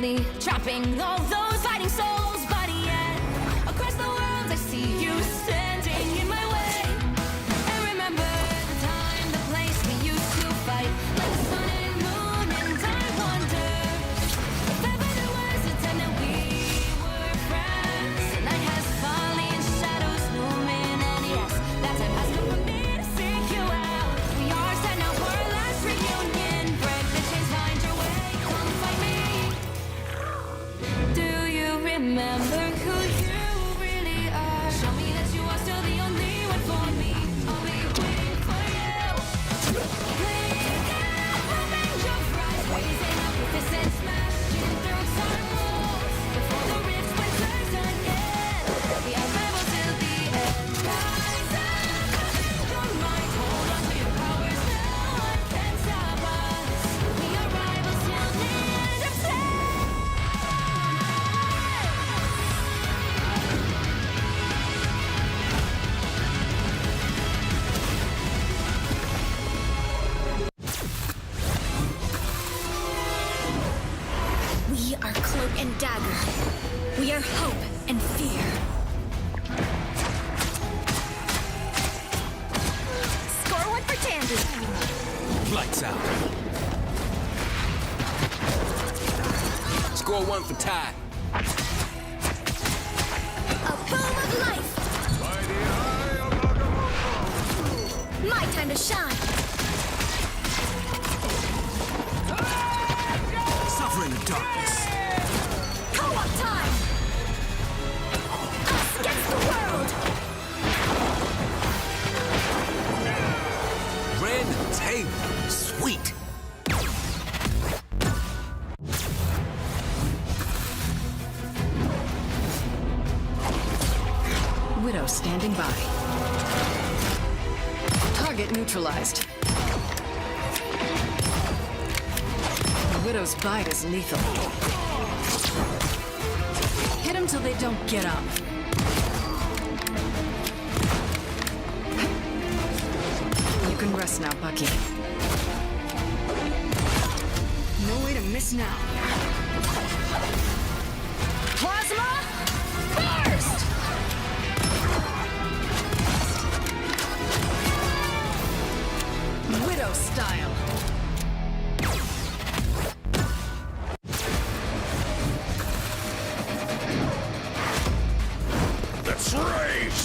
silently trapping all those fighting souls. But yet, across the world, I see you standing in my way. And remember the time, the place we used to fight, like the sun and moon. And I wonder if ever there was a time that we were friends. The night has fallen, shadows looming, and yes, that time has come for me to seek you out. We are set now for our last reunion. Break the chains, find your way, come find me. Do you remember who you really are? Show me that you are still the only one for me. I'll be waiting for you. Please get up, open your eyes, raising up with this and smashing through some walls. Before the rifts went burst again, we are rebels till the end. Rise up, open your mind, hold on to your powers. No one can stop us. We are rivals till the end of time. We are Cloak and Dagger. We are hope and fear. Score one for Tandy. Lights out. Score one for Ty. A boom of life. My time to shine. Suffer in the darkness. Co-op time. Us against the world. Random table. Sweet. Widow standing by. Target neutralized. The Widow's bite is lethal. Hit them till they don't get up. You can rest now, Bucky. No way to miss now. Plasma burst! Widow style. Let's rage!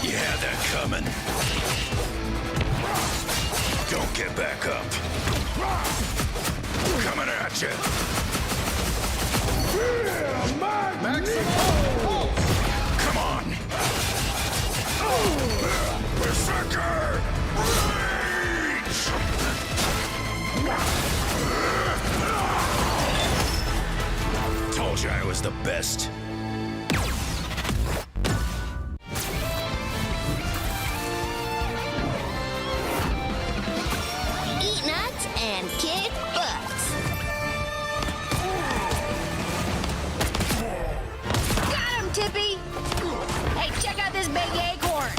Yeah, they're coming. Don't get back up. Coming at you. Come on. Berserker! Rage! Told you I was the best. Eat nuts and kick butts. Got him, Tippy! Hey, check out this big acorn!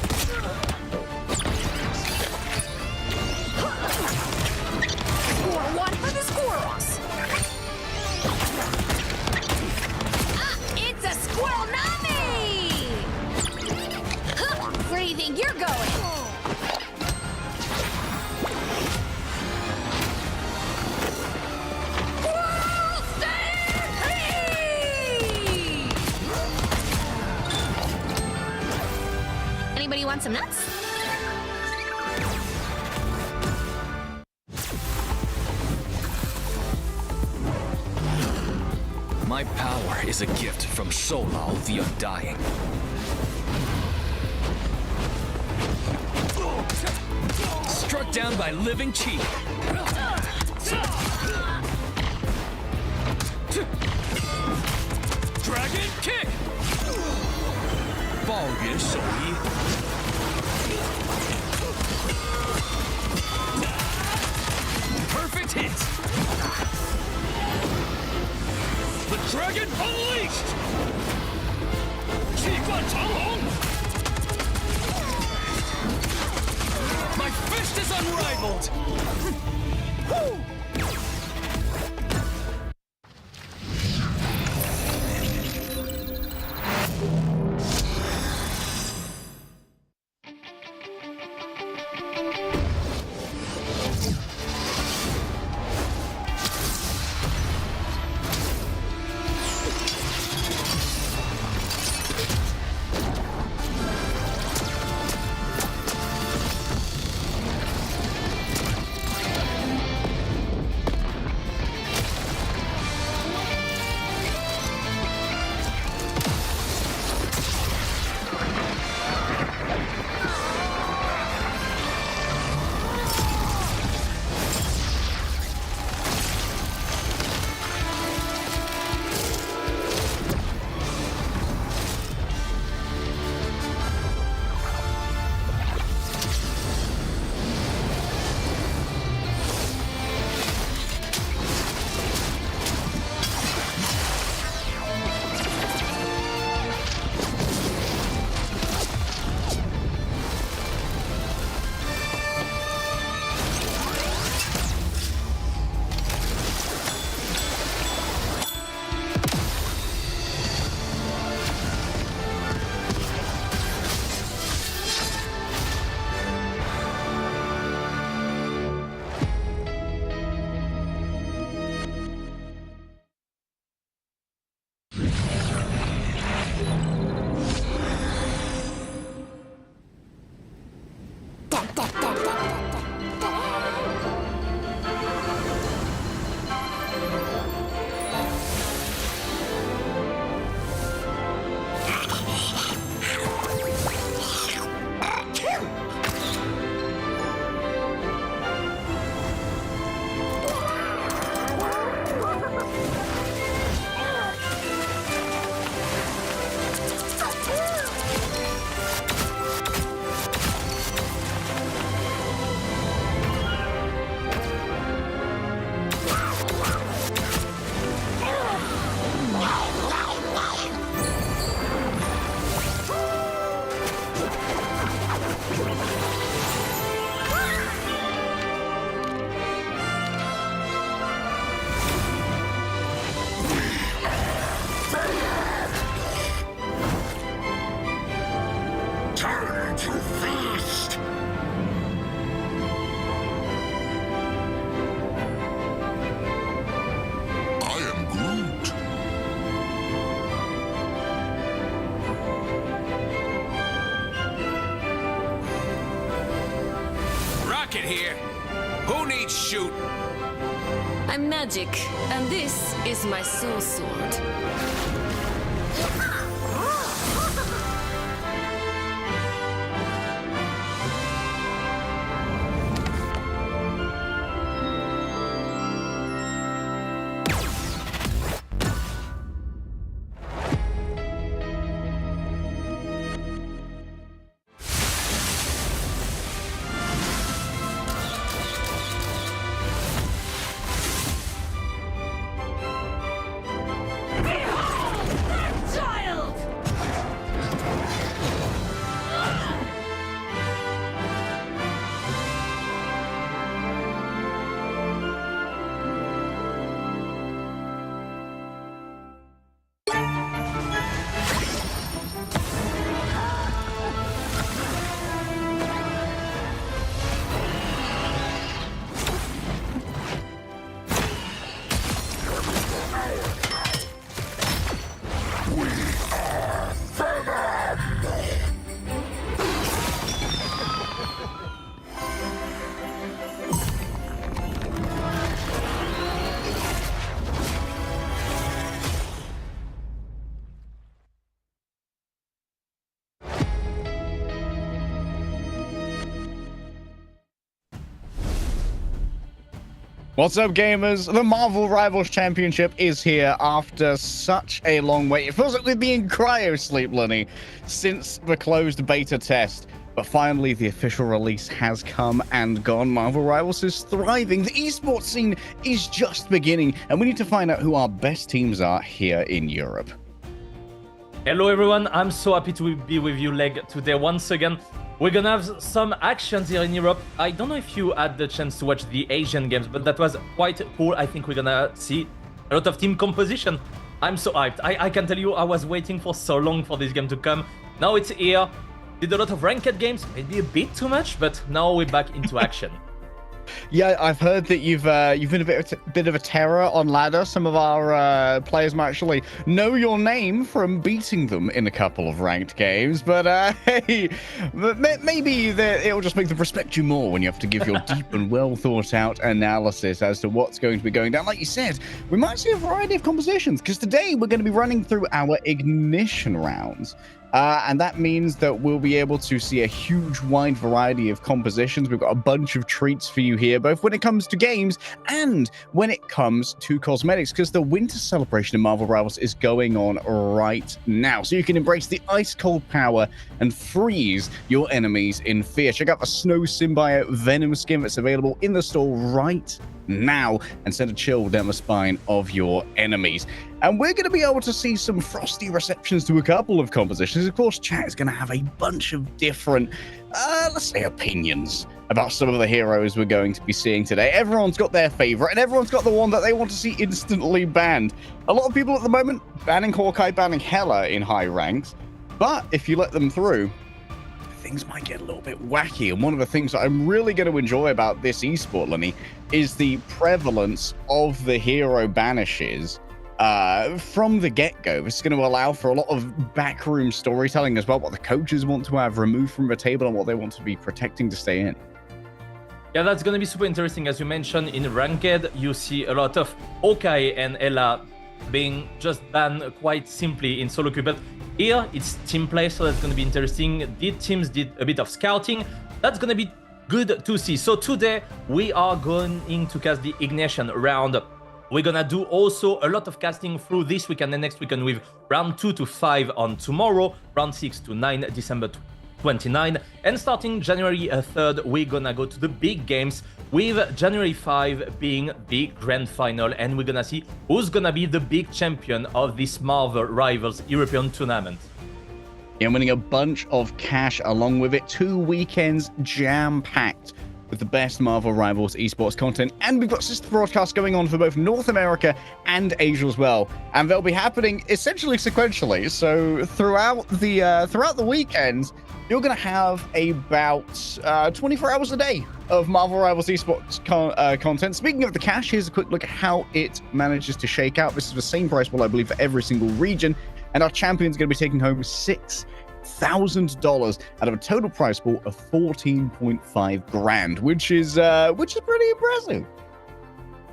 Score one for the squirrels! Ah, it's a squirrel nami! Huh, where do you think you're going? Squirrel stampede! Anybody want some nuts? My power is a gift from Solal the Undying. Struck down by living chi. Dragon kick! 爆元手一。Perfect hit! The dragon unleashed! 气贯长龙! My fist is unrivaled! Here. Who needs shoot? I'm magic, and this is my soul sword. What's up, gamers? The Marvel Rivals Championship is here after such a long wait. It feels like we've been in cryo sleep, Lenny, since the closed beta test. But finally, the official release has come and gone. Marvel Rivals is thriving. The esports scene is just beginning, and we need to find out who our best teams are here in Europe. Hello everyone, I'm so happy to be with you, Leg, today once again. We're gonna have some actions here in Europe. I don't know if you had the chance to watch the Asian games, but that was quite cool. I think we're gonna see a lot of team composition. I'm so hyped. I can tell you, I was waiting for so long for this game to come. Now it's here. Did a lot of ranked games, maybe a bit too much, but now we're back into action. Yeah, I've heard that you've been a bit of a terror on ladder. Some of our players might actually know your name from beating them in a couple of ranked games. But hey, maybe it'll just make them respect you more when you have to give your deep and well thought out analysis as to what's going to be going down. Like you said, we might see a variety of compositions because today we're going to be running through our ignition rounds. And that means that we'll be able to see a huge wide variety of compositions. We've got a bunch of treats for you here, both when it comes to games and when it comes to cosmetics, because the winter celebration in Marvel Rivals is going on right now. So you can embrace the ice cold power and freeze your enemies in fear. Check out the Snow Symbiote Venom skin that's available in the store right now and send a chill down the spine of your enemies. And we're going to be able to see some frosty receptions to a couple of compositions. Of course, chat is going to have a bunch of different, let's say, opinions about some of the heroes we're going to be seeing today. Everyone's got their favorite, and everyone's got the one that they want to see instantly banned. A lot of people at the moment banning Hawkeye, banning Hela in high ranks, but if you let them through, things might get a little bit wacky. And one of the things that I'm really going to enjoy about this esport, Lenny, is the prevalence of the hero banishes from the get-go. This is going to allow for a lot of backroom storytelling as well, what the coaches want to have removed from the table and what they want to be protecting to stay in. Yeah, that's going to be super interesting. As you mentioned, in Ranked, you see a lot of Hawkeye and Ella being just banned quite simply in solo queue. But here, it's team play, so that's going to be interesting. The teams did a bit of scouting. That's going to be good to see. So today, we are going to cast the Ignition round. We're gonna do also a lot of casting through this weekend and next weekend with round 2 to 5 on tomorrow, round 6 to 9, December 29. And starting January 3rd, we're gonna go to the big games with January 5 being the grand final. And we're gonna see who's gonna be the big champion of this Marvel Rivals European tournament. And winning a bunch of cash along with it. 2 weekends jam-packed with the best Marvel Rivals esports content, and we've got sister broadcasts going on for both North America and Asia as well, and they'll be happening essentially sequentially. So throughout the weekend, you're going to have about 24 hours a day of Marvel Rivals esports content. Speaking of the cash, here's a quick look at how it manages to shake out. This is the same price pool, I believe, for every single region, and our champion's going to be taking home $6,000 out of a total prize pool of 14.5 grand, which is pretty impressive.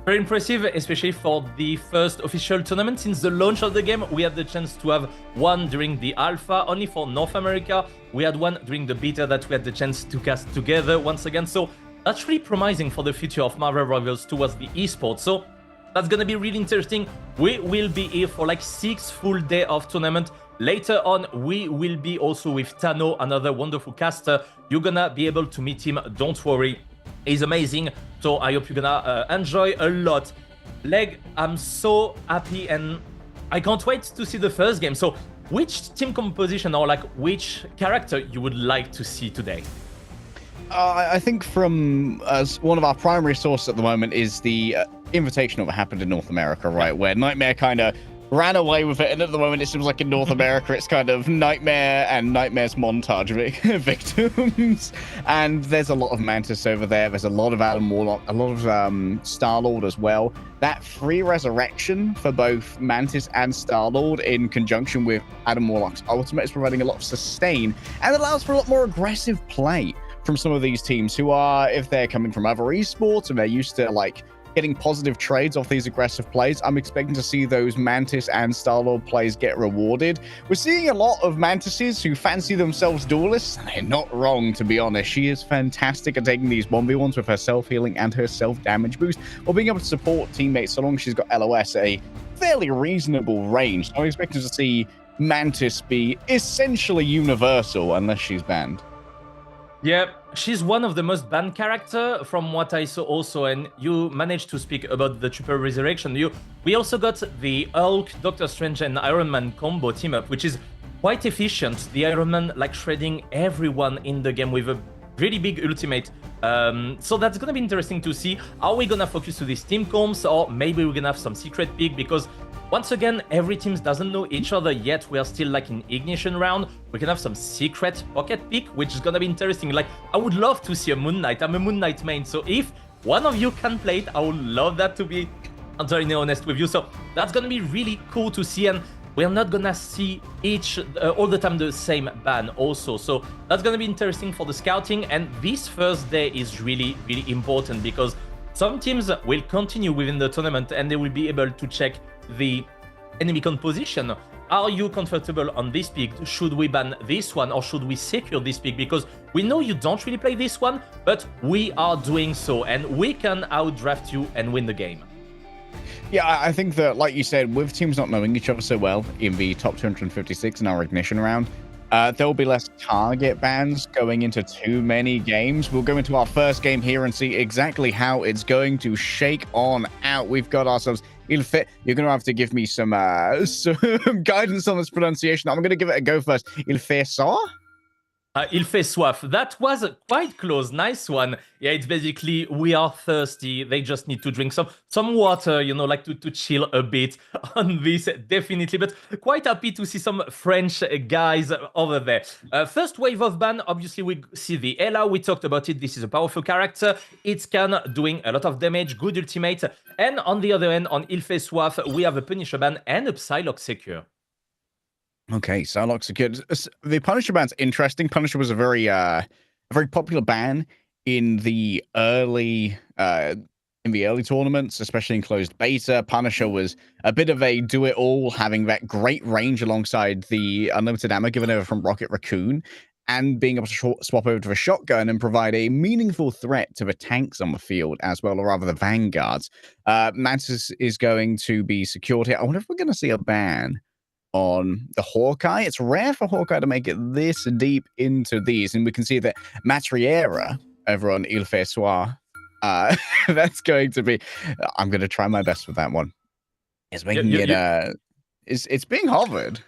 Very impressive, especially for the first official tournament since the launch of the game. We had the chance to have one during the alpha, only for North America. We had one during the beta that we had the chance to cast together once again. So that's really promising for the future of Marvel Rivals towards the esports. So that's gonna be really interesting. We will be here for like 6 full days of tournament. Later on, we will be also with Tano, another wonderful caster. You're gonna be able to meet him, don't worry. He's amazing, so I hope you're gonna enjoy a lot. Leg, I'm so happy and I can't wait to see the first game. So which team composition or like which character you would like to see today? I think from as one of our primary sources at the moment is the Invitational that happened in North America, right? Where Nightmare kind of ran away with it, and at the moment it seems like in North America it's kind of Nightmare and Nightmare's montage victims. And there's a lot of Mantis over there. There's a lot of Adam Warlock, a lot of Star-Lord as well. That free resurrection for both Mantis and Star-Lord in conjunction with Adam Warlock's ultimate is providing a lot of sustain and allows for a lot more aggressive play from some of these teams who are, if they're coming from other esports and they're used to like getting positive trades off these aggressive plays, I'm expecting to see those Mantis and Star-Lord plays get rewarded. We're seeing a lot of Mantises who fancy themselves duelists, and they're not wrong, to be honest. She is fantastic at taking these 1v1s with her self-healing and her self-damage boost, or being able to support teammates so long as she's got LOS at a fairly reasonable range. I'm expecting to see Mantis be essentially universal unless she's banned. Yeah, she's one of the most banned character from what I saw also, and you managed to speak about the triple resurrection. We also got the Hulk, Doctor Strange, and Iron Man combo team up, which is quite efficient. The Iron Man like shredding everyone in the game with a really big ultimate. So that's gonna be interesting to see. Are we gonna focus to these team comps, or maybe we're gonna have some secret pick? Because once again, every team doesn't know each other yet. We are still like in ignition round. We can have some secret pocket pick, which is gonna be interesting. Like, I would love to see a Moon Knight. I'm a Moon Knight main, so if one of you can play it, I would love that, to be entirely honest with you. So that's gonna be really cool to see, and we're not gonna see all the time the same ban also. So that's gonna be interesting for the scouting, and this first day is really, really important because some teams will continue within the tournament and they will be able to check the enemy composition. Are you comfortable on this pick? Should we ban this one, or should we secure this pick? Because we know you don't really play this one, but we are doing so, and we can outdraft you and win the game. Yeah, I think that, like you said, with teams not knowing each other so well in the top 256 in our ignition round, there will be less target bans going into too many games. We'll go into our first game here and see exactly how it's going to shake on out. We've got ourselves Ilfe. You're going to have to give me some guidance on this pronunciation. I'm going to give it a go first. Ilfe Saw? Il fait soif. That was quite close. Nice one. Yeah, it's basically we are thirsty. They just need to drink some water, you know, like to chill a bit on this, definitely. But quite happy to see some French guys over there. First wave of ban, obviously we see the Ella. We talked about it. This is a powerful character. It's can doing a lot of damage, good ultimate. And on the other end, on Il fait soif, we have a Punisher ban and a Psylocke secure. Okay, Psylocke secured. The Punisher ban's interesting. Punisher was a very popular ban in the early tournaments, especially in closed beta. Punisher was a bit of a do-it-all, having that great range alongside the unlimited ammo given over from Rocket Raccoon, and being able to swap over to a shotgun and provide a meaningful threat to the tanks on the field as well, or rather the vanguards. Mantis is going to be secured here. I wonder if we're going to see a ban on the Hawkeye. It's rare for Hawkeye to make it this deep into these, and we can see that Matriera over on Il Fait Soir, that's going to be, I'm going to try my best with that one. It's making it's being hovered.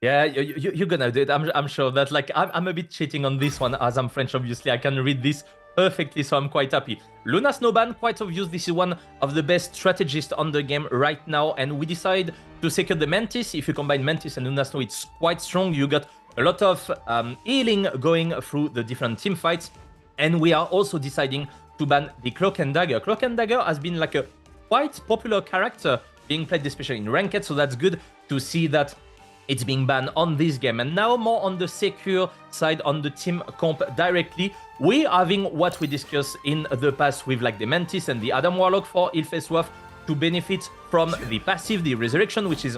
Yeah, you're gonna do it. I'm sure that, like, I'm a bit cheating on this one as I'm French, obviously. I can read this perfectly, so I'm quite happy. Luna Snowban, quite obvious. This is one of the best strategists on the game right now, and we decide to secure the Mantis. If you combine Mantis and Luna Snow, it's quite strong. You got a lot of healing going through the different team fights, and we are also deciding to ban the Cloak and Dagger. Cloak and Dagger has been like a quite popular character being played, especially in Ranked, so that's good to see that it's being banned on this game. And now more on the secure side, on the team comp directly, we are having what we discussed in the past with like the Mantis and the Adam Warlock for Il Fait Soif to benefit from the passive, the Resurrection, which is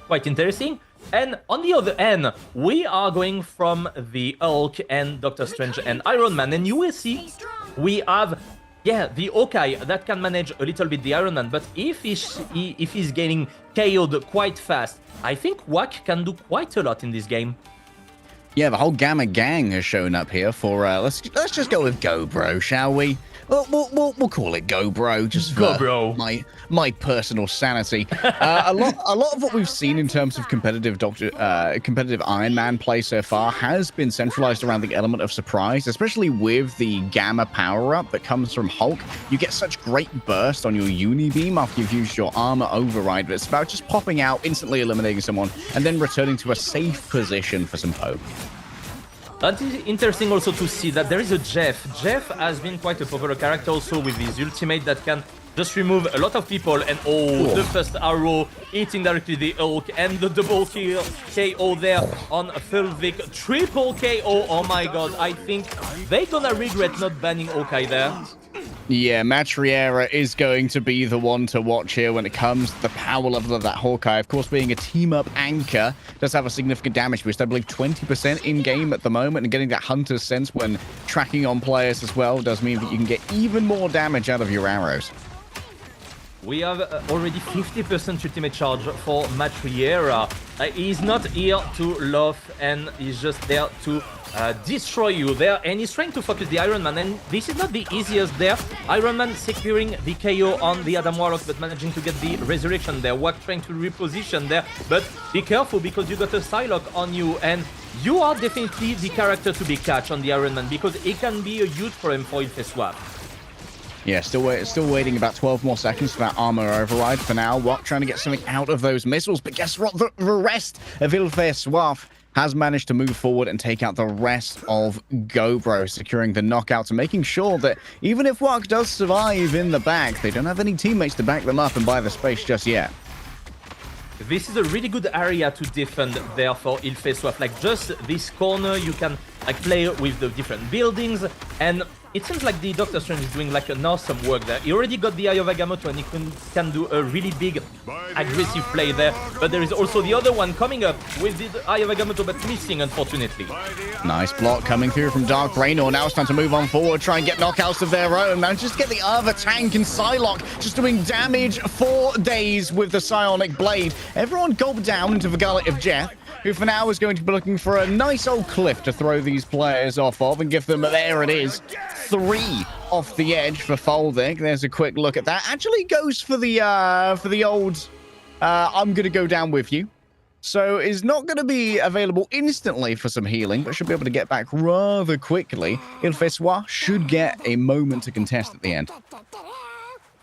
quite interesting. And on the other end, we are going from the Hulk and Doctor Strange and Iron Man. And you will see we have, yeah, the Hawkeye that can manage a little bit the Iron Man, but if he's getting KO'd quite fast, I think Wack can do quite a lot in this game. Yeah, the whole Gamma Gang has shown up here for, let's just go with Go Bro, shall we? We'll call it Go Bro, just for Go Bro. my personal sanity. A lot of what we've seen in terms of competitive Iron Man play so far has been centralized around the element of surprise, especially with the Gamma power-up that comes from Hulk. You get such great burst on your Unibeam after you've used your armor override, but it's about just popping out, instantly eliminating someone, and then returning to a safe position for some poke. And it's interesting also to see that there is a Jeff. Jeff has been quite a popular character also with his ultimate that can just remove a lot of people. And the first arrow hitting directly the Hulk, and the double kill KO there on Fulvic. Triple KO, oh my god. I think they're gonna regret not banning Hawkeye there. Yeah, Matriera is going to be the one to watch here when it comes to the power level of that Hawkeye. Of course, being a team-up anchor does have a significant damage boost. I believe 20% in-game at the moment, and getting that Hunter's Sense when tracking on players as well does mean that you can get even more damage out of your arrows. We have already 50% ultimate charge for Matriera. He's not here to laugh, and he's just there to destroy you there, and he's trying to focus the Iron Man, and this is not the easiest there. Iron Man securing the KO on the Adam Warlock, but managing to get the resurrection there. Wack trying to reposition there, but be careful because you got a Psylocke on you, and you are definitely the character to be catch on the Iron Man because it can be a huge problem for Ilfe Swap. Yeah, still waiting about 12 more seconds for that armor override. For now, Wack trying to get something out of those missiles, but guess what? The rest of Ilfe Swap has managed to move forward and take out the rest of Gobro, securing the knockouts and making sure that even if Wack does survive in the back, they don't have any teammates to back them up and buy the space just yet. This is a really good area to defend there for Ilfe Swap. Like just this corner, you can like play with the different buildings, and it seems like the Doctor Strange is doing like an awesome work there. He already got the Eye of Agamotto and he can do a really big aggressive play there. But there is also the other one coming up with the Eye of Agamotto but missing, unfortunately. Nice block coming through from Dark Raynor. Now it's time to move on forward, try and get knockouts of their own. Now just get the other tank and Psylocke just doing damage for days with the Psionic Blade. Everyone gulped down into the gullet of Jeff, who for now is going to be looking for a nice old cliff to throw these players off of and give them, there it is, 3 off the edge for Folding. There's a quick look at that. Actually goes for the old, I'm going to go down with you. So is not going to be available instantly for some healing, but should be able to get back rather quickly. Ilfe Swap should get a moment to contest at the end.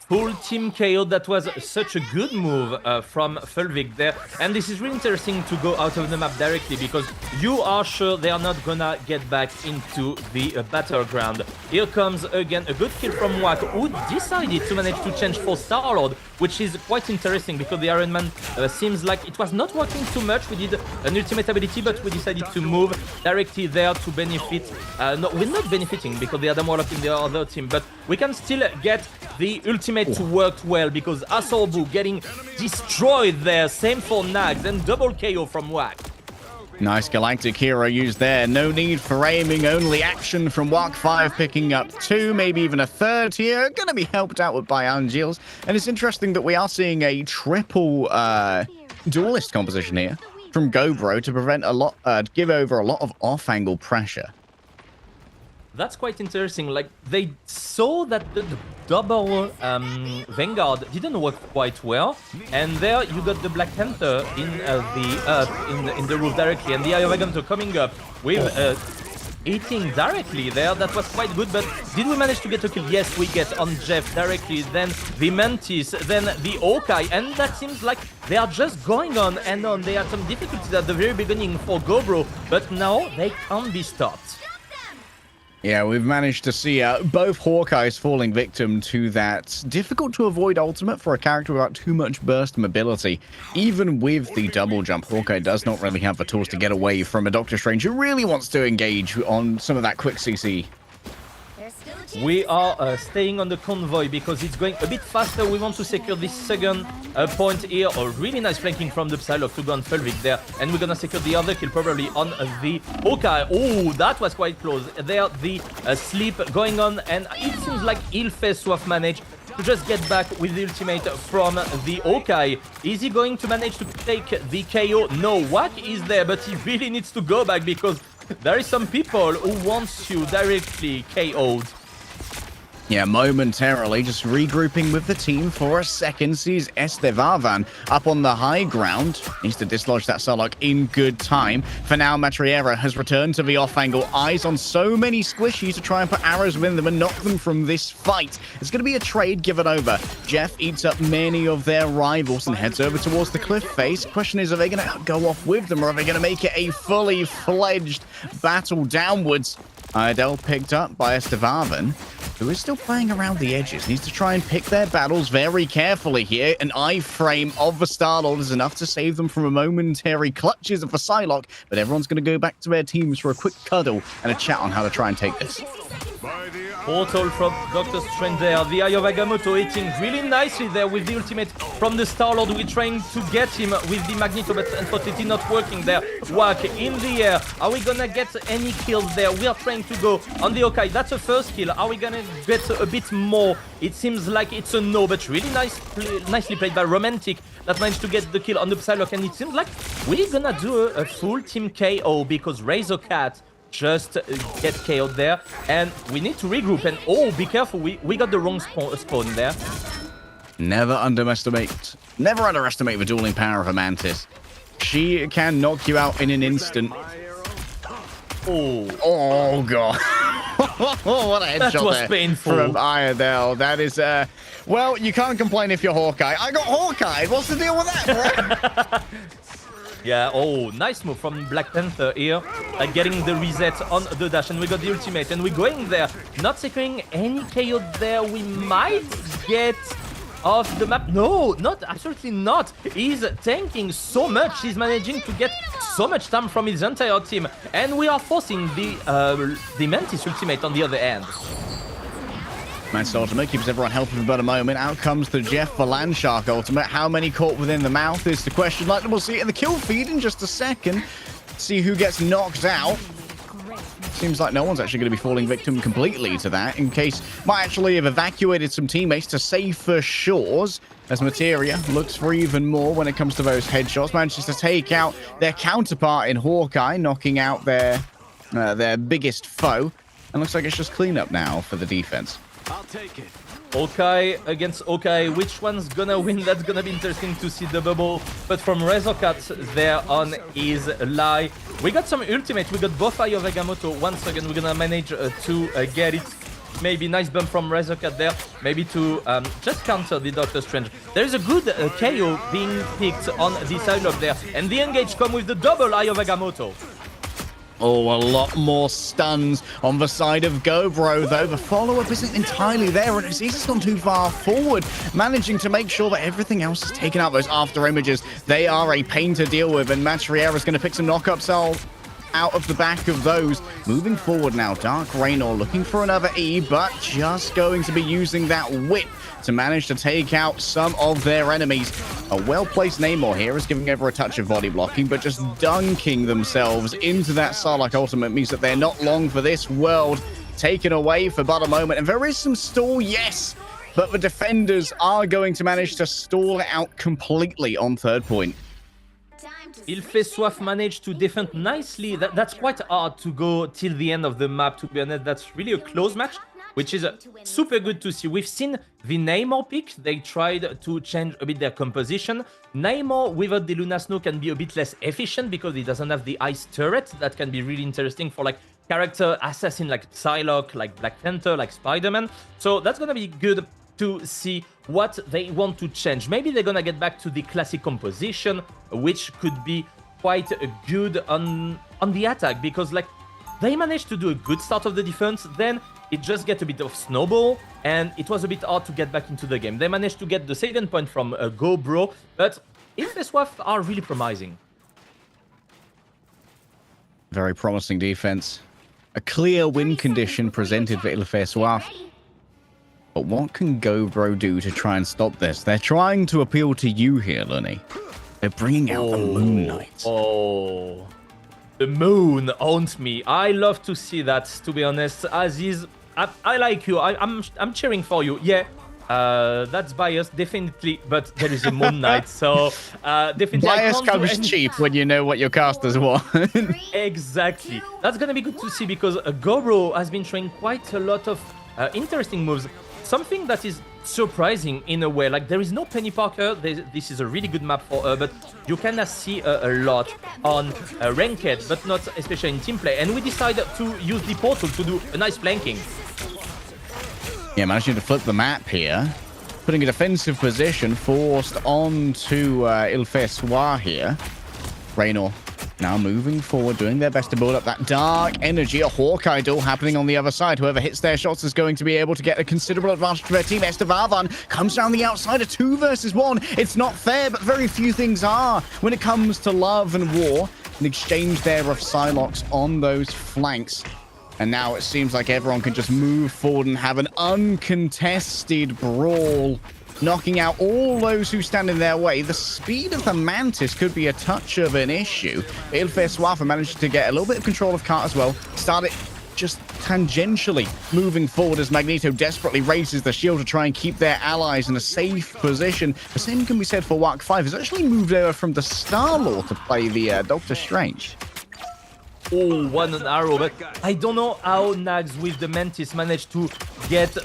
Full team KO. That was such a good move from Fulvik there, and this is really interesting to go out of the map directly because you are sure they are not gonna get back into the battleground. Here comes again a good kill from Wack, who decided to manage to change for Star-Lord, which is quite interesting because the Iron Man seems like it was not working too much. We did an ultimate ability, but we decided to move directly there to benefit. No, we're not benefiting because the Adam Warlock in the other team, but we can still get the ultimate to work well because Asorbu getting destroyed there. Same for Nags and double KO from Wack. Nice Galactic Hero used there. No need for aiming, only action from Wack 5, picking up 2, maybe even a third here. Going to be helped out by Angels. And it's interesting that we are seeing a triple duelist composition here from Gobro to prevent a lot, give over a lot of off-angle pressure. That's quite interesting. Like they saw that the double Vanguard didn't work quite well, and there you got the Black Panther in the roof directly, and the Eye of Agamotto coming up with eating directly there. That was quite good, but did we manage to get a kill? Yes, we get on Jeff directly, then the Mantis, then the Hawkeye, and that seems like they are just going on and on. They had some difficulties at the very beginning for Gobro, but now they can't be stopped. Yeah, we've managed to see both Hawkeyes falling victim to that difficult to avoid ultimate for a character without too much burst mobility. Even with the double jump, Hawkeye does not really have the tools to get away from a Doctor Strange who really wants to engage on some of that quick CC. We are staying on the convoy because it's going a bit faster. We want to secure this second point here. A really nice flanking from the Psylocke to go on Fulvik there. And we're gonna secure the other kill probably on the Hawkeye. Oh, that was quite close. There, the sleep going on. And it seems like Ilfe Swap managed to just get back with the ultimate from the Hawkeye. Is he going to manage to take the KO? No, Wack is there, but he really needs to go back because there is some people who wants you directly KO'd. Yeah, momentarily just regrouping with the team for a second. Sees Estevavan up on the high ground. Needs to dislodge that Psylocke in good time. For now, Matriera has returned to the off-angle. Eyes on so many squishies to try and put arrows within them and knock them from this fight. It's going to be a trade given over. Jeff eats up many of their rivals and heads over towards the cliff face. Question is, are they going to go off with them or are they going to make it a fully fledged battle downwards? Idel picked up by Estevavan, who is still playing around the edges. Needs to try and pick their battles very carefully here. An iframe of the Star-Lord is enough to save them from a momentary clutches of the Psylocke, but everyone's going to go back to their teams for a quick cuddle and a chat on how to try and take this. Portal from Doctor Strange there. The Eye of Agamotto hitting really nicely there with the ultimate from the Star-Lord. We're trying to get him with the Magneto, but unfortunately not working there. Wack in the air. Are we gonna get any kills there? We are trying to go on the Hawkeye. That's a first kill. Are we gonna get a bit more? It seems like it's a no, but really nicely played by Romantic that managed to get the kill on the Psylocke, and it seems like we're gonna do a full team KO because Razorcat just get KO'd there. And we need to regroup. And oh, be careful. We got the wrong spawn there. Never underestimate the dueling power of a Mantis. She can knock you out in an instant. Oh god. What a headshot That was there painful. from Iredell. That is, well, you can't complain if you're Hawkeye. I got Hawkeye. What's the deal with that, bro? Yeah, oh, nice move from Black Panther here. Getting the reset on the dash, and we got the ultimate, and we're going there. Not securing any KO there. We might get off the map. No, absolutely not. He's tanking so much. He's managing to get so much time from his entire team, and we are forcing the Mantis ultimate on the other end. Mantis ultimate keeps everyone healthy for about a moment. Out comes the Jeff for Landshark ultimate. How many caught within the mouth is the question. Like we'll see it in the kill feed in just a second. See who gets knocked out. Seems like no one's actually going to be falling victim completely to that, in case might actually have evacuated some teammates to safer shores, as Materia looks for even more when it comes to those headshots. Manages to take out their counterpart in Hawkeye, knocking out their biggest foe, and looks like it's just cleanup now for the defense. I'll take it. Hawkeye against Hawkeye. Which one's gonna win? That's gonna be interesting to see the bubble. But from Razorcat there on his lie. We got some ultimate. We got both Eye of Agamotto. Once again, we're gonna manage to get it. Maybe nice bump from Razorcat there. Maybe to just counter the Doctor Strange. There is a good KO being picked on the side up there. And the engage come with the double Eye of Agamotto. Oh, a lot more stuns on the side of GoBro, though. The follow-up isn't entirely there, and it's just gone too far forward, managing to make sure that everything else is taken out. Those after images, they are a pain to deal with, and Matriera's going to pick some knock-ups out of the back of those. Moving forward now, Dark Raynor looking for another E, but just going to be using that whip to manage to take out some of their enemies. A well-placed Namor here is giving Ever a touch of body blocking, but just dunking themselves into that Sarlacc ultimate means that they're not long for this world. Taken away for but a moment, and there is some stall, yes, but the defenders are going to manage to stall it out completely on third point. Il fait soif managed to defend nicely. That's quite hard to go till the end of the map, to be honest. That's really a close match, which is super good to see. We've seen the Namor pick. They tried to change a bit their composition. Namor without the Luna Snow can be a bit less efficient because he doesn't have the ice turret. That can be really interesting for like character assassin like Psylocke, like Black Panther, like Spider-Man. So that's gonna be good to see what they want to change. Maybe they're gonna get back to the classic composition, which could be quite good on the attack, because like they managed to do a good start of the defense, then it just get a bit of snowball, and it was a bit hard to get back into the game. They managed to get the saving point from GoBro, but Ilfeswaf are really promising. Very promising defense. A clear win condition presented for Ilfeswaf. But what can GoBro do to try and stop this? They're trying to appeal to you here, Lunny. They're bringing out the Moon Knight. Oh, the moon owns me. I love to see that, to be honest. Aziz, I like you. I'm cheering for you. Yeah, that's biased, definitely. But there is a Moon Knight, so definitely. Bias comes cheap when you know what your casters want. Exactly. That's gonna be good to see, because GoBro has been showing quite a lot of interesting moves. Something that is surprising in a way, like there is no Penny Parker. This is a really good map for her, but you can see a lot on ranked, but not especially in team play. And we decided to use the portal to do a nice flanking. Yeah, managing to flip the map here, putting a defensive position, forced onto Ilfeswar here. Raynor now moving forward, doing their best to build up that dark energy. A Hawkeye duel happening on the other side. Whoever hits their shots is going to be able to get a considerable advantage for their team. Estevavan comes down the outside, a 2 versus 1. It's not fair, but very few things are when it comes to love and war. An exchange there of Psylocks on those flanks. And now it seems like everyone can just move forward and have an uncontested brawl, knocking out all those who stand in their way. The speed of the Mantis could be a touch of an issue. Ilfeswaf managed to get a little bit of control of Cart as well. Started just tangentially moving forward as Magneto desperately raises the shield to try and keep their allies in a safe position. The same can be said for Wak 5, who's actually moved over from the Star-Lord to play the Doctor Strange. Oh, one an arrow, but I don't know how Nags with the Mantis managed to get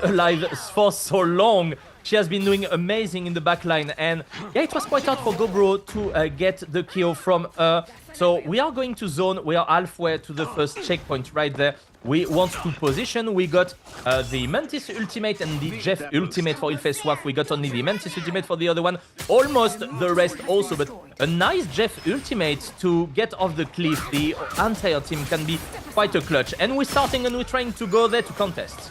alive for so long. She has been doing amazing in the backline, and yeah, it was quite hard for Gobro to get the kill from her. So we are going to zone. We are halfway to the first checkpoint right there. We want to position. We got the Mantis ultimate and the Jeff ultimate for Ilfeswaf. We got only the Mantis ultimate for the other one. Almost the rest also, but a nice Jeff ultimate to get off the cliff. The entire team can be quite a clutch. And we're starting and we're trying to go there to contest.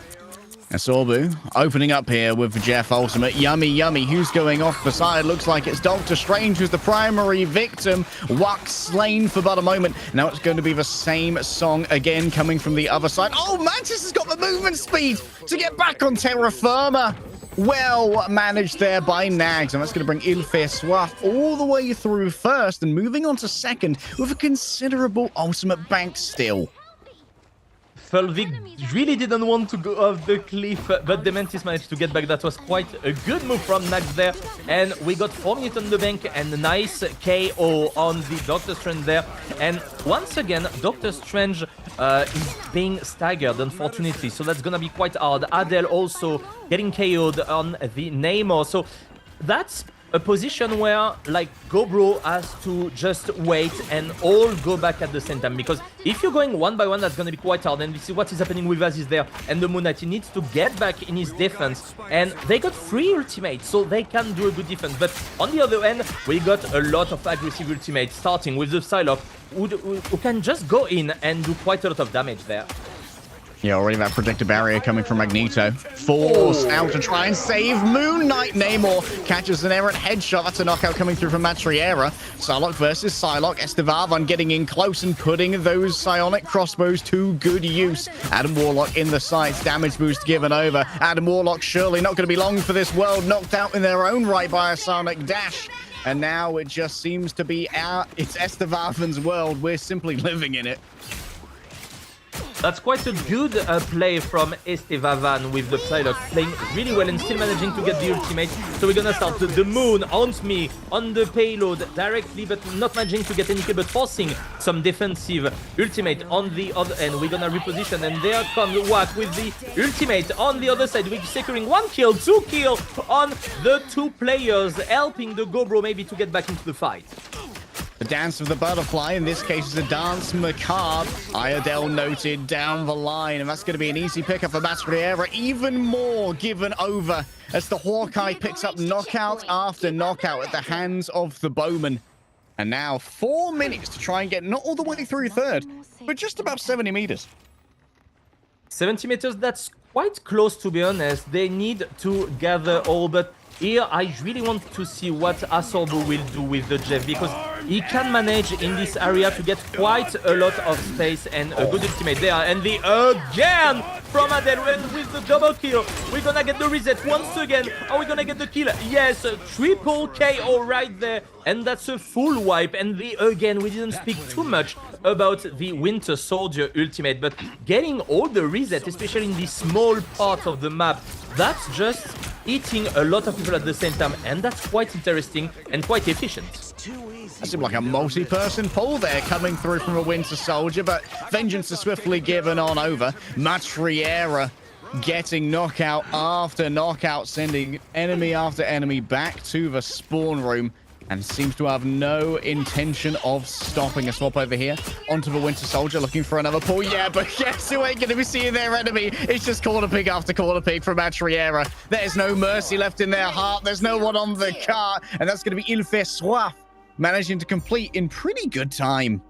Sorbu opening up here with Jeff ultimate. Yummy, yummy. Who's going off the side? Looks like it's Doctor Strange who's the primary victim. Wuk slain for but a moment. Now it's going to be the same song again coming from the other side. Oh, Mantis has got the movement speed to get back on terra firma. Well managed there by Nags, and that's going to bring Ilfeswaf all the way through first and moving on to second with a considerable ultimate bank still. Felvig really didn't want to go off the cliff, but the Mantis managed to get back. That was quite a good move from Nags there. And we got 4 minutes on the bank and a nice KO on the Doctor Strange there. And once again, Doctor Strange is being staggered, unfortunately. So that's going to be quite hard. Adele also getting KO'd on the Namor. So that's a position where, like, Gobro has to just wait and all go back at the same time, because if you're going one by one, that's going to be quite hard. And this is what is happening with Aziz there, and the Moon Knight, he needs to get back in his defense, and they got 3 ultimates, so they can do a good defense. But on the other end, we got a lot of aggressive ultimates, starting with the Psylocke, who can just go in and do quite a lot of damage there. Yeah, already that projector barrier coming from Magneto. Force out to try and save Moon Knight. Namor catches an errant headshot. That's a knockout coming through from Matriera. Psylocke versus Psylocke. Estevavan getting in close and putting those psionic crossbows to good use. Adam Warlock in the sights. Damage boost given over. Adam Warlock surely not going to be long for this world. Knocked out in their own right by a sonic dash. And now it just seems to be it's Estevavan's world. We're simply living in it. That's quite a good play from Estevavan with the Psylocke, playing really well and still managing to get the ultimate. So we're gonna start the Moon on me on the payload directly, but not managing to get any kill, but forcing some defensive ultimate on the other end. We're gonna reposition, and there comes Wuk with the ultimate on the other side. We're securing 1 kill, 2 kill on the 2 players, helping the Gobro maybe to get back into the fight. The dance of the butterfly, in this case, is a dance macabre. Iodel noted down the line, and that's going to be an easy pickup for Mastriera. Even more given over as the Hawkeye picks up knockout after knockout at the hands of the Bowman. And now 4 minutes to try and get not all the way through third, but just about 70 meters. 70 meters, that's quite close, to be honest. They need to gather all, but here I really want to see what Asorbo will do with the Jeff, because he can manage in this area to get quite a lot of space and a good ultimate there. And the again from Adele, and with the double kill, we're gonna get the reset once again. Are we gonna get the kill? Yes, a triple KO right there, and that's a full wipe. And again, we didn't speak too much about the Winter Soldier ultimate, but getting all the reset, especially in this small part of the map, that's just eating a lot of people at the same time, and that's quite interesting and quite efficient. That seemed like a multi-person pull there coming through from a Winter Soldier, but vengeance is swiftly given on over. Matriera getting knockout after knockout, sending enemy after enemy back to the spawn room, and seems to have no intention of stopping. A swap over here onto the Winter Soldier, looking for another pull. Yeah, but guess who ain't going to be seeing their enemy? It's just corner pick after corner pick from Matriera. There's no mercy left in their heart. There's no one on the cart, and that's going to be Ilfeswaf managing to complete in pretty good time.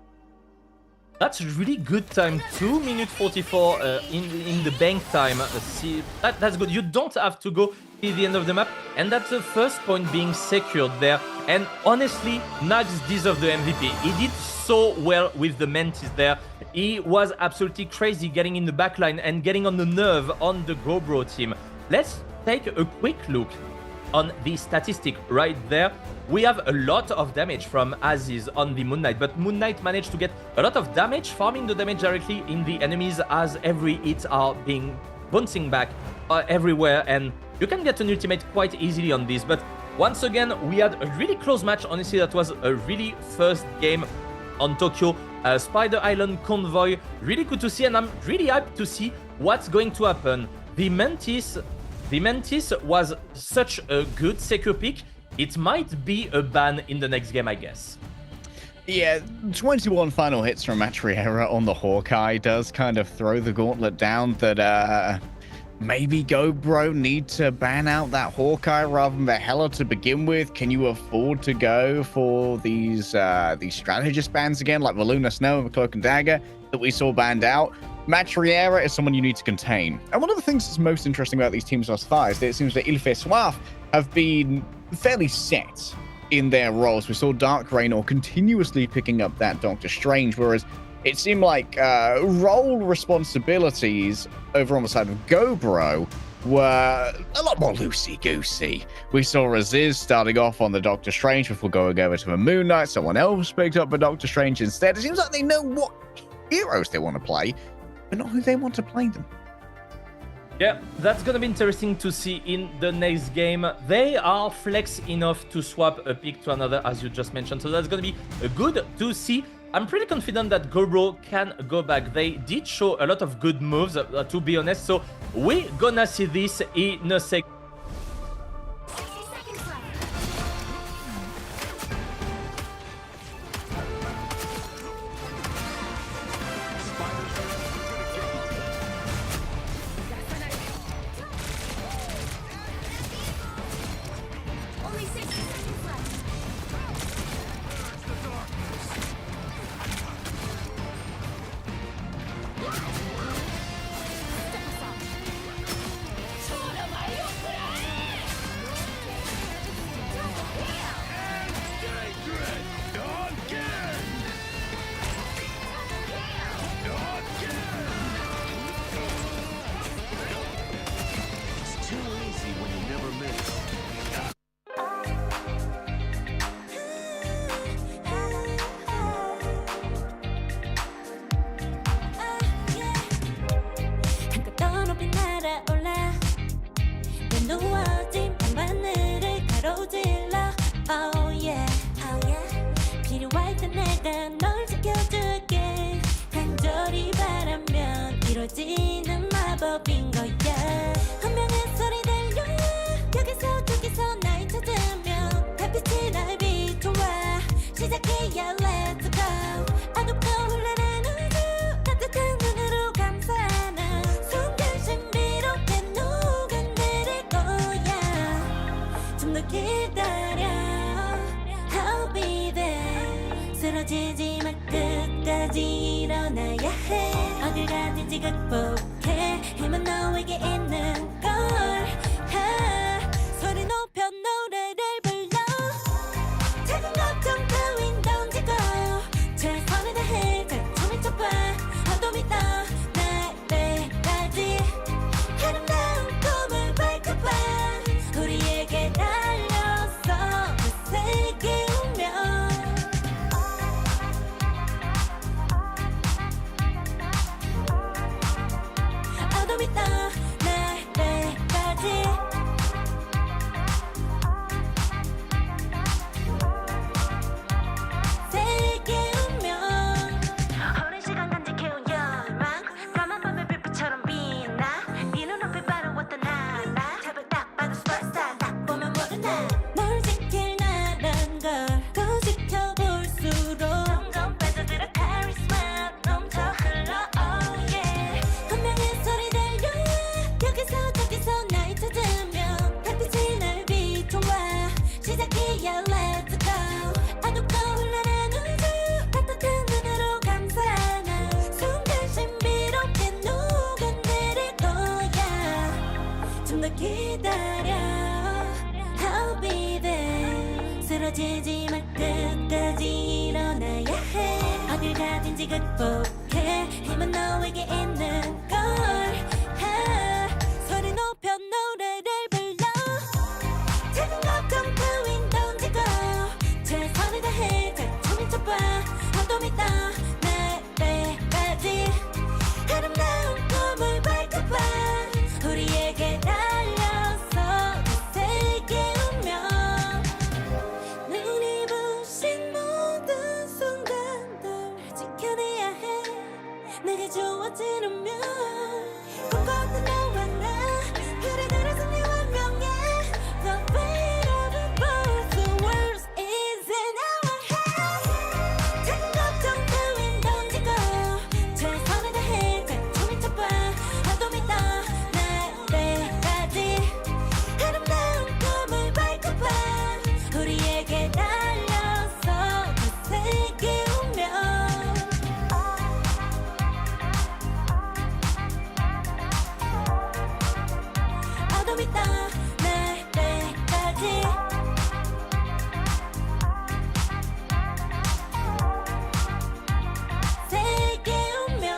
That's really good time. 2 minutes 44 in the bank time. See, that's good. You don't have to go to the end of the map, and that's the first point being secured there. And honestly, Nags deserved the MVP. He did so well with the Mantis there. He was absolutely crazy getting in the backline and getting on the nerve on the Gobro team. Let's take a quick look on the statistic right there. We have a lot of damage from Aziz on the Moon Knight, but Moon Knight managed to get a lot of damage, farming the damage directly in the enemies as every hit are being bouncing back everywhere, and you can get an ultimate quite easily on this. But once again, we had a really close match. Honestly, that was a really first game on Tokyo. Spider Island convoy. Really good to see, and I'm really hyped to see what's going to happen. The Mantis was such a good secure pick. It might be a ban in the next game, I guess. Yeah, 21 final hits from Matriera on the Hawkeye does kind of throw the gauntlet down that maybe GoBro need to ban out that Hawkeye rather than the Hela to begin with. Can you afford to go for these strategist bans again, like the Luna Snow and the Cloak and Dagger that we saw banned out? Matriera is someone you need to contain. And one of the things that's most interesting about these teams thus far is that it seems that Il Fait Soif have been fairly set in their roles. We saw Dark Raynor continuously picking up that Doctor Strange, whereas it seemed like role responsibilities over on the side of GoBro were a lot more loosey-goosey. We saw Aziz starting off on the Doctor Strange before going over to the Moon Knight. Someone else picked up the Doctor Strange instead. It seems like they know what heroes they want to play, but not who they want to play them. Yeah, that's gonna be interesting to see in the next game. They are flex enough to swap a pick to another, as you just mentioned, so that's gonna be good to see. I'm pretty confident that GoBro can go back. They did show a lot of good moves, to be honest, so we're gonna see this in a second. Only 60 seconds left. 한껏 높이 날아올라 내 누워진 밤하늘을 가로질러 Oh yeah, oh yeah 필요할 때 내가 널 지켜줄게 간절히 바라면 이루어지는 마법인 거야 분명한 소리 들려 여기서 저기서 날 찾으면 달빛이 날 비춰와 시작해야 let's go 어둡고 혼란한 우주 따뜻한 눈으로 감싸는 순간 신비롭게 녹아내릴 거야 좀 더 기다려 I'll be there 쓰러지지 마 끝까지 일어나야 해 어딜 가든지 극복해 힘은 너에게 있는 걸 소리 높여 노래를 불러 작은 걱정 따윈 던지고 최선을 다해 작품을 쳐봐 어둠이 떠 날 때까지 아름다운 꿈을 밝혀봐 우리에게 달려서 그 세계 운명 어둠이 떠 날 때까지 세계 운명 오랜 시간 간직해온 열망 까만 밤의 빛처럼 빛나 네 눈앞에 바로 어떤 나라 탑을 딱 봐도 superstar 딱 보면 모두 나널 지킬 나란 걸더 지켜볼수록 점점 빠져들어 카리스마 넘쳐 흘러 oh yeah 분명한 소리 들려 여기서 저기서 날 찾으면 달빛이 날 비춰와 시작해야 let's go 어둡고 혼란한 우주 따뜻한 눈으로 감싸는 순간 신비롭게 녹아내릴 거야 좀 더 기다려 I'll be there 쓰러지지 마 끝까지 일어나야 해 어딜 가든지 극복해 힘은 너에게 있는 걸 소리 높여 노래를 불러 작은 걱정 따윈 던지고 최선을 다해 작품을 쳐봐 어둠이 떠 날 때까지 아름다운 꿈을 밝혀봐 우리에게 달려서 그 세계 운명 눈이 부신 모든 순간들 지켜내 어둠이 떠날 때까지 세게 울며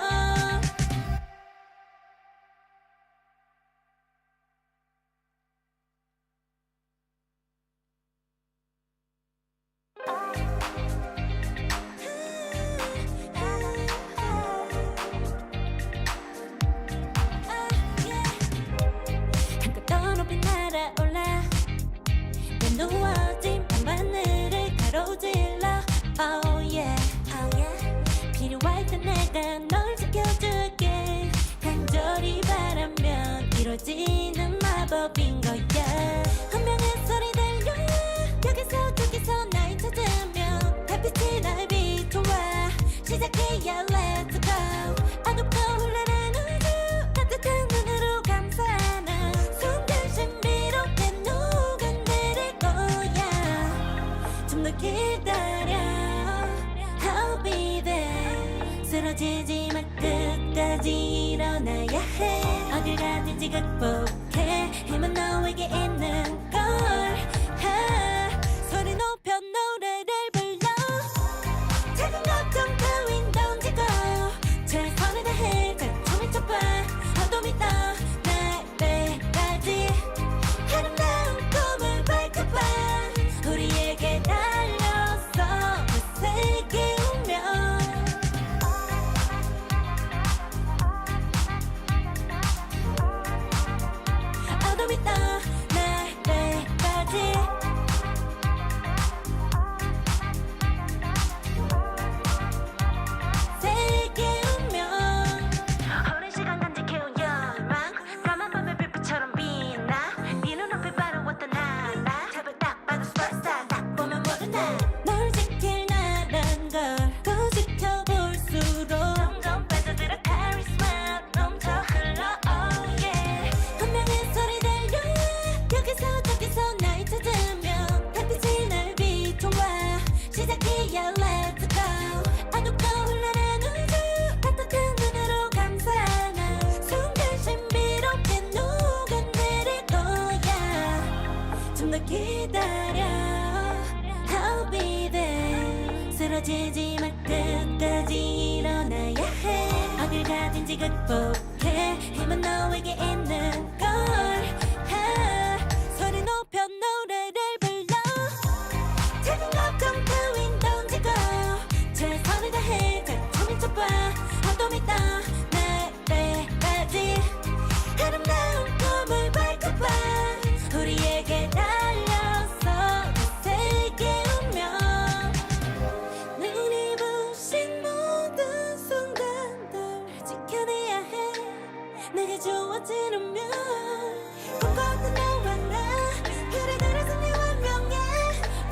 한껏 더 높이 날아올라 내 누워진 밤하늘을 가로질러 Oh yeah, oh yeah. 필요할 때 내가 널 지켜줄게 간절히 바라면 이루어지는 마법인 거야 운명의 소리 들려 여기서 저기서 날 찾으면 달빛이 날 비춰와 시작해야 let's go 어둡고 흘러는 우주 따뜻한 눈으로 감싸는 순간 신비롭게 녹아내릴 거야 좀 더 기다려 I'll be there 쓰러지지 마 끝까지 일어나야 해 어딜 가든지 극복해 힘은 너에게 있는 걸 소리 높여 노래를 불러 작은 걱정 따윈 던지고 최선을 다해 춤을 춰봐 어둠이 떠날 때까지 아름다운 꿈을 밝혀봐 우리에게 달려서 세게 울며 어둠이 떠날 때까지 세게 울며 오랜 시간 간직해온 열망 까만 밤의 빛처럼 빛나 네 눈앞에 바로 왔던 나라 탑을 딱 봐도 superstar 딱 보면 모두 나널 지킬 나란 걸 더 지켜볼수록 점점 빠져들어 카리스마 넘쳐 흘러 oh yeah 운명의 소리 들려 여기서 저기서 날 찾으면 달빛이 날 비춰와 시작해야 let's go 어둡고 흘러는 우주 따뜻한 눈으로 감싸는 순간 신비롭게 녹아내릴 거야 좀 더 기다려 I'll be there 쓰러지지 마 끝까지 일어나야 해 어딜 가든지 극복해 힘은 너에게 있는 걸 소리 높여 노래를 불러 작은 걱정 따윈 던지고 최선을 다해 춤을 춰봐 어둠이 떠날 때까지 아름다운 꿈을 밝혀봐 우리에게 달려서 세게 울며 눈이 부신 모든 순간들 지켜내야 해 내게 주어지는 꿈꿨던 너와 나 그래 그래서 네 운명에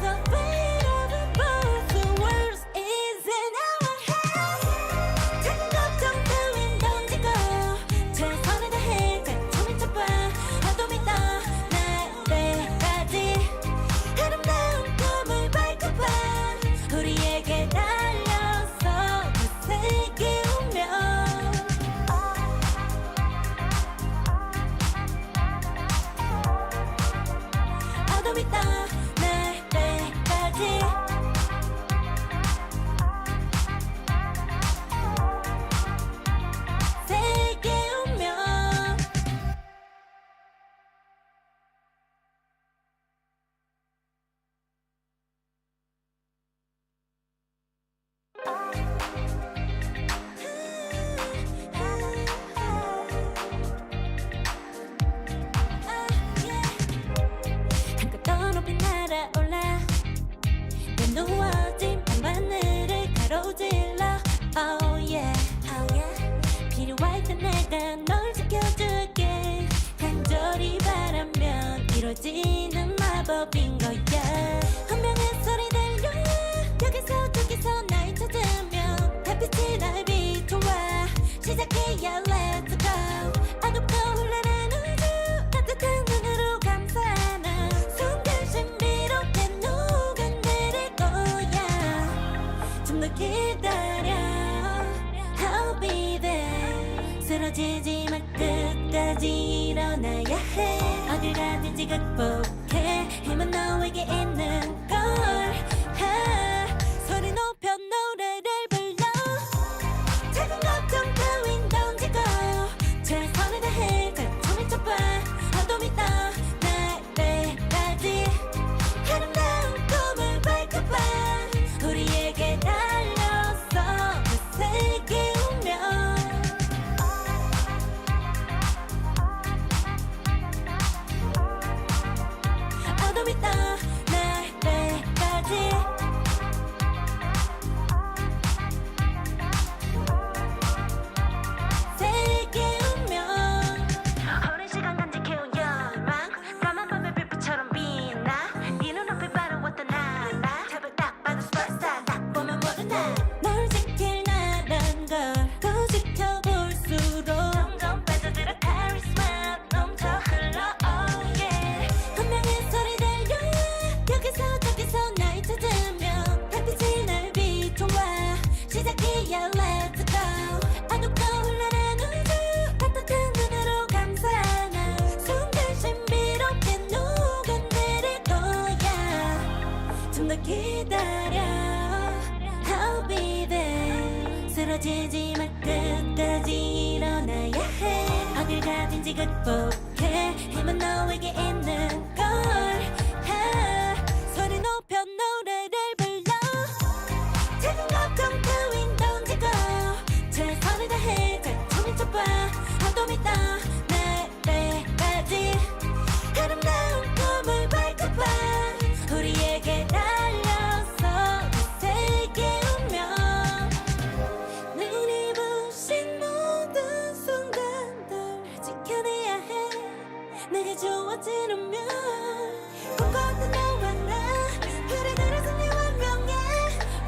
The weight of the both worlds is in our hands 작은 걱정 따윈 던지고 최선을 다해 춤을 춰봐 어둠이 떠날 때까지 아름다운 꿈을 밝혀봐 우리에게 달려서 세게 울며 어둠이 떠날 때까지 세게 울며 한껏 더 높이 날아올라 내 누워진 밤하늘을 가로질러 Oh yeah, oh yeah 필요할 때 내가 널 지켜줄게 간절히 바라면 이루어지는 마법인 거야 운명의 소리 들려 여기서 저기서 날 찾으면 달빛이 날 비춰와 시작해야 let's go 어둡고 흘러는 우주 따뜻한 눈으로 감싸는 순간 신비롭게 녹아내릴 거야 좀 더 기다려 I'll be there 쓰러지지 마 끝까지 일어나야 해 어디까지 극복해 힘은 너에게 있는 걸 소리 높여 노래를 불러 작은 걱정 따윈 던지고 최선을 다해 자충을 쳐봐 어둠이 떠 날 때까지 아름다운 꿈을 밝혀봐 우리에게 달려서 그 세계 운명 어둠이 떠 날 때까지 세계 운명 오랜 시간 간직해온 열망 까만 밤의 빛빛처럼 빛나 네 눈앞에 바로 어떤 하나 제발 딱 봐도 superstar 딱 보면 모두 나널 지킬 나란 걸 지켜볼수록 점점 빠져들어 카리스마 넘쳐 흘러 oh yeah 운명의 소리 들려 여기서 저기서 날 찾으면 햇빛이 날 비춰와 시작이야 let's go 어둡고 흘러난 우주 따뜻한 눈으로 감싸나 순간 신비롭게 녹아내릴 거야 좀 더 기다려 I'll be there 쓰러지지 말 끝까지 일어나야 해 어딜 가든지 극복해 힘은 너에게 있는 걸 소리 높여 노래를 불러 작은 걱정 따윈 던지고 최선을 다해 자충을 쳐봐 어둠이 떠 날 때까지 아름다운 꿈을 밝혀봐 우리에게 달려서 그 세계 운명 눈이 부신 모든 순간들 지켜내야 해 내게 주어진 운명 꿈꿨던 너와 나 그래들의 승리 완명해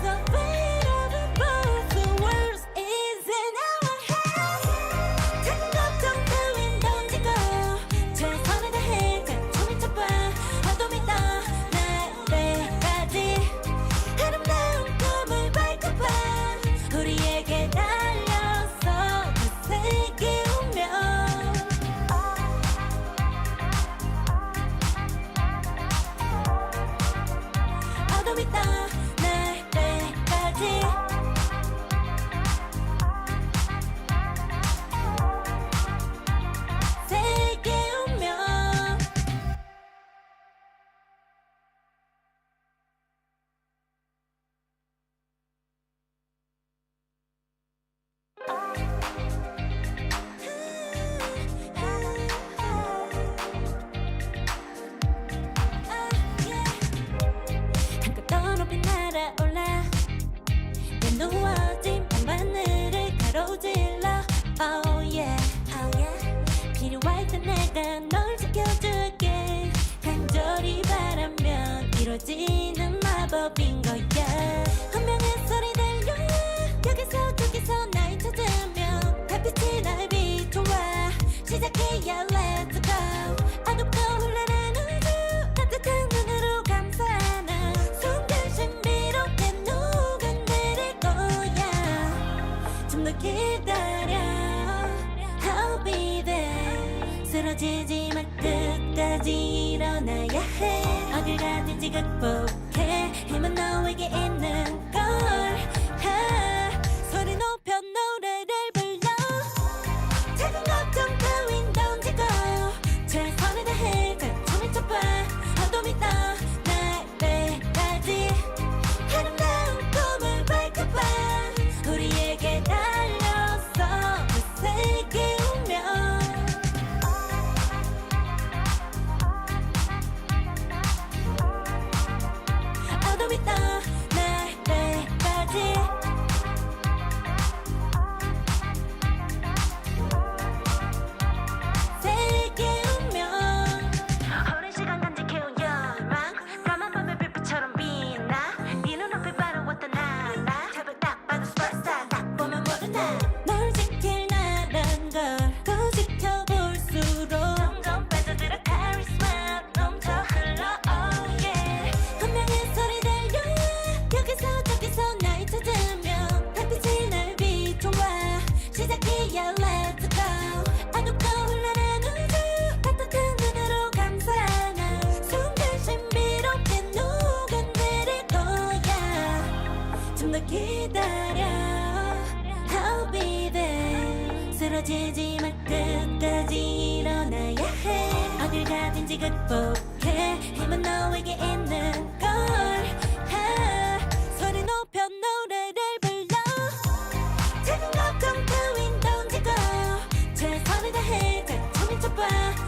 The fate of the both the world is in our hands 작은 걱정 따윈 던지고 최선을 다해 자충을 쳐봐 어둠이 떠 날 때까지 아름다운 꿈을 밝혀봐 우리에게 달려서 그 세계 운명 어둠이 떠 날 때까지 세계 운명 한껏 더 높이 날아올라 내 누워진 밤하늘을 가로질러 Oh yeah, oh yeah 필요할 때 내가 널 지켜줄게 간절히 바라면 이루어지는 마법인 거야 운명의 소리 들려 여기서 저기서 날 찾으면 달빛이 날 비춰와 시작해야 let's go 어둡고 흘러난 우주 따뜻한 눈으로 감싸나 순간 신비롭게 녹아내릴 거야 좀 더 기다려 I'll be there 쓰러지지 말 끝까지 일어나야 해 어딜 가든지 극복해 힘은 너에게 있는 걸 소리 높여 노래를 불러 작은 걱정 따윈 던지고 최선을 다해 자충을 쳐봐 어둠이 떠 날 때까지 아름다운 꿈을 밝혀봐 우리에게 달려서 그 세계 운명 어디까지 극복해 힘은 너에게 있는 걸 소리 높여 노래를 불러 Take a look on the window to go 최선을 다해 잘 미쳐봐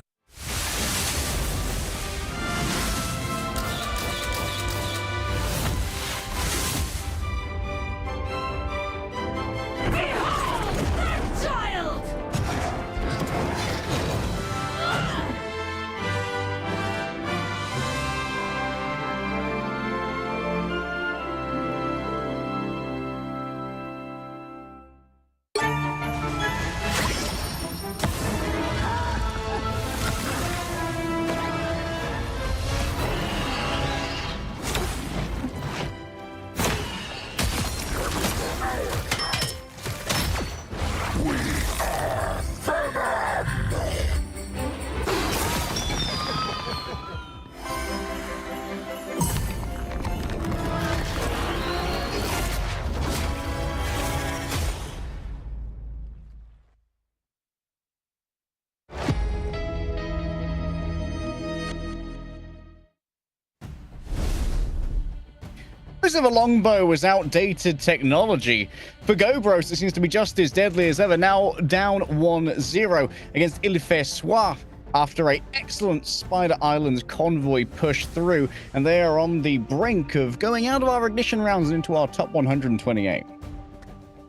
Of a longbow was outdated technology. For Gobros, it seems to be just as deadly as ever, now down 1-0 against Ilfe after a excellent Spider Island convoy push through, and they are on the brink of going out of our ignition rounds into our top 128.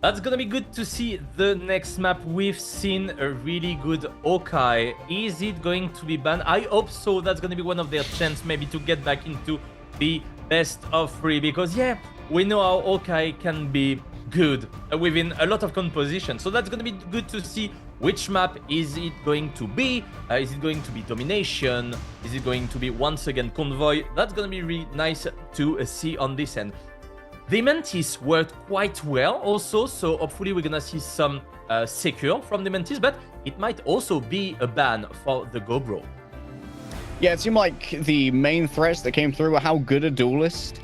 That's gonna be good to see the next map. We've seen a really good Okai. Is it going to be banned? I hope so. That's gonna be one of their chance maybe to get back into the best of 3, because yeah, we know how Okai can be good within a lot of composition. So that's gonna be good to see which map is it going to be. Is it going to be domination? Is it going to be once again convoy? That's gonna be really nice to see on this end. The Mantis worked quite well also, so hopefully we're gonna see some secure from the Mantis, but it might also be a ban for the Gobro. Yeah, it seemed like the main threats that came through were how good a duelist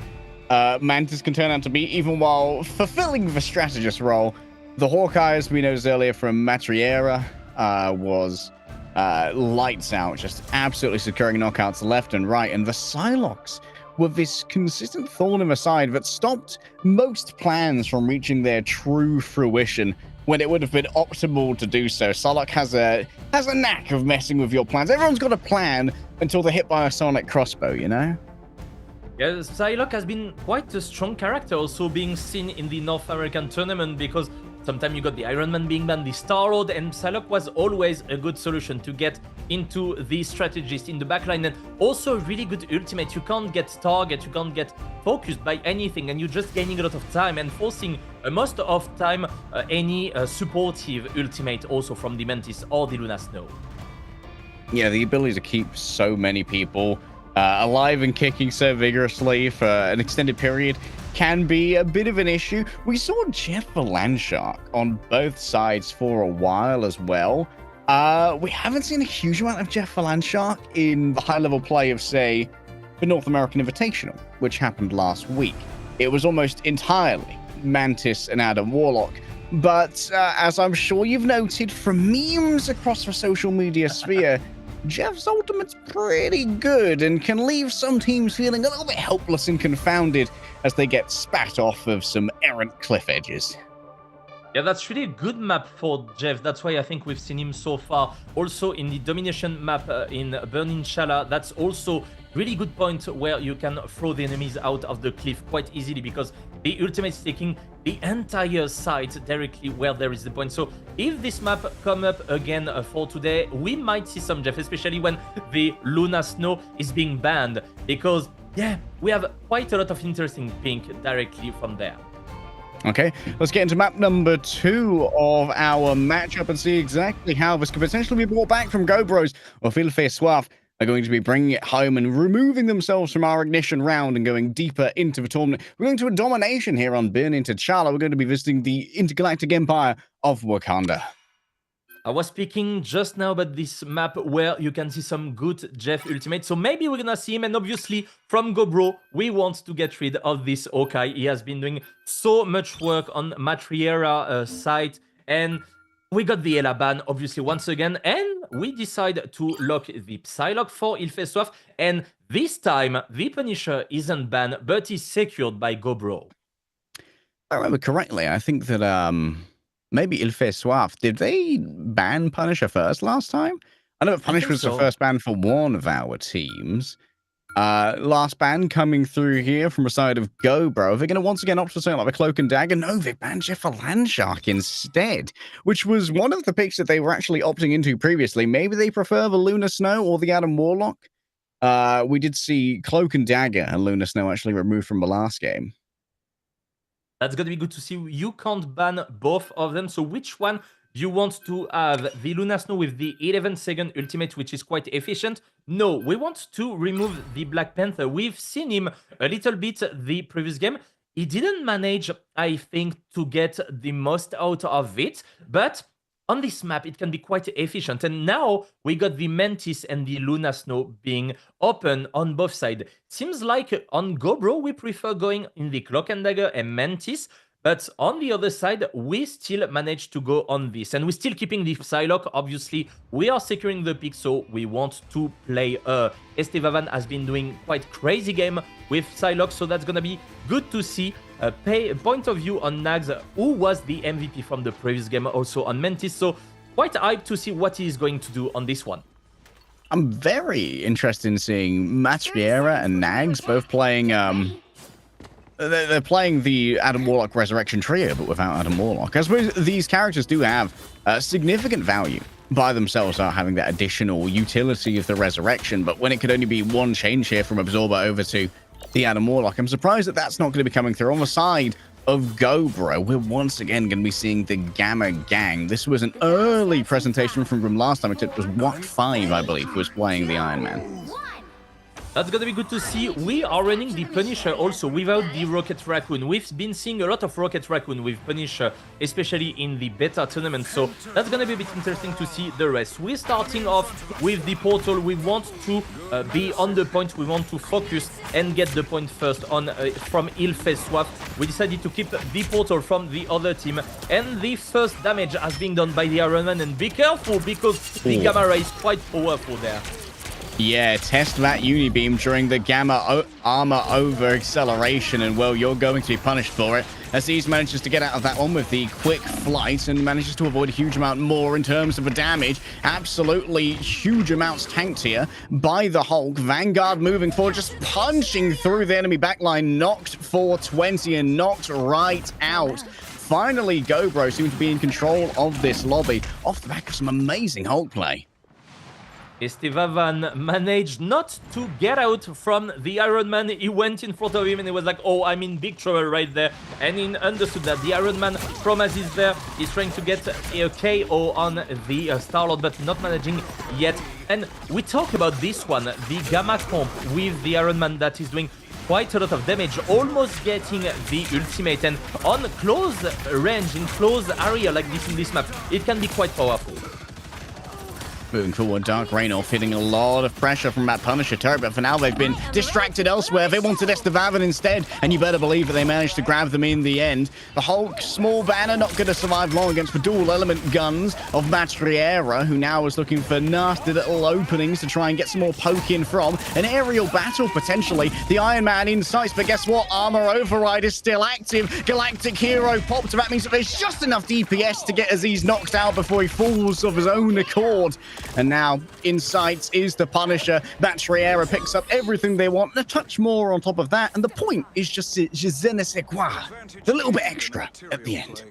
Mantis can turn out to be, even while fulfilling the strategist role. The Hawkeye, as we noticed earlier from Matriera, was lights out, just absolutely securing knockouts left and right. And the Psylocks were this consistent thorn in the side that stopped most plans from reaching their true fruition when it would have been optimal to do so. Psylocke has a knack of messing with your plans. Everyone's got a plan until they're hit by a sonic crossbow, you know? Yeah, Psylocke has been quite a strong character also being seen in the North American tournament, because sometimes you got the Iron Man being banned, the Star-Lord, and Psylocke was always a good solution to get into the strategist in the backline, and also a really good ultimate. You can't get target, you can't get focused by anything, and you're just gaining a lot of time and forcing most of time any supportive ultimate also from the Mantis or the Luna Snow. Yeah, the ability to keep so many people alive and kicking so vigorously for an extended period can be a bit of an issue. We saw Jeff Landshark on both sides for a while as well. We haven't seen a huge amount of Jeff Landshark in the high-level play of, say, the North American Invitational, which happened last week. It was almost entirely Mantis and Adam Warlock. But as I'm sure you've noted from memes across the social media sphere, Jeff's ultimate's pretty good and can leave some teams feeling a little bit helpless and confounded as they get spat off of some errant cliff edges. Yeah, that's really a good map for Jeff. That's why I think we've seen him so far. Also in the domination map in Burning Shala, that's also really good point where you can throw the enemies out of the cliff quite easily, because the ultimate is taking the entire site directly where there is the point. So if this map come up again for today, we might see some Jeff, especially when the Luna Snow is being banned, because yeah, we have quite a lot of interesting pink directly from there. Okay, let's get into map number 2 of our matchup and see exactly how this could potentially be brought back from GoBros or Ilfe Soif are going to be bringing it home and removing themselves from our ignition round and going deeper into the tournament. We're going to a domination here on Burning T'Challa. We're going to be visiting the intergalactic empire of Wakanda. I was speaking just now about this map where you can see some good Jeff ultimate, so maybe we're gonna see him. And obviously from GoBro, we want to get rid of this Okai. He has been doing so much work on Matriera site, and We got the Ela ban, obviously, once again, and we decide to lock the Psylocke for Ilfeswaf, and this time, the Punisher isn't banned, but is secured by Gobro. If I remember correctly, I think that maybe Ilfeswaf, did they ban Punisher first last time? I know Punisher was the first ban for one of our teams. Last ban coming through here from the side of Gobro. They're going to once again opt for something like the Cloak and Dagger. No, they banned Jeff for Landshark instead, which was one of the picks that they were actually opting into previously. Maybe they prefer the Lunar Snow or the Adam Warlock. We did see Cloak and Dagger and Lunar Snow actually removed from the last game. That's going to be good to see. You can't ban both of them. So which one do you want to have? The Luna Snow with the 11-second ultimate, which is quite efficient? No, we want to remove the Black Panther. We've seen him a little bit the previous game. He didn't manage, I think, to get the most out of it. But on this map, it can be quite efficient. And now we got the Mantis and the Luna Snow being open on both sides. Seems like on Gobro, we prefer going in the Cloak and Dagger and Mantis. But on the other side, we still managed to go on this. And we're still keeping the Psylocke. Obviously, we are securing the pick, so we want to play. Estevavan has been doing quite crazy game with Psylocke, so that's going to be good to see. Point of view on Nags, who was the MVP from the previous game, also on Mantis. So quite hyped to see what he's going to do on this one. I'm very interested in seeing Matriera and Nags both playing... They're playing the Adam Warlock Resurrection Trio, but without Adam Warlock. I suppose these characters do have significant value by themselves, are having that additional utility of the Resurrection, but when it could only be one change here from Absorber over to the Adam Warlock, I'm surprised that that's not going to be coming through. On the side of Gobro, we're once again going to be seeing the Gamma Gang. This was an early presentation from them last time. It was Watt 5, I believe, who was playing the Iron Man. That's gonna be good to see. We are running the Punisher also without the Rocket Raccoon. We've been seeing a lot of Rocket Raccoon with Punisher, especially in the beta tournament, so that's gonna be a bit interesting to see the rest. We're starting off with the portal. We want to be on the point. We want to focus and get the point first on from Ilfeswaf. We decided to keep the portal from the other team, and the first damage has been done by the Iron Man, and be careful because the Gamma Ray is quite powerful there. Yeah, test that Unibeam during the Gamma Armor over acceleration, and well, you're going to be punished for it. Aziz manages to get out of that one with the quick flight and manages to avoid a huge amount more in terms of the damage. Absolutely huge amounts tanked here by the Hulk. Vanguard moving forward, just punching through the enemy backline, knocked 420 and knocked right out. Finally, Gobro seems to be in control of this lobby off the back of some amazing Hulk play. Estevavan managed not to get out from the Iron Man. He went in front of him and he was like, oh, I'm in big trouble right there. And he understood that the Iron Man from Aziz there is trying to get a KO on the Star-Lord, but not managing yet. And we talk about this one, the Gamma comp with the Iron Man that is doing quite a lot of damage, almost getting the ultimate. And on close range, in close area like this in this map, it can be quite powerful. Moving forward, Dark Raynor feeling a lot of pressure from that Punisher turret, but for now they've been distracted elsewhere. They wanted Estevavan instead, and you better believe that they managed to grab them in the end. The Hulk, small banner, not going to survive long against the dual element guns of Matriera, who now is looking for nasty little openings to try and get some more poke in from. An aerial battle, potentially. The Iron Man in sight, but guess what? Armor Override is still active. Galactic Hero popped. That means that there's just enough DPS to get Aziz knocked out before he falls of his own accord. And now, in sight is the Punisher. Matriera picks up everything they want, and a touch more on top of that. And the point is just je ne sais quoi. A little bit extra at the end.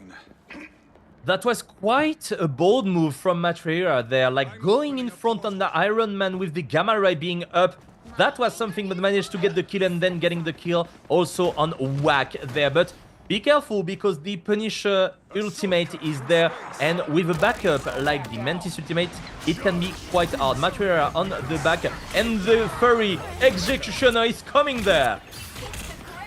That was quite a bold move from Matriera there, like going in front on the Iron Man with the Gamma Ray being up. That was something, but managed to get the kill and then getting the kill also on Whack there. But be careful because the Punisher ultimate is there, and with a backup like the Mantis ultimate, it can be quite hard. Matriera on the back, and the Furry Executioner is coming there.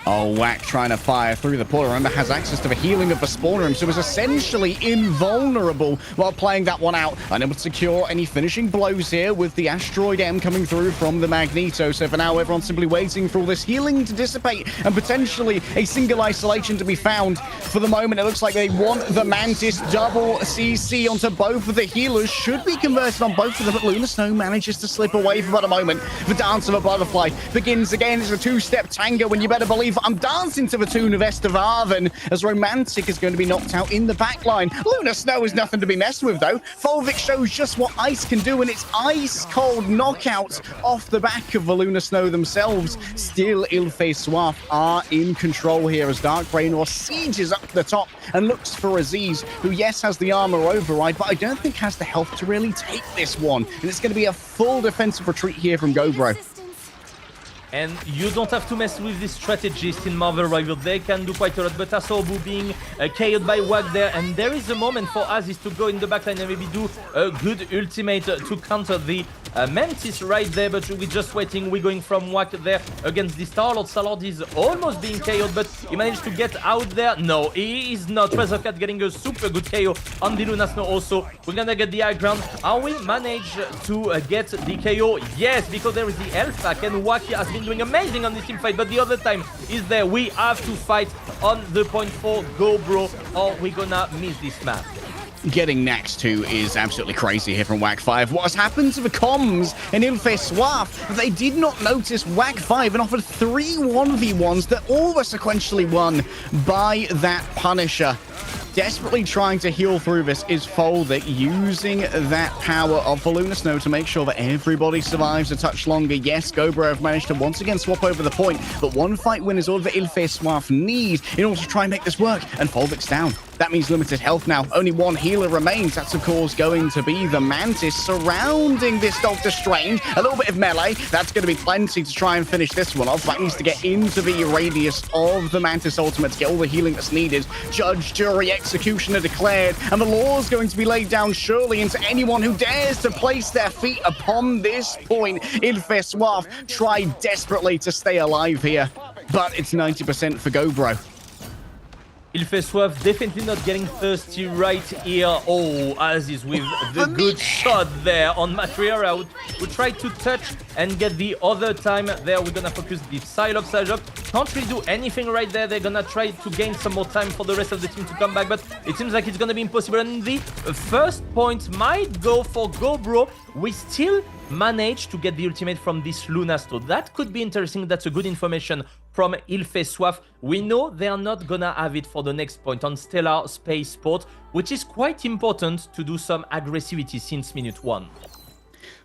Oh, Whack trying to fire through the portal. Remember, has access to the healing of the spawn room, so is essentially invulnerable while playing that one out. Unable to secure any finishing blows here with the Asteroid M coming through from the Magneto. So for now, everyone's simply waiting for all this healing to dissipate and potentially a single isolation to be found. For the moment, it looks like they want the Mantis double CC onto both of the healers. Should be converted on both of them, but Lunar Snow manages to slip away for about a moment. The dance of a butterfly begins again. It's a two-step tango, and you better believe I'm dancing to the tune of Estevarven as Romantic is going to be knocked out in the back line. Lunar Snow is nothing to be messed with, though. Volvic shows just what ice can do, and it's ice-cold knockouts off the back of the Lunar Snow themselves. Still, Il-Fait Soif are in control here as Dark Raynor sieges up the top and looks for Aziz, who, yes, has the armor override, but I don't think has the health to really take this one. And it's going to be a full defensive retreat here from Gobro. And you don't have to mess with these strategists in Marvel Rival. They can do quite a lot, but Asobu being KO'd by Wag there, and there is a moment for Aziz to go in the backline and maybe do a good ultimate to counter the Mantis right there, but we're just waiting. We're going from Wag there against the Star-Lord. Star-Lord is almost being KO'd, but he managed to get out there. No, he is not. Razorcat getting a super good KO on the Lunar Snow also. We're gonna get the high ground. Are we manage to get the KO? Yes, because there is the Elfak, and Wag has been doing amazing on this team fight, but the other time is there. We have to fight on the point for Gobro, or we're gonna miss this map. Getting next to is absolutely crazy here from Whack 5. What has happened to the comms in Il-Fait Soif? They did not notice Whack 5 and offered 3 1v1s that all were sequentially won by that Punisher. Desperately trying to heal through this is Foldic, using that power of the Lunar Snow to make sure that everybody survives a touch longer. Yes, Gobro have managed to once again swap over the point, but one fight win is all that Il-Fait Soif need in order to try and make this work, and Foldic's down. That means limited health now. Only one healer remains. That's, of course, going to be the Mantis surrounding this Doctor Strange. A little bit of melee. That's going to be plenty to try and finish this one off. That needs to get into the radius of the Mantis ultimate to get all the healing that's needed. Judge, jury, executioner declared. And the law is going to be laid down surely into anyone who dares to place their feet upon this point. Il-Fait Soif try desperately to stay alive here, but it's 90% for Gobro. Il-Fait Soif definitely not getting thirsty right here. Oh, Aziz with the good shot there on Matriara, who tried to touch and get the other time there. We're gonna focus the Psylocke Sajok. Can't really do anything right there. They're gonna try to gain some more time for the rest of the team to come back, but it seems like it's gonna be impossible. And the first point might go for Gobro. We still managed to get the ultimate from this Lunar Snow. That could be interesting. That's a good information from Il-Fait Soif. We know they are not gonna have it for the next point on Stellar Spaceport, which is quite important to do some aggressivity since minute 1.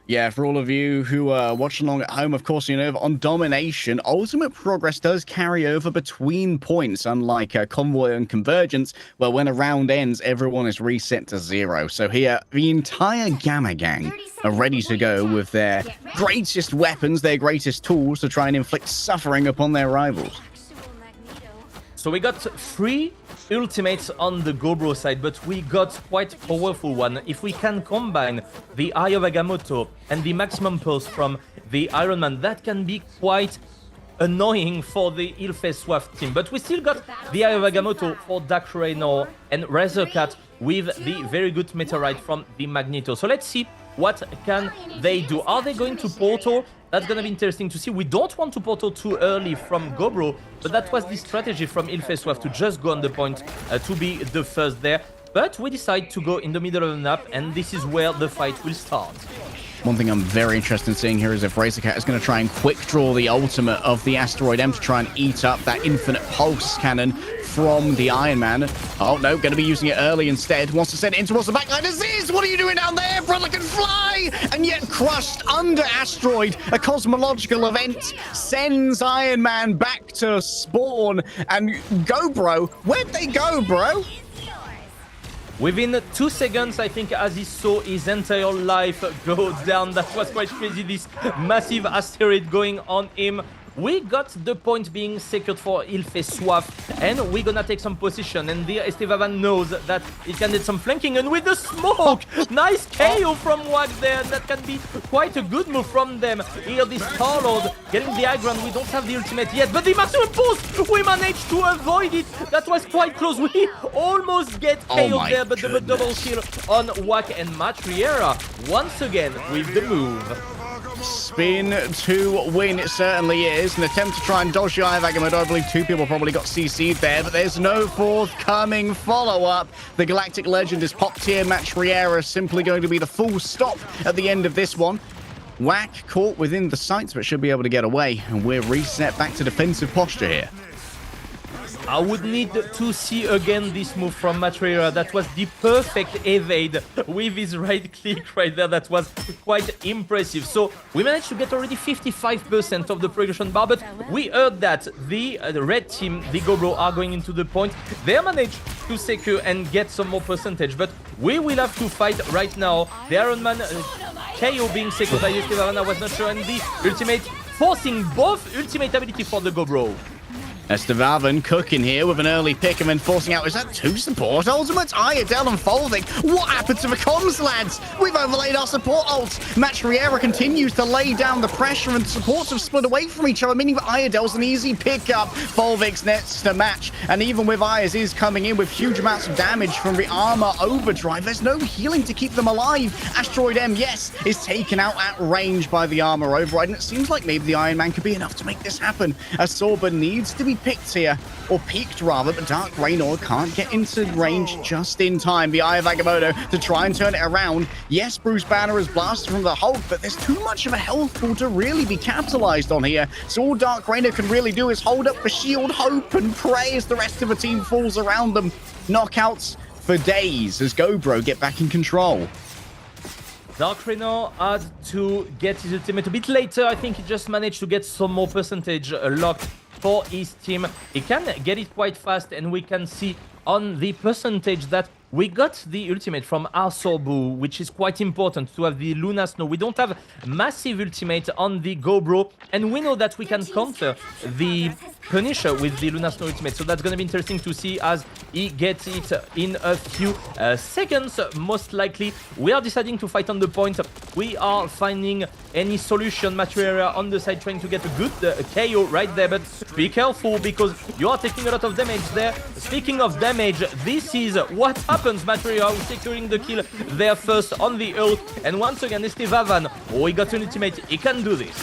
Yeah, for all of you who are watching along at home, of course, you know, on Domination, ultimate progress does carry over between points, unlike Convoy and Convergence, where when a round ends, everyone is reset to 0. So here, the entire Gamma Gang are ready to go with their greatest weapons, their greatest tools to try and inflict suffering upon their rivals. So we got 3 ultimates on the Gobro side, but we got quite powerful one. If we can combine the Eye of Agamotto and the Maximum Pulse from the Iron Man, that can be quite annoying for the Il-Fait Soif team. But we still got the Eye of Agamotto for Dark Raynor and Razorcat with the very good Meteorite from the Magneto. So let's see what can they do. Are they going to Portal? That's going to be interesting to see. We don't want to Portal too early from Gobro, but that was the strategy from Il-Fait Soif to just go on the point to be the first there. But we decide to go in the middle of the map, and this is where the fight will start. One thing I'm very interested in seeing here is if Razorcat is going to try and quick draw the ultimate of the Asteroid M to try and eat up that infinite pulse cannon from the Iron Man. Oh no, going to be using it early instead. Wants to send it in towards the backline. Aziz, what are you doing down there? Brother can fly! And yet crushed under Asteroid. A cosmological event sends Iron Man back to spawn. And go, bro. Where'd they go, bro? Within 2 seconds, I think Aziz saw his entire life go down. That was quite crazy, this massive asteroid going on him. we got the point being secured for Ilfe Soif, and we're gonna take some position. And the Estevavan knows that it can get some flanking, and with the smoke, nice KO from Wag there. That can be quite a good move from them. Here, this Star-Lord getting the high ground. We don't have the ultimate yet, but the maximum boost, we managed to avoid it. That was quite close. We almost get KO'd there, but the double kill on Wak and Matriera once again with the move. Spin to win, it certainly is. An attempt to try and dodge the Eye of Agamotto. I believe two people probably got CC'd there, but there's no forthcoming follow-up. The Galactic Legend is popped here. Matriera simply going to be the full stop at the end of this one. Whack caught within the sights, but should be able to get away. And we're reset back to defensive posture here. I would need to see again this move from Matriera. That was the perfect evade with his right click right there. That was quite impressive. So we managed to get already 55% of the progression bar, but we heard that the red team, the Gobro, are going into the point. They managed to secure and get some more percentage, but we will have to fight right now. The Iron Man KO being secured by Estevavan, I was not sure, and the ultimate forcing both ultimate ability for the Gobro. Estevavan cooking here with an early pick and then forcing out. Is that two support ultimates? Ayadel and Folding. What happened to the comms, lads? We've overlaid our support ults. Matriera continues to lay down the pressure and supports have split away from each other, meaning that Ayadel's an easy pickup. Folvik's next to match. And even with Ayaz is coming in with huge amounts of damage from the armor overdrive, there's no healing to keep them alive. Asteroid M, yes, is taken out at range by the armor override. And it seems like maybe the Iron Man could be enough to make this happen. As Sorba needs to be picked here, or peaked rather, but Dark Raynor can't get into range just in time. The Eye of Agamotto to try and turn it around. Yes, Bruce Banner is blasted from the Hulk, but there's too much of a health pool to really be capitalized on here. So all Dark Raynor can really do is hold up the shield, hope, and pray as the rest of the team falls around them. Knockouts for days as Gobro get back in control. Dark Raynor had to get his ultimate a bit later. I think he just managed to get some more percentage locked for his team. He can get it quite fast, and we can see on the percentage that we got the ultimate from Arsorbu, which is quite important to have the Luna Snow. We don't have massive ultimate on the Gobro, and we know that we can counter the Punisher with the Luna Snow ultimate. So that's going to be interesting to see as he gets it in a few seconds, most likely. We are deciding to fight on the point. We are finding any solution. Matriera on the side trying to get a good KO right there, but be careful because you are taking a lot of damage there. Speaking of damage, this is what happens. Matriera securing the kill there first on the ult, and once again Estevavan, oh, he got an ultimate, he can do this.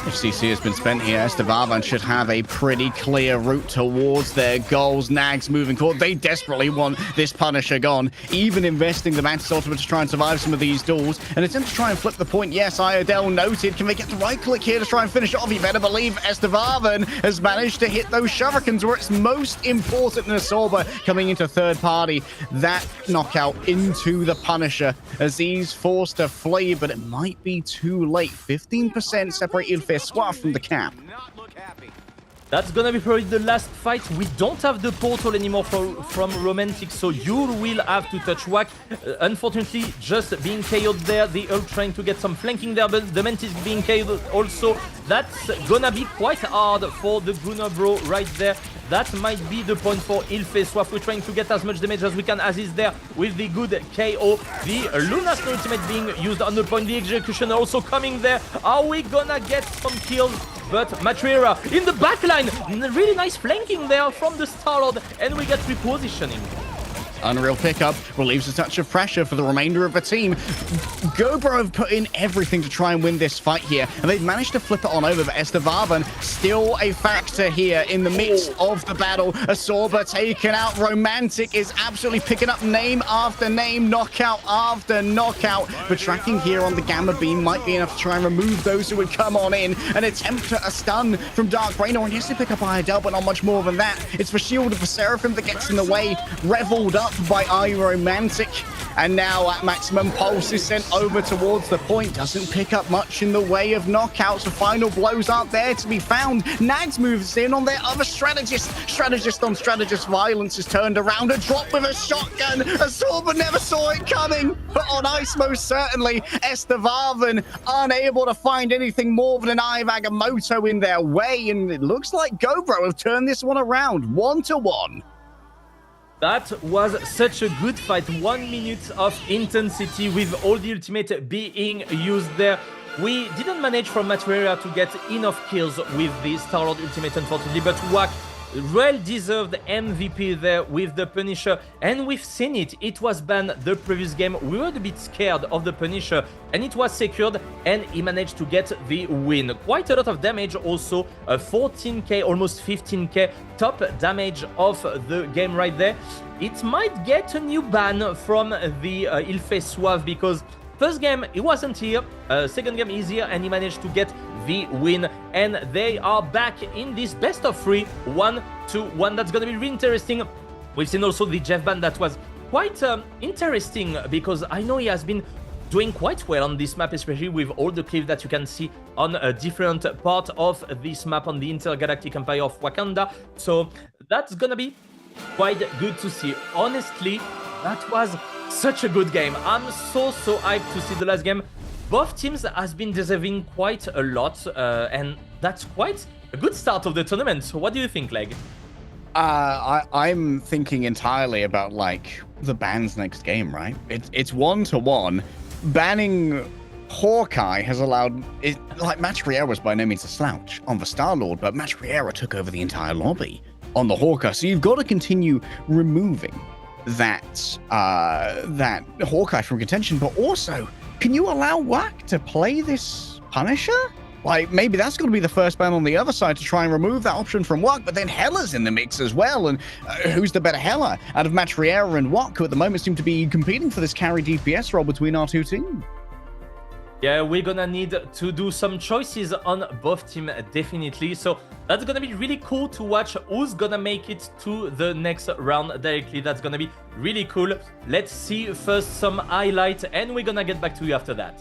If CC has been spent here, Estevavan should have a pretty clear route towards their goals. Nags moving forward. They desperately want this Punisher gone. Even investing the Mantis Ultimate to try and survive some of these duels. An attempt to try and flip the point. Yes, Ayadel noted. Can they get the right click here to try and finish it off? You better believe Estevavan has managed to hit those shurikens where it's most important in a Sorba coming into third party. That knockout into the Punisher as he's forced to flee, but it might be too late. 15% separated Soif from the cap. That's gonna be probably the last fight. We don't have the portal anymore from Romantic, so you will have to touch Whack. Unfortunately, just being KO'd there. The ult trying to get some flanking there, but the Mantis being KO'd also. That's gonna be quite hard for the Gunnar Bro right there. That might be the point for Ilfe Soif. We're trying to get as much damage as we can as is there with the good KO. The Luna Snow ultimate being used on the point. The execution also coming there. Are we gonna get some kills? But Matriera in the backline. Really nice flanking there from the Star-Lord. And we get repositioning. Unreal pickup relieves a touch of pressure for the remainder of the team. Gobro have put in everything to try and win this fight here, and they've managed to flip it on over, but Estevavan still a factor here in the midst of the battle. A Sorba taken out. Romantic is absolutely picking up name after name, knockout after knockout. But tracking here on the Gamma Beam might be enough to try and remove those who would come on in. An attempt at a stun from Dark Raynor, and yes, they pick up Ayadel, but not much more than that. It's the shield of the Seraphim that gets in the way, reveled up by iRomantic. And now at maximum, Pulse is sent over towards the point. Doesn't pick up much in the way of knockouts. The final blows aren't there to be found. Nags moves in on their other strategist. Strategist on strategist violence is turned around. A drop with a shotgun. A Sorba never saw it coming. But on ice, most certainly, Estevavan unable to find anything more than an Eye of Agamotto in their way. And it looks like GoPro have turned this one around 1-1. That was such a good fight. 1 minute of intensity with all the ultimate being used there. We didn't manage from Matsuera to get enough kills with the Star-Lord ultimate, unfortunately, but Wak well-deserved MVP there with the Punisher, and we've seen it. It was banned the previous game. We were a bit scared of the Punisher, and it was secured, and he managed to get the win. Quite a lot of damage also, 14k, almost 15k top damage of the game right there. It might get a new ban from the Il Fait Suave, because first game, he wasn't here. Second game, he's here, and he managed to get the win. And they are back in this best of 3, 1-1. That's going to be really interesting. We've seen also the Jeff ban that was quite interesting, because I know he has been doing quite well on this map, especially with all the clips that you can see on a different part of this map on the Intergalactic Empire of Wakanda. So that's going to be quite good to see. Honestly, that was such a good game. I'm so hyped to see the last game. Both teams has been deserving quite a lot, and that's quite a good start of the tournament. So what do you think, Leg? I'm thinking entirely about like the bans next game, right? It's 1-1. Banning Hawkeye has allowed it. Like Matt Riera was by no means a slouch on the Star-Lord, but Matt Riera took over the entire lobby on the Hawkeye. So you've got to continue removing that Hawkeye from contention, but also, can you allow Wak to play this Punisher? Like, maybe that's going to be the first ban on the other side to try and remove that option from Wak, but then Hella's in the mix as well, and who's the better Hella out of Matt Riera and Wak, who at the moment seem to be competing for this carry DPS role between our two teams? Yeah, we're gonna need to do some choices on both teams, definitely. So that's gonna be really cool to watch who's gonna make it to the next round directly. That's gonna be really cool. Let's see first some highlights, and we're gonna get back to you after that.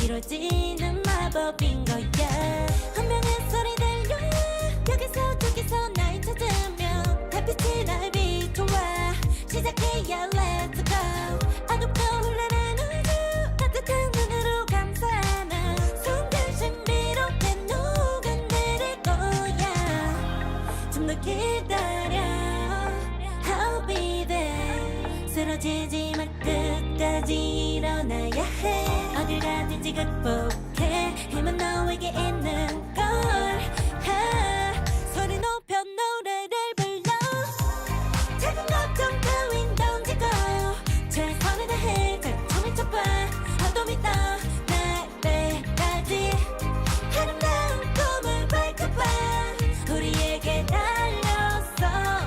이루어지는 마법인 거야. 운명의 소리 들려 여기서 저기서 날 찾으면 달빛이 날 비춰와 시작해야 let's go. 어둡고 흘러는 우주 따뜻한 눈으로 감싸는 순간 신비롭게 녹아내릴 거야. 좀 더 기다려 I'll be there. 쓰러지지 마 끝까지 일어나야 해. 어딜 가든지 극복해. 힘은 너에게 있는 걸. 소리 높여 노래를 불러. 작은 걱정 따윈 던지고 최선을 다해 작품을 쳐봐. 어둠이 떠 날 때까지 아름다운 꿈을 밝혀봐. 우리에게 달려서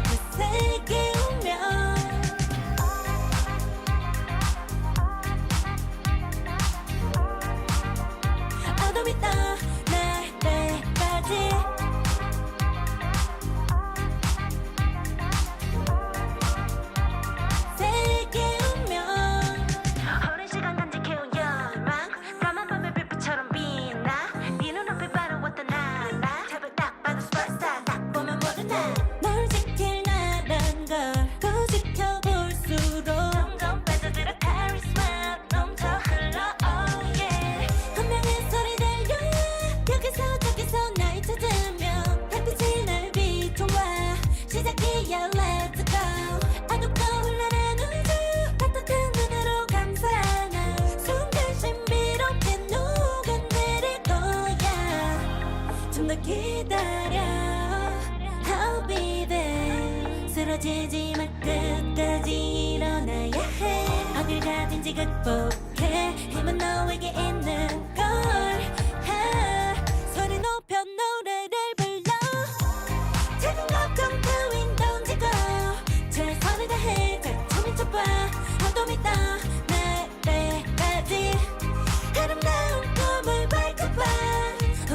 그 세계 운명. 어둠이 떠 날 때까지 시작이야 let's go 어둡고 흘러는 우주 따뜻한 눈으로 감싸나 숨들 신비롭게 녹아내릴 거야 좀 더 기다려 I'll be there 쓰러지지 마 끝까지 일어나야 해 어딜 가든지 극복해 힘은 너에게 있는 걸 소리 높여 노래를 불러 작은 걱정 따윈 던지고 최선을 다해 자충을 쳐봐 어둠이 떠날 때까지 아름다운 꿈을 밟고봐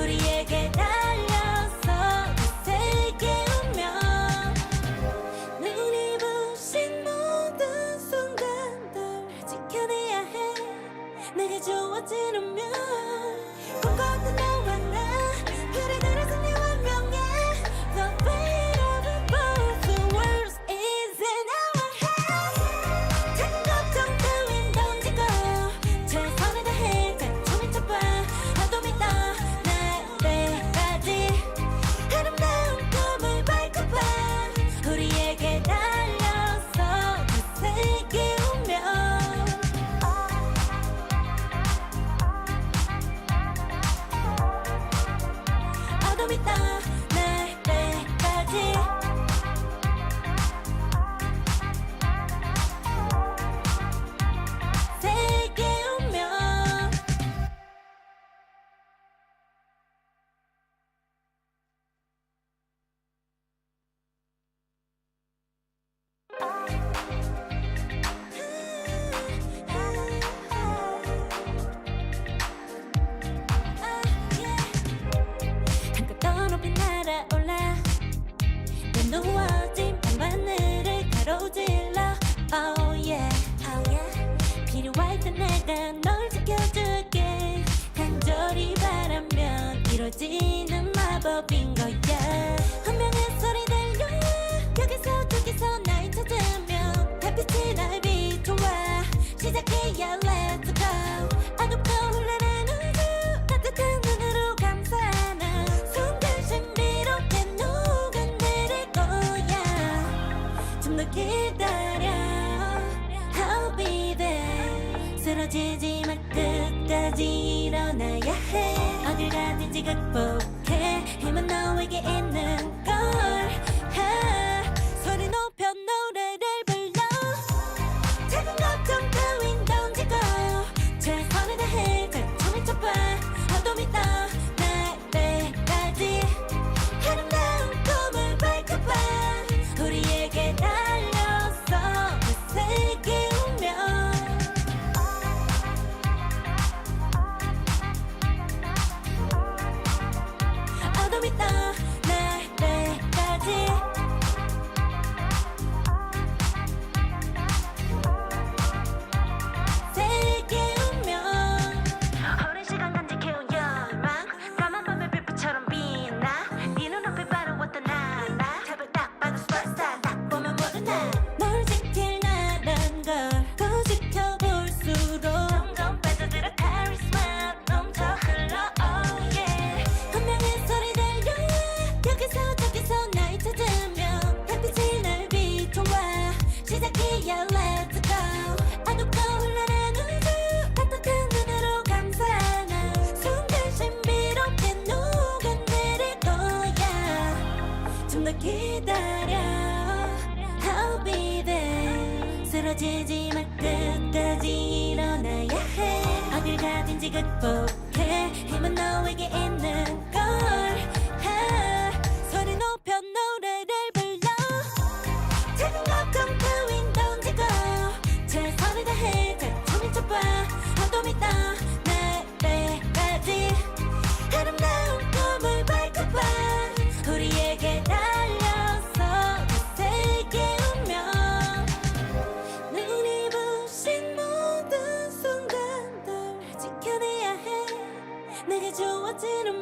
우리에게 달려서 그 세계 운명 눈이 부신 모든 순간들 지켜내야 해 내게 주어지는 꿈꿨던 너와 나 그래들의 승리 완명해 The fate of both the worlds is in our hands 작은 걱정 따윈 던지고 최선을 다해 자충을 쳐봐 어둠이 떠날 때까지 아름다운 꿈을 밟고봐 우리에게 달려서 그 세계 운명 어둠이 떠날 때까지 세계 운명 한껏 더 높이 날아올라 내 누워진 밤하늘을 가로질러 Oh yeah, oh yeah 필요할 때 내가 널 지켜줄게 간절히 바라면 이루어지는 마법인 거야 운명의 소리 들려 여기서 저기서 날 찾으면 달빛이 날 비춰와 시작이야 let's go 어둡고 흘러는 우주 따뜻한 눈으로 감싸나 손들 신비롭게 녹아내릴 거야 좀 더 기다려 I'll be there 쓰러지지 마 끝까지 일어나야 해 어딜 가든지 극복해 힘은 너에게 있는 걸 소리 높여 노래를 불러 작은 걱정 따윈 던지고 최선을 다해 자충을 쳐봐 어둠이 떠날 때까지 아름다운 꿈을 밟고봐 우리에게 달려서 그 세계 운명 어둠이 떠날 때까지 세계 운명 오랜 시간 간직해온 열망 까만 밤의 빛빛처럼 빛나 네 눈앞에 바로 왔던 나 제발 딱 봐도 superstar 딱 보면 모르나 널 지킬 나란 걸 더 지켜볼수록 점점 빠져들어 카리스마 넘쳐 흘러 oh yeah 운명의 소리 들려 여기서 저기서 날 찾으면 달빛이 날 비춰와 시작이야 let's go 어둡고 흘러는 우주 따뜻한 눈으로 감싸나 손들 신비롭게 녹아내릴 거야 좀 더 기다려 I'll be there 쓰러지지 마 끝까지 일어나야 해 어딜 가든지 극복해 힘은 너에게 있는 걸 소리 높여 노래를 불러 작은 걱정 따윈 던지고 최선을 다해 자충을 쳐봐 어둠이 떠날 때까지 아름다운 꿈을 밟고봐 우리에게 달려서 그 세계 운명 눈이 부신 모든 순간들 지켜내야 해 내게 주어지는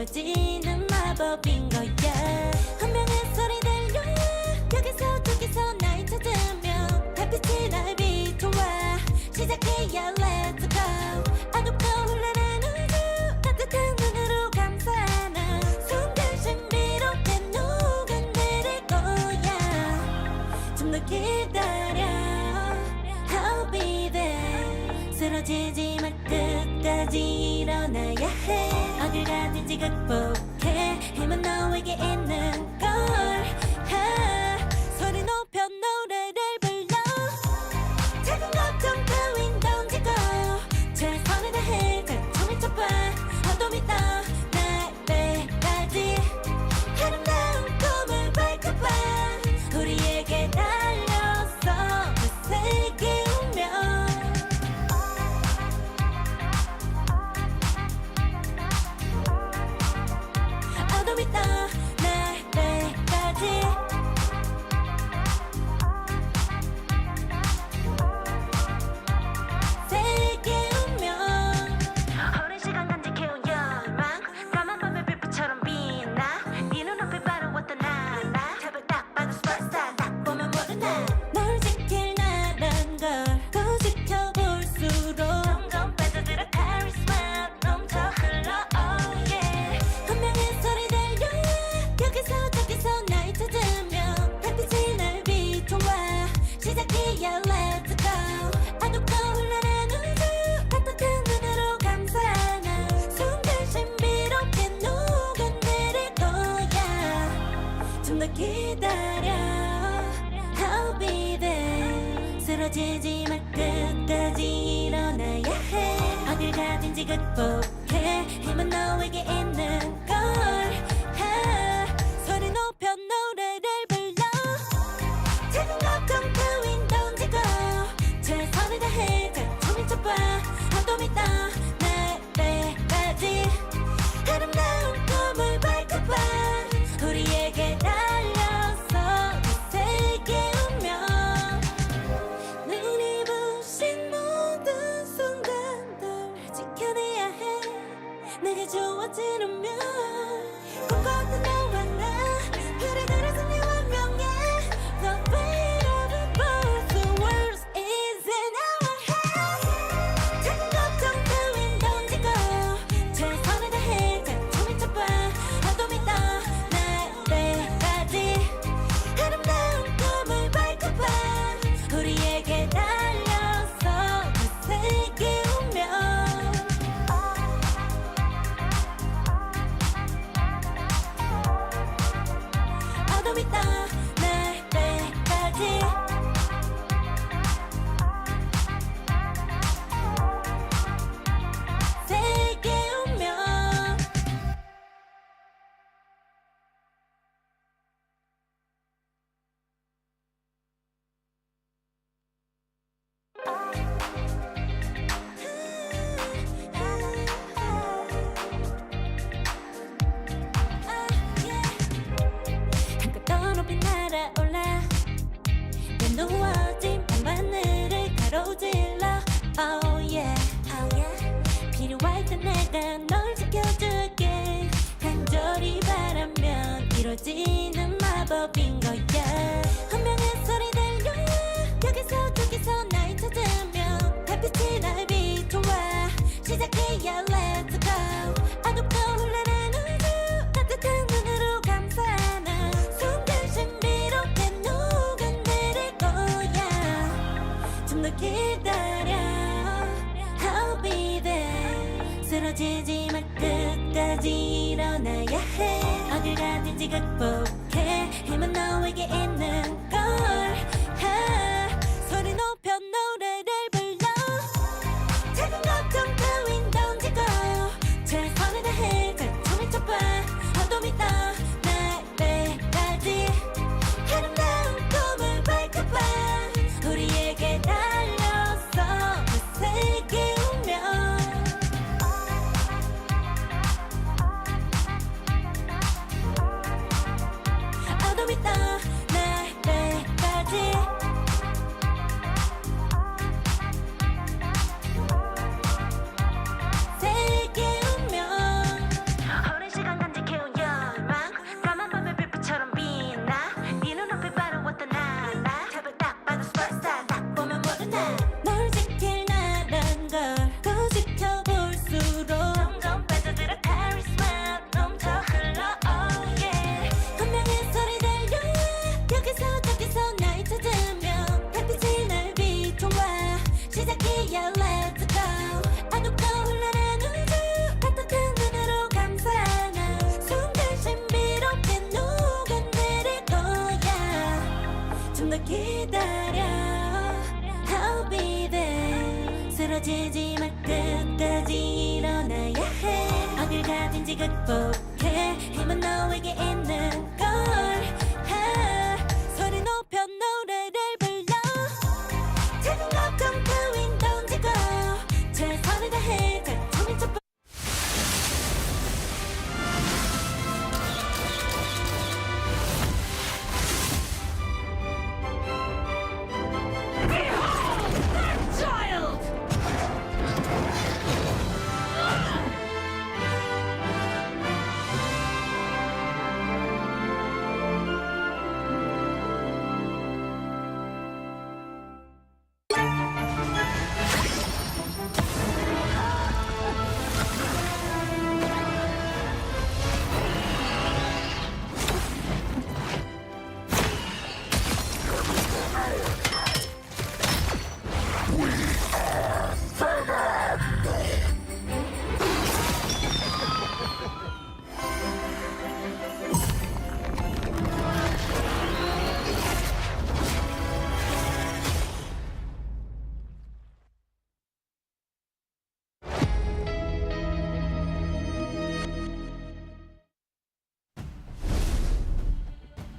이루어지는 마법인 거야. 운명의 소리 들려 여기서 저기서 날 찾으며 달빛이 날 비춰와 시작해야 let's go. 어둡고 흘러는 우주 따뜻한 눈으로 감싸는 순간 신비롭게 녹아내릴 거야. 좀 더 기다려 I'll be there. 쓰러지지 마 끝까지 일어나야 해. 어딜 가든지 극복해. 힘은 너에게 있는 걸. 소리 높여 노래를 불러. 작은 걱정 따윈 던지고 최선을 다해 작품을 쳐봐. 어둠이 떠날 때까지 아름다운 꿈을 밝혀봐. 우리에게 달려서 그 세계 운명. 어둠이 떠날 때까지 세계 운명. 오랜 시간 간직해온 열망 까만 밤의 빛처럼 빛나. 네 눈앞에 바로 왔던 나라. 제발 딱 봐도 superstar. 딱 보면 모두 널 지킬 나란 걸 더 지켜볼수록 점점 빠져들어 카리스마 넘쳐 흘러 oh yeah. 운명의 소리 들려 여기서 저기서 날 찾으며 달빛이 날 비춰와 시작해야 let's go. 어둡고 흘러는 우주 따뜻한 눈으로 감싸는 순간 신비롭게 녹아내릴 거야. 좀 더 기다려 I'll be there. 쓰러지지 마 끝까지 일어나야 해. 어딜 가든지 극복해. 힘은 너에게 있는 걸. 소리 높여 노래를 불러. 작은 걱정 따윈 던지고 최선을 다해 작품을 쳐봐. 어둠이 떠날 때까지 아름다운 꿈을 밝혀봐. 우리에게 달려서 그 세계 운명. 눈이 부신 모든 순간들 지켜내야 해. 내게 주어지는 면 꿈꿨던 너와 나 별에 들어선 네 운명에 The weight of the both the world is in our hands. 작은 걱정 따윈 던지고 최선을 다해 작품을 쳐봐. 어둠이 떠날 때까지 아름다운 꿈을 밝혀봐. 우리에게 달려서 그 세계 운명. 어둠이 떠날 때까지 세계 운명. 한껏 더 높이 날아올라. 내 누워진 밤하늘을 가로질러 oh yeah, oh yeah. 필요할 때 내가 널 지켜줄게. 간절히 바라면 이루어지는 마법인 거야. 운명의 소리 들려 여기서 저기서 날 찾으며 달빛이 날 비춰와 시작해야 let's go. 어둡고 흘러는 우주 따뜻한 눈으로 감싸는 순간 신비롭게 녹아내릴 거야. 좀 더 기다려 I'll be there. 쓰러지지 마 끝까지 일어나야 해. 어딜 가든지 극복해. 힘은 너에게 있는 걸. 소리 높여 노래를 불러. 작은 걱정 따윈 던지고 최선을 다해 작품을 쳐봐. 어둠이 떠날 때까지 아름다운 꿈을 밝혀봐. 우리에게 달려서 그 세계 운명. 어둠이 떠날 때까지 세계 운명. 오랜 시간 멈추지 마 끝까지 일어나야 해 어딜 가든지 극복해 힘은 너에게 있는 걸 소리 높여 노래를 불러 Take a look on the window 던지고 최선을 다해 작품인 첫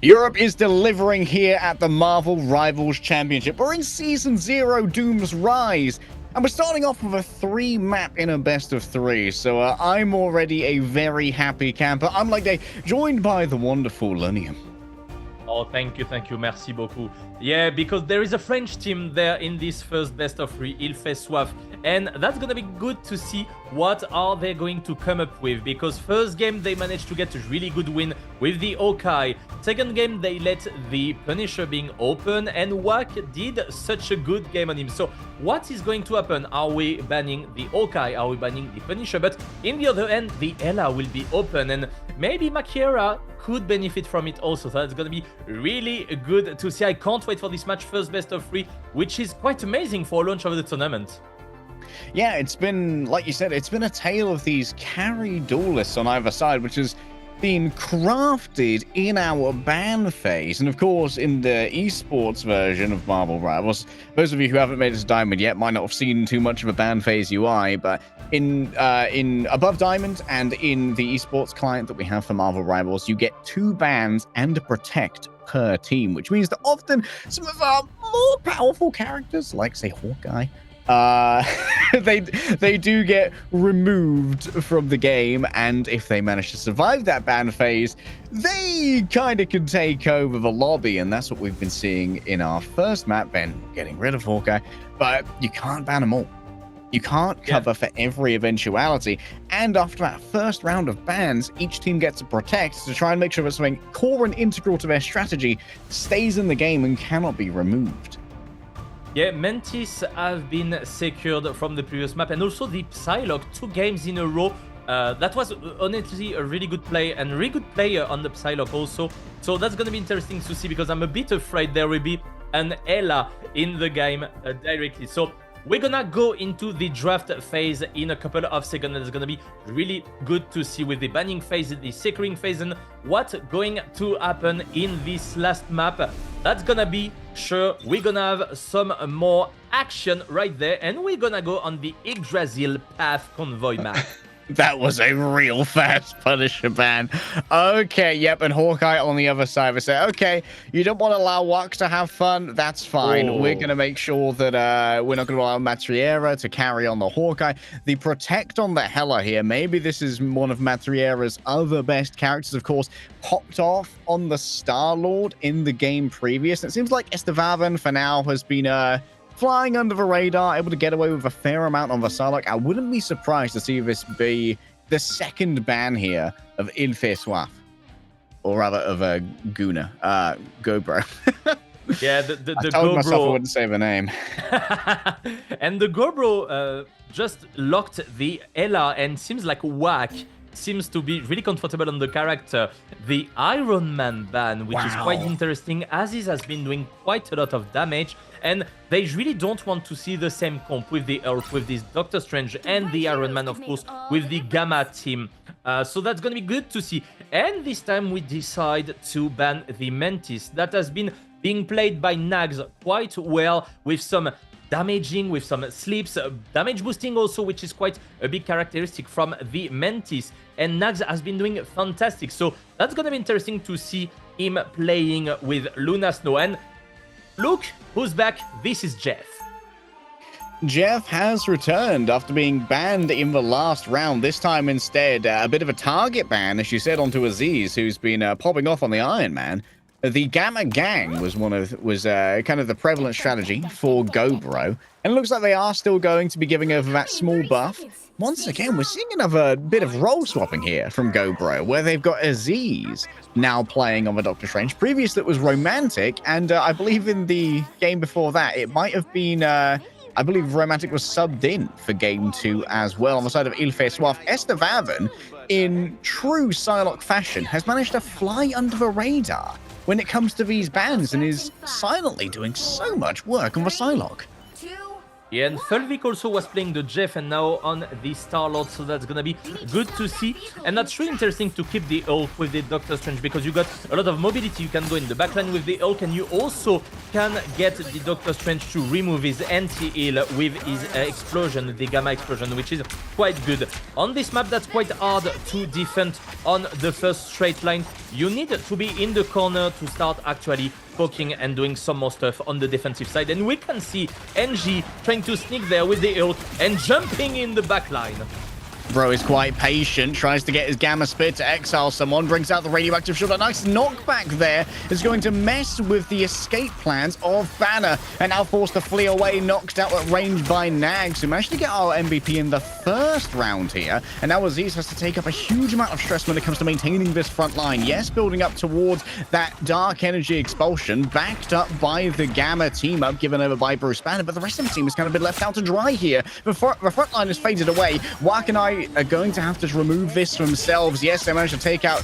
Europe is delivering here at the Marvel Rivals Championship. We're in Season 0, Doom's Rise, and we're starting off with a 3-map in a best of 3. So I'm already a very happy camper. I'm like Dave, joined by the wonderful Lunium. Oh, thank you, merci beaucoup. Yeah, because there is a French team there in this first best of 3, Il Fait Soif, and that's gonna be good to see what are they going to come up with, because first game they managed to get a really good win with the Hawkeye. Second game they let the Punisher being open, and Wack did such a good game on him. So what is going to happen? Are we banning the Hawkeye? Are we banning the Punisher? But in the other end, the Ella will be open, and maybe Makiera could benefit from it also. So that's gonna be really good to see. I can't wait for this match, first best of 3, which is quite amazing for a launch of the tournament. Yeah, it's been, like you said, it's been a tale of these carry duelists on either side, which has been crafted in our ban phase. And of course, in the esports version of Marvel Rivals, those of you who haven't made it to Diamond yet might not have seen too much of a ban phase UI, but in above Diamond and in the esports client that we have for Marvel Rivals, you get 2 bans and a protect per team, which means that often some of our more powerful characters, like say Hawkeye, they do get removed from the game, and if they manage to survive that ban phase, they kind of can take over the lobby, and that's what we've been seeing in our first map. Ben getting rid of Hawkeye, but you can't ban them all. You can't cover for every eventuality, and after that first round of bans, each team gets a protect to try and make sure that something core and integral to their strategy stays in the game and cannot be removed. Yeah, Mantis have been secured from the previous map, and also the Psylocke 2 games in a row. That was honestly a really good play, and really good player on the Psylocke also. So that's going to be interesting to see, because I'm a bit afraid there will be an Ella in the game directly. So we're gonna go into the draft phase in a couple of seconds. It's gonna be really good to see with the banning phase, the securing phase, and what's going to happen in this last map. That's gonna be sure. We're gonna have some more action right there, and we're gonna go on the Yggdrasil Path Convoy map. That was a real fast Punisher ban. Okay, yep, and Hawkeye on the other side. They say, okay, you don't want to allow Wax to have fun. That's fine. Oh. We're going to make sure that we're not going to allow Matriera to carry on the Hawkeye. The Protect on the Hela here. Maybe this is one of Matriera's other best characters, of course, popped off on the Star-Lord in the game previous. And it seems like Estevavan for now has been flying under the radar, able to get away with a fair amount on the Psylocke. I wouldn't be surprised to see this be the second ban here of Il Fait Soif. Or rather, of Guna. Gobro. Yeah, the I told myself I Gobro. wouldn't say the name. And the Gobro just locked the Ella, and seems like Wack seems to be really comfortable on the character. The Iron Man ban, which is quite interesting, as he has been doing quite a lot of damage, and they really don't want to see the same comp with the Earth, with this Doctor Strange and the Iron Man, of course, with the Gamma team. So that's gonna be good to see. And this time we decide to ban the Mantis. That has been being played by Nags quite well, with some damaging with some sleeps, damage boosting also, which is quite a big characteristic from the Mantis. And Nags has been doing fantastic. So that's going to be interesting to see him playing with Luna Snow. And look who's back. This is Jeff. Jeff has returned after being banned in the last round. This time instead, a bit of a target ban, as you said, onto Aziz, who's been popping off on the Iron Man. The Gamma Gang was kind of the prevalent strategy for GoBro, and it looks like they are still going to be giving over that small buff. Once again, we're seeing another bit of role swapping here from GoBro, where they've got Aziz now playing on the Doctor Strange. Previously, it was Romantic, and I believe in the game before that, it might have been... I believe Romantic was subbed in for Game 2 as well. On the side of Ilfe Estevaven, in true Psylocke fashion, has managed to fly under the radar when it comes to these bans and is silently doing so much work on the Psylocke. Yeah, and Fulvik also was playing the Jeff and now on the Star-Lord, so that's gonna be good to see. And that's really interesting to keep the Hulk with the Doctor Strange, because you got a lot of mobility. You can go in the backline with the Hulk, and you also can get the Doctor Strange to remove his anti-heal with his explosion, the Gamma Explosion, which is quite good. On this map, that's quite hard to defend on the first straight line. You need to be in the corner to start actually poking and doing some more stuff on the defensive side. And we can see NG trying to sneak there with the ult and jumping in the back line. Bro is quite patient, tries to get his Gamma Spear to exile someone, brings out the radioactive shield. A nice knockback there is going to mess with the escape plans of Banner, and now forced to flee away, knocked out at range by Nags, who managed to get our MVP in the first round here. And now Aziz has to take up a huge amount of stress when it comes to maintaining this front line. Yes, building up towards that Dark Energy Expulsion, backed up by the Gamma team-up given over by Bruce Banner, but the rest of the team has kind of been left out to dry here. The front line has faded away. Wak and I are going to have to remove this themselves. Yes, they managed to take out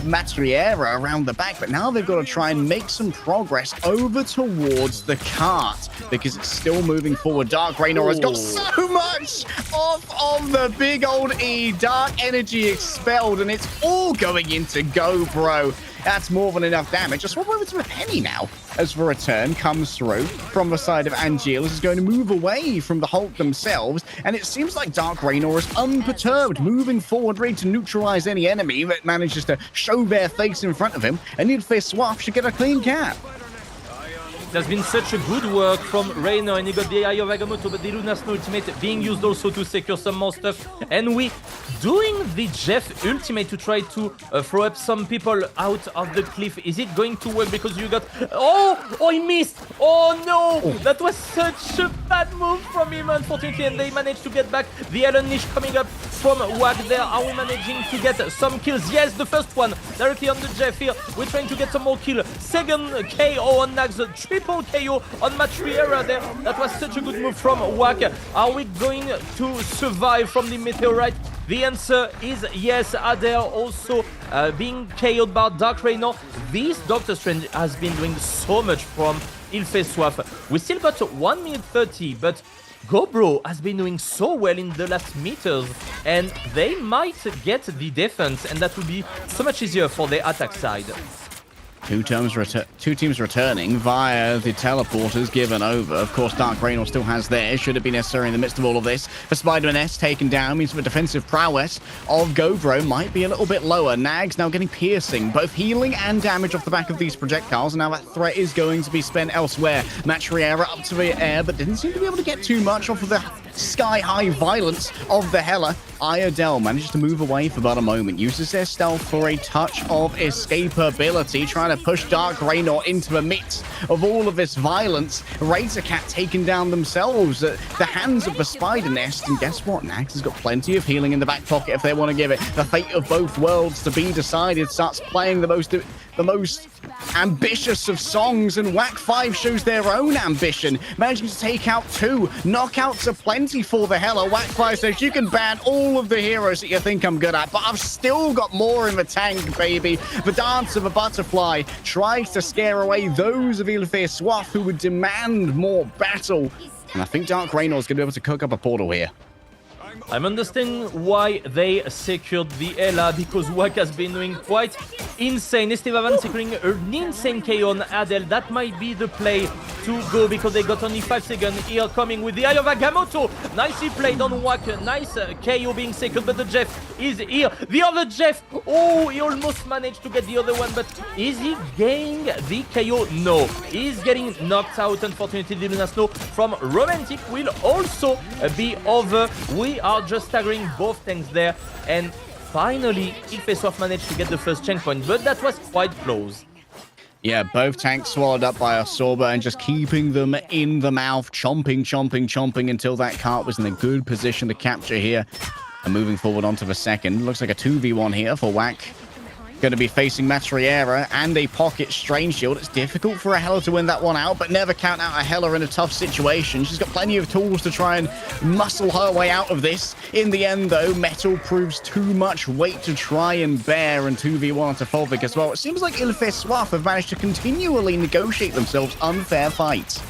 Matriera around the back, but now they've got to try and make some progress over towards the cart, because it's still moving forward. Dark Raynor has got so much off of the big old E. Dark Energy expelled, and it's all going into GoBro. That's more than enough damage. Just swap over to a Penny now, as the return comes through from the side of Angeal. Is going to move away from the Hulk themselves, and it seems like Dark Raynor is unperturbed, moving forward, ready to neutralize any enemy that manages to show their face in front of him, and Ilfe Swaf should get a clean cap. There's been such a good work from Raynor, and he got the Eye of Agamotto, but the Luna Snow ultimate being used also to secure some more stuff. And we doing the Jeff ultimate to try to throw up some people out of the cliff. Is it going to work? Because you got... Oh, he missed! Oh no! That was such a bad move from him, unfortunately, and they managed to get back. The Unleash coming up from Wag there. Are we managing to get some kills? Yes, the first one directly on the Jeff here. We're trying to get some more kills. Second KO on Nags, triple KO on Matriera there. That was such a good move from Wak. Are we going to survive from the meteorite? The answer is yes. Adair also being KO'd by Dark Raynor. This Doctor Strange has been doing so much from Ilfe Swaf. We still got 1 minute 30, but GoBro has been doing so well in the last meters, and they might get the defense, and that will be so much easier for the attack side. Two teams returning via the teleporters given over. Of course, Dark Raynor still has theirs. Should it be necessary in the midst of all of this. The Spider-Man S taken down means the defensive prowess of GoBro might be a little bit lower. Nags now getting piercing, both healing and damage off the back of these projectiles. And now that threat is going to be spent elsewhere. Matriera up to the air, but didn't seem to be able to get too much off of the sky-high violence of the Hela. Iodel manages to move away for about a moment, uses their stealth for a touch of escapability, trying to push Dark Raynor into the midst of all of this violence. Razorcat taken down themselves at the hands of the Spider Nest, and guess what? Nags has got plenty of healing in the back pocket if they want to give it. The fate of both worlds to be decided. Starts playing the most ambitious of songs, and Whack 5 shows their own ambition, managing to take out 2. Knockouts are plenty for the Hela. Whack 5 says, you can ban all of the heroes that you think I'm good at, but I've still got more in the tank, baby. The Dance of a Butterfly tries to scare away those of Ilfe Swaf who would demand more battle. And I think Dark Raynor is going to be able to cook up a portal here. I'm understanding why they secured the Ela, because Wack has been doing quite insane. Estevavan securing an insane KO on Adele. That might be the play to go, because they got only 5 seconds here, coming with the Eye of Agamotto. Nicely played on Wack. Nice KO being secured, but the Jeff is here. The other Jeff, oh, he almost managed to get the other one, but is he getting the KO? No. He's getting knocked out, unfortunately. The Luna Snow from Romantic will also be over. We are just staggering both tanks there, and finally Ilfeswaf managed to get the first checkpoint, but that was quite close. Yeah, both tanks swallowed up by a Sorba and just keeping them in the mouth, chomping until that cart was in a good position to capture here. And moving forward onto the second, looks like a 2v1 here for Wack. Going to be facing Matriera and a pocket Strange Shield. It's difficult for a Hela to win that one out, but never count out a Hela in a tough situation. She's got plenty of tools to try and muscle her way out of this. In the end, though, Metal proves too much weight to try and bear, and 2v1 to Fulvik as well. It seems like Ilfeswaf have managed to continually negotiate themselves unfair fights.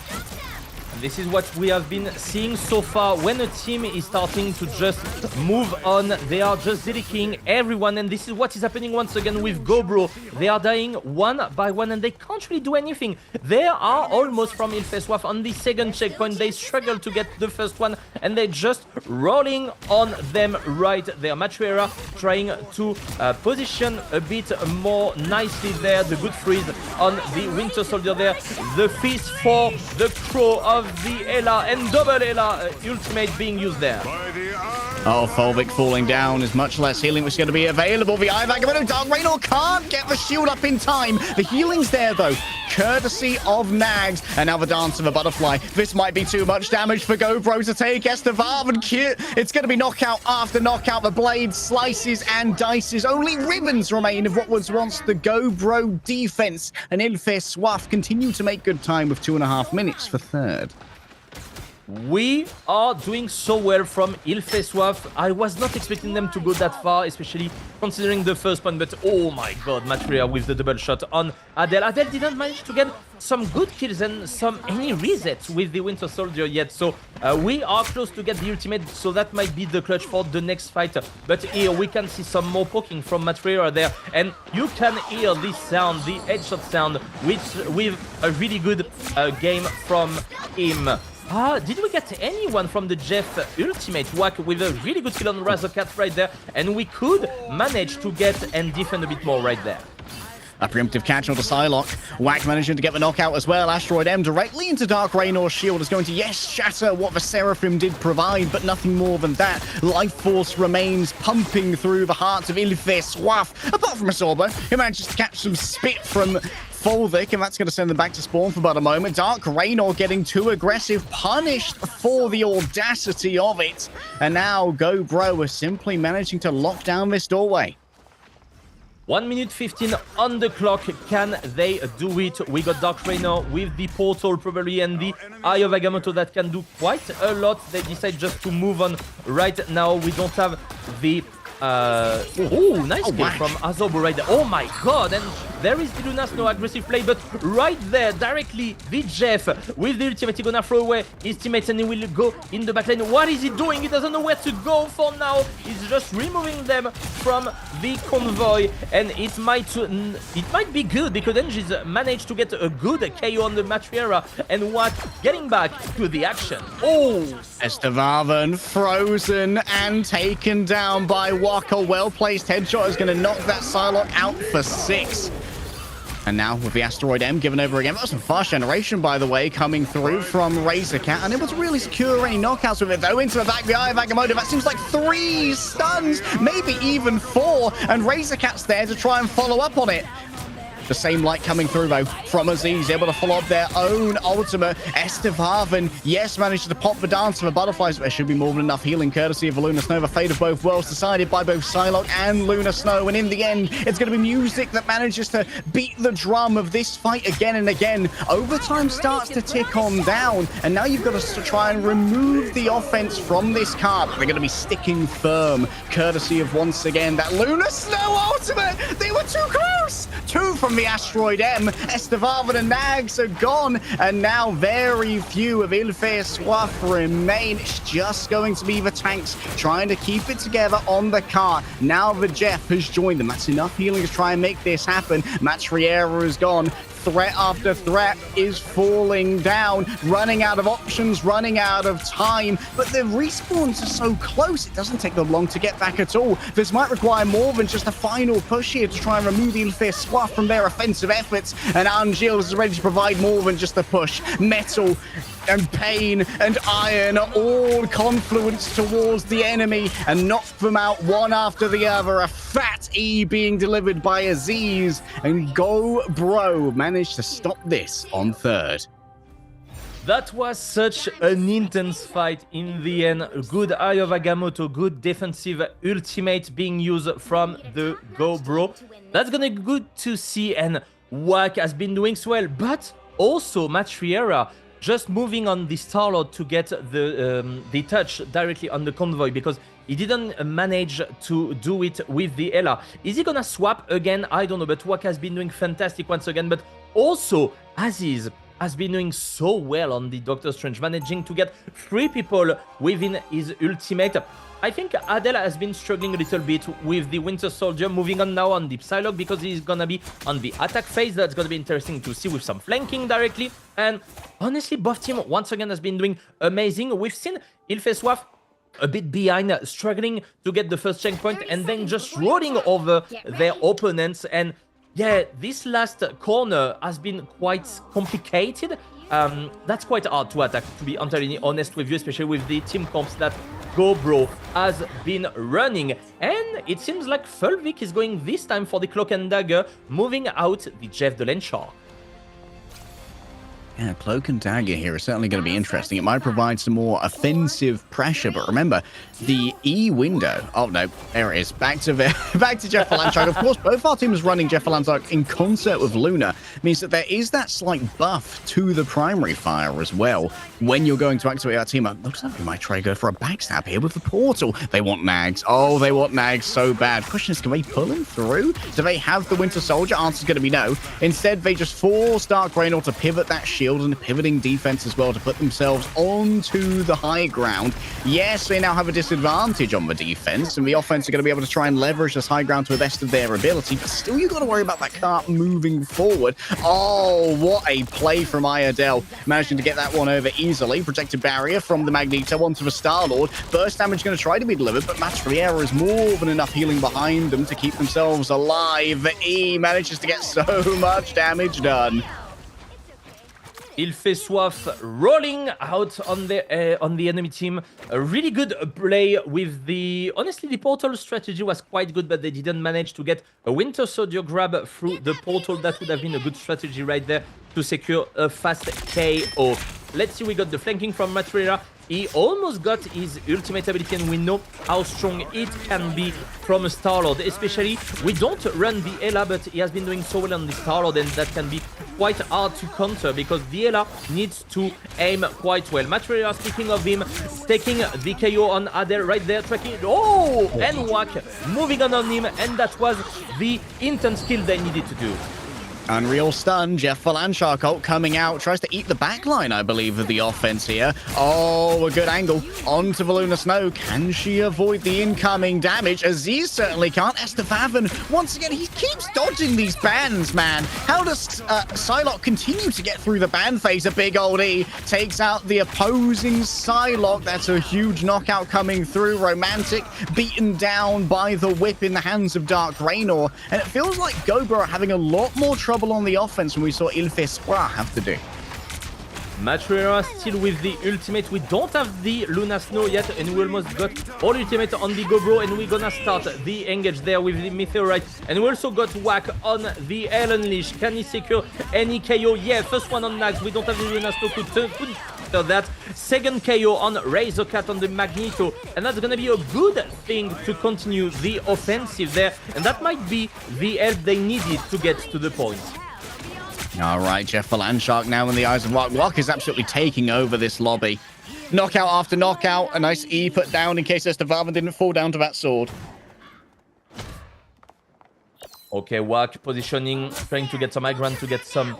This is what we have been seeing so far. When a team is starting to just move on, they are just dedicating everyone, and this is what is happening once again with GoBro. They are dying one by one, and they can't really do anything. They are almost from Ilfeswaf on the second checkpoint. They struggle to get the first one, and they're just rolling on them right there. Matriera trying to position a bit more nicely there. The good freeze on the Winter Soldier there. The fist for the Crow of the Ela, and double Ela ultimate being used there. Oh, Fulvik falling down. As much less healing was going to be available. The Eye of Agamotto, Dark Raynor can't get the shield up in time. The healing's there, though, courtesy of Nags. And now the Dance of a Butterfly. This might be too much damage for GoBro to take. Estevav and Kit. It's going to be knockout after knockout. The blade slices and dices. Only ribbons remain of what was once the GoBro defense. And Ilfeswaf continue to make good time with 2.5 minutes for third. We are doing so well from Ilfeswaf. I was not expecting them to go that far, especially considering the first point, but oh my god, Matria with the double shot on Adele. Adele didn't manage to get some good kills and any resets with the Winter Soldier yet, so we are close to get the ultimate, so that might be the clutch for the next fight. But here we can see some more poking from Matria there, and you can hear this sound, the headshot sound, with a really good game from him. Did we get anyone from the Jeff ultimate? Wack with a really good kill on Razorcat right there, and we could manage to get and defend a bit more right there. A preemptive catch onto Psylocke. Wack managing to get the knockout as well. Asteroid M directly into Dark Raynor's shield is going to, yes, shatter what the Seraphim did provide, but nothing more than that. Life Force remains pumping through the hearts of Ilfeswaf, apart from a Sorbo, who manages to catch some spit from Fulvik, and that's going to send them back to spawn for about a moment. Dark Raynor getting too aggressive, punished for the audacity of it. And now GoBro is simply managing to lock down this doorway. 1 minute 15 on the clock. Can they do it? We got Dark Raynor with the portal probably, and the Eye of Agamotto that can do quite a lot. They decide just to move on right now. We don't have the nice kill from Azobo right there. Oh my god, and there is the Luna's no aggressive play, but right there, directly, the Jeff with the ultimate, he's gonna throw away his teammates and he will go in the backline. What is he doing? He doesn't know where to go for now. He's just removing them from the convoy, and it might be good because Engis managed to get a good KO on the Matriera, and what? Getting back to the action. Oh! Estevavan frozen and taken down by Wack. A well-placed headshot is going to knock that Psylocke out for 6. And now with the Asteroid M given over again. That was some fast generation, by the way, coming through from Razorcat. Unable to really secure any knockouts with it, though. Into the back, the Eye of Agamotto. That seems like 3 stuns, maybe even 4. And Razorcat's there to try and follow up on it. The same light coming through, though, from Aziz, able to follow up their own ultimate. Estevavan, yes, managed to pop the Dance of the Butterflies, but there should be more than enough healing, courtesy of the Luna Snow. The fate of both worlds decided by both Psylocke and Luna Snow, and in the end, it's going to be music that manages to beat the drum of this fight again and again. Overtime starts to tick on down, and now you've got to try and remove the offense from this card. They're going to be sticking firm, courtesy of, once again, that Luna Snow ultimate. They were too close! two from the Asteroid M. Estevavan and Nags are gone, and now very few of Il Fait Soif remain. It's just going to be the tanks trying to keep it together on the cart. Now the Jeff has joined them. That's enough healing to try and make this happen. Matriera is gone. Threat after threat is falling down, running out of options, running out of time, but the respawns are so close, it doesn't take them long to get back at all. This might require more than just a final push here to try and remove Il Fait Soif from their offensive efforts, and Angel is ready to provide more than just a push. Metal and Pain and Iron are all confluenced towards the enemy and knock them out one after the other. A fat E being delivered by Aziz, and Go Bro managed to stop this on third. That was such an intense fight in the end. Good eye of Agamotto, good defensive ultimate being used from the Go Bro. That's gonna be good to see, and Wack has been doing so well, but also Matriera just moving on the Starlord to get the touch directly on the convoy, because he didn't manage to do it with the Ela. Is he gonna swap again? I don't know, but Wack has been doing fantastic once again, but also Aziz has been doing so well on the Doctor Strange, managing to get 3 people within his ultimate. I think Adel has been struggling a little bit with the Winter Soldier, moving on now on the Psylocke because he's gonna be on the attack phase. That's gonna be interesting to see with some flanking directly. And honestly, both team once again has been doing amazing. We've seen Il Fait Soif a bit behind, struggling to get the first checkpoint and then just rolling over their opponents. And yeah, this last corner has been quite complicated. That's quite hard to attack, to be entirely honest with you, especially with the team comps that Go Bro has been running. And it seems like Fulvik is going this time for the Cloak and Dagger, moving out the Jeff the Land Shark. Yeah, Cloak and Dagger here is certainly going to be interesting. It might provide some more offensive pressure, but remember, the E window... Oh, no, there it is. Back to Jeff Landshark. Of course, both our teams running Jeff Landshark in concert with Luna means that there is that slight buff to the primary fire as well when you're going to activate our team. Looks like we might try to go for a backstab here with the portal. They want Nags. Oh, they want Nags so bad. Question is, can they pull him through? Do they have the Winter Soldier? Answer's going to be no. Instead, they just force Dark Raynor to pivot that shield and a pivoting defense as well to put themselves onto the high ground. Yes, they now have a disadvantage on the defense, and the offense are going to be able to try and leverage this high ground to the best of their ability, but still you've got to worry about that cart moving forward. Oh, what a play from Iredell, managing to get that one over easily. Protected barrier from the Magneto onto the Star-Lord. Burst damage going to try to be delivered, but Matriera is more than enough healing behind them to keep themselves alive. E manages to get so much damage done. Il Fait Soif rolling out on the enemy team. A really good play with the... Honestly, the portal strategy was quite good, but they didn't manage to get a Winter Soldier grab through the portal. That would have been a good strategy right there to secure a fast KO. Let's see, we got the flanking from Matriera. He almost got his ultimate ability, and we know how strong it can be from a Star-Lord. Especially, we don't run the Ela, but he has been doing so well on the Star-Lord, and that can be quite hard to counter because the Ela needs to aim quite well. Matriera, speaking of him, taking the KO on Adel right there, tracking... Oh! And Wack moving on him, and that was the intense kill they needed to do. Unreal stun, Jeff Landshark ult coming out, tries to eat the backline, I believe, of the offense here. Oh, a good angle onto the Lunar Snow. Can she avoid the incoming damage? Aziz certainly can't. Estevavan, once again, he keeps dodging these bans, man. How does Psylocke continue to get through the ban phase? A big old E takes out the opposing Psylocke. That's a huge knockout coming through. Romantic beaten down by the whip in the hands of Dark Raynor. And it feels like Gobra are having a lot more trouble on the offense when we saw Il Fait Soif have to do. Matriera still with the ultimate. We don't have the Luna Snow yet, and we almost got all ultimate on the Gobro, and we're gonna start the engage there with the Meteorite. And we also got Wack on the Air Unleash. Can he secure any KO? Yeah, first one on Nags. We don't have the Luna Snow to that. Second KO on Razorcat on the Magneto, and that's gonna be a good thing to continue the offensive there, and that might be the help they needed to get to the point. All right, Jeff Landshark now in the eyes of Wack. Wack is absolutely taking over this lobby. Knockout after knockout. A nice E put down in case Estevavan didn't fall down to that sword. Okay, Wack positioning, trying to get some high ground to get some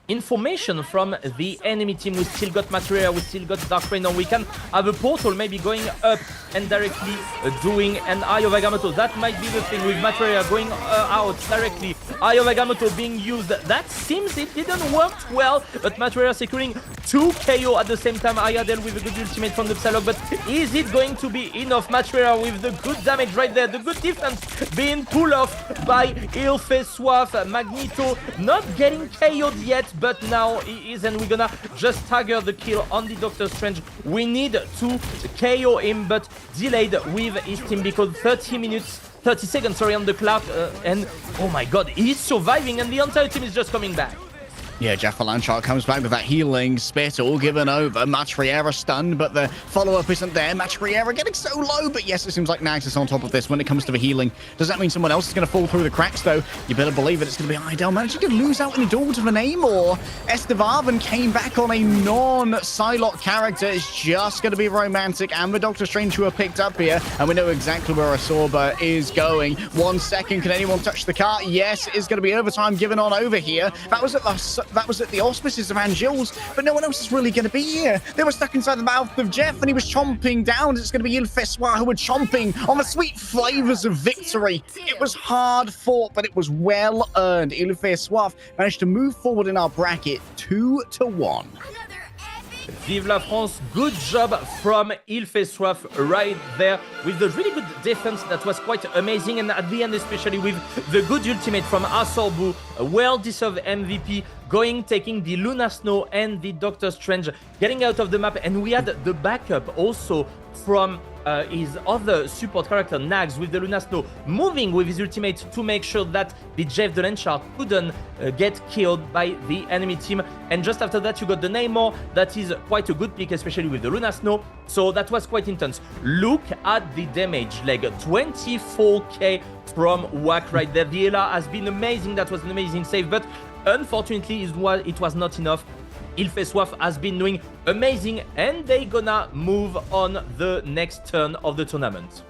information from the enemy team. We still got Materia, we still got Dark Rain, or we can have a portal maybe going up and directly doing an Eye of Agamotto. That might be the thing with Materia going out directly. Eye of Agamotto being used. That seems it didn't work well, but Materia securing 2 KO at the same time. Ayadel with a good ultimate from the Psylocke, but is it going to be enough? Materia with the good damage right there, the good defense being pulled off by Ilfe Swaf. Magneto not getting KO'd yet, but now he is, and we're gonna just stagger the kill on the Doctor Strange. We need to KO him, but delayed with his team because 30 seconds, sorry, on the clock, and oh my god, he's surviving, and the entire team is just coming back. Yeah, Jeff Lanchart comes back with that healing spit all given over. Matriera stunned, but the follow-up isn't there. Matriera getting so low, but yes, it seems like Nags is on top of this when it comes to the healing. Does that mean someone else is going to fall through the cracks, though? You better believe it. It's going to be Idel managing to lose out in a duel to the name, or Estevarvan came back on a non-Psylocke character. It's just going to be Romantic and the Doctor Strange who are picked up here, and we know exactly where Asorba is going. 1 second, can anyone touch the car? Yes, it's going to be overtime given on over here. That was at the auspices of Angels, but no one else is really going to be here. They were stuck inside the mouth of Jeff, and he was chomping down. It's going to be Ilfessoir who were chomping on the sweet flavors of victory. It was hard fought, but it was well earned. Ilfessoir managed to move forward in our bracket 2-1. Vive la France, good job from Ilfessoir right there with the really good defense that was quite amazing, and at the end especially with the good ultimate from Asorbu, a well-deserved MVP, taking the Luna Snow and the Doctor Strange, getting out of the map, and we had the backup also from his other support character, Nags, with the Luna Snow, moving with his ultimate to make sure that the Jeff Delenchard couldn't get killed by the enemy team. And just after that, you got the Namor. That is quite a good pick, especially with the Luna Snow. So that was quite intense. Look at the damage, like 24k from Wack right there. The Ela has been amazing. That was an amazing save, but unfortunately, it was not enough. Ilfessoir has been doing amazing, and they gonna move on the next turn of the tournament.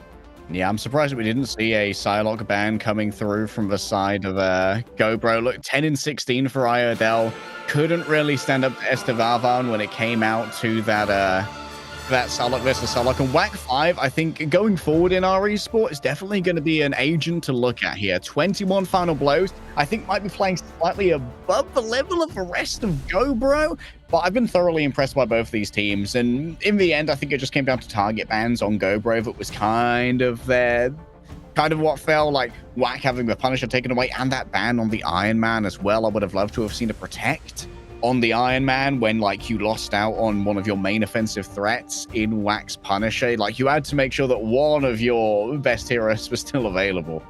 Yeah, I'm surprised that we didn't see a Psylocke ban coming through from the side of GoBro. Look, 10-16 for Iodel. Couldn't really stand up to Estevarvan when it came out to that Psylocke versus Psylocke. And Wack 5, I think, going forward in our esport is definitely going to be an agent to look at here. 21 final blows. I think might be playing slightly above the level of the rest of GoBro, but I've been thoroughly impressed by both these teams. And in the end, I think it just came down to target bans on GoBro. It was kind of what felt like Wack having the Punisher taken away, and that ban on the Iron Man as well. I would have loved to have seen a Protect on the Iron Man when, like, you lost out on one of your main offensive threats in Wack's Punisher. Like, you had to make sure that one of your best heroes was still available.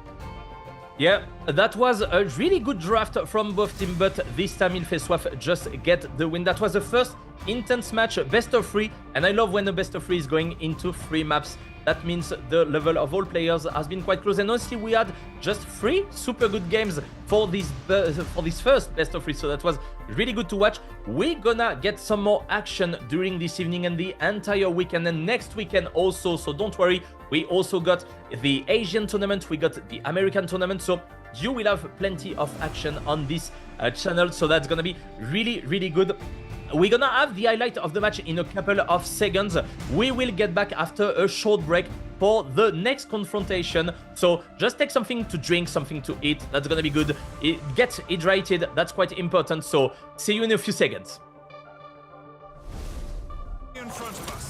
Yeah, that was a really good draft from both teams, but this time Ilfessoir just get the win. That was the first intense match, best of 3, and I love when the best of 3 is going into 3 maps. That means the level of all players has been quite close, and honestly, we had just 3 super good games for this first best of 3, so that was really good to watch. We're gonna get some more action during this evening and the entire weekend, and next weekend also, so don't worry. We also got the Asian tournament, we got the American tournament, so you will have plenty of action on this channel, so that's gonna be really, really good. We're gonna have the highlight of the match in a couple of seconds. We will get back after a short break for the next confrontation. So just take something to drink, something to eat. That's gonna be good. Get hydrated. That's quite important. So see you in a few seconds. In front of us.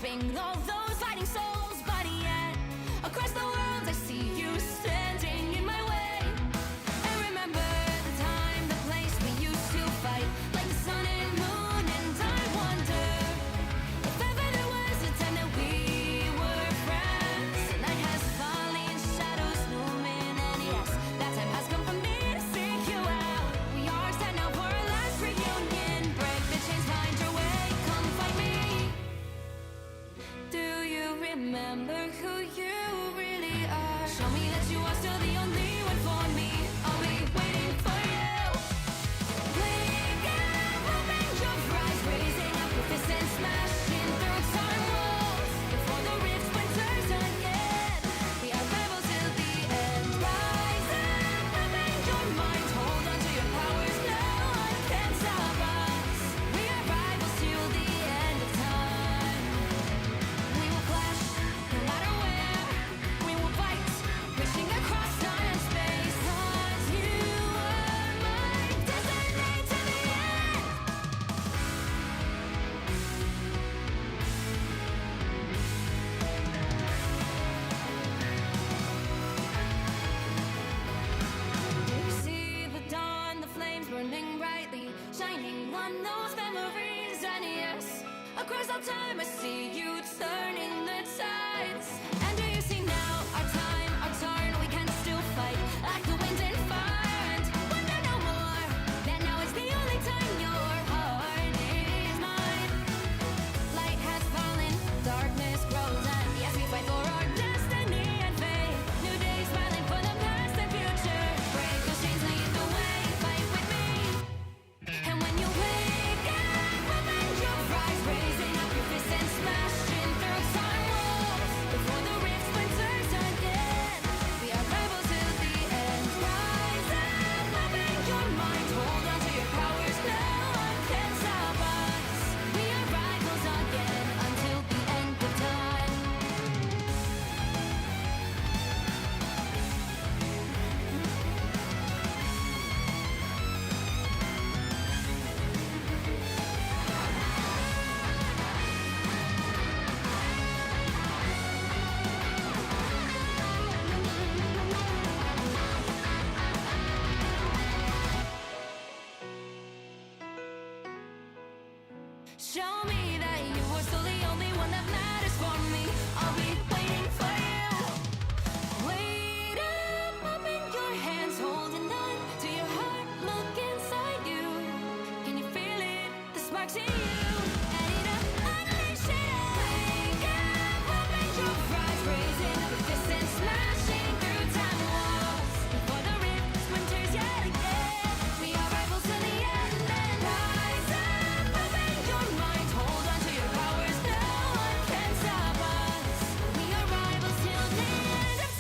trapping all those fighting souls. But yet, across the world, I see you standing in my way. And remember the time, the place we used to fight, like the sun and moon. And I wonder if ever there was a time that we were friends. The night has fallen, shadows looming, and yes, that time has come for me to seek you out. We are set now for our last reunion. Break the chains, find your way, come find me. Do you remember who you really are? Show me that you are still the only one for me. I'll be waiting for you. Wake up, open your eyes, raising up your fists and smashing through time walls. Before the rift splinters again, we are rebels till the end. Rise up, open your mind, hold on to your powers. No one can stop us. We are rivals till the end of time. We will clash, no matter where. We will fight, reaching across time and space. 'Cause you are my destiny to the end. You see the dawn, the flames burning brightly, shining on those memories. And yes, across all time I see you turning the tides. And do you see now our time, our turn? We can still fight like the wind and fire. And wonder no more that now is the only time your heart is mine. Light has fallen, darkness grows, and yes, we fight for our destiny and fate. New days smiling for the past and future. Break those chains, lead the way, fight with me. And when you wake up, open your eyes, raising up your fists and smashing through time walls. Before the rift splinters again, we are rebels till the end. Rise up, open your mind, hold on to your powers. No one can stop us. We are rivals again until the end of time. Show me that you are still the only one that matters for me. I'll be waiting for you. Wait up, open your hands, holding on to your heart. Look inside you. Can you feel it? The sparks in you. Add it up, unleash it up. Wake up, open your eyes, raising up your fists and smashing through time walls. Before the rift splinters yet again, we are rivals till the end. And rise up, open your mind, hold on to your powers. No one can stop us. We are rivals till the end of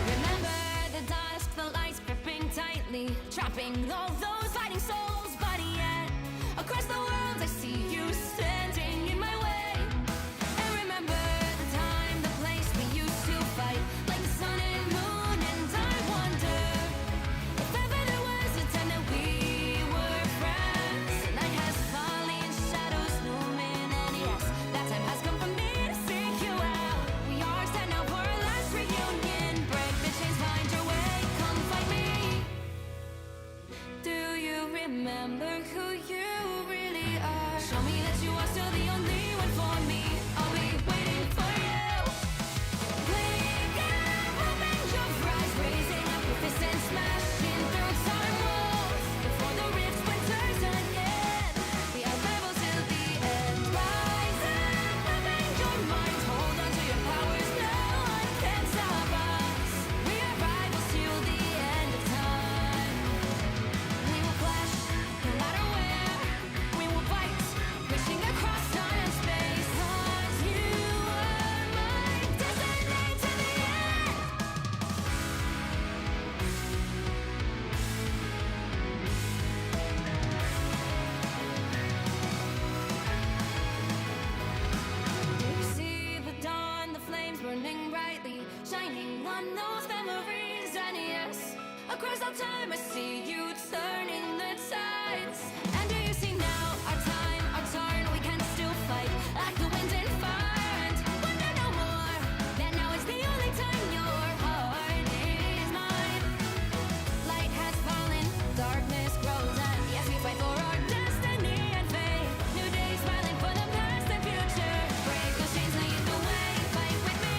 Remember the dusk, the lights gripping tightly, trapping all those fighting souls. But yet, across the world, I see you standing in my way. And remember the time, the place we used to fight, like the sun and moon. And I wonder if ever there was a time that we were friends. The night has fallen, shadows looming, and yes, that time has come for me to seek you out. We are set now for our last reunion. Break the chains, find your way, come find me. Do you remember who you really are? Show me that you are still the only one for me. I'll be waiting for you. Wake up, open your eyes, raising up your fists and smashing through time walls. Before the rift splinters again, we are rebels till the end. Rise up, open your mind, hold on to your powers. No one can stop us. We are rivals till the end of time. on those memories, and yes, across all time I see you turning the tides. And do you see now our time, our turn, we can still fight like the wind and fire, and wonder no more that now is the only time your heart is mine. Light has fallen, darkness grows, and yes, we fight for our destiny and fate. New days smiling for the past and future. Break those chains, lead the way, fight with me.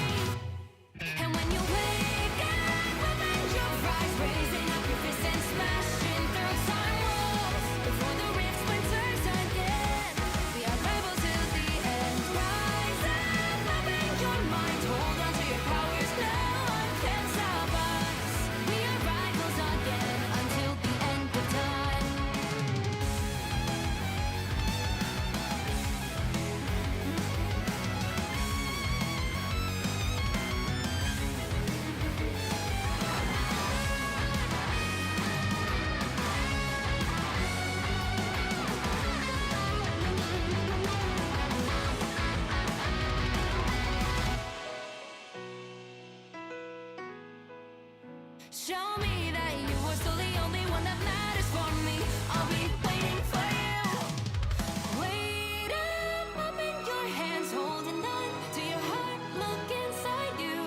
And when you wake up, avenge your rise, raising up your fists and smashing through time walls. Before the rift splinters again, we are rebels till the end. Rise up, avenge your mind, hold on to your powers, no one can stop us. We are rivals again until the end of time. Show me that you are still the only one that matters for me. I'll be waiting for you. Wait up, open your hands, holding on to your heart. Look inside you.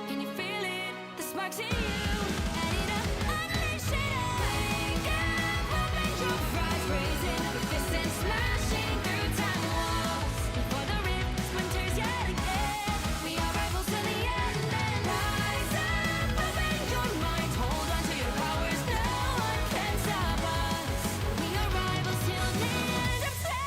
Can you feel it? The sparks in you. And it up, unleash it up. Wake up, open your eyes, raising up your fists and smashing through time walls. Before the rift splinters yet again, we are rivals to the end. And rise up, open your mind, hold on to your powers, no one can stop us. We are rivals till the end of time.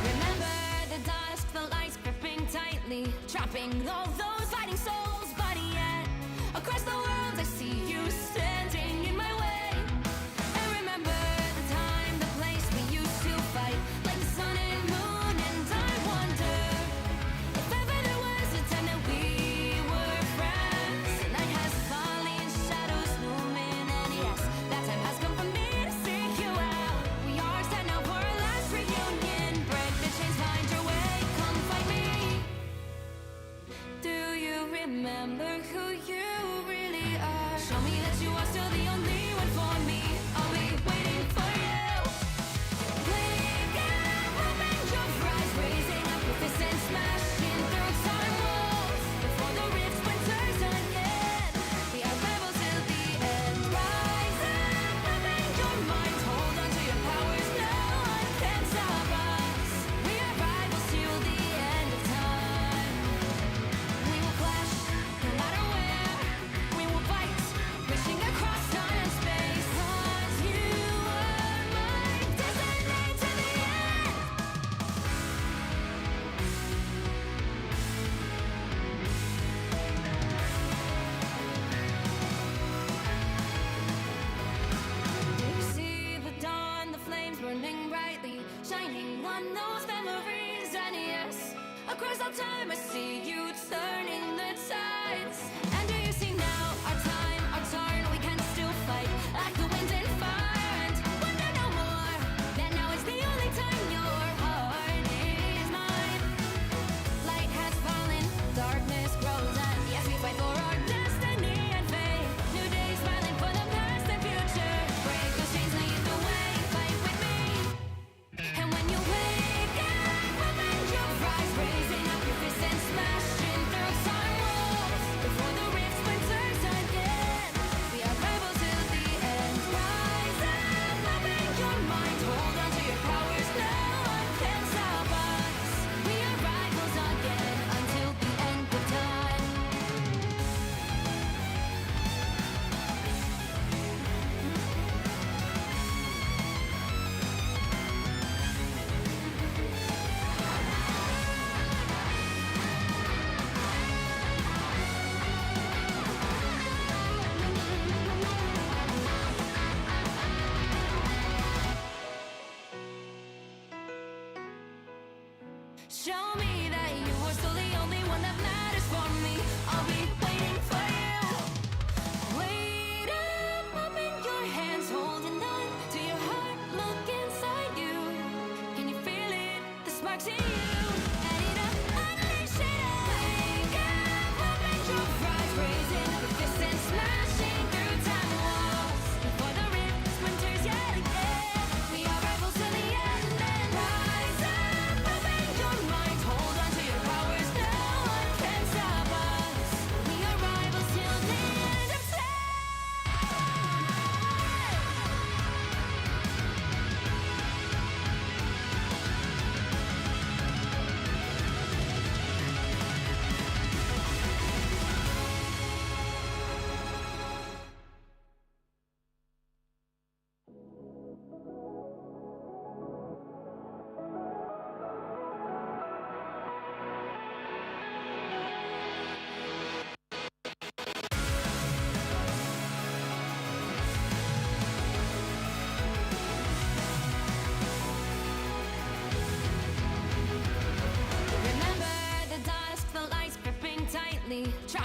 Remember the dusk, the lights gripping tightly, trapping all those fighting souls. But yet, across the world, I see you standing in my way. And remember the time, the place we used to fight, like the sun and moon. And I wonder if ever there was a time that we were friends. The night has fallen, shadows looming, and yes, that time has come for me to seek you out. We are set now for our last reunion. Break the chains, find your way, come fight me. Do you remember who you really are? Show me that you are still the only one for me. I'll be waiting for you. Wake up, open your eyes, raising up your fists and smashing through time walls. Before the rift splinters again, we are rebels till the end. Rise up, open your minds, hold on to your powers, no one can stop us. We are rivals till the end of time. We will clash, no matter where. We will fight, reaching across time and space. 'Cause you are my destiny to the end. Do you see the dawn, the flames burning brightly, shining on those memories? And yes, across all time I see you turning the tides. And do you see now our time, our turn, we can still fight like the wind and fire, and wonder no more that now is the only time your heart is mine. Light has fallen, darkness grows, and yes, we fight for our destiny and fate. New days smiling for the past and future. Break those chains, lead the way, fight with me. And when you wake up, avenge your rise, raising up your fists and smashing through time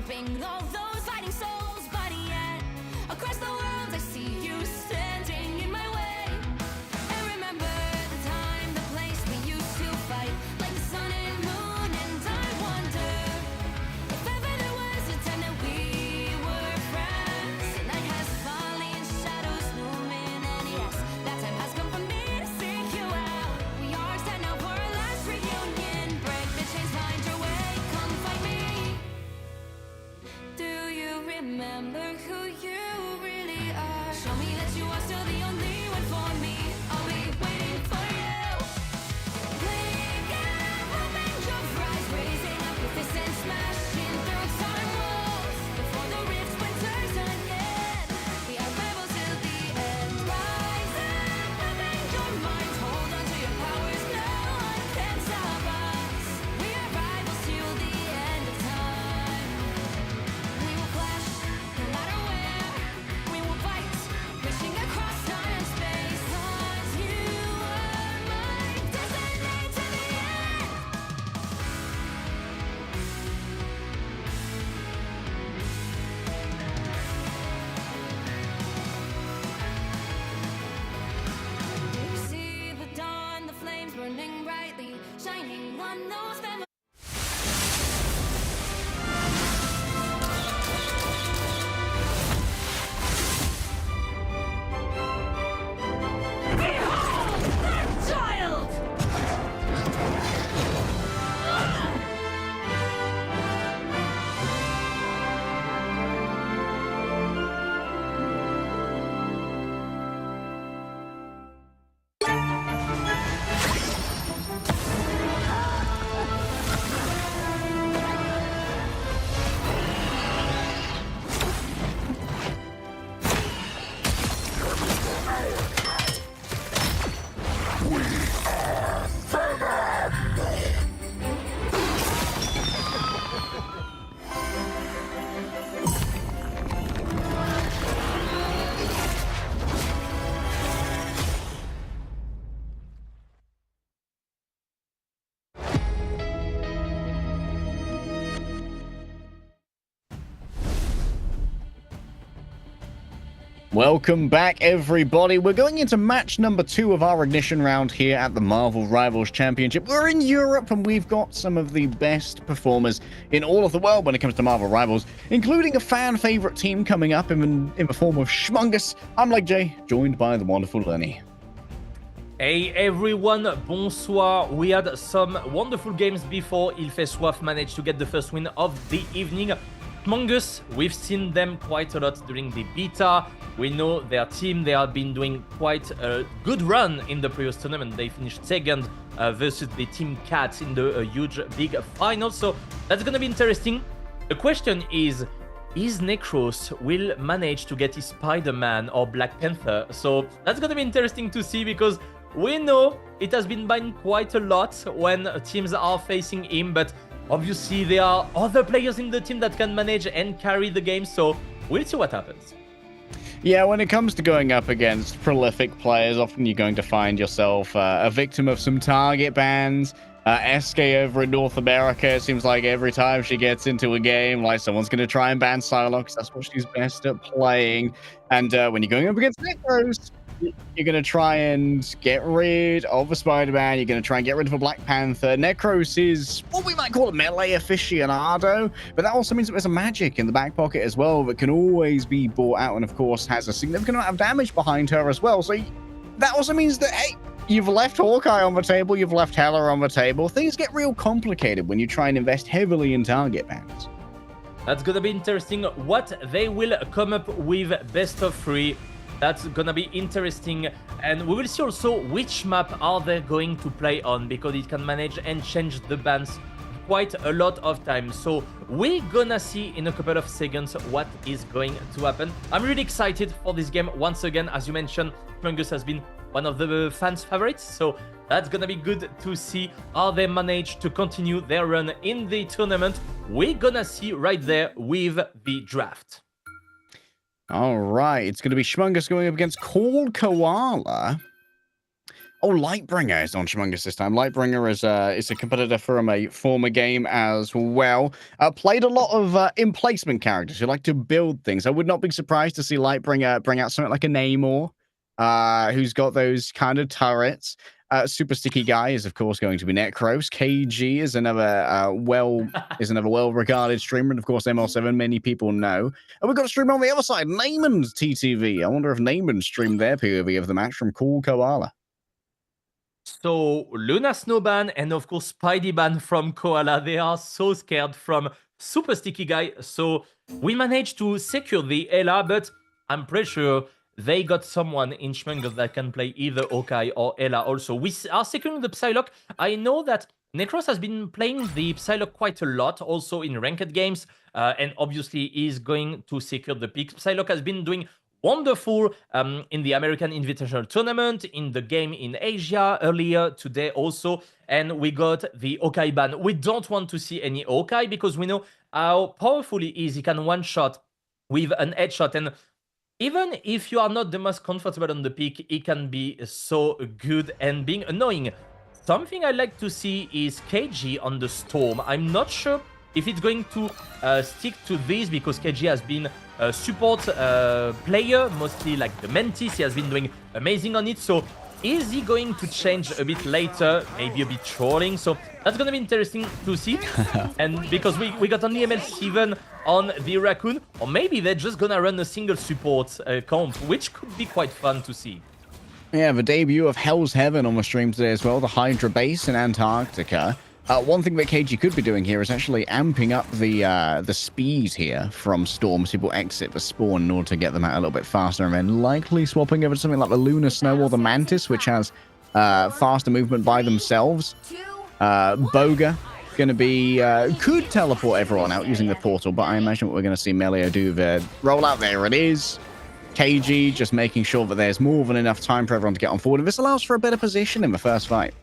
stopping all those fighting souls, but yet across the world I see you standing in my way. And remember the time, the place we used to fight, like the sun and moon, and I wonder if ever there was a time that we were friends. The night has fallen, shadows looming, and yes, that time has come for me to seek you out. We are set now for our last reunion. Break the chains, find your way, come find me. Do you remember who you really are? Show me that you are still the only one for me. I'll be waiting for you. Playing and hoping your rise, raising up your fists and smashing through time walls. Before the rift winters ahead, we are rebels till the end. Rise and hoping your minds, hold on to your powers. No one can stop us. We are rivals till the end of time. We will flash, no matter where. We will fight, reaching across time and space. 'Cause you are my destiny to the end. You see the dawn, the flames burning brightly, shining on those memories. Child! Welcome back, everybody. We're going into match number 2 of our ignition round here at the Marvel Rivals Championship. We're in Europe, and we've got some of the best performers in all of the world when it comes to Marvel Rivals, including a fan favorite team coming up in the form of Schmungus. I'm Leg J, joined by the wonderful Lenny. Hey everyone, bonsoir. We had some wonderful games before Ilfeswaf managed to get the first win of the evening. Mongus, we've seen them quite a lot during the beta. We know their team, they have been doing quite a good run in the previous tournament. They finished second versus the Team Cats in the huge big final. So that's gonna be interesting. The question is Necros will manage to get his Spider-Man or Black Panther? So that's gonna be interesting to see, because we know it has been banned quite a lot when teams are facing him, but obviously there are other players in the team that can manage and carry the game, so we'll see what happens. Yeah, when it comes to going up against prolific players, often you're going to find yourself a victim of some target bans. SK over in North America, it seems like every time she gets into a game, like someone's going to try and ban Psylocke. That's what she's best at playing. And when you're going up against Necros, you're going to try and get rid of a Spider-Man. You're going to try and get rid of a Black Panther. Necros is what we might call a melee aficionado, but that also means that there's a magic in the back pocket as well that can always be bought out, and of course has a significant amount of damage behind her as well. So that also means that, hey, you've left Hawkeye on the table, you've left Hela on the table. Things get real complicated when you try and invest heavily in target bans. That's gonna be interesting what they will come up with best of 3. That's gonna be interesting, and we will see also which map are they going to play on, because it can manage and change the bans quite a lot of times. So we're gonna see in a couple of seconds what is going to happen. I'm really excited for this game. Once again, as you mentioned, Fungus has been one of the fans' favorites, so that's gonna be good to see how they manage to continue their run in the tournament. We're gonna see right there with the draft. All right, it's going to be Schmungus going up against Cold Koala. Oh, Lightbringer is on Humongous this time. Lightbringer is a competitor from a former game as well. Played a lot of in-placement characters who like to build things. I would not be surprised to see Lightbringer bring out something like a Namor, who's got those kind of turrets. Super Sticky Guy is, of course, going to be Necros. KG is another well-regarded streamer, and of course, ML7, many people know. And we've got a streamer on the other side, Naaman's TTV. I wonder if Naaman streamed their POV of the match from Cool Koala. So Luna Snowban and of course Spideyban from Koala, they are so scared from Super Sticky Guy. So we managed to secure the Ella, but I'm pretty sure they got someone in Schmungles that can play either Okai or Ella also. We are securing the Psylocke. I know that Necros has been playing the Psylocke quite a lot, also in ranked games, and obviously is going to secure the pick. Psylocke has been doing wonderful in the American Invitational Tournament, in the game in Asia earlier today also, and we got the Okai ban. We don't want to see any Okai because we know how powerful he is. He can one-shot with an headshot, and even if you are not the most comfortable on the pick, he can be so good and being annoying. Something I like to see is KG on the Storm. I'm not sure if it's going to stick to this because KG has been a support player, mostly like the Mantis. He has been doing amazing on it. So is he going to change a bit later? Maybe a bit trolling. So that's going to be interesting to see. And because we got only ML7 on the Raccoon, or maybe they're just going to run a single support comp, which could be quite fun to see. Yeah, the debut of Hell's Heaven on the stream today as well, the Hydra base in Antarctica. One thing that KG could be doing here is actually amping up the speed here from Storm, so people exit the spawn in order to get them out a little bit faster, and then likely swapping over to something like the Lunar Snow or the Mantis, which has faster movement by themselves. Boga going to be could teleport everyone out using the portal, but I imagine what we're going to see Melio do the rollout. There it is. KG just making sure that there's more than enough time for everyone to get on forward, and this allows for a better position in the first fight.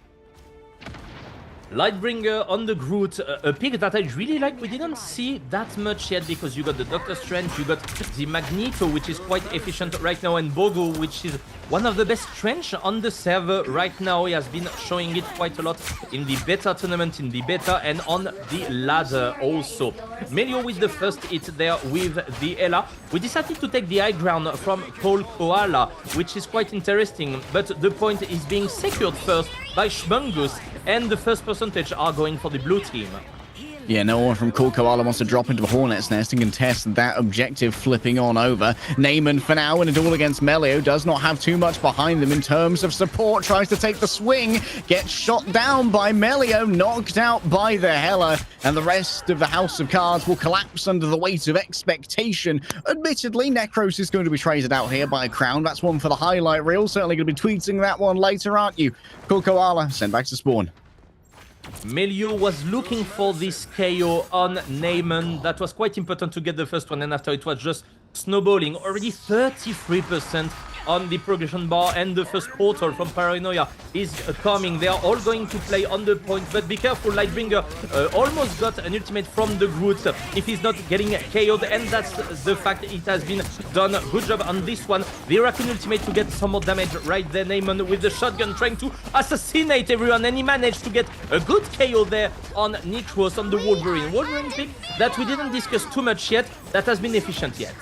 Lightbringer on the Groot, a pick that I really like. We didn't see that much yet because you got the Doctor Strange, you got the Magneto, which is quite efficient right now, and Bogo, which is one of the best Strange on the server right now. He has been showing it quite a lot in the beta tournament, in the beta, and on the ladder also. Melio with the first hit there with the Ella. We decided to take the high ground from Cold Koala, which is quite interesting, but the point is being secured first by Schmungus, and the first percentage are going for the blue team. Yeah, no one from Cool Koala wants to drop into the Hornet's Nest and contest that objective, flipping on over. Naaman, for now, in a duel against Melio, does not have too much behind them in terms of support. Tries to take the swing, gets shot down by Melio, knocked out by the Hela, and the rest of the House of Cards will collapse under the weight of expectation. Admittedly, Necros is going to be traded out here by a crown. That's one for the highlight reel. Certainly going to be tweeting that one later, aren't you? Cool Koala, sent back to spawn. Melio was looking for this KO on Naaman. That was quite important to get the first one, and after it was just snowballing. Already 33% on the progression bar, and the first portal from Paranoia is coming. They are all going to play on the point, but be careful, Lightbringer almost got an ultimate from the Groot if he's not getting KO'd, and that's the fact. It has been done. Good job on this one. The Raccoon ultimate to get some more damage right there. Naaman with the shotgun trying to assassinate everyone, and he managed to get a good KO there on Nitros on the Wolverine. Wolverine pick that we didn't discuss too much yet, that has been efficient yet.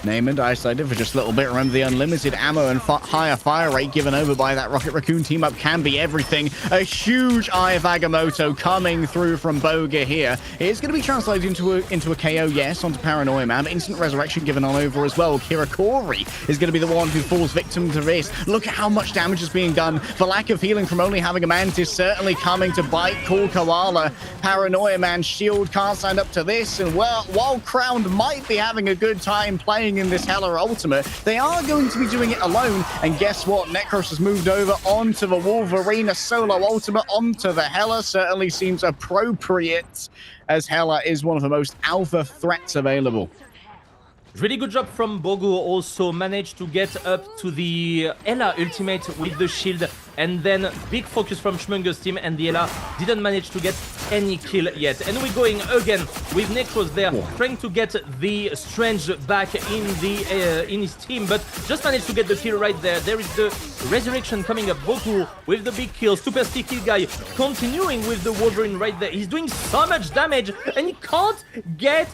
Naaman isolated for just a little bit. Remember, the unlimited ammo and higher fire rate given over by that Rocket Raccoon team up can be everything. A huge Eye of Agamotto coming through from Boga here. It's going to be translated into a KO, yes, onto Paranoia Man, but instant resurrection given on over as well. Kirakori is going to be the one who falls victim to this. Look at how much damage is being done. The lack of healing from only having a Mantis certainly coming to bite Cool Koala. Paranoia Man's shield can't stand up to this, and well, while Crowned might be having a good time playing in this Hela Ultimate, they are going to be doing it alone, and guess what? Necros has moved over onto the Wolverine, a solo Ultimate onto the Hela. Certainly seems appropriate, as Hela is one of the most alpha threats available. Really good job from Bogo, also managed to get up to the Ella ultimate with the shield, and then big focus from Schmunger's team, and the Ella didn't manage to get any kill yet. And we're going again with Necros there, trying to get the Strange back in his team, but just managed to get the kill right there. There is the Resurrection coming up, Bogo with the big kill, super sticky guy, continuing with the Wolverine right there. He's doing so much damage, and he can't get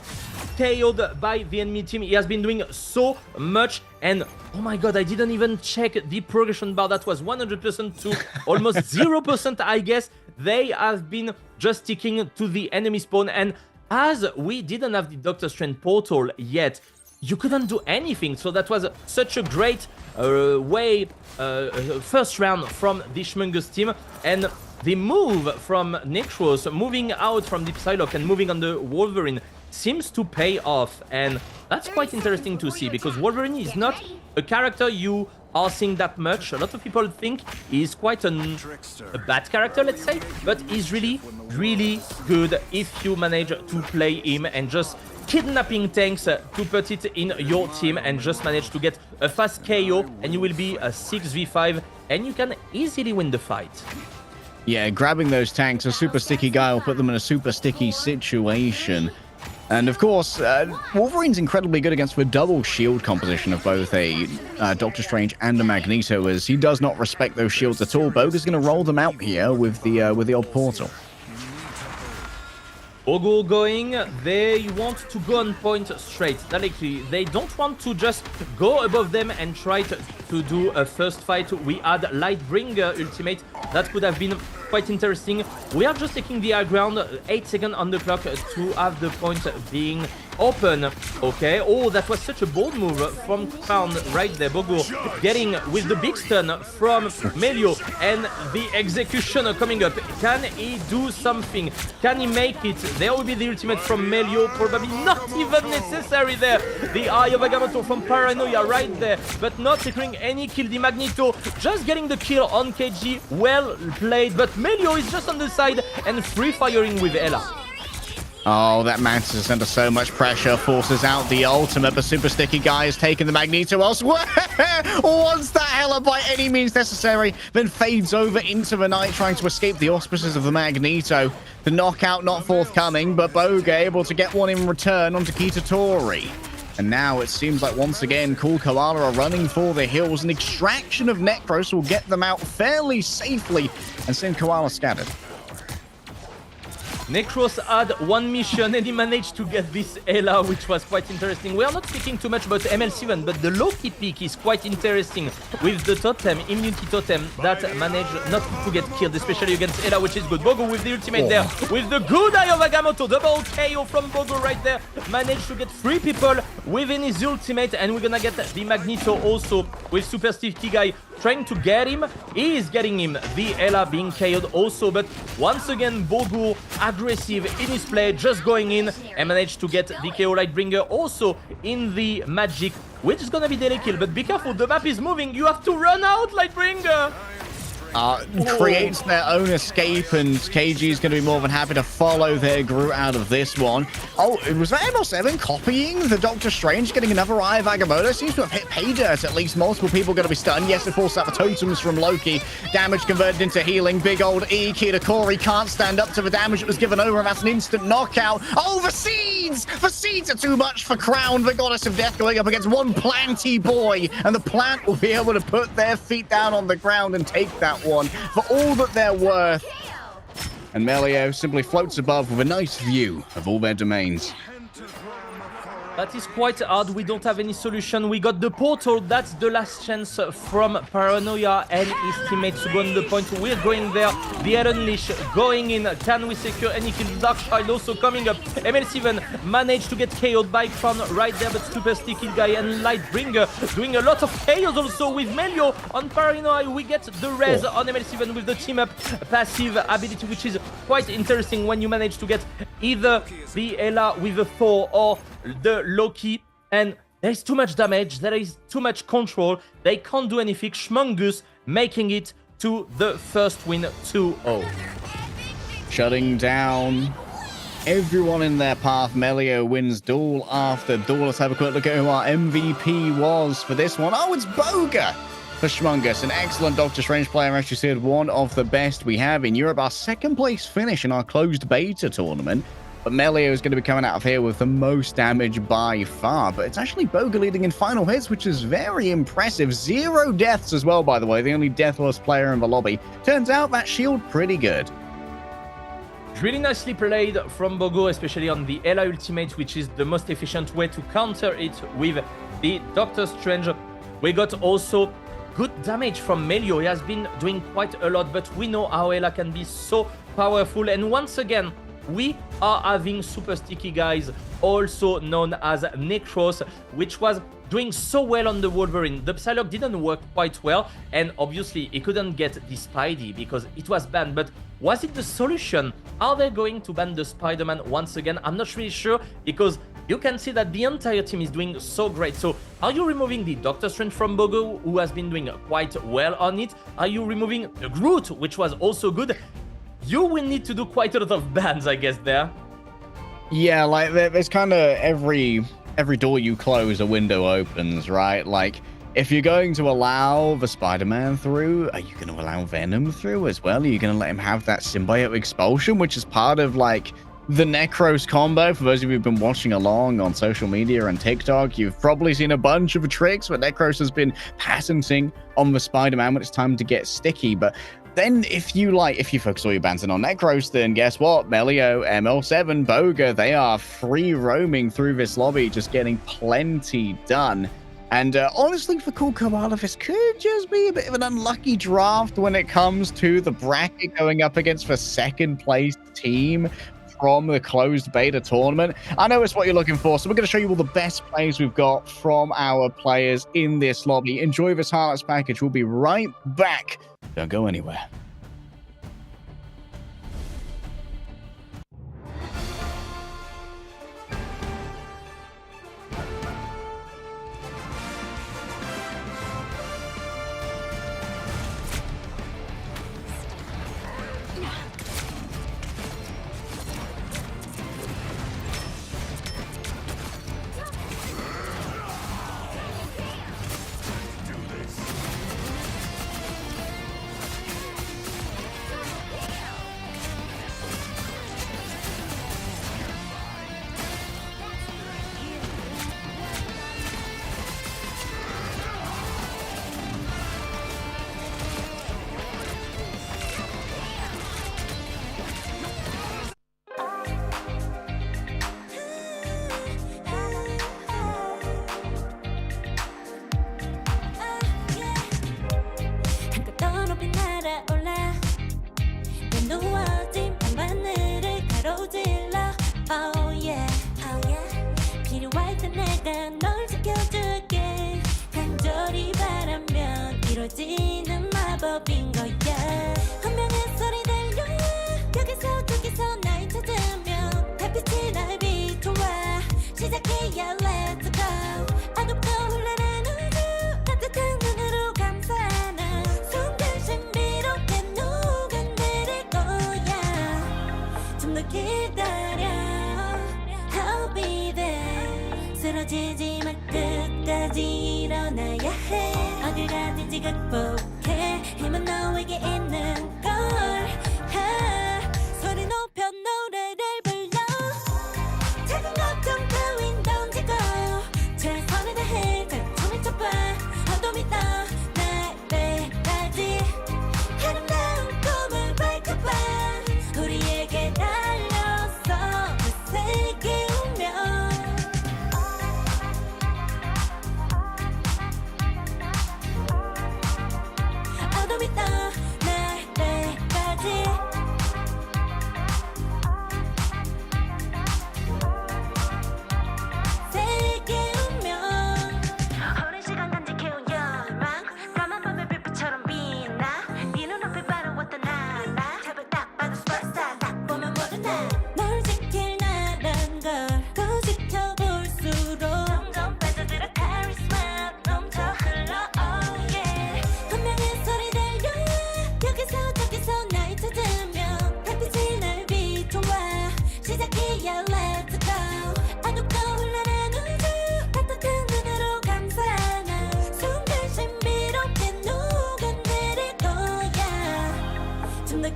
KO'd by the enemy team. He has been doing so much, and oh my god, I didn't even check the progression bar. That was 100% to almost 0%, I guess. They have been just sticking to the enemy spawn, and as we didn't have the Doctor Strange portal yet, you couldn't do anything. So that was such a great first round from the Schmunger's team, and the move from Necros, moving out from the Psylocke and moving on the Wolverine, seems to pay off, and that's quite interesting to see, because Wolverine is not a character you are seeing that much. A lot of people think he's quite a bad character, let's say, but he's really, really good if you manage to play him and just kidnapping tanks to put it in your team and just manage to get a fast KO, and you will be a 6v5 and you can easily win the fight. Yeah, grabbing those tanks, a super sticky guy will put them in a super sticky situation. And of course, Wolverine's incredibly good against the double shield composition of both a Doctor Strange and a Magneto, as he does not respect those shields at all. Boga's going to roll them out here with the old portal. Bogo going, they want to go on point straight, directly. They don't want to just go above them and try to do a first fight. We had Lightbringer ultimate, that could have been quite interesting. We are just taking the high ground, 8 seconds on the clock to have the point being open. Okay, oh, that was such a bold move from Crown right there. Bogo getting with the big stun from Melio, and the executioner coming up. Can he do something? Can he make it? There will be the ultimate from Melio, probably not even necessary there. The Eye of Agamotto from Paranoia right there, but not securing any kill. The Magneto just getting the kill on KG, well played, but Melio is just on the side and free firing with Ella. Oh, that Mantis is under so much pressure, forces out the ultimate, but super sticky guy is taking the Magneto elsewhere. Wants that Hela by any means necessary, then fades over into the night, trying to escape the auspices of the Magneto. The knockout not forthcoming, but Boga able to get one in return onto Kitatori. And now it seems like once again, Cool Koala are running for the hills. An extraction of Necros will get them out fairly safely and send Koala scattered. Necros had one mission and he managed to get this Ella, which was quite interesting. We are not speaking too much about ML7, but the Loki pick is quite interesting with the totem, immunity totem, that managed not to get killed, especially against Ella, which is good. Bogo with the ultimate there, with the good Eye of Agamotto, double KO from Bogo right there. Managed to get 3 people within his ultimate, and we're gonna get the Magneto also with Super Sticky Guy trying to get him. He is getting him, the Ella being KO'd also, but once again, Bogo aggressive in his play, just going in and managed to get the KO Lightbringer also in the magic, which is gonna be daily kill, but be careful, the map is moving, you have to run out, Lightbringer! Creates their own escape, and KG is going to be more than happy to follow their Groot out of this one. Oh, was that ML7 copying the Doctor Strange, getting another Eye of Agamotto? Seems to have hit pay dirt. At least multiple people going to be stunned. Yes, of course, that the totems from Loki. Damage converted into healing. Big old E. Kitakori can't stand up to the damage that was given over, and that's an instant knockout. Oh, the seeds! The seeds are too much for Crown, the Goddess of Death, going up against one planty boy, and the plant will be able to put their feet down on the ground and take that one for all that they're worth. And Melio simply floats above with a nice view of all their domains. That is quite hard. We don't have any solution. We got the portal. That's the last chance from Paranoia and his teammates to go on the point. We're going there. The Iron Leash going in. Can we secure any kill? Darkchild also coming up. ML7 managed to get KO'd by Crown right there, but Super Sticky Guy and Lightbringer doing a lot of chaos also with Melio on Paranoia. We get the res on ML7 with the team up passive ability, which is quite interesting when you manage to get either the Ella with a 4 or the Loki, and there is too much damage, there is too much control, they can't do anything. Schmungus making it to the first win 2-0. Shutting down everyone in their path. Melio wins duel after duel. Let's have a quick look at who our MVP was for this one. Oh, it's Boga for Schmungus, an excellent Doctor Strange player. As you said, one of the best we have in Europe. Our second place finish in our closed beta tournament. But Melio is going to be coming out of here with the most damage by far. But it's actually Boga leading in final hits, which is very impressive. 0 deaths as well, by the way. The only deathless player in the lobby. Turns out that shield pretty good. Really nicely played from Bogo, especially on the Ela ultimate, which is the most efficient way to counter it with the Doctor Strange. We got also good damage from Melio. He has been doing quite a lot, but we know how Ela can be so powerful. And once again, we are having super sticky guys, also known as Necros, which was doing so well on the Wolverine. The Psylocke didn't work quite well, and obviously he couldn't get the Spidey because it was banned. But was it the solution? Are they going to ban the Spider-Man once again? I'm not really sure, because you can see that the entire team is doing so great. So are you removing the Doctor Strange from Bogo, who has been doing quite well on it? Are you removing the Groot, which was also good? You will need to do quite a lot of bans, I guess, there. Yeah, like there's kind of every door you close, a window opens, right? Like, if you're going to allow the Spider-Man through, are you going to allow Venom through as well? Are you going to let him have that symbiote expulsion, which is part of, like, the Necros combo? For those of you who've been watching along on social media and TikTok, you've probably seen a bunch of tricks where Necros has been patenting on the Spider-Man when it's time to get sticky. But then if you focus all your bans in on Necros, then guess what? Melio, ML7, Boga, they are free roaming through this lobby, just getting plenty done. And honestly, for Cool Koala, this could just be a bit of an unlucky draft when it comes to the bracket going up against the second place team from the closed beta tournament. I know it's what you're looking for, so we're going to show you all the best plays we've got from our players in this lobby. Enjoy this highlights package. We'll be right back. Don't go anywhere. 이루어지는 마법인 거야. 운명의 소리 들려 여기서 저기서 날 찾으면 달빛이 날 비춰와. 시작해야 let's go. 아급고 흘러는 우주 따뜻한 눈으로 감싸는 순간 신비롭게 녹아내릴 거야. 좀 더 기다려 I'll be there. 쓰러지지 마 끝까지 일어나야 해. 어딜 가든지 극복해. 힘은 너에게 있는 걸. 소리 높여 노래를 불러. 작은 걱정 따윈 던지고 최선을 다해 잘 쳐봐. 어둠이 떠 날배까지 아름다운 꿈을 밝혀봐. 우리에게 달려서 그 세계 오면 어둠이 떠 날배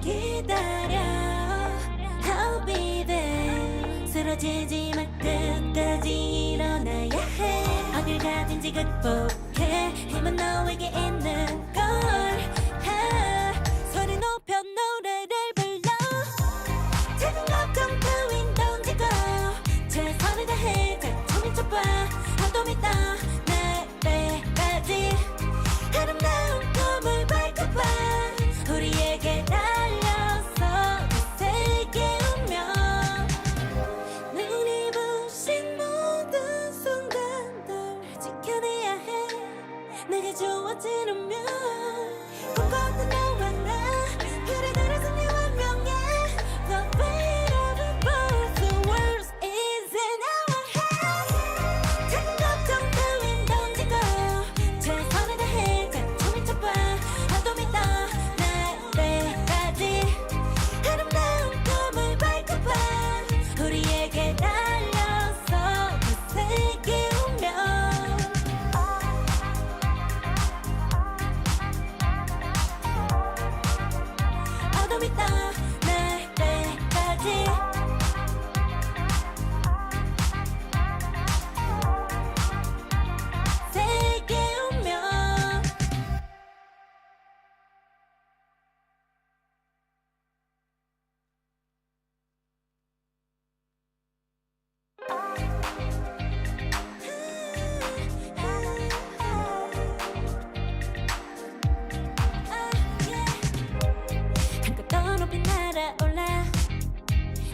기다려 I'll be there 쓰러지지 말 끝까지 일어나야 해 어딜 가든지 극복해 힘은 너에게 있는 걸 소리 높여 노래를 불러 작은 걱정 따윈 던지고 최선을 다해 작품이 좁아 파도 믿어 날 때까지 아름다운 꿈을 밟고봐 우리에게 달려서 그 세계 운명 눈이 부신 모든 순간들 지켜내야 해 내게 주어지는 면 꿈꿨던 너와 나 그래 들어선 영원 명예 The weight of the both the world is in our hands 작은 걱정 따윈 던지고 최선을 다해 작품이 좁아 파도 믿어 날 때까지 아름다운 꿈을 밟고봐 우리에게 달려서 그 세계 운명 파도 믿어 날 때까지 세계 운명 한껏 더 높이 날아올라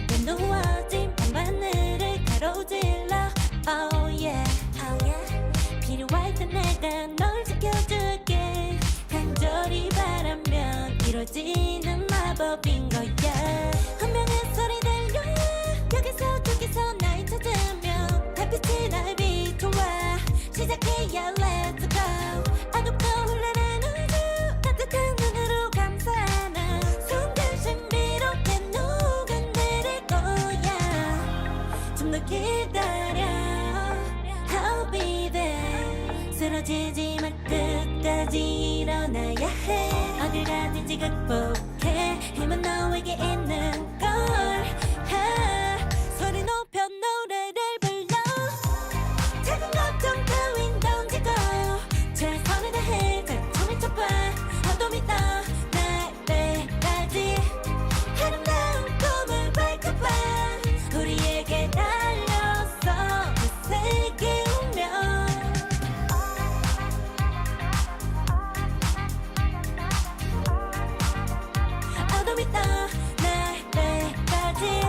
내 누워진 밤하늘을 가로질러 Oh yeah, oh yeah 필요할 때 내가 널 지켜줄게 간절히 바라면 이루어지는 마법인 거야 운명의 소리 들려 여기서 저기서 날 찾으면 달빛이 날 비춰와 시작해야 let's go 어둡고 흘러는 우주 따뜻한 눈으로 감싸나 순간 신비롭게 녹아내릴 거야 좀 더 기다려 I'll be there 쓰러지지 말 끝까지 일어나야 해 어딜 가든지 극복해 힘은 너에게 있는 걸 소리 높여 노래를 불러 작은 걱정 따윈 던지고 최선을 다해 작품이 좁아 파도 믿어 날 때까지 아름다운 꿈을 밟고봐 우리에게 달려서 그 세계 운명 파도 믿어 날 때까지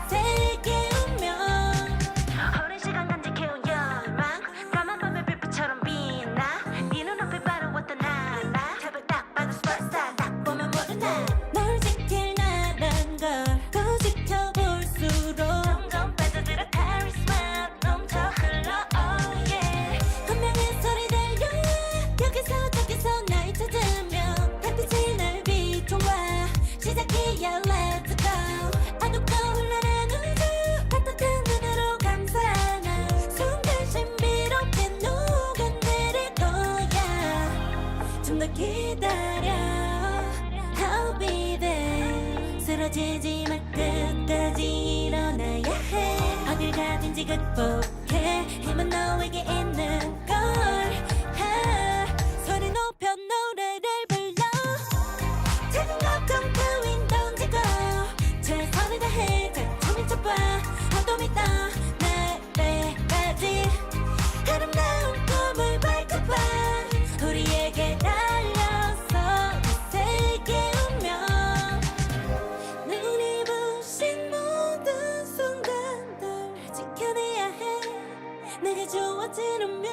세계 운명 오랜 시간 간직해온 열망 까만 밤의 빛빛처럼 빛나 네 눈앞에 바로 왔던 나라 탑을 딱 봐도 superstar 딱 보면 모르나 널 지킬 나란 걸 더 지켜볼수록 점점 빠져들어 카리스마 넘쳐 흘러 oh yeah 운명의 소리 들려 여기서 저기서 날 찾으면 달빛이 날 비춰와 시작이야 let's go 어둡고 흘러는 우주 따뜻한 눈으로 감싸나 순간 신비롭게 녹아내릴 거야 좀 더 기다려 I'll be there 쓰러지지 말 끝까지 일어나야 해 어딜 가든지 극복해 힘은 너에게 있는 걸 소리 높여 노래를 불러 작은 걱정 따윈 던지고 최선을 다해 작품이 좁아 파도 믿어 날 때까지 아름다운 꿈을 밟고봐 우리에게 달려서 그 세계 운명 눈이 부신 모든 순간들 지켜내야 해 내게 주어지는 면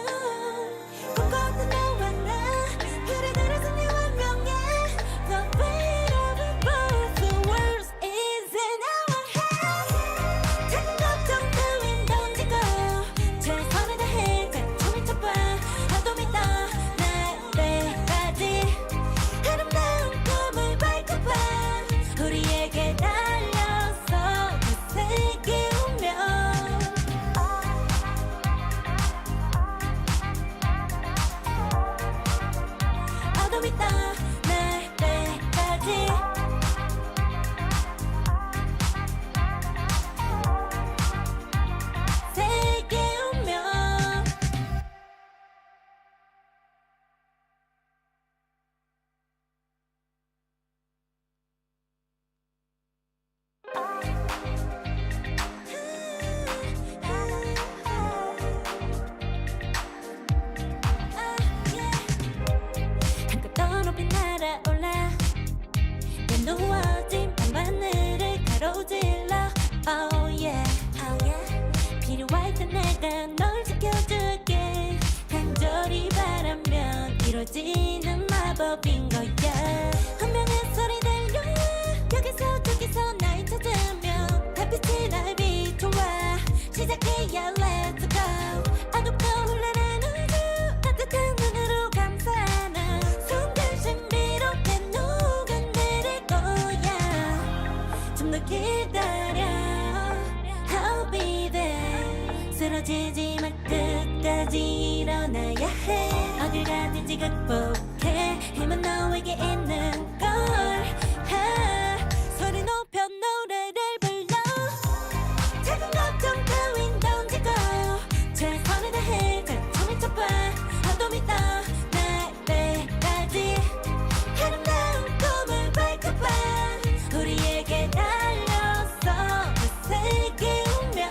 사라지는 마법인 거야 운명의 소리 들려 여기서 저기서 날 찾으면 달빛이 날 비춰와 시작해야 let's go 어둡고 흘러는 우주 따뜻한 눈으로 감싸는 순간 신비롭게 녹아내릴 거야 좀 더 기다려 I'll be there 쓰러지지 말 끝까지 일어나야 해 어딜 가든지 극복해 힘은 너에게 있는 걸 소리 높여 노래를 불러 작은 걱정 따윈 던지고 최선을 다해 자충을 쳐봐 어둠이 떠 날때까지 아름다운 꿈을 밝혀봐 우리에게 달려서 그 세계 운명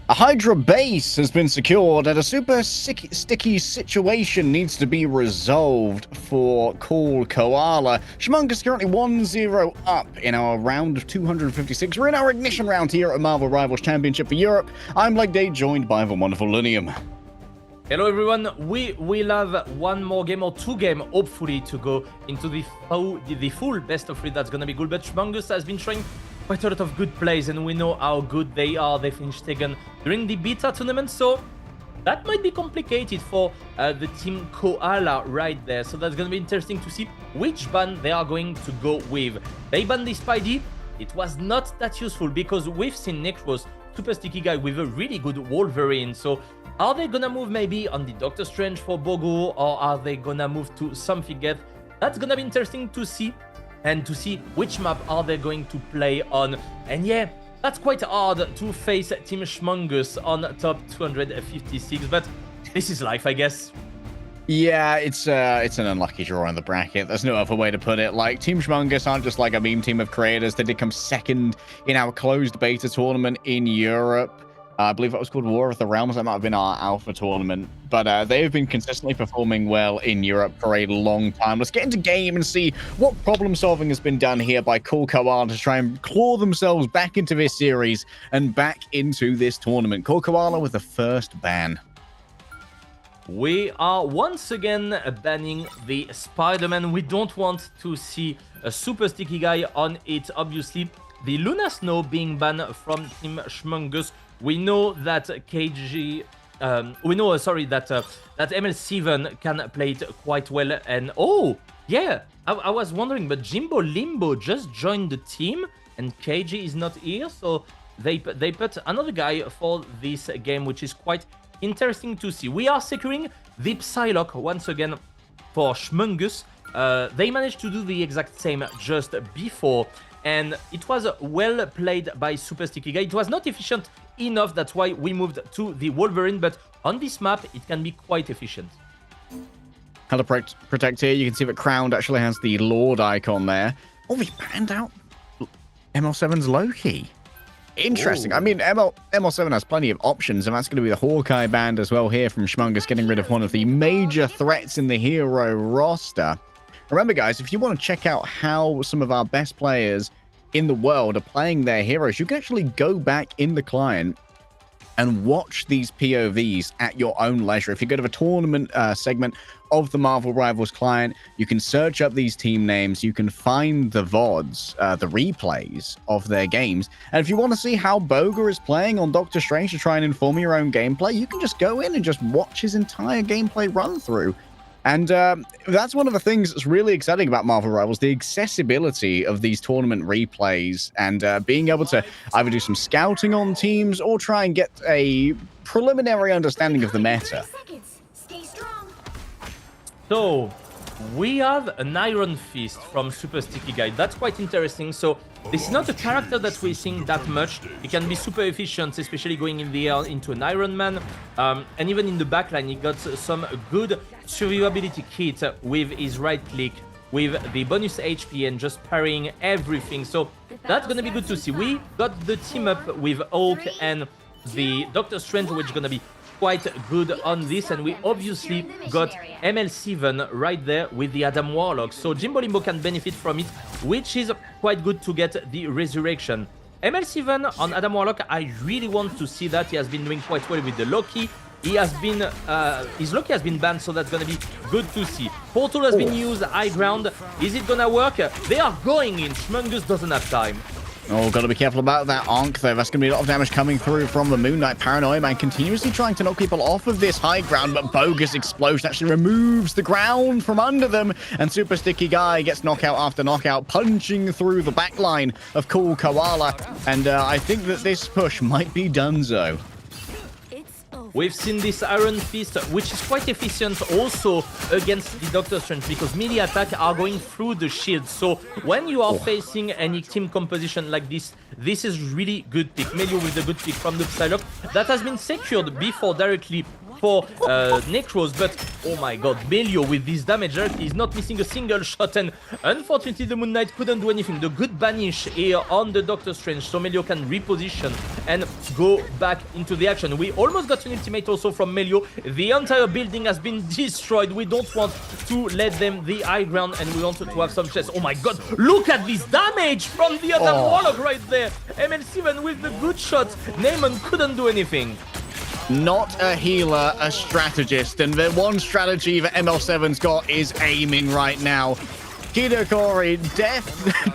A Hydra base has been secured and a super sticky situation needs to be resolved for Call Koala. Shmungus currently 1-0 up in our round of 256. We're in our ignition round here at Marvel Rivals Championship for Europe. I'm Legday, joined by the wonderful Lunium. Hello everyone, we will have one more game or two games hopefully to go into the full best of 3. That's gonna be good, but Shmungus has been showing quite a lot of good plays and we know how good they are. They finished second during the beta tournament, so that might be complicated for the team Koala right there. So that's gonna be interesting to see which ban they are going to go with. They banned the Spidey. It was not that useful because we've seen Necros super sticky guy with a really good Wolverine. So are they gonna move maybe on the Doctor Strange for Bogo, or are they gonna move to something else? That's gonna be interesting to see, and to see which map are they going to play on. And yeah, that's quite hard to face Team Shmungus on top 256, but this is life, I guess. Yeah, it's an unlucky draw in the bracket. There's no other way to put it. Like, Team Shmungus aren't just like a meme team of creators. They did come second in our closed beta tournament in Europe. I believe that was called War of the Realms. That might have been our alpha tournament. But they've been consistently performing well in Europe for a long time. Let's get into game and see what problem solving has been done here by Call Koala to try and claw themselves back into this series and back into this tournament. Call Koala with the first ban. We are once again banning the Spider-Man. We don't want to see a super sticky guy on it. Obviously, the Luna Snow being banned from Team Shmungus. We know that KG, that ML7 can play it quite well. And oh, yeah, I was wondering, but Jimbo Limbo just joined the team and KG is not here. So they put another guy for this game, which is quite interesting to see. We are securing the Psylocke once again for Shmungus. They managed to do the exact same just before, and it was well played by Super Sticky Guy. It was not efficient enough, that's why we moved to the Wolverine, but on this map, it can be quite efficient. Hello, Protect here. You can see that Crowned actually has the Lord icon there. Oh, we banned out ML7's Loki. Interesting. Ooh. I mean, ML7 has plenty of options, and that's going to be the Hawkeye band as well here from Shmungus, getting rid of one of the major threats in the hero roster. Remember, guys, if you want to check out how some of our best players in the world are playing their heroes, you can actually go back in the client and watch these POVs at your own leisure. If you go to the tournament segment of the Marvel Rivals client, you can search up these team names, you can find the VODs, the replays of their games, and if you want to see how Boga is playing on Doctor Strange to try and inform your own gameplay, you can just go in and just watch his entire gameplay run through. And that's one of the things that's really exciting about Marvel Rivals, the accessibility of these tournament replays and being able to either do some scouting on teams or try and get a preliminary understanding of the meta. So, we have an Iron Fist from Super Sticky Guy. That's quite interesting. So, this is not a character that we're seeing that much. He can be super efficient, especially going in the air into an Iron Man. And even in the backline, he got some good survivability kit with his right click, with the bonus HP and just parrying everything. So, that's going to be good to see. We got the team up with Hulk and the Doctor Strange, which is going to be quite good on this, and we obviously got ML7 right there with the Adam Warlock, so Jimbo Limbo can benefit from it, which is quite good to get the resurrection. ML7 on Adam Warlock, I really want to see that. He has been doing quite well with the Loki. He has been, his Loki has been banned, so that's gonna be good to see. Portal has been used, high ground. Is it gonna work? They are going in. Schmungus doesn't have time. Oh, got to be careful about that Ankh, though. That's going to be a lot of damage coming through from the Moon Knight. Paranoia Man continuously trying to knock people off of this high ground, but Bogus Explosion actually removes the ground from under them, and Super Sticky Guy gets knockout after knockout, punching through the back line of Cool Koala, and I think that this push might be donezo. We've seen this Iron Fist, which is quite efficient also against the Doctor Strange, because melee attacks are going through the shield. So when you are facing any team composition like this, this is really good pick. Melio with the good pick from the Psylocke that has been secured before directly for Necros, but oh my god, Melio with this damage alert is not missing a single shot, and unfortunately the Moon Knight couldn't do anything. The good banish here on the Doctor Strange, so Melio can reposition and go back into the action. We almost got an ultimate also from Melio. The entire building has been destroyed. We don't want to let them the high ground, and we want to have some chess. Oh my god, look at this damage from the Adam Warlock right there. ML7 with the good shot. Neyman couldn't do anything. Not a healer, a strategist, and the one strategy that ML7's got is aiming right now. Kidokori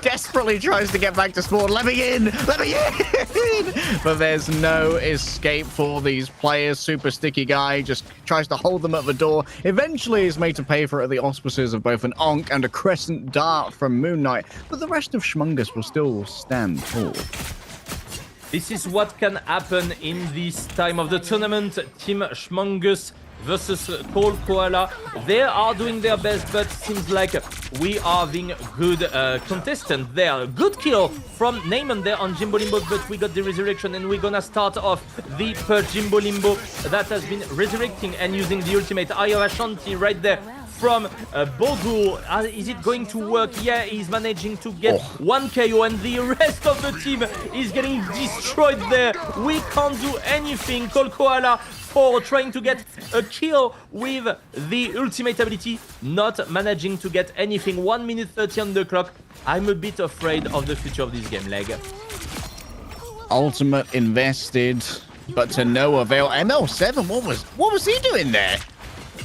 desperately tries to get back to spawn. Let me in! Let me in! But there's no escape for these players. Super Sticky Guy just tries to hold them at the door. Eventually is made to pay for it at the auspices of both an Ankh and a Crescent Dart from Moon Knight. But the rest of Schmungus will still stand tall. This is what can happen in this time of the tournament. Team Schmungus versus Cold Koala. They are doing their best, but seems like we are being good contestant there. Good kill from Neyman there on Jimbo Limbo, but we got the resurrection, and we're gonna start off the per Jimbo Limbo that has been resurrecting and using the ultimate Eye of Ashanti right there from Bogu. Is it going to work? Yeah, he's managing to get one KO, and the rest of the team is getting destroyed there. We can't do anything. Cold Koala for trying to get a kill with the ultimate ability, not managing to get anything. 1 minute 30 on the clock. I'm a bit afraid of the future of this game, Leg. Ultimate invested, but to no avail. ML7, what was he doing there?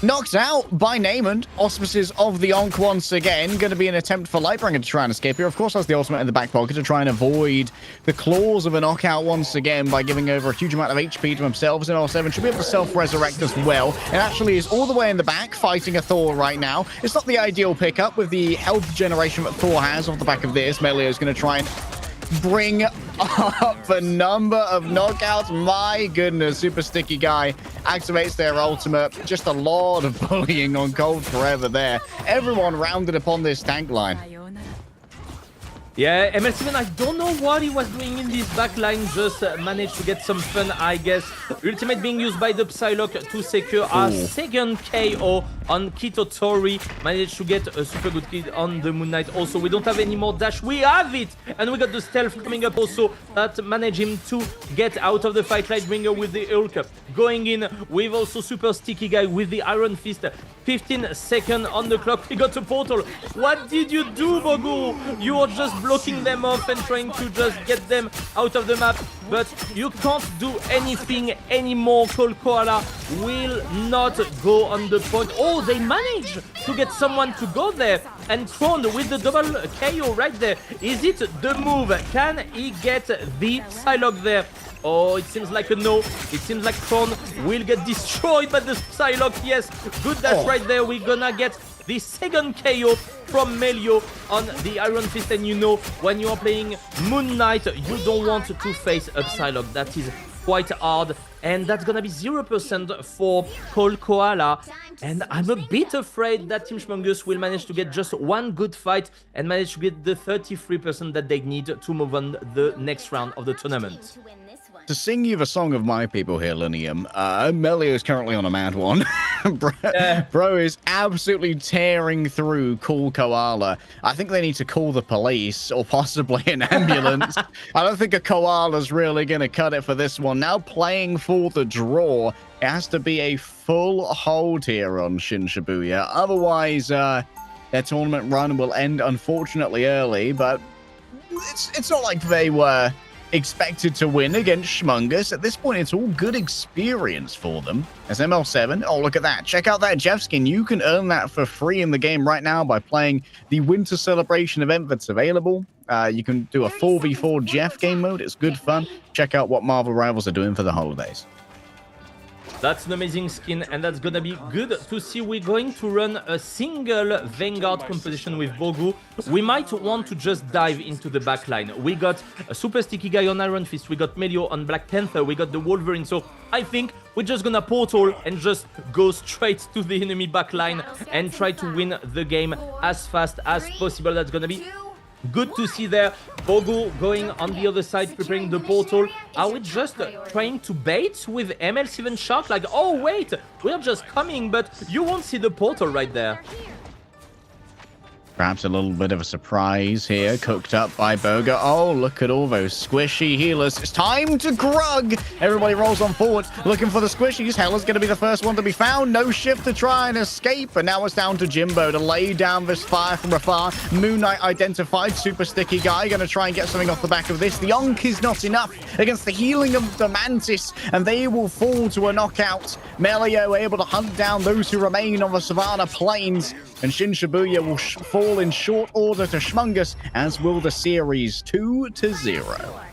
Knocked out by Neyman. Auspices of the Ankh once again. Going to be an attempt for Lightbringer to try and escape here. Of course, has the ultimate in the back pocket to try and avoid the claws of a knockout once again by giving over a huge amount of HP to himself. And ML7 should be able to self-resurrect as well. It actually is all the way in the back fighting a Thor right now. It's not the ideal pickup with the health generation that Thor has off the back of this. Melio is going to try and bring up the number of knockouts. My goodness, Super Sticky Guy activates their ultimate. Just a lot of bullying on Cold Forever there. Everyone rounded upon this tank line. Yeah, ML7, I don't know what he was doing in this backline, just managed to get some fun, I guess. Ultimate being used by the Psylocke to secure a second KO on Kito Tori. Managed to get a super good kill on the Moon Knight. Also, we don't have any more dash. We have it! And we got the stealth coming up also that managed him to get out of the fight. Lightbringer with the Hulk. Going in with also super sticky guy with the Iron Fist. 15 seconds on the clock. We got a portal. What did you do, Bogu? You are just blocking them off and trying to just get them out of the map. But you can't do anything anymore. Cold Koala will not go on the point. Oh, they managed to get someone to go there. And Tron with the double KO right there. Is it the move? Can he get the Psylocke there? Oh, it seems like a no. It seems like Tron will get destroyed by the Psylocke. Yes, good dash right there. We're gonna get the second KO from Melio on the Iron Fist. And you know, when you are playing Moon Knight, you don't want to face a Psylocke. That is quite hard. And that's gonna be 0% for Cold Koala. And I'm a bit afraid that Team Schmungus will manage to get just one good fight and manage to get the 33% that they need to move on the next round of the tournament. To sing you the song of my people here, Linium, Melio is currently on a mad one. Bro is absolutely tearing through Cool Koala. I think they need to call the police or possibly an ambulance. I don't think a koala's really going to cut it for this one. Now playing for the draw, it has to be a full hold here on Shin Shibuya. Otherwise, their tournament run will end unfortunately early, but it's not like they were expected to win against Schmungus. At this point, it's all good experience for them. As ML7, oh, look at that. Check out that Jeff skin. You can earn that for free in the game right now by playing the Winter Celebration event that's available. You can do a 4v4 Jeff game mode. It's good fun. Check out what Marvel Rivals are doing for the holidays. That's an amazing skin, and that's gonna be good to see. We're going to run a single Vanguard composition with Bogu. We might want to just dive into the backline. We got a super sticky guy on Iron Fist, we got Melio on Black Panther, we got the Wolverine, so I think we're just gonna portal and just go straight to the enemy backline and try to win the game as fast as possible. That's gonna be good to see there. Bogu going on the other side, preparing the portal. Are we just trying to bait with ML7 Shark? Like, oh wait, we're just coming, but you won't see the portal right there. Perhaps a little bit of a surprise here, cooked up by Burger. Oh, look at all those squishy healers. It's time to grug. Everybody rolls on forward, looking for the squishies. Hella's going to be the first one to be found. No shift to try and escape. And now it's down to Jimbo to lay down this fire from afar. Moon Knight identified. Super sticky guy. Going to try and get something off the back of this. The Yonk is not enough against the healing of the Mantis. And they will fall to a knockout. Melio able to hunt down those who remain on the Savannah Plains. And Shin Shibuya will fall in short order to Schmungus, as will the series 2-0.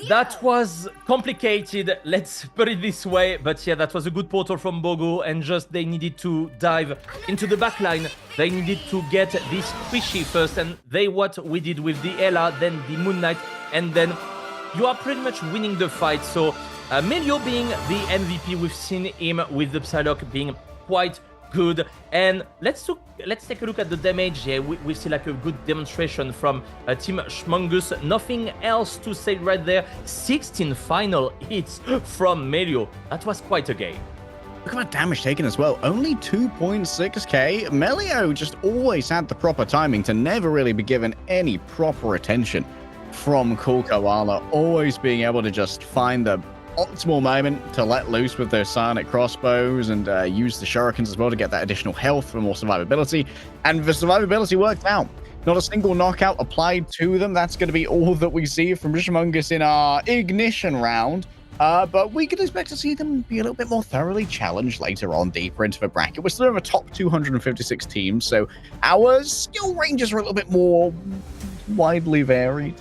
That was complicated, let's put it this way. But yeah, that was a good portal from Bogu, and just they needed to dive into the backline. They needed to get this squishy first, and they what we did with the Ella, then the Moon Knight, and then you are pretty much winning the fight. So Melio being the MVP, we've seen him with the Psylocke being quite good. And let's take a look at the damage here. We see like a good demonstration from Team Schmungus. Nothing else to say right there. 16 final hits from Melio. That was quite a game. Look at that damage taken as well. Only 2.6k. Melio just always had the proper timing to never really be given any proper attention from Cool Koala. Always being able to just find the optimal moment to let loose with those psionic crossbows and use the shurikens as well to get that additional health for more survivability. And the survivability worked out. Not a single knockout applied to them. That's going to be all that we see from Schmungus in our ignition round. But we can expect to see them be a little bit more thoroughly challenged later on, deeper into the bracket. We're still in the top 256 teams, so our skill ranges are a little bit more widely varied.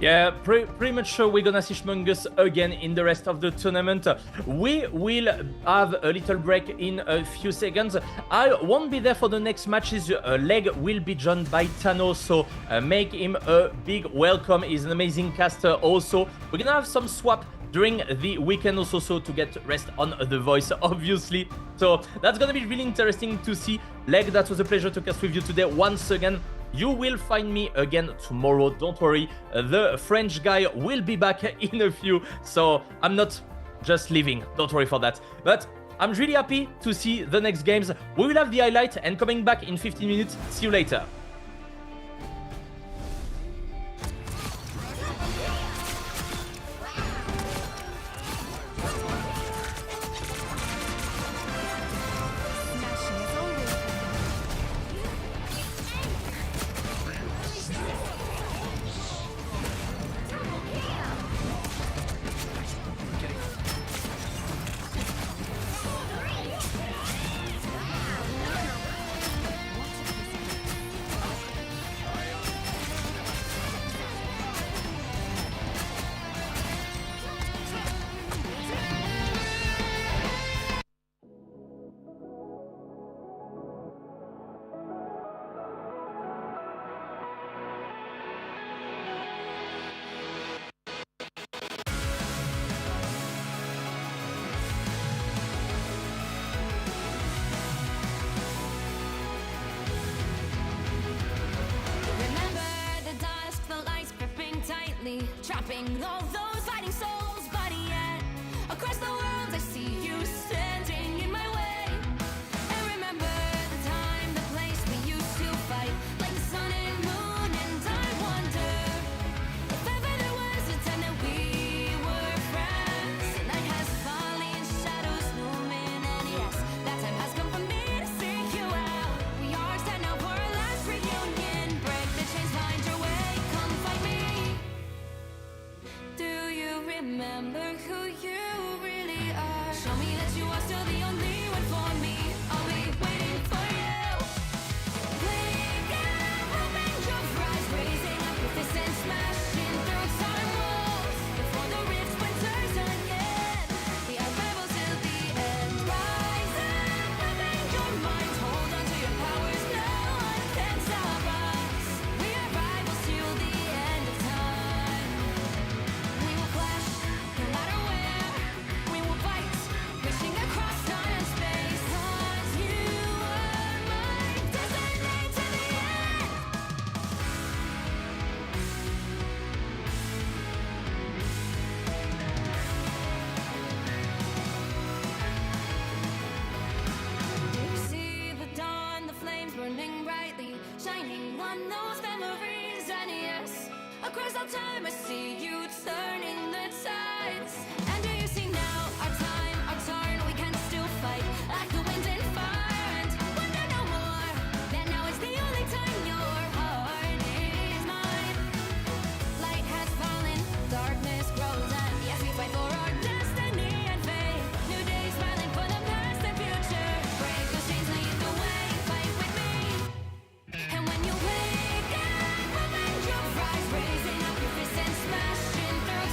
Yeah, pretty much sure we're gonna see Schmungus again in the rest of the tournament. We will have a little break in a few seconds. I won't be there for the next matches. Leg will be joined by Thanos, so make him a big welcome. He's an amazing caster also. We're gonna have some swap during the weekend also, so to get rest on the voice, obviously. So that's gonna be really interesting to see. Leg, that was a pleasure to cast with you today once again. You will find me again tomorrow, don't worry. The French guy will be back in a few, so I'm not just leaving, don't worry for that. But I'm really happy to see the next games. We will have the highlight and coming back in 15 minutes. See you later. Remember the dusk, the lights gripping tightly, trapping all those fighting souls. But yet, across the world, I see you standing in my way. And remember the time, the place we used to fight, like the sun and moon. And I wonder if ever there was a time that we were friends. The night has fallen, shadows looming, and yes, that time has come for me to seek you out. We are standing now for our last reunion. Break the chains, find your way, come find me. Do you remember who you really are? Show me that you are still the only one for me. I'll be waiting for you. Wake up, open your eyes, raising up your fists and smashing through time walls. Before the rift winters again, the arrival till the end. Rise up, open your minds, hold on to your powers. No one can stop us. We are rivals till the end of time. We will clash, no matter where. We will fight, reaching across time and space. 'Cause you are my destiny to the end. You see the dawn, the flames burning brightly, shining on those memories. And yes, across all time I see you turning the tides. And do you see now our time, our turn? We can still fight like the wind and fire. And wonder no more that now is the only time your heart is mine. Light has fallen, darkness grows, and yes, we fight for our destiny and fate. New days smiling for the past and future. Break those chains, lead the way, fight with me. And when you wake up, open your eyes, raising up your fists and smashing through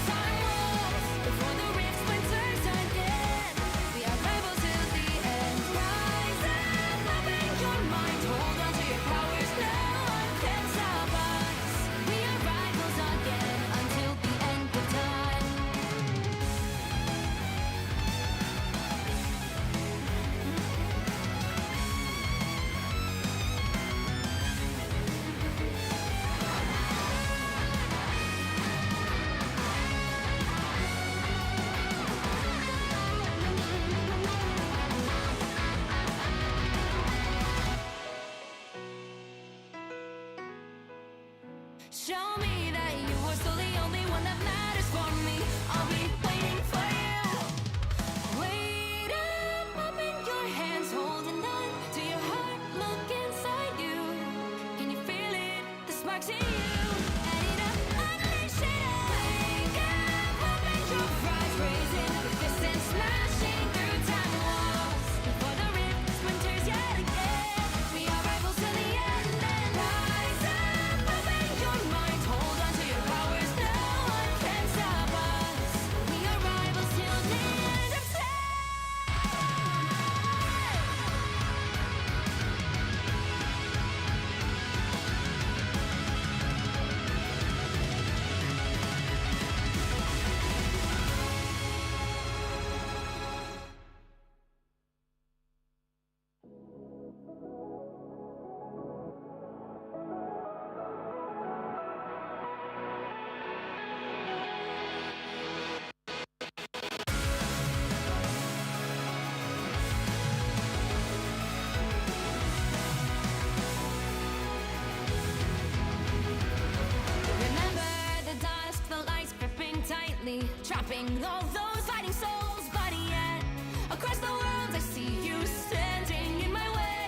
tightly, trapping all those fighting souls. But yet, across the world, I see you standing in my way.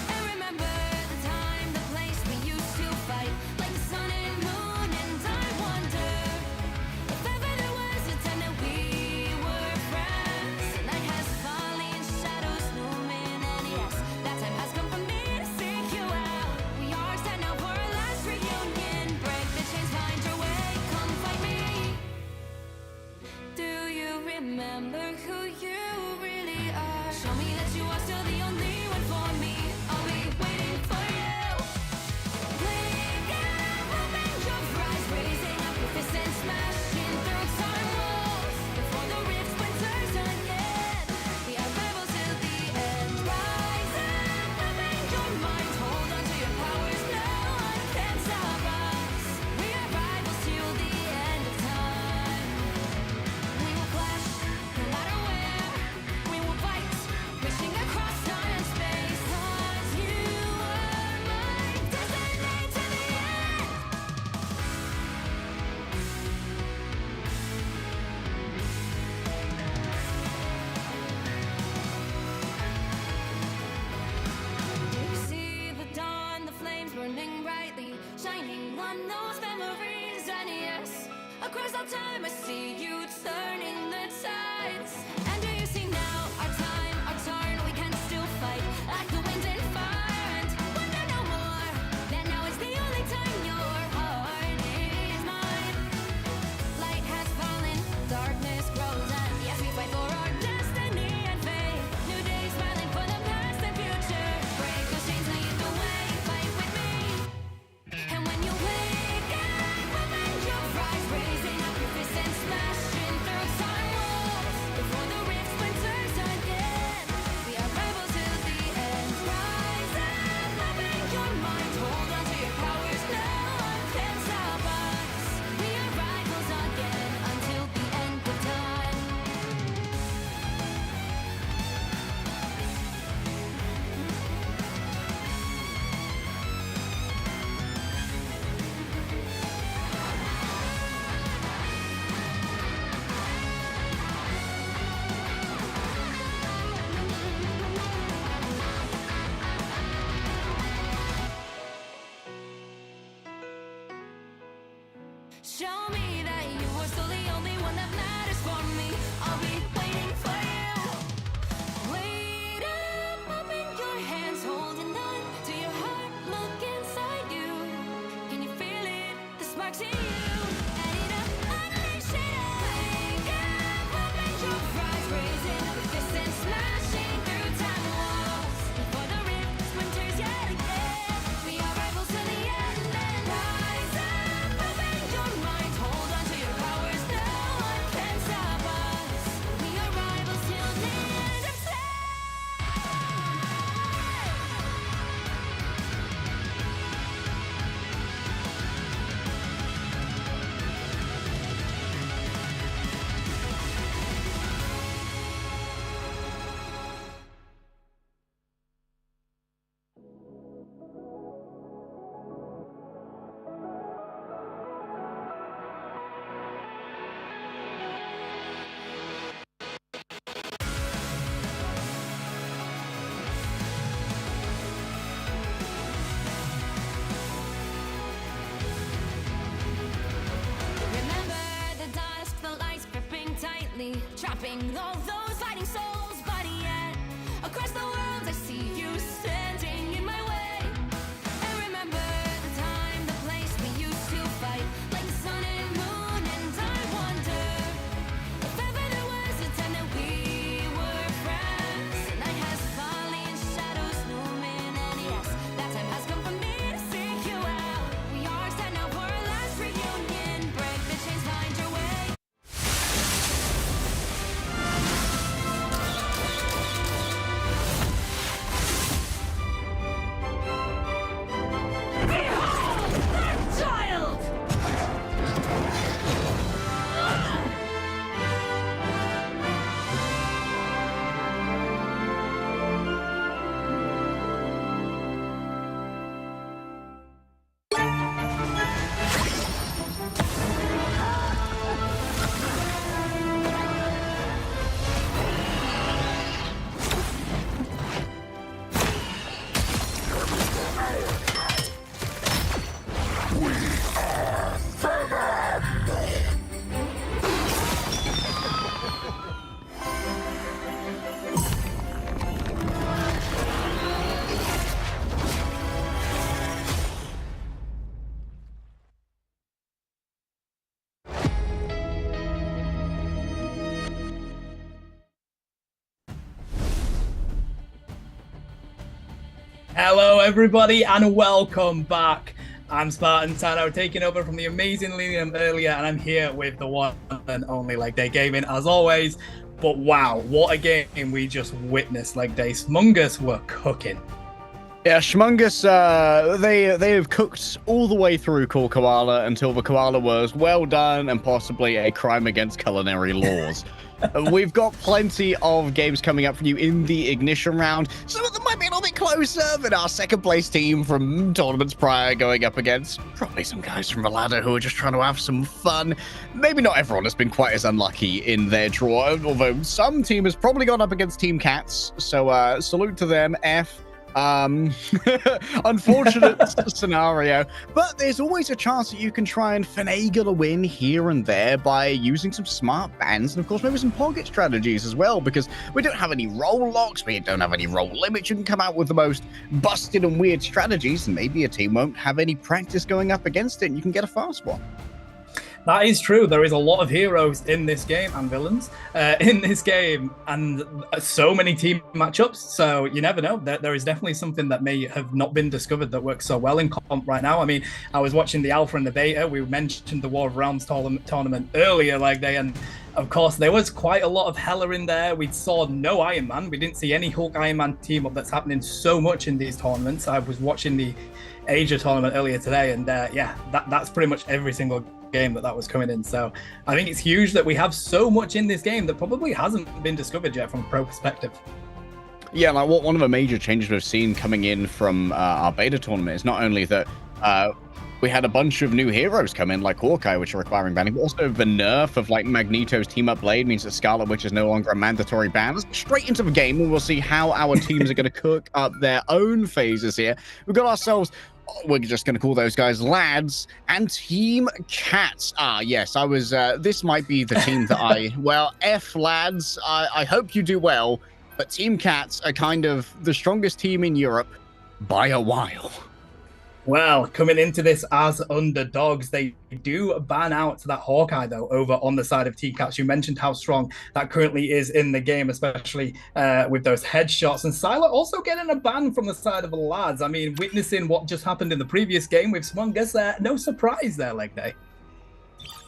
And remember the time, the place we used to fight, like the sun and moon. And I wonder if ever there was a time that we were friends. The night has fallen, shadows looming, and yes, that time has come for me to seek you out. We are set now for our last reunion. Break the chains, find your way, come fight me. Do you remember who you really are? Show me that you are still the only one for me. I'll be waiting for you. Wake up, open your eyes, raising up your fists and smashing through time walls. Before the rift splinters again, we are rebels till the end. Rise up, open your mind, hold on to your powers. No one can stop us. We are rivals till the end of time. We will clash, no matter where. We will fight, reaching across time and space. 'Cause you are my destiny to the end. Do you see the dawn, the flames burning brightly, shining on those memories? And yes, across all time I see you turning the tides. And do you see now our time, our turn? We can still fight like the wind and fire, and wonder no more that now is the only time your heart is mine. Light has fallen, darkness grows, and yes, we fight for our destiny and fate. New days smiling for the past and future. Break those chains, lead the way, fight with me. And when you wake up, open your eyes, raising up your fists and smashing through time walls. Before the rift splinters again, we are rebels till the end. Rise up, open your mind, hold on to your powers. No one can stop us. We are rivals again until the end of time. Show me that you are still the only one that matters for me. I'll be waiting for you. Wait up, open your hands, holding on to your heart. Look inside you. Can you feel it? The sparks in you. And it up, unleash it up. Wake up, open your eyes, raising up your fists and smashing through time walls. Before the rift splinters yet again, we are rivals till the end. And rise up, open your mind, hold on to your powers. No one can stop us. We are rivals till the end of time. Remember the dusk, the lights gripping tightly, trapping all those fighting souls. But yet, across the world, I see you standing in my way. And remember the time, the place we used to fight, like the sun and moon. And I wonder if ever there was a time that we were friends. The night has fallen, shadows looming, and yes, that time has come for me to seek you out. We are set now for our last reunion. Break the chains, find your way. Hello, everybody, and welcome back. I'm Spartan Tano, taking over from the amazing Liam earlier, and I'm here with the one and only Leg Day Gaming, as always. But wow, what a game we just witnessed, Leg Day. Smungus were cooking. Yeah, Schmungus, they have cooked all the way through Core Koala until the koala was well done and possibly a crime against culinary laws. We've got plenty of games coming up for you in the Ignition round. Some of them might be a little bit closer than our second place team from tournaments prior going up against probably some guys from the ladder who are just trying to have some fun. Maybe not everyone has been quite as unlucky in their draw, although some team has probably gone up against Team Cats. So salute to them, F. Unfortunate scenario, but there's always a chance that you can try and finagle a win here and there by using some smart bans and of course maybe some pocket strategies as well, because we don't have any roll locks, we don't have any roll limits. You can come out with the most busted and weird strategies and maybe a team won't have any practice going up against it and you can get a fast one. That is true. There is a lot of heroes in this game and villains in this game, and so many team matchups. So you never know. There is definitely something that may have not been discovered that works so well in comp right now. I mean, I was watching the alpha and the beta. We mentioned the War of Realms tournament earlier, like and of course there was quite a lot of Hela in there. We saw no Iron Man. We didn't see any Hulk Iron Man team up that's happening so much in these tournaments. I was watching the Asia tournament earlier today, and yeah, that's pretty much every single game that was coming in. So I think it's huge that we have so much in this game that probably hasn't been discovered yet from a pro perspective. Yeah, like one of the major changes we've seen coming in from our beta tournament is not only that we had a bunch of new heroes come in, like Hawkeye, which are requiring banning, but also the nerf of like Magneto's team-up blade means that Scarlet Witch is no longer a mandatory ban. Let's get straight into the game, and we'll see how our teams are going to cook up their own phases here. We've got ourselves, we're just going to call those guys lads, and Team Cats. Ah, yes, I was, this might be the team that well, F lads, I hope you do well, but Team Cats are kind of the strongest team in Europe by a while. Well, coming into this as underdogs, they do ban out that Hawkeye, though, over on the side of Team Cats. You mentioned how strong that currently is in the game, especially with those headshots. And Sylar also getting a ban from the side of the lads. I mean, witnessing what just happened in the previous game with Smungus there, no surprise there, Leg Day.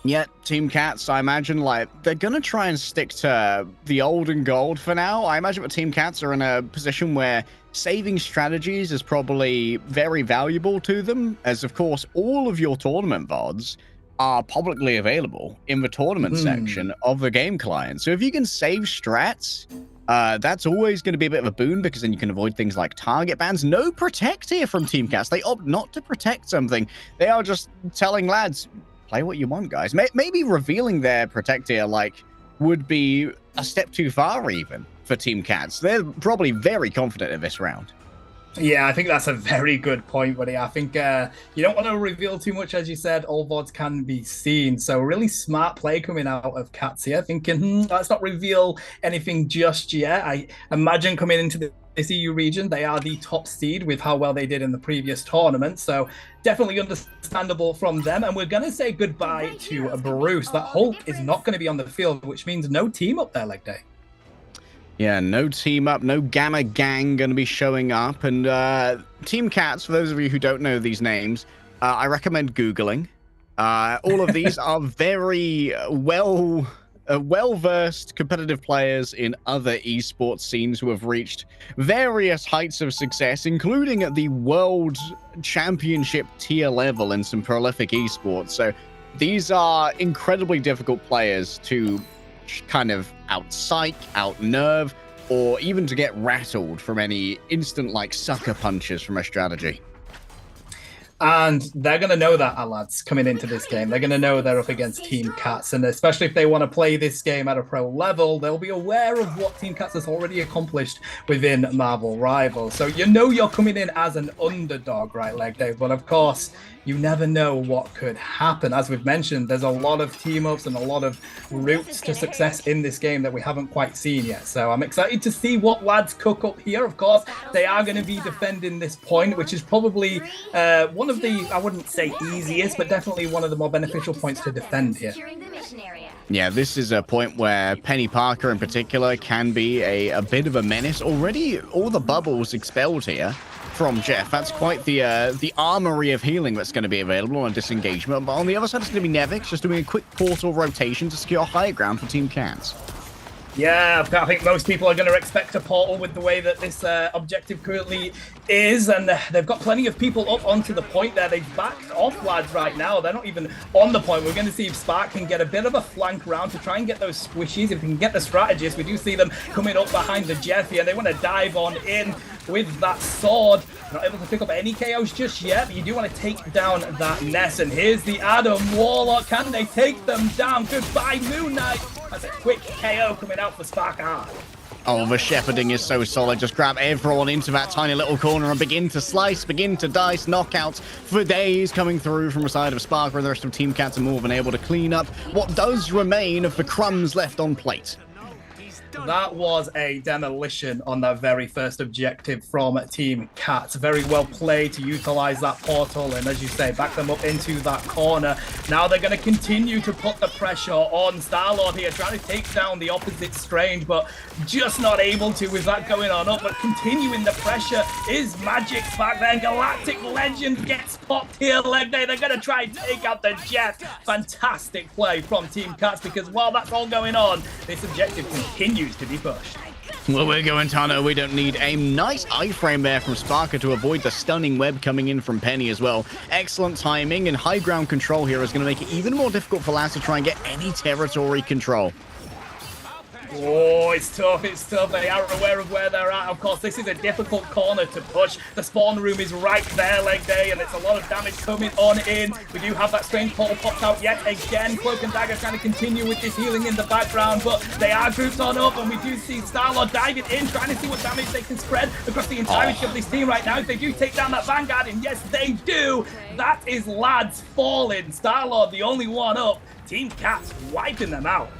Yeah, Team Cats, I imagine, like, they're going to try and stick to the old and gold for now. I imagine that Team Cats are in a position where saving strategies is probably very valuable to them, as, of course, all of your tournament VODs are publicly available in the tournament section of the game client. So if you can save strats, that's always going to be a bit of a boon, because then you can avoid things like target bans. No protect here from Team Cats. They opt not to protect something. They are just telling lads, play what you want, guys. Maybe revealing their protect here, like, would be a step too far even for Team Cats. They're probably very confident in this round. Yeah, I think that's a very good point, buddy. I think you don't want to reveal too much, as you said. All VODs can be seen. So really smart play coming out of Cats here, thinking, let's not reveal anything just yet. I imagine coming into the EU region, they are the top seed with how well they did in the previous tournament. So definitely understandable from them. And we're going to say goodbye to Bruce. That Hulk is not going to be on the field, which means no team up there, Leg Day. Yeah, no team up, no Gamma Gang going to be showing up. And Team Cats, for those of you who don't know these names, I recommend Googling. All of these are very well-versed competitive players in other esports scenes who have reached various heights of success, including at the World Championship tier level in some prolific esports. So these are incredibly difficult players to kind of out-psych, out-nerve, or even to get rattled from any instant, like, sucker punches from a strategy. And they're going to know that, our lads, coming into this game. They're going to know they're up against Team Cats. And especially if they want to play this game at a pro level, they'll be aware of what Team Cats has already accomplished within Marvel Rivals. So you know you're coming in as an underdog, right, Leg Day? But of course, you never know what could happen. As we've mentioned, there's a lot of team-ups and a lot of routes to success in this game that we haven't quite seen yet. So I'm excited to see what lads cook up here. Of course, they are going to be defending this point, which is probably one of the, I wouldn't say easiest, but definitely one of the more beneficial points to defend here. Yeah, this is a point where Penny Parker in particular can be a bit of a menace. Already all the bubbles expelled here from Jeff. That's quite the armory of healing that's going to be available on a disengagement. But on the other side, it's going to be Nevix just doing a quick portal rotation to secure high ground for Team Cats. Yeah, I think most people are going to expect a portal with the way that this objective currently is, and they've got plenty of people up onto the point there. They've backed off lads right now. They're not even on the point. We're going to see if Spark can get a bit of a flank round to try and get those squishies. If we can get the strategist, we do see them coming up behind the Jeffy, and they want to dive on in with that sword. Not able to pick up any KOs just yet, but you do want to take down that Ness. And here's the Adam Warlock. Can they take them down? Goodbye, Moon Knight. That's a quick KO coming out for Spark Hard. Oh, the shepherding is so solid. Just grab everyone into that tiny little corner and begin to slice, begin to dice, knockouts for days coming through from the side of Spark, where the rest of Team Cats are more than able to clean up what does remain of the crumbs left on plate. That was a demolition on that very first objective from Team Cats. Very well played to utilize that portal and, as you say, back them up into that corner. Now they're going to continue to put the pressure on Star-Lord here, trying to take down the opposite Strange, but just not able to with that going on up. But continuing the pressure is Magic back there. Galactic Legend gets popped here, leg day. They're going to try and take out the Jet. Fantastic play from Team Cats, because while that's all going on, this objective continues to be pushed. Well, we're going, Tano. We don't need a nice iframe there from Sparker to avoid the stunning web coming in from Penny as well. Excellent timing, and high ground control here is going to make it even more difficult for Laz to try and get any territory control. Oh, it's tough, it's tough. They are aware of where they're at. Of course, this is a difficult corner to push. The spawn room is right there, leg day, and it's a lot of damage coming on in. We do have that Strange portal popped out yet again. Cloak and Dagger trying to continue with this healing in the background, but they are grouped on up, and we do see Star-Lord diving in, trying to see what damage they can spread across the entirety of this team right now. If they do take down that Vanguard, and yes, they do, that is lads falling. Star-Lord, the only one up. Team Cats wiping them out.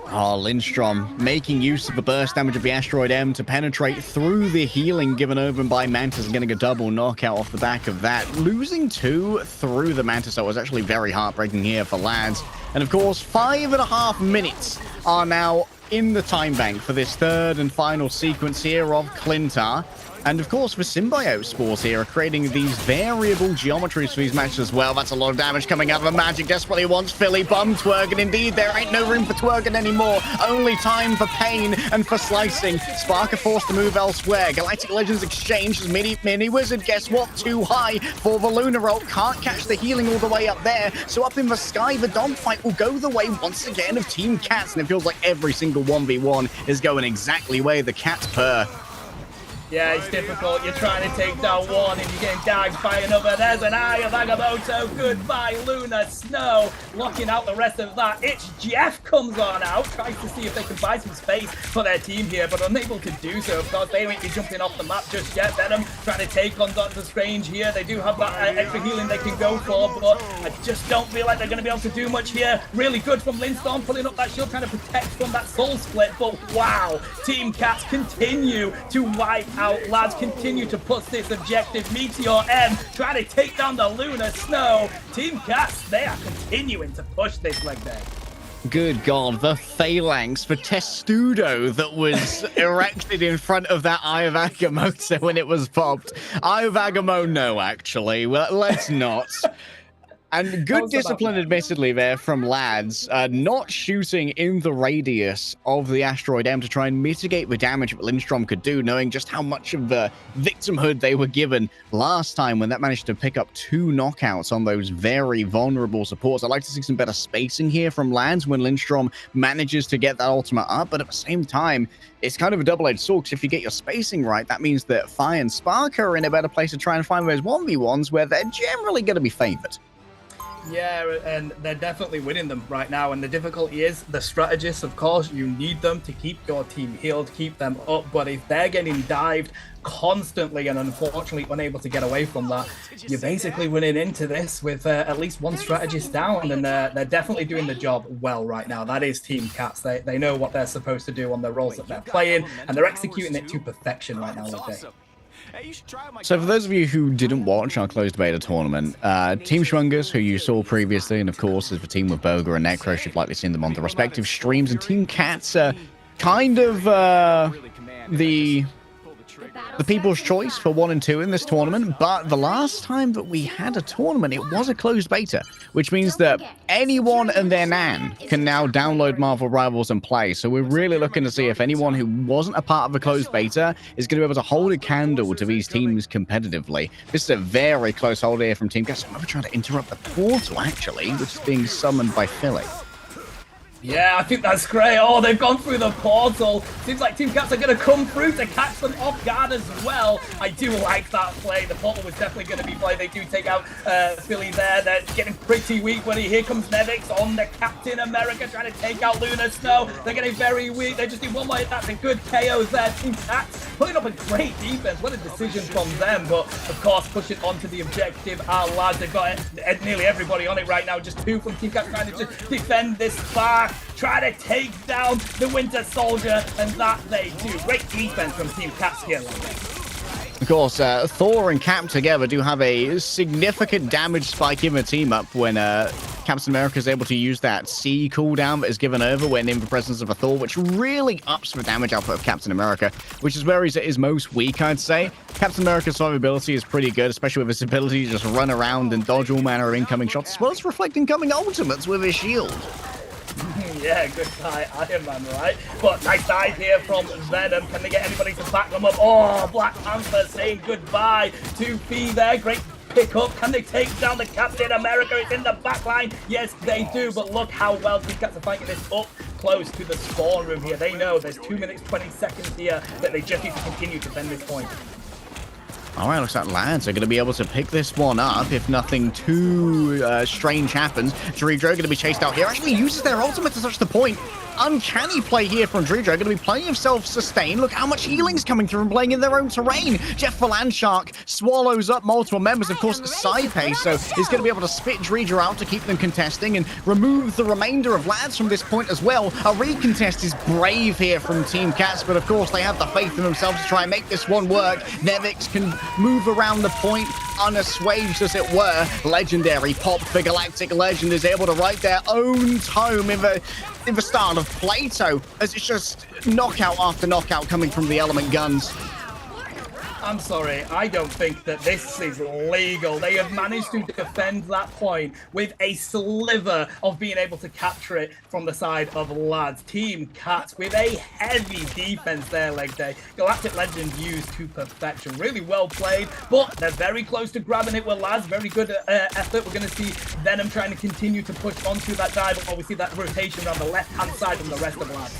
Oh, Lindstrom making use of the burst damage of the Asteroid M to penetrate through the healing given over by Mantis and getting a double knockout off the back of that. Losing 2 through the Mantis, so it was actually very heartbreaking here for lads. And of course, 5.5 minutes are now in the time bank for this third and final sequence here of Clintar. And of course, the Symbiote Spores here are creating these variable geometries for these matches as well. That's a lot of damage coming out of the Magic. Desperately wants Philly bum twerk, and indeed, there ain't no room for twerking anymore. Only time for pain and for slicing. Spark are forced to move elsewhere. Galactic Legends exchange as Mini Wizard, guess what? Too high for the Lunar Ult. Can't catch the healing all the way up there. So up in the sky, the dogfight will go the way once again of Team Cats, and it feels like every single 1v1 is going exactly where the Cats purr. Yeah, it's difficult. You're trying to take down one and you're getting dagged by another. There's an Eye of Agamotto. Goodbye, Luna Snow. Locking out the rest of that. It's Jeff comes on out. Tries to see if they can buy some space for their team here, but unable to do so. Of course, they won't be jumping off the map just yet. Venom trying to take on Doctor Strange here. They do have that extra healing they can go for, but I just don't feel like they're going to be able to do much here. Really good from Lindstorm, pulling up that shield, trying to protect from that soul split, but wow. Team Cats continue to wipe out. Lads continue to push this objective. Meteor M trying to take down the Lunar Snow. Team Cats, they are continuing to push this leg day. Good God, the phalanx, the testudo that was erected in front of that Eye of Agamotto when it was popped. Eye of Agamotto, no, actually. Well, let's not. And good discipline, admittedly, there from lads, not shooting in the radius of the Asteroid M to try and mitigate the damage that Lindstrom could do, knowing just how much of the victimhood they were given last time when that managed to pick up 2 knockouts on those very vulnerable supports. I'd like to see some better spacing here from lads when Lindstrom manages to get that ultimate up, but at the same time, it's kind of a double-edged sword, because if you get your spacing right, that means that Fire and Spark are in a better place to try and find those 1v1s where they're generally going to be favored. Yeah, and they're definitely winning them right now. And the difficulty is the strategists, of course, you need them to keep your team healed, keep them up. But if they're getting dived constantly and unfortunately unable to get away from that, you're basically running into this with at least one strategist down. And they're definitely doing the job well right now. That is Team Cats. They know what they're supposed to do on the roles that they're playing, and they're executing it to perfection right now. So for those of you who didn't watch our closed beta tournament, Team Schwungus, who you saw previously, and of course is the team with Boga and Necro, you've likely seen them on the respective streams, and Team Cats are kind of the the people's choice for 1 and 2 in this tournament, but the last time that we had a tournament, it was a closed beta, which means that anyone and their nan can now download Marvel Rivals and play. So we're really looking to see if anyone who wasn't a part of the closed beta is going to be able to hold a candle to these teams competitively. This is a very close hold here from Team Gas. I'm trying to interrupt the portal, actually, which is being summoned by Philly. Yeah, I think that's great. Oh, they've gone through the portal. Seems like Team Cats are going to come through to catch them off guard as well. I do like that play. The portal was definitely going to be played. They do take out Philly there. They're getting pretty weak, buddy. Here comes Nevix on the Captain America trying to take out Luna Snow. They're getting very weak. They just need one more hit. That's a good KO there. Team Cats putting up a great defense. What a decision from them. But, of course, pushing on to the objective. Our lads, they've got nearly everybody on it right now. Just 2 from Team Cats trying to just defend this far. Try to take down the Winter Soldier, and that they do. Great defense from Team Cats here. Of course, Thor and Cap together do have a significant damage spike in the team up when Captain America is able to use that C cooldown that is given over when in the presence of a Thor, which really ups the damage output of Captain America, which is where he's at his most weak, I'd say. Captain America's survivability is pretty good, especially with his ability to just run around and dodge all manner of incoming shots, as well as reflect incoming ultimates with his shield. Yeah, good guy, Iron Man, right? But nice dive here from Venom. Can they get anybody to back them up? Oh, Black Panther saying goodbye to B there. Great pick up. Can they take down the Captain America? It's in the back line. Yes, they do. But look how well Team Cats are fighting this up close to the spawn room here. They know there's 2 minutes, 20 seconds here that they just need to continue to defend this point. All right, looks like lads are going to be able to pick this one up if nothing too strange happens. Dredro going to be chased out here. Actually uses their ultimate to touch the point. Uncanny play here from Dredro. Going to be playing himself sustain. Look how much healing's coming through and playing in their own terrain. Jeff Landshark swallows up multiple members. Of course, Saipe, so he's going to be able to spit Dredro out to keep them contesting and remove the remainder of lads from this point as well. A recontest is brave here from Team Cats, but of course they have the faith in themselves to try and make this one work. Nevix can move around the point unassuaged, as it were. Legendary pop for Galactic Legend is able to write their own tome in the style of Plato, as it's just knockout after knockout coming from the element guns. I'm sorry, I don't think that this is legal. They have managed to defend that point with a sliver of being able to capture it from the side of lads. Team Cats with a heavy defense there, leg day. Galactic Legend used to perfection. Really well played, but they're very close to grabbing it with lads. Very good effort. We're going to see Venom trying to continue to push onto that dive, while we see that rotation around the left-hand side from the rest of lads.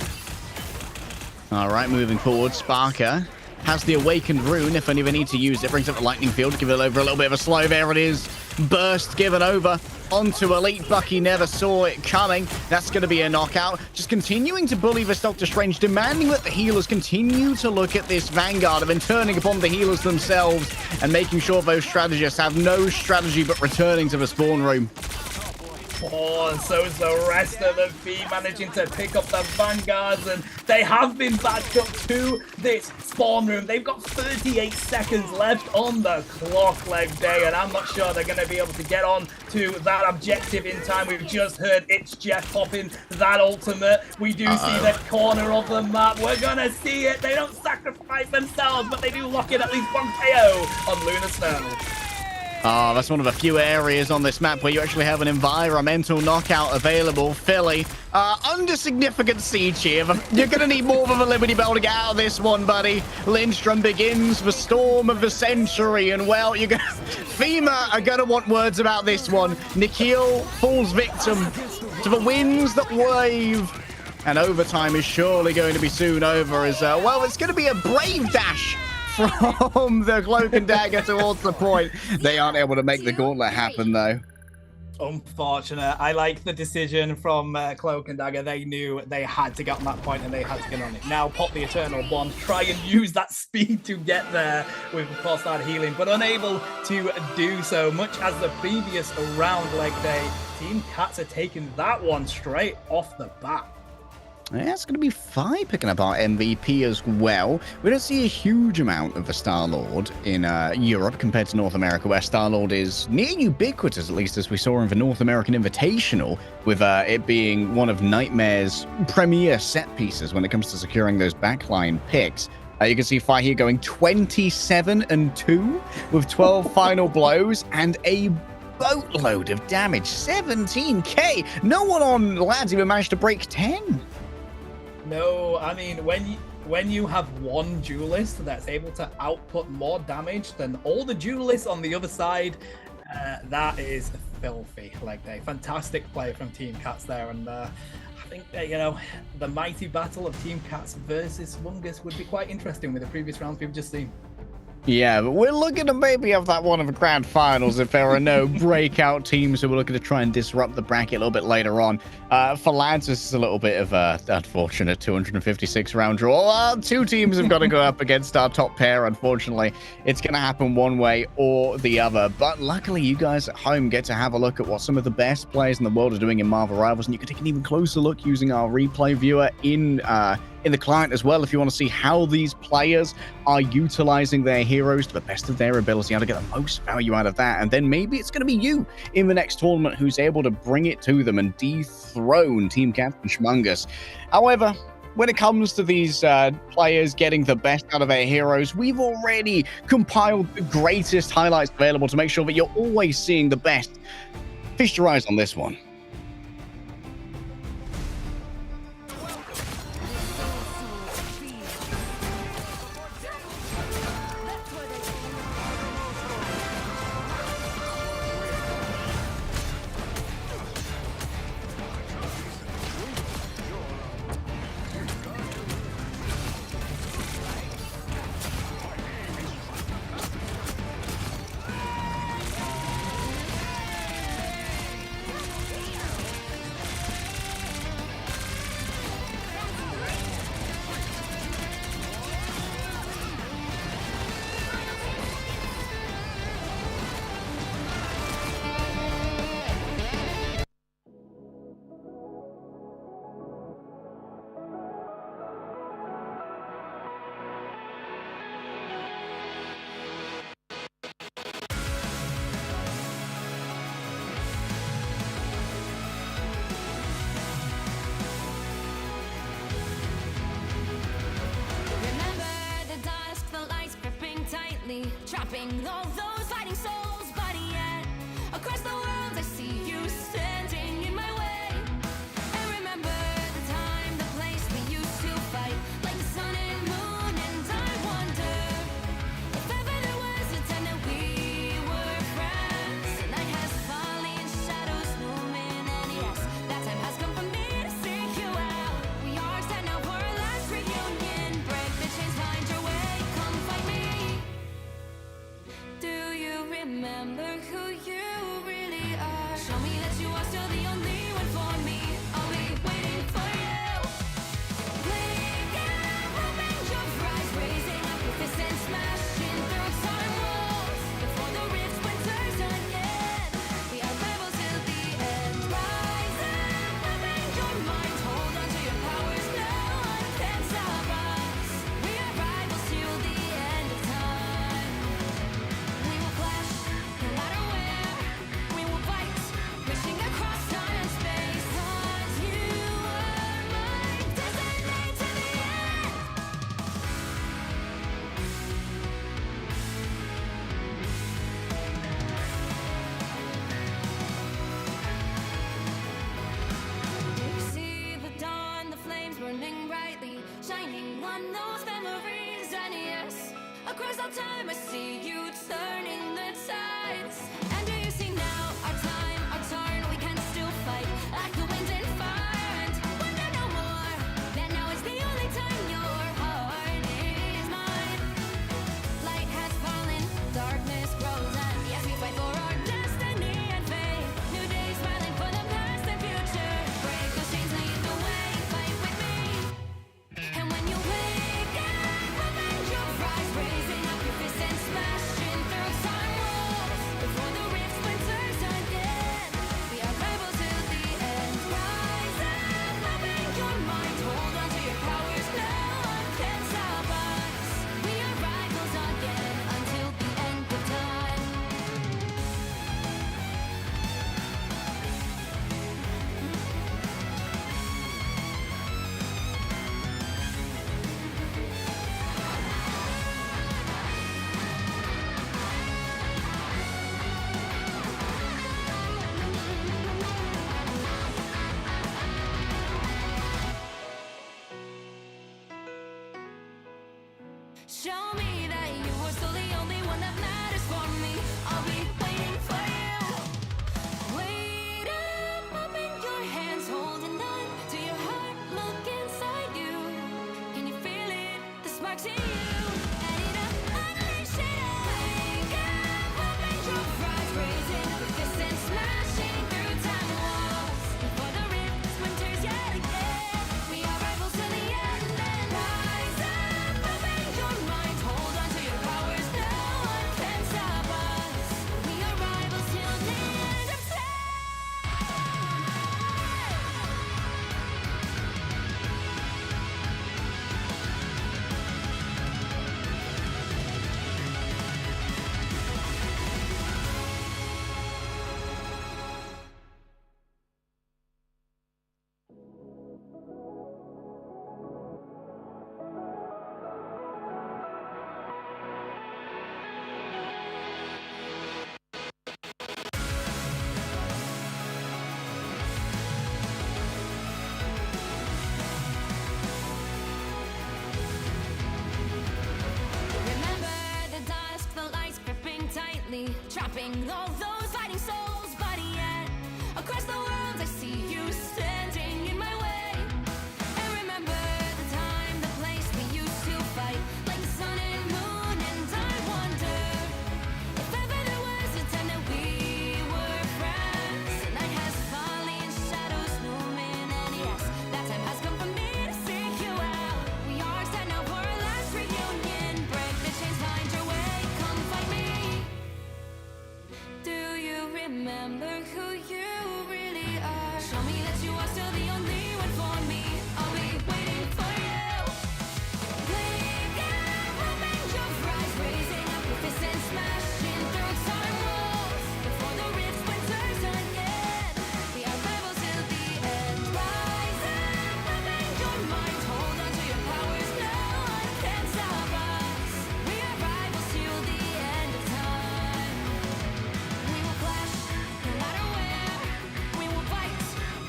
All right, moving forward, Sparker has the Awakened Rune if only they need to use it. Brings up the Lightning Field, give it over a little bit of a slow. There it is. Burst given over onto Elite. Bucky never saw it coming. That's going to be a knockout. Just continuing to bully this Doctor Strange, demanding that the healers continue to look at this Vanguard and then turning upon the healers themselves and making sure those strategists have no strategy but returning to the spawn room. Oh, and so is the rest of the V managing to pick up the Vanguards, and they have been backed up to this spawn room. They've got 38 seconds left on the clock, leg day, and I'm not sure they're going to be able to get on to that objective in time. We've just heard It's Jeff popping that ultimate. We do see the corner of the map. We're going to see it. They don't sacrifice themselves, but they do lock in at least one KO on Luna Snow. Oh, that's one of the few areas on this map where you actually have an environmental knockout available. Philly, under significant siege here. You're going to need more of a Liberty Bell to get out of this one, buddy. Lindstrom begins the storm of the century, and well, you're going FEMA are going to want words about this one. Nikhil falls victim to the winds that wave. And overtime is surely going to be soon over as, well, it's going to be a brave dash from the Cloak and Dagger towards the point. They aren't able to make the gauntlet happen, though. Unfortunate. I like the decision from Cloak and Dagger. They knew they had to get on that point and they had to get on it. Now pop the Eternal Bond, try and use that speed to get there with, of course, that healing, but unable to do so. Much as the previous round, leg day, Team Cats are taking that one straight off the bat. Yeah, it's going to be Fi picking up our MVP as well. We don't see a huge amount of the Star-Lord in Europe compared to North America, where Star-Lord is near ubiquitous, at least as we saw in the North American Invitational, with it being one of Nightmare's premier set pieces when it comes to securing those backline picks. You can see Fire here going 27-2 with 12 final blows and a boatload of damage. 17k. No one on Lads even managed to break 10. No, I mean, when you have one duelist that's able to output more damage than all the duelists on the other side, that is filthy. Like, a fantastic play from Team Cats there, and I think the mighty battle of Team Cats versus Mungus would be quite interesting with the previous rounds we've just seen. Yeah, but we're looking to maybe have that one of the grand finals if there are no breakout teams who are looking to try and disrupt the bracket a little bit later on. For Lads, this is a little bit of a unfortunate 256 round draw. Two teams have got to go up against our top pair, unfortunately. It's going to happen one way or the other. But luckily, you guys at home get to have a look at what some of the best players in the world are doing in Marvel Rivals, and you can take an even closer look using our replay viewer in the client as well, if you want to see how these players are utilizing their heroes to the best of their ability, how to get the most value out of that. And then maybe it's going to be you in the next tournament who's able to bring it to them and dethrone Team Captain Schmungus. However, when it comes to these players getting the best out of their heroes, we've already compiled the greatest highlights available to make sure that you're always seeing the best. Feast your eyes on this one. Trapping all those fighting souls, but yet across the world I see you standing in my way. And remember the time, the place we used to fight, like the sun and moon. And I wonder if ever there was a time that we were friends. The night has fallen, shadows looming, and yes, that time has come for me to seek you out. We are set now for our last reunion. Break the chains, find your way, come find me. Do you remember who you really are? Show me that you are still the only one for me. I'll be waiting for you. Blink and open your eyes, raising up your fists and smashing through time walls. Before the rift winters again, we are rebels till the end. Rise and open your minds, hold on to your powers. No one can stop us. We are rivals till the end of time. We will flash, no matter where. We will fight, reaching across time and space. 'Cause you are my destiny to the end. You see the dawn, the flames burning brightly, shining on those memories. And yes, across all time I see you turning the tides. And do you see now our time, our turn? We can still fight like the wind and fire. And wonder no more that now is the only time your heart is mine. Light has fallen, darkness grows, and yes, we fight for our destiny and fate. New days smiling for the past and future. Break those chains, lead the way, fight with me. And when you wake up, open your eyes, raising up your fists and smashing through time walls. Before the Show me that you are still the only one that matters for me. I'll be waiting for you. Wait up, open your hands, holding on to your heart. Look inside you. Can you feel it? The sparks in you. And it up, unleash it. Wake up, open your eyes, raising up your fists and smashing through time walls. Before the rift splinters yet again, we are rivals to the end. And rise up, open your mind, hold on to your powers. No one can stop us. We are rivals till the end of time. Remember the dusk, the lights gripping tightly, trapping all those fighting souls. But yet, across the world, I see you standing in my way. And remember the time, the place we used to fight, like the sun and moon. And I wonder if ever there was a time that we were friends. The night has fallen, shadows looming, and yes, that time has come for me to seek you out. We are set now for our last reunion. Break the chains, find your way, come find me. Do you remember who you really are? Show me that you are still the only one for me. I'll be waiting for you. Wake up, open your eyes, raising up your fists and smashing through time walls. Before the rift splinters again, we are rivals till the end. Rise up, open your mind, hold on to your powers. No one can stop us. We are rivals till the end of time. We will clash, no matter where. We will fight,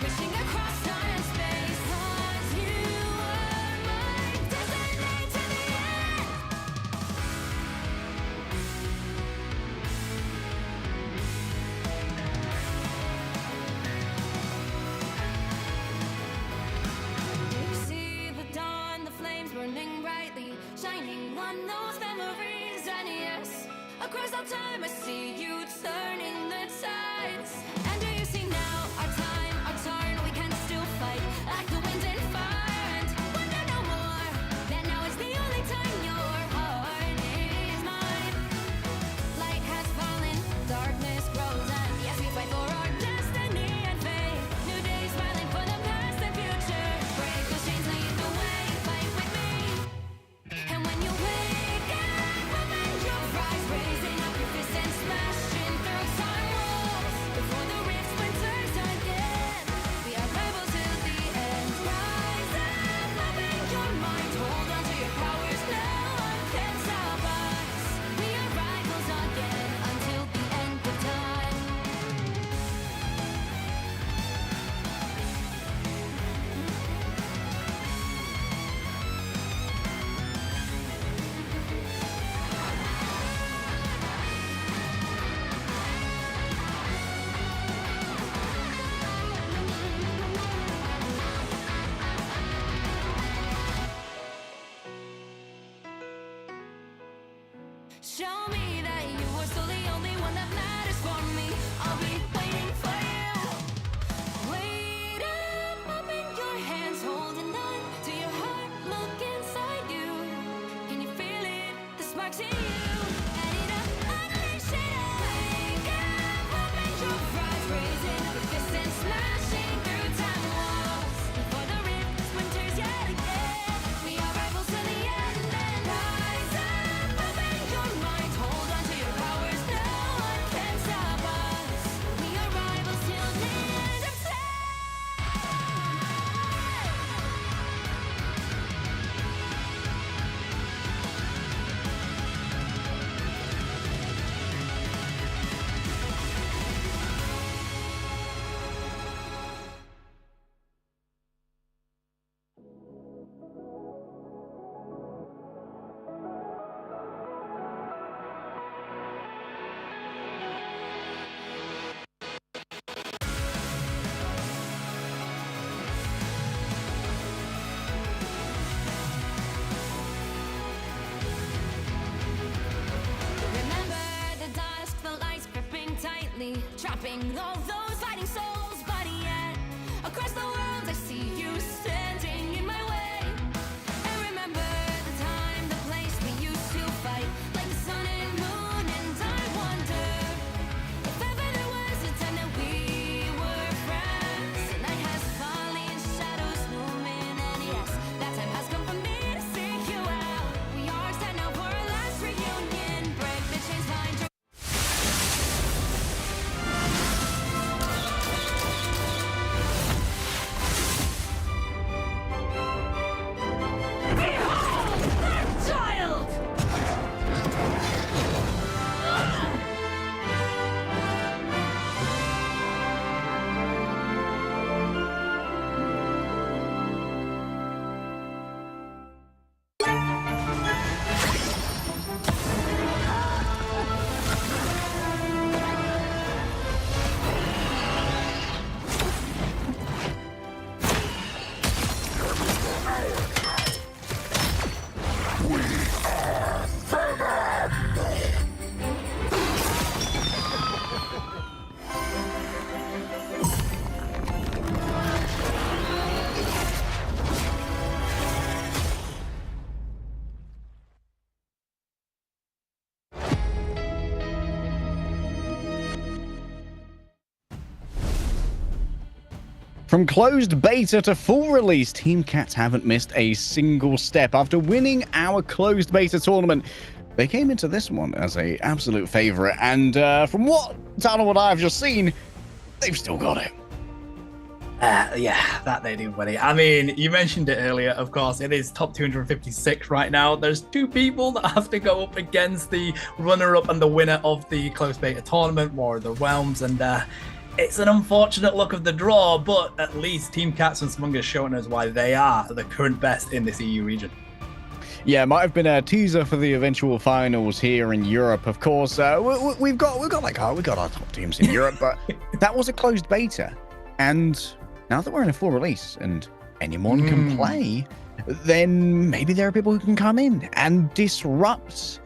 reaching across time and space. 'Cause you are my destiny to the end. You see the dawn, the flames burning brightly, shining on those memories. And yes, across all time I see you turning the tides. And do you see now our time, our turn? We can still fight like the wind and fire. And wonder no more that now is the only time your heart is mine. Light has fallen, darkness grows, and yes, we fight for our destiny and fate. New days smiling for the past and future. Break those chains, lead the way, fight with me. And when you wake up, open your eyes, raising up your fists and smashing through time walls. Before the rift splinters again, we are rivals till the end. Rise up, open your mind, hold on to your powers. No one can stop us. We are rivals again until the end of time. Show me that you are still the only one that matters for me. I'll be waiting for you. Wait up, open your hands, holding on to your heart. Look inside you. Can you feel it? The sparks in you. And it up, unleash it. Wake up, open your eyes, raising up your fists and smashing through time walls. Before the rift splinters yet again, we are rivals to the end. And rise up, open your mind, hold trapping all those fighting souls. But yet, across the world, I see you standing in my way. And remember the time, the place we used to fight, like the sun and moon. And I wonder if ever there was a time that we were friends. The night has fallen, shadows looming, and yes, that time has come for me to seek you out. We are set now for our last reunion. Break the chains, find your child! From closed beta to full release, Team Cats haven't missed a single step. After winning our closed beta tournament, they came into this one as a absolute favorite, and from what I've just seen, they've still got it. Yeah, that they do, buddy. I mean, you mentioned it earlier, of course. It is top 256 right now. There's two people that have to go up against the runner-up and the winner of the closed beta tournament, War of the Realms, and it's an unfortunate luck of the draw, but at least Team Cats and Smunger's showing us why they are the current best in this EU region. Yeah, it might have been a teaser for the eventual finals here in Europe. Of course, we've got our top teams in Europe, but that was a closed beta, and now that we're in a full release and anyone can play, then maybe there are people who can come in and disrupt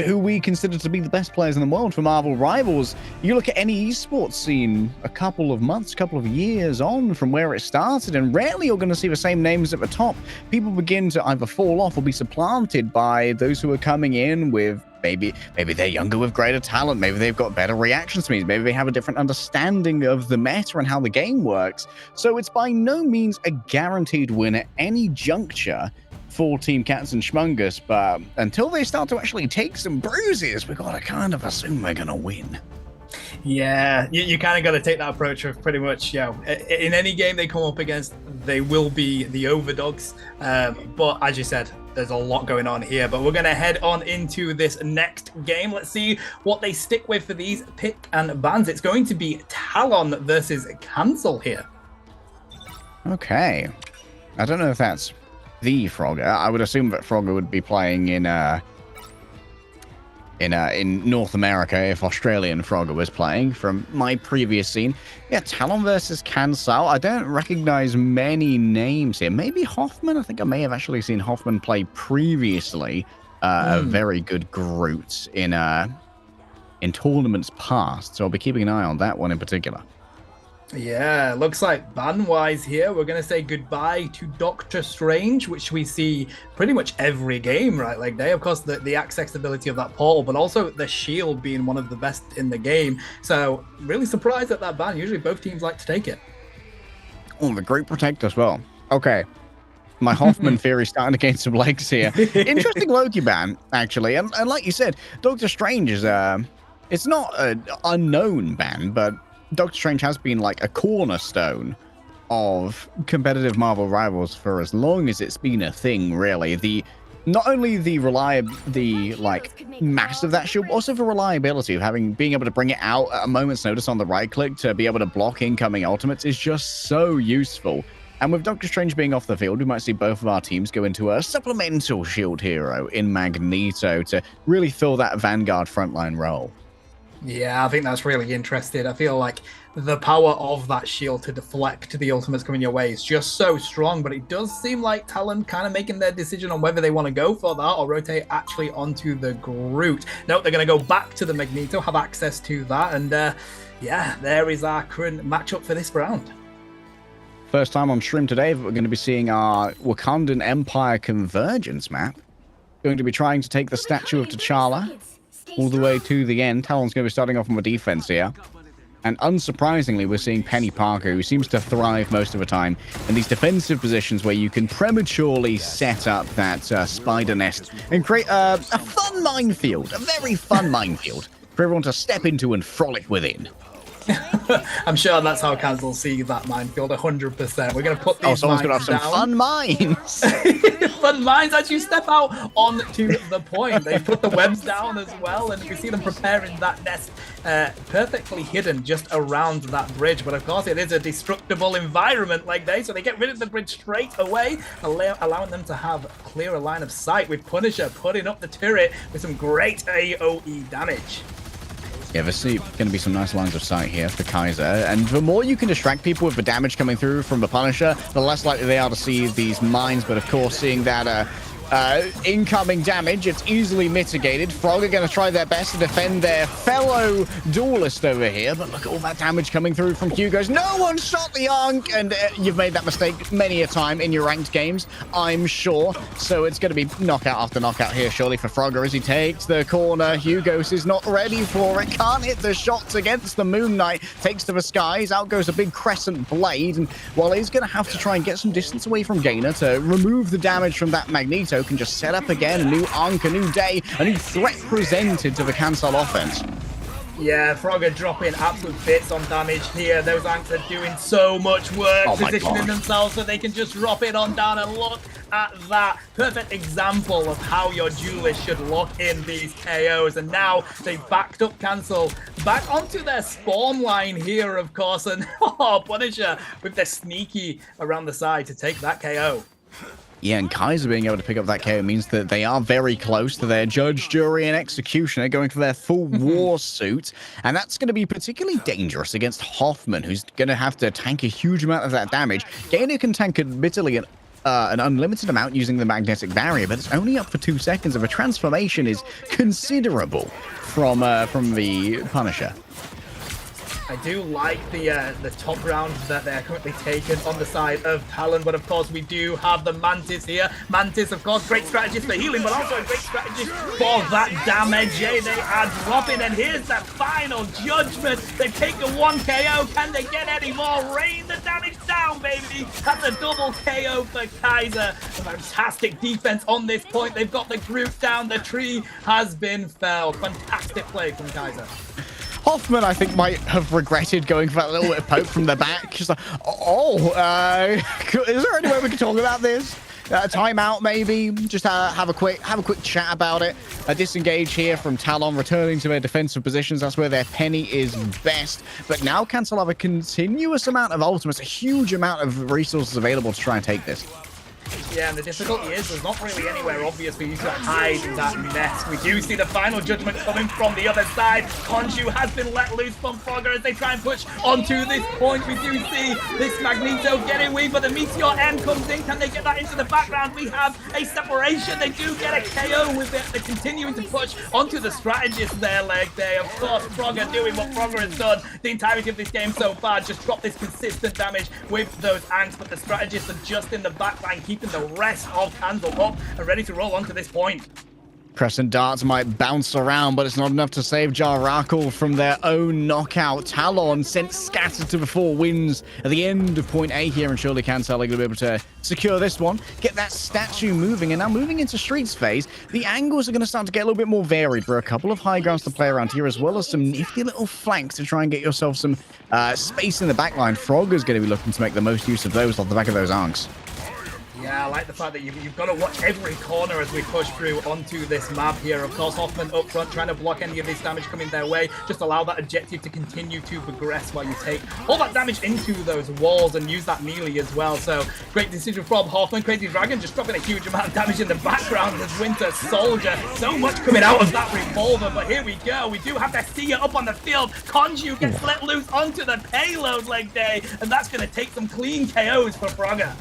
who we consider to be the best players in the world for Marvel Rivals. You look at any esports scene a couple of months, couple of years on from where it started, and rarely you're going to see the same names at the top. People begin to either fall off or be supplanted by those who are coming in with maybe they're younger with greater talent, maybe they've got better reaction speeds, maybe they have a different understanding of the meta and how the game works. So it's by no means a guaranteed win at any juncture for Team Cats and Schmungus, but until they start to actually take some bruises, we gotta kind of assume they're gonna win. Yeah, you kind of got to take that approach of pretty much, in any game they come up against, they will be the overdogs. But as you said, there's a lot going on here. But we're going to head on into this next game. Let's see what they stick with for these pick and bans. It's going to be Talon versus Cancel here. Okay. I don't know if that's the Frogger. I would assume that Frogger would be playing in North America if Australian Frogger was playing from my previous scene. Yeah, Talon versus Cancel. I don't recognize many names here. Maybe Hoffman. I think I may have actually seen Hoffman play previously. A very good Groot in tournaments past. So I'll be keeping an eye on that one in particular. Yeah, looks like ban-wise here, we're going to say goodbye to Doctor Strange, which we see pretty much every game, right? Like, they, of course, the accessibility of that portal, but also the shield being one of the best in the game. So, really surprised at that ban. Usually both teams like to take it. Oh, the Great Protect as well. Okay. My Hoffman theory starting to gain some legs here. Interesting Loki ban, actually. And like you said, Doctor Strange is, it's not an unknown ban, but Doctor Strange has been like a cornerstone of competitive Marvel Rivals for as long as it's been a thing, really. Not only the mass of that shield, but also the reliability of being able to bring it out at a moment's notice on the right click to be able to block incoming ultimates is just so useful. And with Doctor Strange being off the field, we might see both of our teams go into a supplemental shield hero in Magneto to really fill that Vanguard frontline role. Yeah, I think that's really interesting. I feel like the power of that shield to deflect the ultimates coming your way is just so strong, but it does seem like Talon kind of making their decision on whether they want to go for that or rotate actually onto the Groot. No, they're going to go back to the Magneto, have access to that, and yeah, there is our current matchup for this round. First time on stream today, we're going to be seeing our Wakandan Empire Convergence map. Going to be trying to take the statue of T'Challa all the way to the end. Talon's going to be starting off on the defense here. And unsurprisingly, we're seeing Penny Parker, who seems to thrive most of the time in these defensive positions where you can prematurely set up that spider nest and create a fun minefield, a very fun minefield for everyone to step into and frolic within. I'm sure that's how Cancel see that minefield 100%. We're going to put these someone's going to have some down. fun mines. Fun mines as you step out onto the point. They put the webs down as well, and we see them preparing that nest perfectly hidden just around that bridge. But of course, it is a destructible environment like they, so they get rid of the bridge straight away, allowing them to have a clearer line of sight with Punisher putting up the turret with some great AoE damage. Yeah, there's going to be some nice lines of sight here for Kaiser, and the more you can distract people with the damage coming through from the Punisher, the less likely they are to see these mines. But of course, seeing that incoming damage, it's easily mitigated. Frog are going to try their best to defend their fellow duelist over here, but look at all that damage coming through from Hugo's. No one shot the Ankh, and you've made that mistake many a time in your ranked games, I'm sure. So it's going to be knockout after knockout here, surely, for Frogger as he takes the corner. Hugo's is not ready for it, can't hit the shots against the Moon Knight, takes to the skies, out goes a big crescent blade, and while he's going to have to try and get some distance away from Gainer to remove the damage from that Magneto, can just set up again a new Ankh, a new day, a new threat presented to the Cancel offense. Yeah, Frogger dropping absolute bits on damage here. Those Ankhs are doing so much work, positioning themselves so they can just drop it on down, and look at that. Perfect example of how your duelist should look in these KOs. And now they've backed up Cancel back onto their spawn line here, of course, and Punisher with their sneaky around the side to take that KO. Yeah, and Kaiser being able to pick up that KO means that they are very close to their judge, jury, and executioner going for their full war suit. And that's going to be particularly dangerous against Hoffman, who's going to have to tank a huge amount of that damage. Gainer can tank admittedly an unlimited amount using the magnetic barrier, but it's only up for 2 seconds, and the transformation is considerable from the Punisher. I do like the top ground that they're currently taking on the side of Talon, but of course we do have the Mantis here. Mantis, of course, great strategist for healing, but also a great strategist for that damage. Yeah, they are dropping, and here's that final judgment. They've taken 1 KO. Can they get any more? Rain the damage down, baby. That's a double KO for Kaiser. A fantastic defense on this point. They've got the group down. The tree has been felled. Fantastic play from Kaiser. Hoffman, I think, might have regretted going for that little bit of poke from the back. Just like, is there any way we can talk about this? Timeout, maybe. Just have a quick chat about it. A disengage here from Talon, returning to their defensive positions. That's where their Penny is best. But now Cancel have a continuous amount of ultimates, a huge amount of resources available to try and take this. Yeah, and the difficulty is there's not really anywhere obvious for you to hide that nest. We do see the final judgment coming from the other side. Khonshu has been let loose from Frogger as they try and push onto this point. We do see this Magneto get away, but the Meteor M comes in. Can they get that into the background? We have a separation. They do get a KO with it. They're continuing to push onto the strategist there, leg day. Of course, Frogger doing what Frogger has done the entirety of this game so far. Just drop this consistent damage with those Ankhs, but the strategists are just in the backline, keeping the rest of Cancel up and ready to roll on to this point. Crescent darts might bounce around, but it's not enough to save Jarakel from their own knockout. Talon sent scattered to the 4 winds at the end of point A here, and surely Cancel are going to be able to secure this one, get that statue moving, and now moving into Streets phase, the angles are going to start to get a little bit more varied. There are a couple of high grounds to play around here, as well as some nifty little flanks to try and get yourself some space in the backline. Frog is going to be looking to make the most use of those off the back of those Ankhs. Yeah, Yeah, I like the fact that you've got to watch every corner as we push through onto this map here. Of course, Hoffman up front trying to block any of this damage coming their way. Just allow that objective to continue to progress while you take all that damage into those walls and use that melee as well. So great decision from Hoffman. Crazy Dragon just dropping a huge amount of damage in the background as Winter Soldier. So much coming out of that revolver, but here we go. We do have to see it up on the field. Conju gets let loose onto the payload leg day, and that's going to take some clean KOs for Frogger.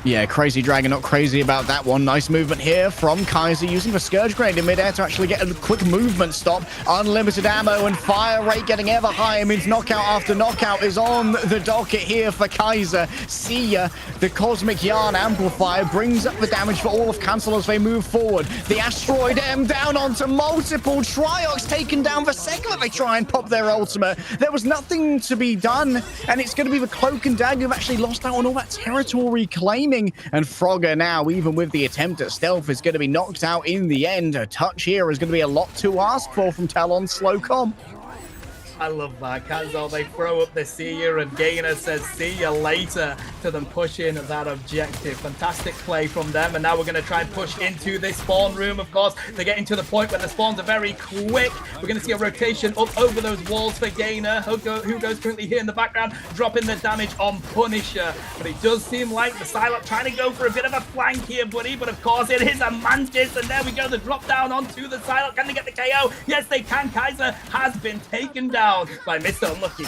Yeah, Crazy Dragon not crazy about that one. Nice movement here from Kaiser, using the Scourge Grenade in midair to actually get a quick movement stop. Unlimited ammo and fire rate getting ever higher means knockout after knockout is on the docket here for Kaiser. See ya. The Cosmic Yarn Amplifier brings up the damage for all of Cancel as they move forward. The Asteroid M down onto multiple. Triox taken down the second that they try and pop their ultimate. There was nothing to be done, and it's going to be the Cloak and Dagger who've actually lost out on all that territory claiming. And Frogger now, even with the attempt at stealth, is going to be knocked out in the end. A touch here is going to be a lot to ask for from Talon's slow comp. I love that. Kanzo, they throw up the see ya, and Gainer says see you later to them pushing that objective. Fantastic play from them, and now we're going to try and push into this spawn room. Of course, they're getting to the point where the spawns are very quick. We're going to see a rotation up over those walls for Gainer, who goes currently here in the background, dropping the damage on Punisher. But it does seem like the Psylocke trying to go for a bit of a flank here, buddy. But of course, it is a Mantis, and there we go. The drop down onto the Psylocke. Can they get the KO? Yes, they can. Kaiser has been taken down by Mr. Unlucky.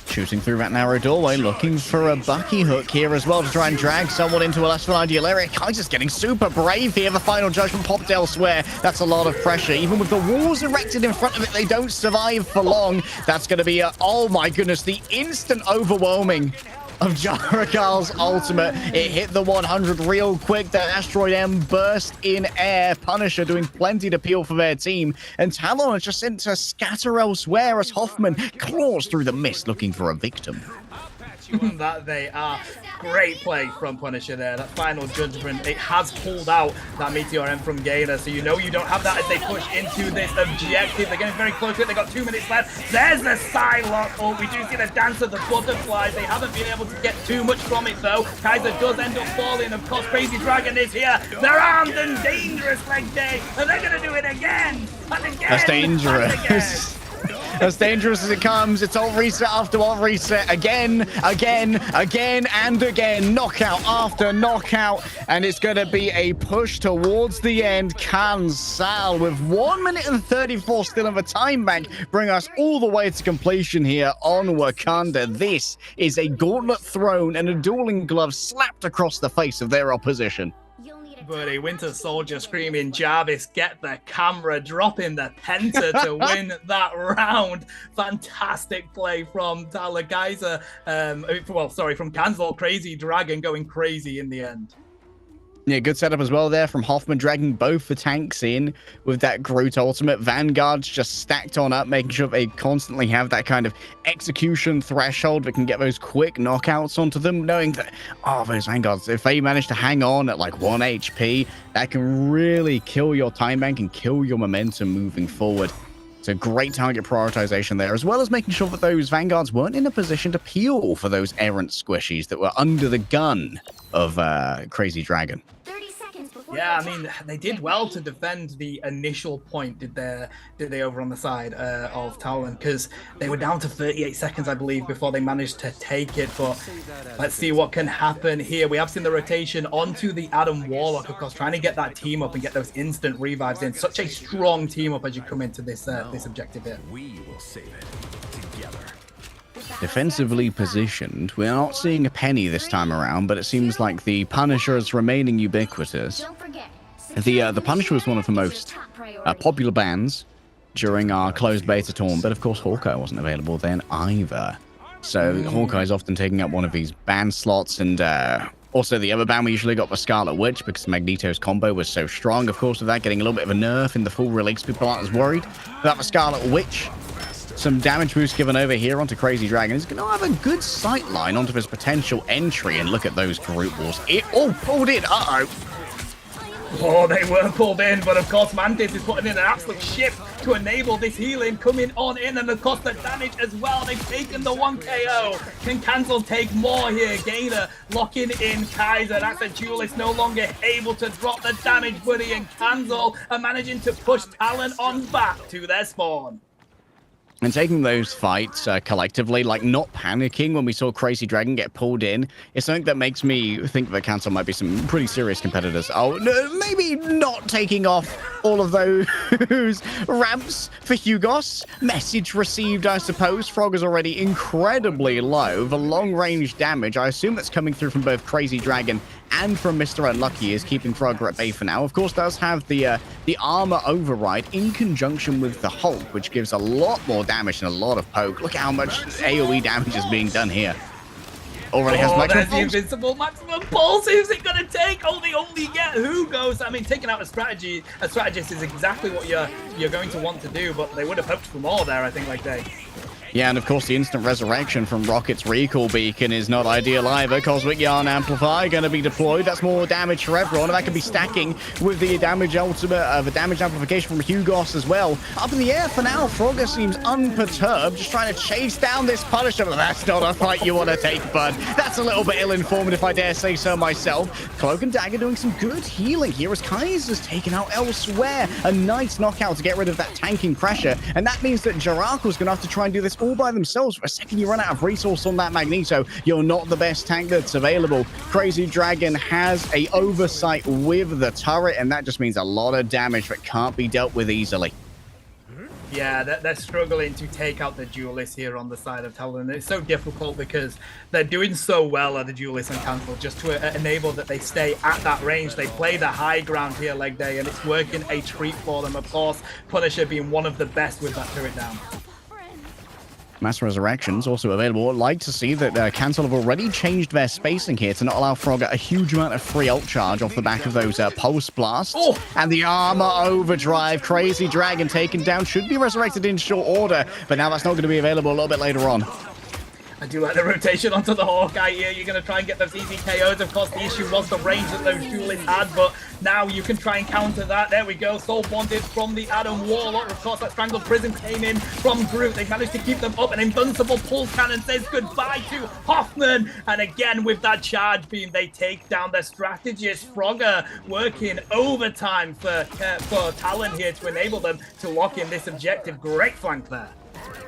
Shooting through that narrow doorway, looking for a Bucky hook here as well to try and drag someone into a less than ideal area. Kaiser's getting super brave here. The final judgment popped elsewhere. That's a lot of pressure. Even with the walls erected in front of it, they don't survive for long. That's going to be oh my goodness, the instant overwhelming of Jarakal's ultimate. It hit the 100 real quick. That Asteroid M burst in air. Punisher doing plenty to peel for their team. And Talon is just sent to scatter elsewhere as Hoffman claws through the mist looking for a victim. That they are. Great play from Punisher there. That final judgment, it has pulled out that Meteor M from Gainer, so you know you don't have that as they push into this objective. They're getting very close to it. They got 2 minutes left. There's the Psylocke. Oh, we do see the dance of the butterflies. They haven't been able to get too much from it though. Kaiser does end up falling. Of course, Crazy Dragon is here. They're armed and dangerous leg day, and they're gonna do it again and again. That's dangerous. As dangerous as it comes, it's all reset after all reset, again, and again, knockout after knockout, and it's going to be a push towards the end. Can Sal, with 1 minute and 34 still in the time bank, bring us all the way to completion here on Wakanda. This is a gauntlet thrown and a dueling glove slapped across the face of their opposition. Buddy, Winter Soldier screaming, Jarvis, get the camera, dropping the penta to win that round. Fantastic play from Tyler Geyser. From Cancel. Crazy Dragon going crazy in the end. Yeah, good setup as well there from Hoffman, dragging both the tanks in with that Groot ultimate. Vanguard's just stacked on up, making sure they constantly have that kind of execution threshold that can get those quick knockouts onto them, knowing that, those Vanguards, if they manage to hang on at like 1 HP, that can really kill your time bank and kill your momentum moving forward. So great target prioritization there, as well as making sure that those Vanguards weren't in a position to peel for those errant squishies that were under the gun of Crazy Dragon. Yeah, I mean, they did well to defend the initial point, did they over on the side of Talon, because they were down to 38 seconds, I believe, before they managed to take it. But let's see what can happen here. We have seen the rotation onto the Adam Warlock, of course, trying to get that team up and get those instant revives in. Such a strong team up as you come into this this objective here. We will save it together. Defensively positioned, we're not seeing a penny this time around, but it seems like the Punisher is remaining ubiquitous. The Punisher was one of the most popular bans during our closed beta tournament, but of course Hawkeye wasn't available then either. So Hawkeye's often taking up one of these ban slots, and also the other ban we usually got was Scarlet Witch, because Magneto's combo was so strong. Of course, with that getting a little bit of a nerf in the full release, people aren't as worried about the Scarlet Witch. Some damage boost given over here onto Crazy Dragon. He's going to have a good sight line onto his potential entry, and look at those group walls. It all pulled in. Uh-oh. Oh, they were pulled in, but of course Mantis is putting in an absolute shift to enable this healing coming on in, and of course the damage as well. They've taken the 1 KO. Can Cancel take more here? Gainer locking in Kaiser. That's a duelist no longer able to drop the damage, buddy, and Cancel are managing to push Talon on back to their spawn. And taking those fights collectively, like not panicking when we saw Crazy Dragon get pulled in, is something that makes me think that Cancel might be some pretty serious competitors. Oh, no, maybe not taking off all of those ramps for Hugos. Message received, I suppose. Frog is already incredibly low. The long-range damage, I assume that's coming through from both Crazy Dragon and from Mr. Unlucky, is keeping Frogger at bay for now. Of course, does have the armor override in conjunction with the Hulk, which gives a lot more damage and a lot of poke. Look at how much AoE damage is being done here. Already has maximum the invincible maximum pulse. Who's it gonna take? Oh, they only get who goes. I mean, taking out a strategist is exactly what you're going to want to do, but they would have hoped for more there, I think, like they. Yeah, and of course the instant resurrection from Rocket's recall beacon is not ideal either. Cosmic Yarn Amplify going to be deployed. That's more damage for everyone, and that could be stacking with the damage ultimate, the damage amplification from Hugos as well. Up in the air for now, Frogger seems unperturbed, just trying to chase down this Punisher. But that's not a fight you want to take, bud. That's a little bit ill-informed, if I dare say so myself. Cloak and Dagger doing some good healing here as Kaiser's taken out elsewhere. A nice knockout to get rid of that tanking pressure, and that means that Jiraku's going to have to try and do this all by themselves. For a second you run out of resource on that Magneto, you're not the best tank that's available. Crazy Dragon has a oversight with the turret, and that just means a lot of damage that can't be dealt with easily. Yeah, they're struggling to take out the duelists here on the side of Talon. It's so difficult because they're doing so well at the duelists and Cancel just to enable that they stay at that range. They play the high ground here, Leg Day, and it's working a treat for them. Of course, Punisher being one of the best with that turret down. Mass Resurrections also available. I'd like to see that Cancel have already changed their spacing here to not allow Frogger a huge amount of free ult charge off the back of those pulse blasts. Oh. And the armor overdrive. Crazy Dragon taken down. Should be resurrected in short order, but now that's not going to be available a little bit later on. I do like the rotation onto the Hawkeye here. You're going to try and get those easy KOs. Of course, the issue was the range that those duelists had, but now you can try and counter that. There we go. Soul Bonded from the Adam Warlock. Of course, that Strangled Prism came in from Groot. They managed to keep them up. An invincible pulse cannon says goodbye to Hoffman. And again, with that charge beam, they take down their strategist. Frogger working overtime for Talon here to enable them to lock in this objective. Great flank there.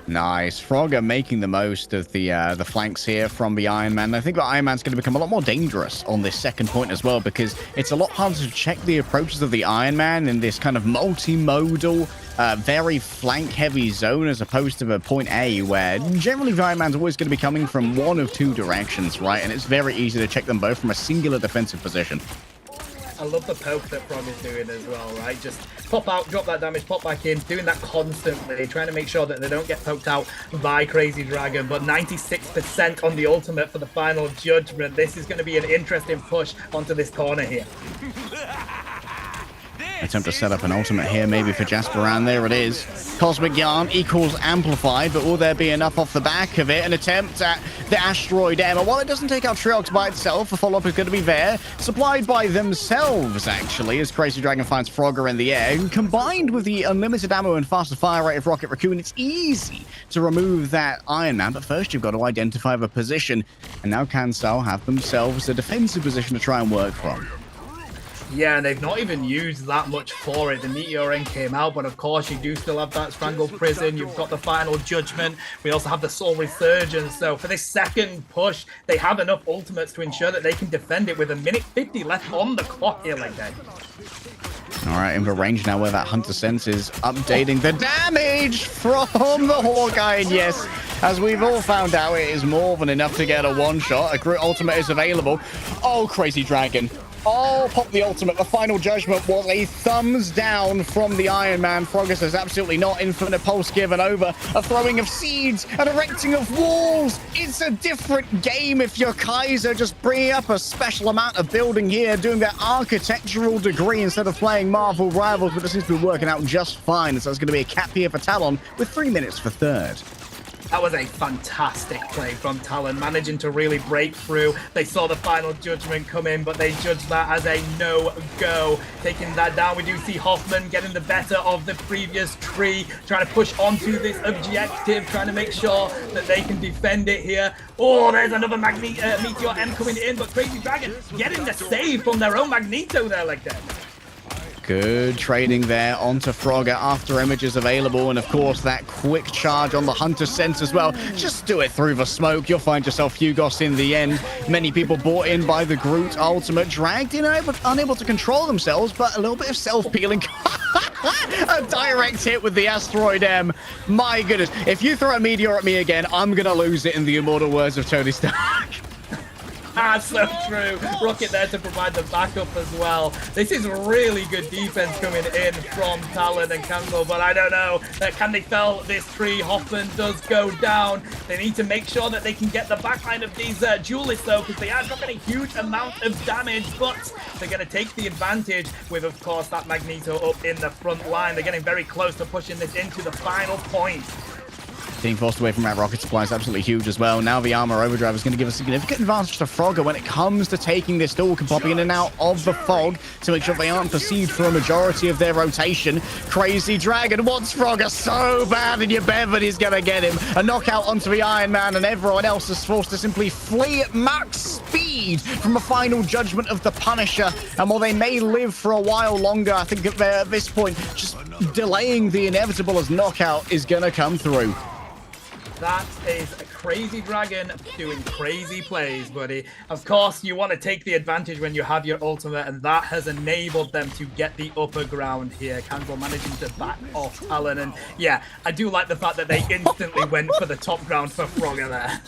Nice. Frogger making the most of the flanks here from the Iron Man. I think that Iron Man's going to become a lot more dangerous on this second point as well, because it's a lot harder to check the approaches of the Iron Man in this kind of multimodal, very flank-heavy zone, as opposed to the point A, where generally the Iron Man's always going to be coming from one of two directions, right? And it's very easy to check them both from a singular defensive position. I love the poke that Frog is doing as well, right? Just pop out, drop that damage, pop back in, doing that constantly, trying to make sure that they don't get poked out by Crazy Dragon. But 96% on the ultimate for the final judgment. This is going to be an interesting push onto this corner here. Attempt to set up an ultimate here, maybe for Jasper, and there it is. Cosmic Yarn equals Amplified, but will there be enough off the back of it? An attempt at the Asteroid M. While it doesn't take out Triox by itself, a follow-up is going to be there. Supplied by themselves, actually, as Crazy Dragon finds Frogger in the air. And combined with the unlimited ammo and faster fire rate of Rocket Raccoon, it's easy to remove that Iron Man. But first, you've got to identify the position. And now Cancel have themselves a defensive position to try and work from. Yeah, and they've not even used that much for it. The Meteor End came out, but of course you do still have that Strangled Prison. You've got the Final Judgment. We also have the Soul Resurgence. So for this second push, they have enough ultimates to ensure that they can defend it with 1:50 left on the clock here, like that. All right, in the range now where that Hunter Sense is updating the damage from the Hawkeye. And yes, as we've all found out, it is more than enough to get a one-shot. A Groot ultimate is available. Oh, Crazy Dragon. Oh, pop the ultimate. The Final Judgment was a thumbs down from the Iron Man. Frogger says absolutely not. Infinite Pulse given over. A throwing of seeds. An erecting of walls. It's a different game if you're Kaiser just bringing up a special amount of building here, doing that architectural degree instead of playing Marvel Rivals, but this seems to be working out just fine. So it's going to be a cap here for Talon with 3 minutes for third. That was a fantastic play from Talon, managing to really break through. They saw the final judgment come in, but they judged that as a no-go. Taking that down, we do see Hoffman getting the better of the previous tree, trying to push onto this objective, trying to make sure that they can defend it here. Oh, there's another Meteor M coming in, but Crazy Dragon getting the save from their own Magneto there like that. Good trading there onto Frogger after images available, and of course that quick charge on the Hunter sense as well. Just do it through the smoke. You'll find yourself Hugos in the end. Many people bought in by the Groot ultimate, dragged in, unable to control themselves, but a little bit of self-peeling. A direct hit with the Asteroid M. My goodness. If you throw a meteor at me again, I'm going to lose it, in the immortal words of Tony Stark. So true. Rocket there to provide the backup as well. This is really good defense coming in from Talon and Campbell, but I don't know. Can they fell this tree? Hoffman does go down. They need to make sure that they can get the backline of these duelists though, because they are dropping a huge amount of damage, but they're going to take the advantage with, of course, that Magneto up in the front line. They're getting very close to pushing this into the final point. Being forced away from that rocket supply is absolutely huge as well. Now the armor overdrive is going to give a significant advantage to Frogger when it comes to taking this duel, popping in and out of the fog to make sure they aren't perceived for a majority of their rotation. Crazy Dragon wants Frogger so bad, and you bet that he's going to get him. A knockout onto the Iron Man, and everyone else is forced to simply flee at max speed from a final judgment of the Punisher. And while they may live for a while longer, I think at this point, just delaying the inevitable as knockout is going to come through. That is a Crazy Dragon doing crazy plays, buddy. Of course, you want to take the advantage when you have your ultimate, and that has enabled them to get the upper ground here. Cancel managing to back off Talon, and yeah, I do like the fact that they instantly went for the top ground for Frogger there.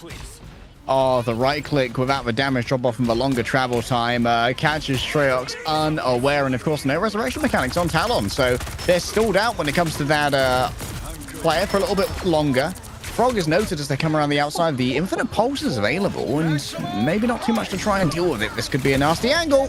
Oh, the right click without the damage drop off from the longer travel time catches Treox unaware, and of course no resurrection mechanics on Talon, so they're stalled out when it comes to that player for a little bit longer. Frog is noted as they come around the outside. The infinite pulse is available, and maybe not too much to try and deal with it. This could be a nasty angle.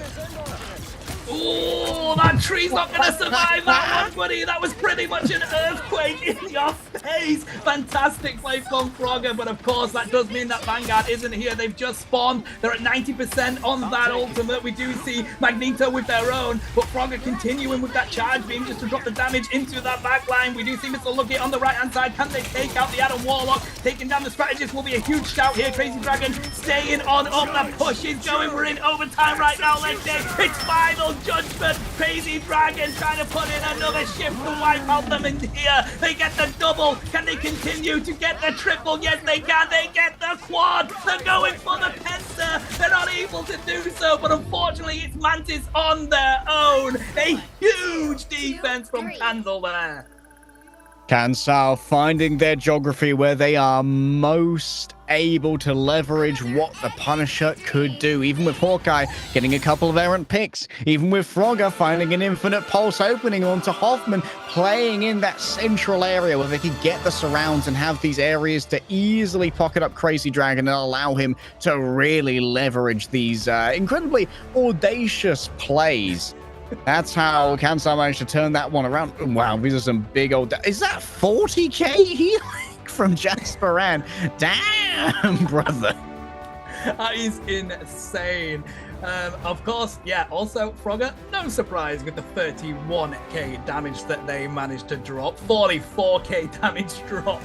Oh, that tree's not going to survive that one, buddy. That was pretty much an earthquake in your face. Fantastic play from Frogger, but of course that does mean that Vanguard isn't here. They've just spawned. They're at 90% on that ultimate. We do see Magneto with their own, but Frogger continuing with that charge beam just to drop the damage into that backline. We do see Mr. Lucky on the right-hand side. Can they take out the Adam Warlock? Taking down the strategist will be a huge shout here. Crazy Dragon staying on up. The push is going. We're in overtime right now, Leg Day. It's final judgment. Crazy Dragon trying to put in another shift to wipe out them in here. They get the double. Can they continue to get the triple? Yes, they can. They get the quad. They're going for the penta. They're not able to do so, but unfortunately, it's Mantis on their own. A huge defense from Candle there. Kansal finding their geography where they are most able to leverage what the Punisher could do, even with Hawkeye getting a couple of errant picks, even with Frogger finding an infinite pulse opening onto Hoffman, playing in that central area where they could get the surrounds and have these areas to easily pocket up Crazy Dragon and allow him to really leverage these incredibly audacious plays. That's how Kansai managed to turn that one around. Wow, these are some big old... Is that 40k healing from Jasperan? Damn, brother. That is insane. Of course, yeah, also Frogger, no surprise with the 31k damage that they managed to drop. 44k damage drop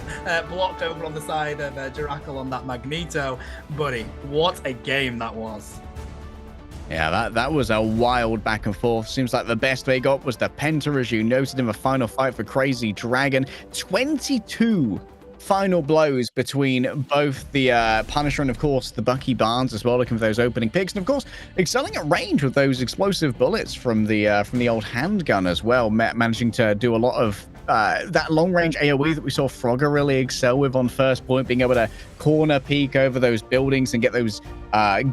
blocked over on the side of Jirackle on that Magneto. Buddy, what a game that was. Yeah, that was a wild back and forth. Seems like the best they got was the Penta, as you noted in the final fight for Crazy Dragon. 22 final blows between both the Punisher and, of course, the Bucky Barnes as well, looking for those opening picks. And, of course, excelling at range with those explosive bullets from the old handgun as well, managing to do a lot of that long-range AoE that we saw Frogger really excel with on first point, being able to corner peek over those buildings and get those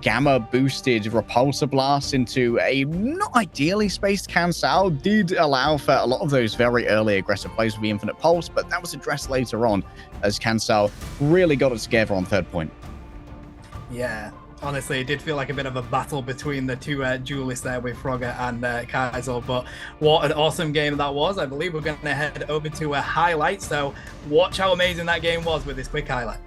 gamma-boosted repulsor blasts into a not ideally spaced Kansal. Did allow for a lot of those very early aggressive plays with the Infinite Pulse, but that was addressed later on as Kansal really got it together on third point. Yeah. Honestly, it did feel like a bit of a battle between the two duelists there with Frogger and Kaiser. But what an awesome game that was. I believe we're going to head over to a highlight. So watch how amazing that game was with this quick highlight.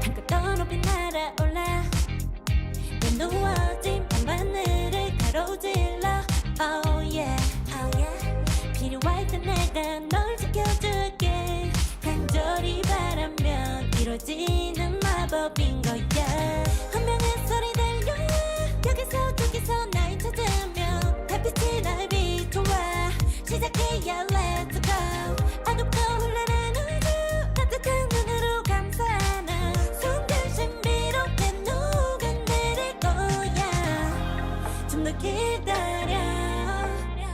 한껏 더 높이 날아올라 내 누워진 밤하늘을 가로질러 Oh yeah, oh yeah 필요할 때 내가 널 지켜줄게 간절히 바라면 이루어지는 마법인 거야 분명한 소리 들려 여기서 저기서 날 찾으면 달빛이 날 비춰와 시작해야 let's go 어둡고 혼란한 우주 따뜻한 눈으로 감싸는 순간 신비롭게 녹아내릴 거야 좀 더 기다려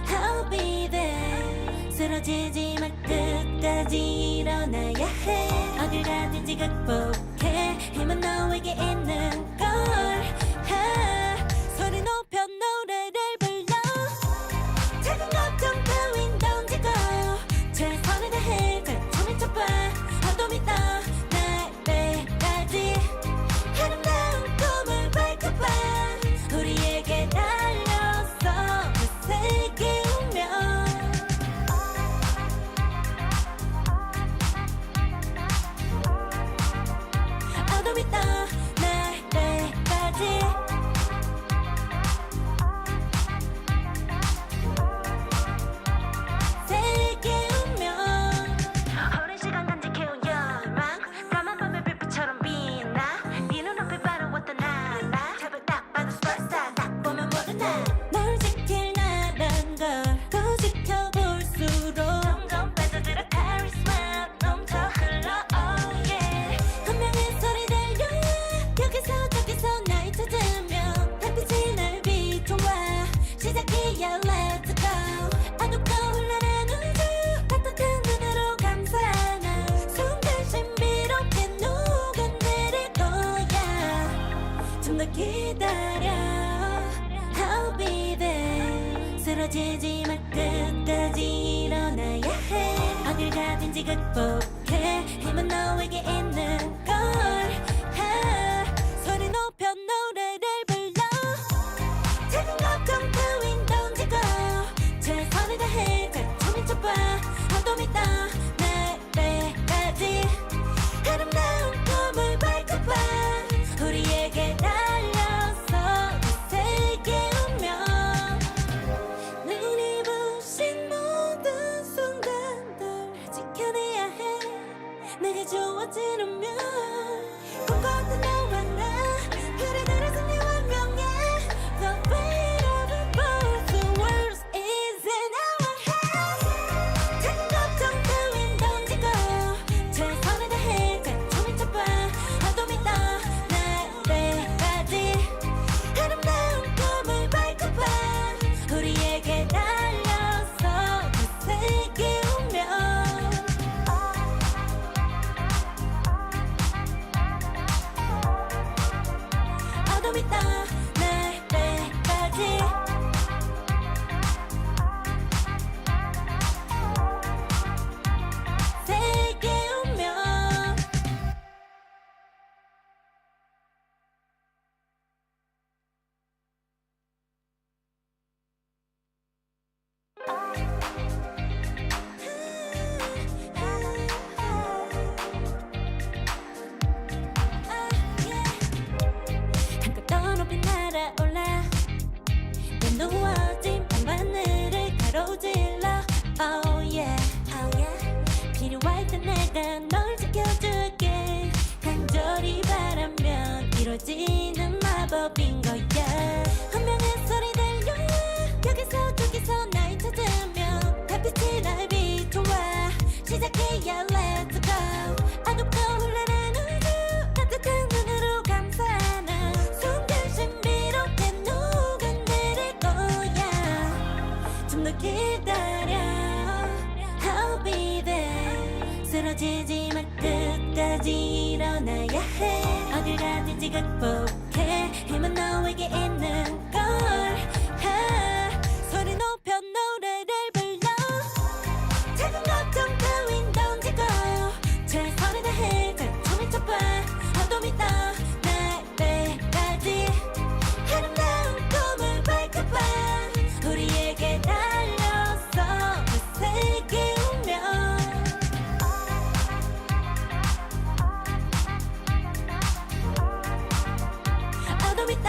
I'll be there 쓰러지지 마 끝까지 일어나야 해 어딜 가든지 극복해 힘은 너에게 있는 걸 소리 높여 노래를 불러 작은 걱정 따윈 던지고 최선을 다해 잘 쳐봐 어둠이 떠 날 때까지 아름다운 꿈을 밝혀봐 우리에게 달려서 그 세계 운명 어둠이 떠 날 때까지 세계 운명 오랜 시간 간직해온 열망 까만 밤의 빛처럼 빛나 네 눈앞에 바로 어떤 나라 잡을 딱 봐도 superstar 딱 보면 모두 나널 지킬 나란 걸 더 지켜볼수록 점점 빠져들어 카리스마 넘쳐 흘러 oh yeah 분명한 소리 들려 여기서 저기서 날 찾으면 달빛이 날 비춰와 시작이야 let's go 어둡고 혼란한 우주 따뜻한 눈으로 감싸는 순간 신비롭게 녹아내릴 거야 좀 더 기다려 I'll be there 쓰러지지 마 끝까지 일어나야 해 어딜 가든지 극복해 힘은 너에게 있는 걸 소리 높여 노래를 불러 작은 걱정 따윈 던지고 최선을 다해 잘 쳐봐 어둠이 떠 날 때까지 아름다운 꿈을 밝혀봐 우리에게 달려서 그 세계 운명 눈이 부신 모든 순간들 지켜내야 해 내게 주어지는 이루어지는 마법인 거야. 운명의 소리 들려 여기서 저기서 날 찾으면 달빛이 날 비춰와. 시작해야 let's go. 아무도 흘러는 우주 따뜻한 눈으로 감싸나 순간 신비롭게 녹아내릴 거야. 좀 더 기다려 I'll be there. 쓰러지지 말 끝까지 일어나야 해. 어딜 가든지 극복해. 힘은 너에게 있는 걸. 소리 높여 노래를 불러. 작은 걱정 따윈 던지고 최선을 다해 작품을 쳐봐. 어둠이 떠 날때까지 아름다운 꿈을 밝혀봐. 우리에게 달려서 그 세계 운명. 어둠이 떠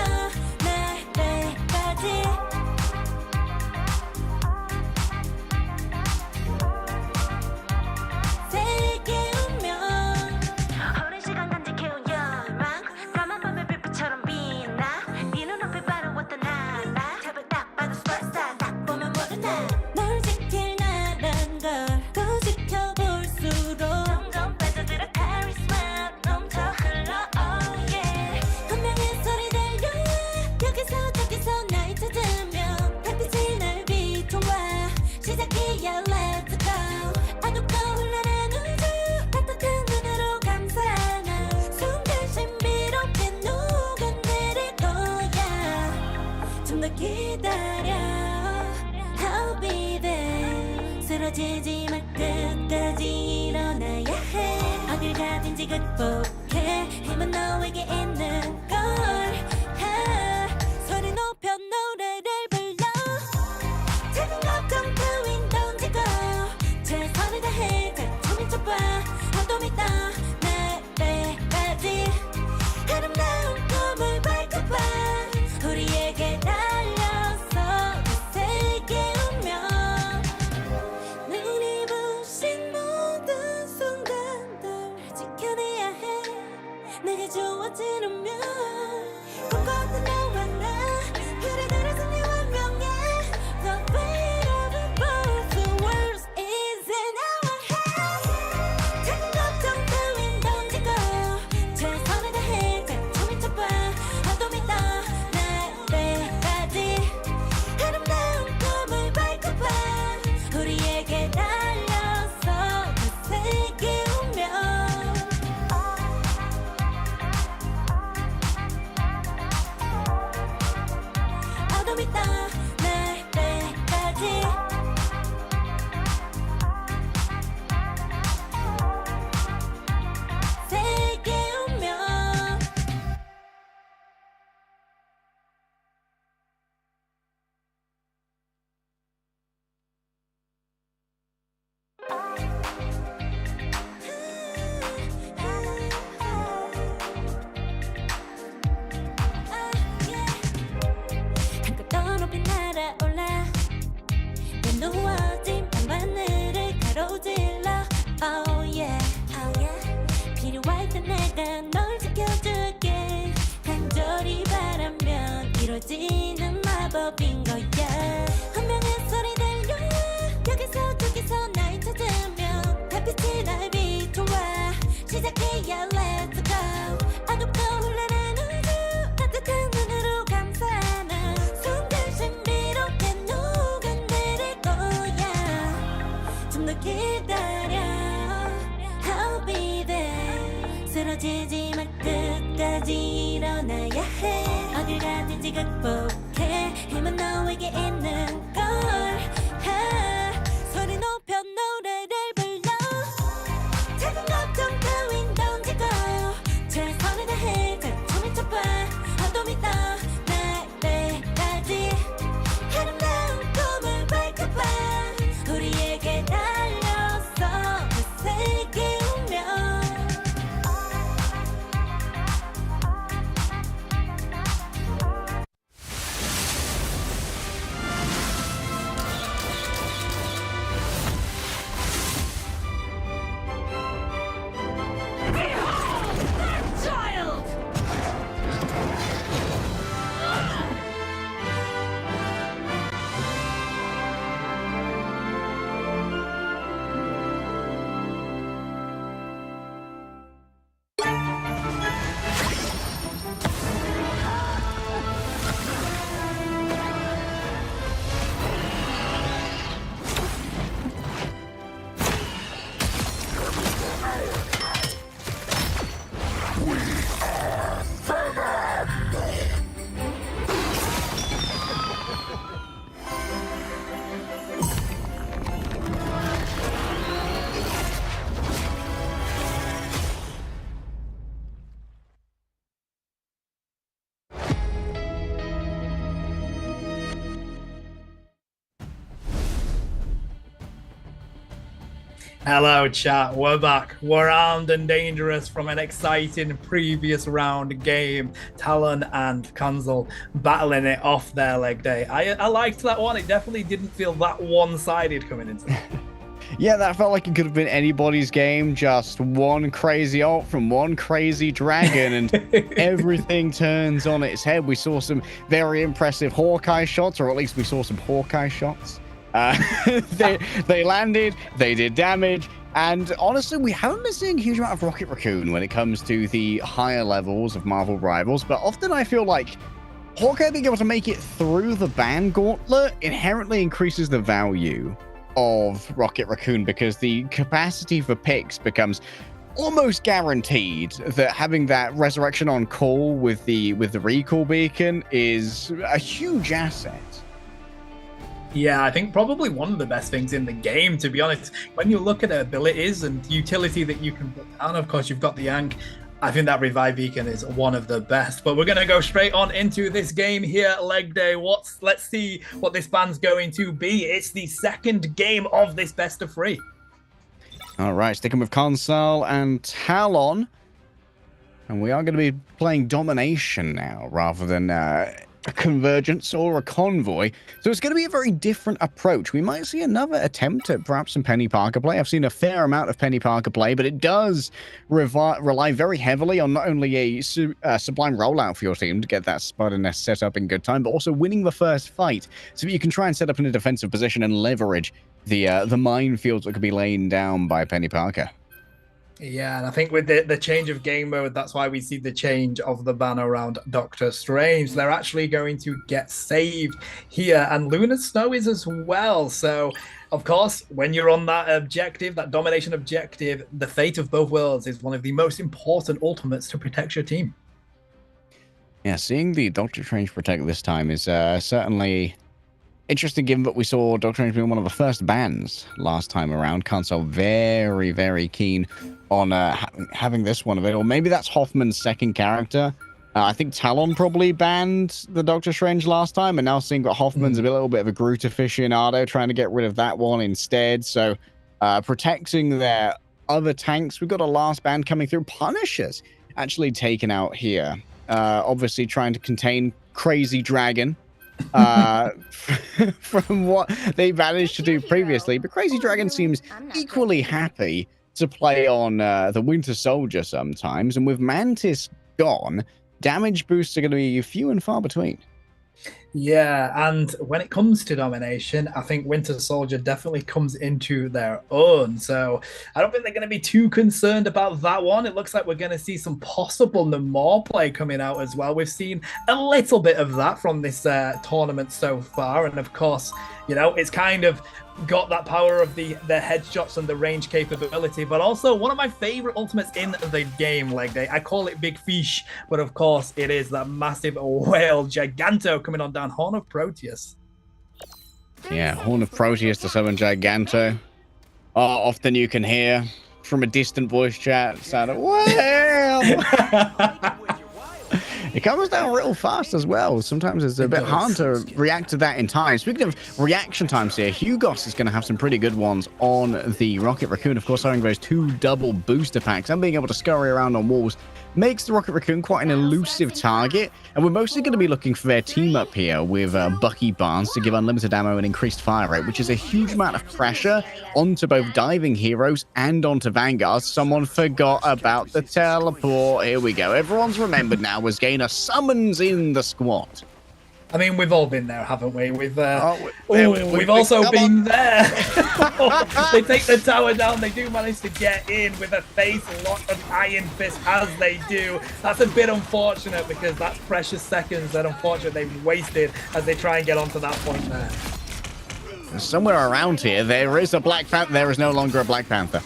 날때까지 세계 운명. 오랜 시간 간직해온 열망 까만 밤의 빛빛처럼 빛나. 네 눈앞에 바로 왔던 나라. 잡을 딱 봐도 superstar. 딱 보면 모두 널 지킬 나란 걸 더 지켜볼수록 점점 빠져들어 카리스마 넘쳐 흘러 oh yeah. 운명의 소리 들려 여기서 저기서 날 찾으면 달빛이 날 비춰와. 시작이야 let's go. 어둡고 흘러는 우주 따뜻한 눈으로 감싸나 순간 신비롭게 녹아내릴 거야. 좀 더 기다려 I'll be there. 쓰러지지 말 끝까지 일어나야 해. 어딜 가든지 극복해. 힘은 너에게 있는 걸. 소리 높여 노래를 불러. 작은 걱정 따윈 던지고 최선을 다해 작품을 쳐봐. 어둠이 떠 날때까지 아름다운 꿈을 밝혀봐. 우리에게 달려서 그 세계 운명. 눈이 부신 모든 순간들 지켜내야 해. 내가 좋아지려면 꿈꿨던 너와 나 그래들의 승리 운명에 The weight of the both worlds is in our hands. 작은 걱정 따윈 던지고 최선을 다해 작품을 쳐봐. 어둠이 떠 날때까지 아름다운 꿈을 밝혀봐. 우리에게 달려서 그 세계 운명. 어둠이 떠 날때까지 세계 운명. 한껏 더 높이 날아올라. 내 누워진 밤하늘을 가로질러 oh yeah, oh yeah. 필요할 때 내가 널 지켜줄게. 간절히 바라면 이루어지는 마법인 거야. 운명의 소리 들려 여기서 저기서 날 찾으면 달빛이 날 비춰와. 시작해야 let's go. 어둡고 흘러는 우주 따뜻한 눈으로 감싸나 순간 신비롭게 녹아내릴 거야. 좀 더 기다려 I'll be there. 쓰러지지 말 끝까지 일어나야 해. 어딜 가든지 극복해. 힘은 너에게 있는 Hello, chat. We're back. We're armed and dangerous from an exciting previous round game. Talon and Kanzel battling it off their leg day. I liked that one. It definitely didn't feel that one-sided coming into it. Yeah, that felt like it could have been anybody's game. Just one crazy ult from one crazy dragon, and everything turns on its head. We saw some very impressive Hawkeye shots, or at least we saw some Hawkeye shots. They landed, they did damage, and honestly, we haven't been seeing a huge amount of Rocket Raccoon when it comes to the higher levels of Marvel Rivals, but often I feel like Hawkeye being able to make it through the ban gauntlet inherently increases the value of Rocket Raccoon, because the capacity for picks becomes almost guaranteed. That having that resurrection on call with the recall beacon is a huge asset. Yeah, I think probably one of the best things in the game, to be honest. When you look at the abilities and utility that you can put down, of course, you've got the Yank. I think that Revive Beacon is one of the best. But we're going to go straight on into this game here, leg day. Let's see what this ban's going to be. It's the second game of this best of 3. All right, sticking with Console and Talon. And we are going to be playing Domination now, rather than a Convergence or a Convoy. So it's going to be a very different approach. We might see another attempt at perhaps some Penny Parker play. I've seen a fair amount of Penny Parker play, but it does rely very heavily on not only a sublime rollout for your team to get that spider nest set up in good time, but also winning the first fight so that you can try and set up in a defensive position and leverage the minefields that could be laid down by Penny Parker. Yeah, and I think with the change of game mode, that's why we see the change of the ban around Doctor Strange. They're actually going to get saved here, and Lunar Snow is as well. So, of course, when you're on that objective, that domination objective, the fate of both worlds is one of the most important ultimates to protect your team. Yeah, seeing the Doctor Strange protect this time is certainly interesting, given that we saw Doctor Strange being one of the first bans last time around. Console very, very keen on having this one available. Maybe that's Hoffman's second character. I think Talon probably banned the Doctor Strange last time, and now seeing that Hoffman's a little bit of a Groot aficionado, trying to get rid of that one instead. So protecting their other tanks. We've got a last ban coming through. Punishers actually taken out here. Obviously trying to contain Crazy Dragon. From what they managed to do previously, but Crazy Dragon seems equally happy to play on the Winter Soldier sometimes, and with Mantis gone, damage boosts are going to be few and far between. Yeah, and when it comes to domination, I think Winter Soldier definitely comes into their own. So I don't think they're going to be too concerned about that one. It looks like we're going to see some possible Namor play coming out as well. We've seen a little bit of that from this tournament so far. And of course, you know, it's kind of got that power of the headshots and the range capability, but also one of my favorite ultimates in the game, leg day. I call it Big Fish, but of course it is that massive whale Giganto coming on down, Horn of Proteus. Yeah, Horn of Proteus to summon Giganto. Oh, often you can hear from a distant voice chat sound of whale. It comes down real fast as well. Sometimes it's a bit hard to react to that in time. Speaking of reaction times here, Hugos is going to have some pretty good ones on the Rocket Raccoon. Of course, having those 2 double booster packs and being able to scurry around on walls makes the Rocket Raccoon quite an elusive target. And we're mostly going to be looking for their team up here with Bucky Barnes to give unlimited ammo and increased fire rate, which is a huge amount of pressure onto both diving heroes and onto Vanguard. Someone forgot about the teleport. Here we go. Everyone's remembered now as Gainer summons in the squad. I mean, we've all been there, haven't we? We've also been there. They take the tower down. They do manage to get in with a face lock of Iron Fist, as they do. That's a bit unfortunate, because that's precious seconds that unfortunately they've wasted as they try and get onto that point there. Somewhere around here, there is a Black Panther. There is no longer a Black Panther.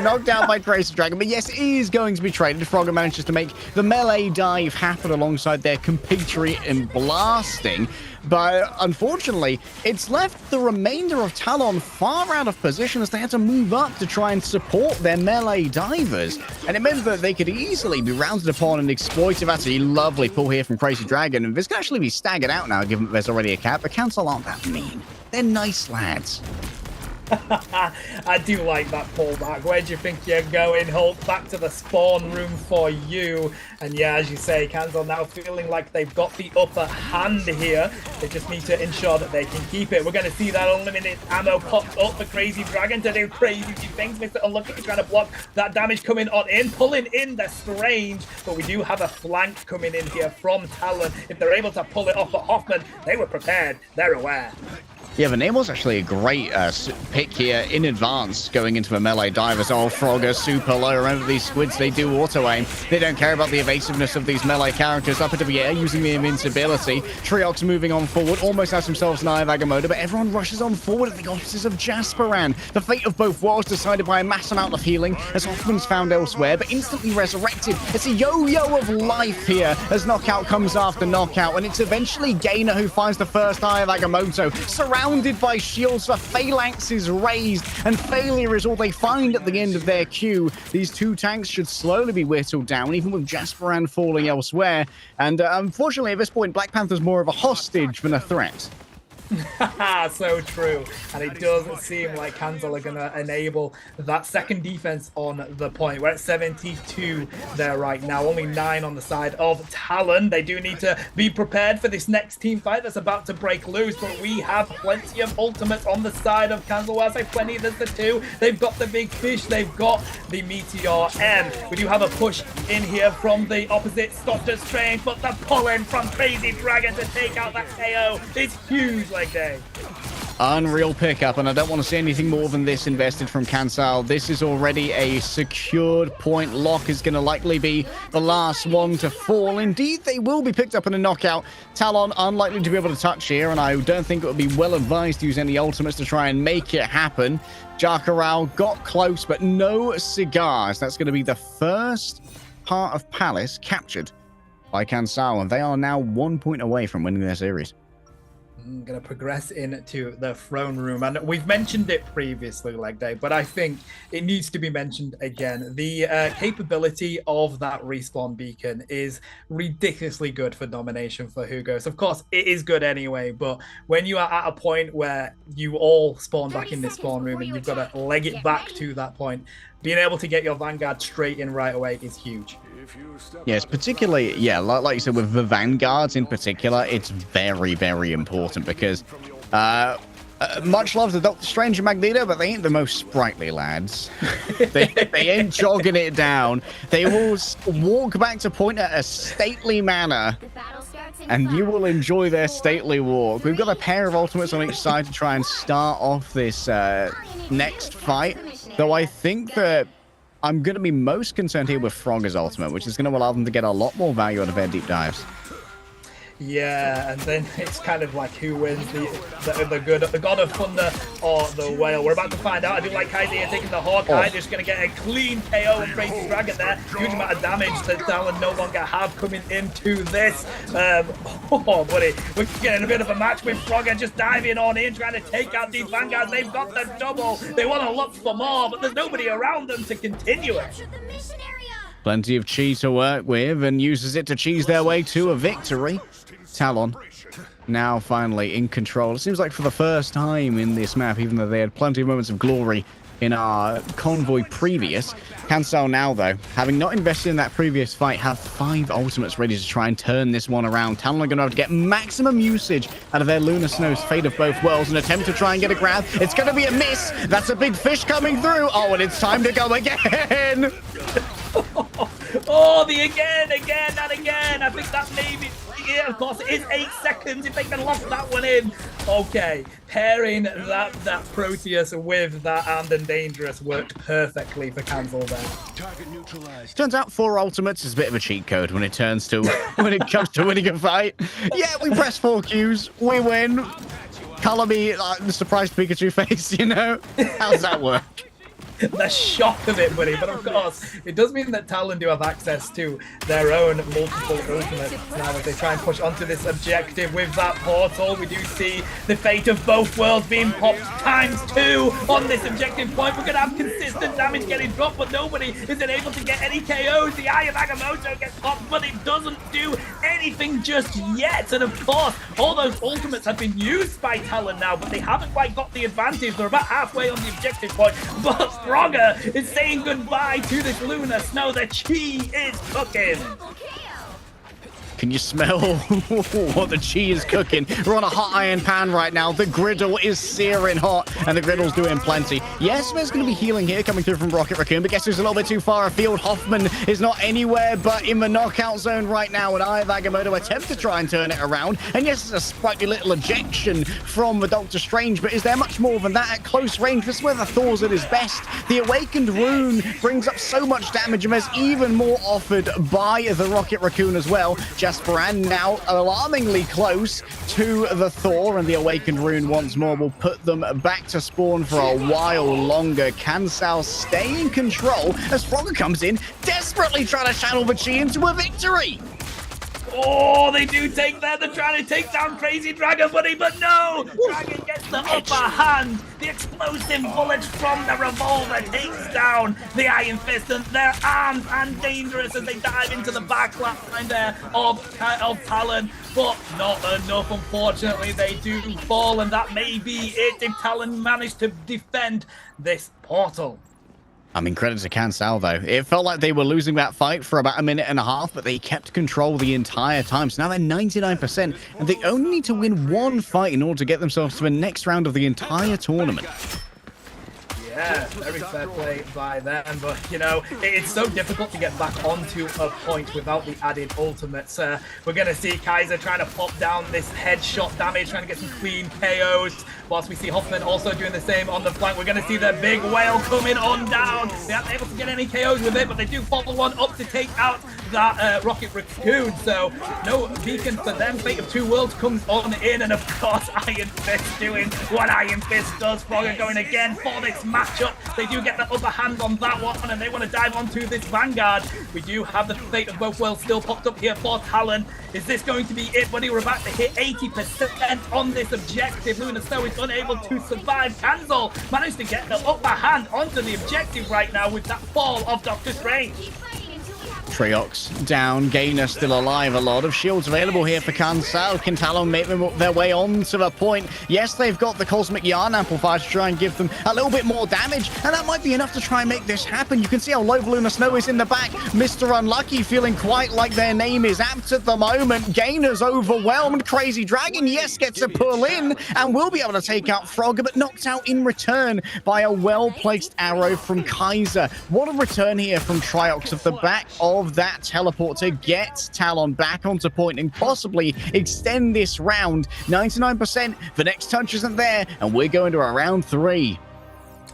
Knocked out by Crazy Dragon, but yes, it is going to be traded. Frogger manages to make the melee dive happen alongside their compatriot in blasting, but unfortunately, it's left the remainder of Talon far out of position as they had to move up to try and support their melee divers, and it meant that they could easily be rounded upon and exploited. That's a lovely pull here from Crazy Dragon, and this can actually be staggered out now, given that there's already a cap, but Council aren't that mean. They're nice lads. I do like that pullback. Where do you think you're going, Hulk? Back to the spawn room for you. And yeah, as you say, Kansal now feeling like they've got the upper hand here. They just need to ensure that they can keep it. We're going to see that unlimited ammo popped up for Crazy Dragon to do crazy things. Mr. Unlucky trying to block that damage coming on in, pulling in the Strange. But we do have a flank coming in here from Talon. If they're able to pull it off, but Hoffman, they were prepared. They're aware. Yeah, the Namel's actually a great pick here in advance going into the melee divers. Oh, Frogger super low. Remember, these squids, they do auto-aim. They don't care about the evasiveness of these melee characters up into the air using the invincibility. Triox moving on forward, almost has themselves an Eye of Agamotto, but everyone rushes on forward at the offices of Jasperan. The fate of both worlds decided by a mass amount of healing as Hoffman's found elsewhere, but instantly resurrected. It's a yo-yo of life here as knockout comes after knockout, and it's eventually Gainer who finds the first Eye of Agamotto. Surrounded by shields, the phalanx is raised, and failure is all they find at the end of their queue. These two tanks should slowly be whittled down, even with Jasperan falling elsewhere. And unfortunately, at this point, Black Panther's more of a hostage than a threat. So true. And it does seem like Kansal are going to enable that second defense on the point. We're at 72 there right now. Only 9 on the side of Talon. They do need to be prepared for this next team fight that's about to break loose. But we have plenty of ultimates on the side of Kansal. Well, I say plenty, there's the 2. They've got the Big Fish. They've got the Meteor M. We do have a push in here from the opposite Doctor Strange. But the pull-in from Crazy Dragon to take out that KO is huge. Like day. Unreal pickup, and I don't want to see anything more than this invested from Kansal. This is already a secured point. Lock is going to likely be the last one to fall. Indeed, they will be picked up in a knockout. Talon unlikely to be able to touch here, and I don't think it would be well advised to use any ultimates to try and make it happen. Jakaral got close, but no cigars. That's going to be the first part of Palace captured by Kansal, and they are now 1 point away from winning their series. I'm going to progress into the throne room, and we've mentioned it previously, Leg Day, but I think it needs to be mentioned again. The capability of that respawn beacon is ridiculously good for domination for Hugos. Of course, it is good anyway, but when you are at a point where you all spawn back in this spawn room and you've got to leg it back to that point, being able to get your Vanguard straight in right away is huge. Yes, particularly, yeah, like you said, with the Vanguards in particular, it's very, very important because much love to Doctor Strange and Magneto, but they ain't the most sprightly lads. they ain't jogging it down. They will walk back to point at a stately manner, and you will enjoy their stately walk. We've got a pair of ultimates on each side to try and start off this next fight, though I think that I'm going to be most concerned here with Frogger's ultimate, which is going to allow them to get a lot more value out of their deep dives. Yeah, and then it's kind of like who wins the God of Thunder or the Whale. We're about to find out. I do like Kaiser taking the Hawkeye, just going to get a clean KO and Crazy Dragon there. Huge amount of damage that Talon no longer have coming into this. Oh, buddy, we're getting a bit of a match with Frogger just diving on in, trying to take out these Vanguards. They've got the double. They want to look for more, but there's nobody around them to continue it. Plenty of chi to work with, and uses it to cheese their way to a victory. Talon now finally in control. It seems like for the first time in this map, even though they had plenty of moments of glory in our convoy previous. Kansal now, though, having not invested in that previous fight, have 5 ultimates ready to try and turn this one around. Talon are going to have to get maximum usage out of their Lunar Snow's Fate of Both Worlds and attempt to try and get a grab. It's going to be a miss. That's a big fish coming through. Oh, and it's time to go again. Oh, the again, and again. I think that maybe, yeah, of course, it is 8 seconds if they can lock that one in. Okay, pairing that Proteus with that Armed and Dangerous worked perfectly for Kansal there. Target neutralized. Turns out 4 ultimates is a bit of a cheat code when it comes to winning a fight. Yeah, we press 4 Qs, we win. Color me the surprised Pikachu face, you know? How does that work? the shock of it, buddy. But of course, it does mean that Talon do have access to their own multiple ultimates now as they try and push onto this objective with that portal. We do see the fate of both worlds being popped ×2 on this objective point. We're going to have consistent damage getting dropped, but nobody is able to get any KOs. The Eye of Agamotto gets popped, but it doesn't do anything just yet. And of course, all those ultimates have been used by Talon now, but they haven't quite got the advantage. They're about halfway on the objective point, but Frogger is saying goodbye to this Lunar Snow. The chi is cooking. Can you smell what the chi is cooking? We're on a hot iron pan right now. The griddle is searing hot, and the griddle's doing plenty. Yes, there's going to be healing here coming through from Rocket Raccoon, but guess who's a little bit too far afield? Hoffman is not anywhere but in the knockout zone right now, and Eye of Agamotto attempt to try and turn it around. And yes, it's a sprightly little ejection from the Doctor Strange, but is there much more than that at close range? This is where the Thor's at his best. The Awakened Rune brings up so much damage, and there's even more offered by the Rocket Raccoon as well. Jasperan now alarmingly close to the Thor, and the Awakened Rune once more will put them back to spawn for a while longer. Kansal stay in control as Frogger comes in, desperately trying to channel the chi into a victory. Oh, they do take that. They're trying to take down Crazy Dragon, buddy, but no! Dragon gets the upper hand. The explosive bullets from the revolver takes down the Iron Fist, and they're armed and dangerous as they dive into the back line there of Talon. But not enough, unfortunately. They do fall, and that may be it if Talon managed to defend this portal. I mean, credit to Kansal, though. It felt like they were losing that fight for about a minute and a half, but they kept control the entire time. So now they're 99%, and they only need to win one fight in order to get themselves to the next round of the entire tournament. Yeah, very fair play by them, but you know, it's so difficult to get back onto a point without the added ultimates. We're going to see Kaiser trying to pop down this headshot damage, trying to get some clean KOs, whilst we see Hoffman also doing the same on the flank. We're going to see the big whale coming on down. They aren't able to get any KOs with it, but they do follow one up to take out that Rocket Raccoon, so no beacon for them. Fate of Two Worlds comes on in, and of course Iron Fist doing what Iron Fist does. Frogger going again for this matchup. They do get the upper hand on that one, and they want to dive onto this Vanguard. We do have the Fate of Both Worlds still popped up here for Talon. Is this going to be it, buddy? We're about to hit 80% on this objective. Lunar Snow is unable to survive. Kansal managed to get the upper hand onto the objective right now with that fall of Doctor Strange. Triox down, Gainer still alive. A lot of shields available here for Kansal. Can Talon make their way onto the point? Yes, they've got the Cosmic Yarn Amplifier to try and give them a little bit more damage, and that might be enough to try and make this happen. You can see how low Lunar Snow is in the back. Mr. Unlucky feeling quite like their name is apt at the moment. Gainer's overwhelmed. Crazy Dragon, yes, gets a pull in and will be able to take out Frogger, but knocked out in return by a well-placed arrow from Kaiser. What a return here from Triox of the back of that teleport to get Talon back onto point and possibly extend this round. 99%, the next touch isn't there, and we're going to a round 3.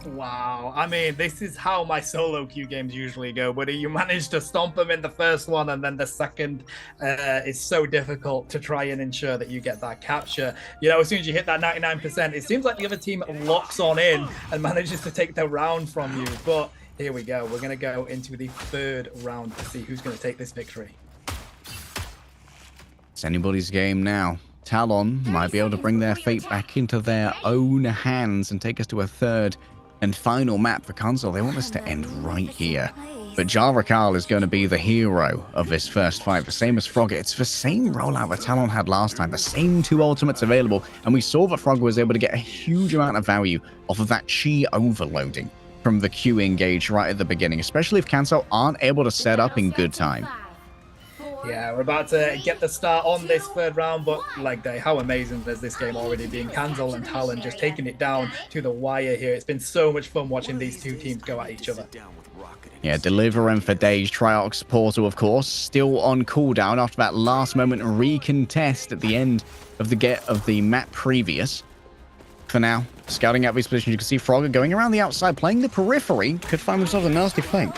Wow, I mean, this is how my solo queue games usually go, buddy. You manage to stomp them in the first one, and then the second is so difficult to try and ensure that you get that capture. You know, as soon as you hit that 99%, it seems like the other team locks on in and manages to take the round from you, but here we go. We're going to go into the third round to see who's going to take this victory. It's anybody's game now. Talon might be able to bring their fate back into their own hands and take us to a third and final map for Kansal. They want this to end right here. But Jarakal is going to be the hero of this first fight, the same as Frogger. It's the same rollout that Talon had last time, the same 2 ultimates available, and we saw that Frogger was able to get a huge amount of value off of that chi overloading from the Q engage right at the beginning, especially if Kansal aren't able to set up in good time. Yeah, we're about to get the start on this third round, but leg day, how amazing has this game already been? Kansal and Talon just taking it down to the wire here. It's been so much fun watching these two teams go at each other. Yeah, Deliverance for days. Triox Portal, of course, still on cooldown after that last moment recontest at the end of the map previous. For now, scouting out these positions, you can see Frogger going around the outside, playing the periphery, could find themselves a nasty fight.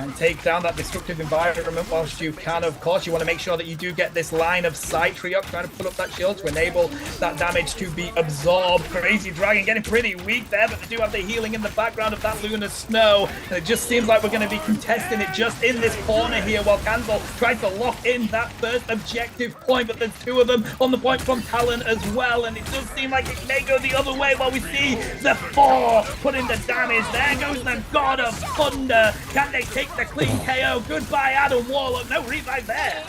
and take down that destructive environment whilst you can. Of course, you want to make sure that you do get this line of sight. Triox trying to put up that shield to enable that damage to be absorbed. Crazy Dragon getting pretty weak there, but they do have the healing in the background of that Lunar Snow. And it just seems like we're going to be contesting it just in this corner here while Cancel tries to lock in that first objective point, but there's two of them on the point from Talon as well, and it does seem like it may go the other way while we see the 4 put in the damage. There goes the God of Thunder. Can they take the clean KO? Goodbye, Adam Warlock. No revive there.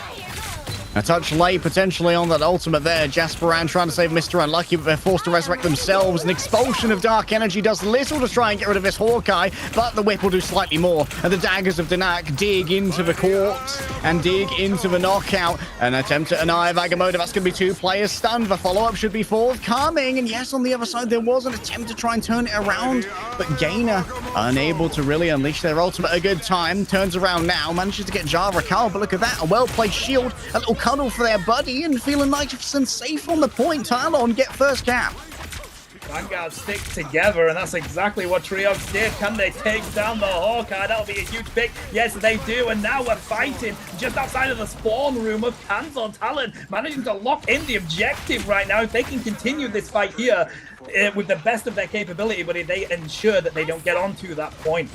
A touch late potentially on that ultimate there. Jasperan trying to save Mr. Unlucky, but they're forced to resurrect themselves. An expulsion of dark energy does little to try and get rid of this Hawkeye, but the whip will do slightly more. And the daggers of Danak dig into the corpse and dig into the knockout. An attempt at an Eye of Agamotto. That's going to be 2 players stunned. The follow-up should be forthcoming. And yes, on the other side, there was an attempt to try and turn it around, but Gainer unable to really unleash their ultimate a good time. Turns around now, manages to get Jara Carl, but look at that. A well-placed shield, a little cuddle for their buddy, and feeling nice and safe on the point. Talon get first cap. Vanguard stick together, and that's exactly what Triox did. Can they take down the Hawkeye? That'll be a huge pick. Yes, they do, and now we're fighting just outside of the spawn room of Cancel. Talon managing to lock in the objective right now. If they can continue this fight here with the best of their capability, but if they ensure that they don't get onto that point.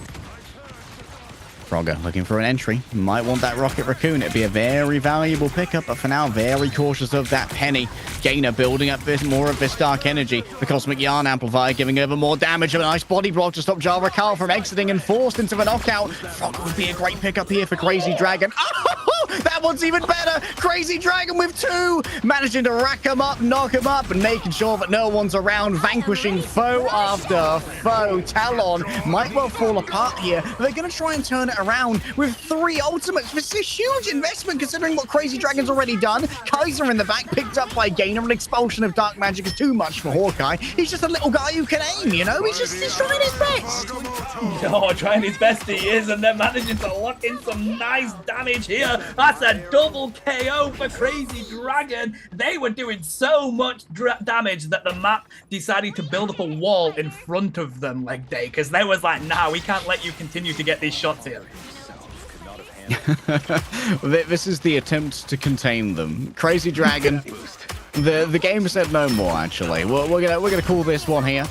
Frogger looking for an entry. Might want that Rocket Raccoon. It'd be a very valuable pickup, but for now, very cautious of that penny. Gainer building up more of this dark energy. The Cosmic Yarn Amplifier giving over more damage. A nice body block to stop Jara Carl from exiting and forced into the knockout. Frogger would be a great pickup here for Crazy Dragon. Oh, that one's even better. Crazy Dragon with 2. Managing to rack him up, knock him up, and making sure that no one's around. Vanquishing foe after foe. Talon might well fall apart here. They're going to try and turn it around with 3 ultimates. This is a huge investment considering what Crazy Dragon's already done. Kaiser in the back, picked up by Gainer. An expulsion of dark magic is too much for Hawkeye. He's just a little guy who can aim, you know? He's trying his best. Oh, trying his best he is, and they're managing to lock in some nice damage here. That's a double KO for Crazy Dragon. They were doing so much damage that the map decided to build up a wall in front of them, Leg Day, because they was like, nah, we can't let you continue to get these shots here. This is the attempt to contain them. Crazy Dragon. The game said no more. Actually, we're gonna call this one here.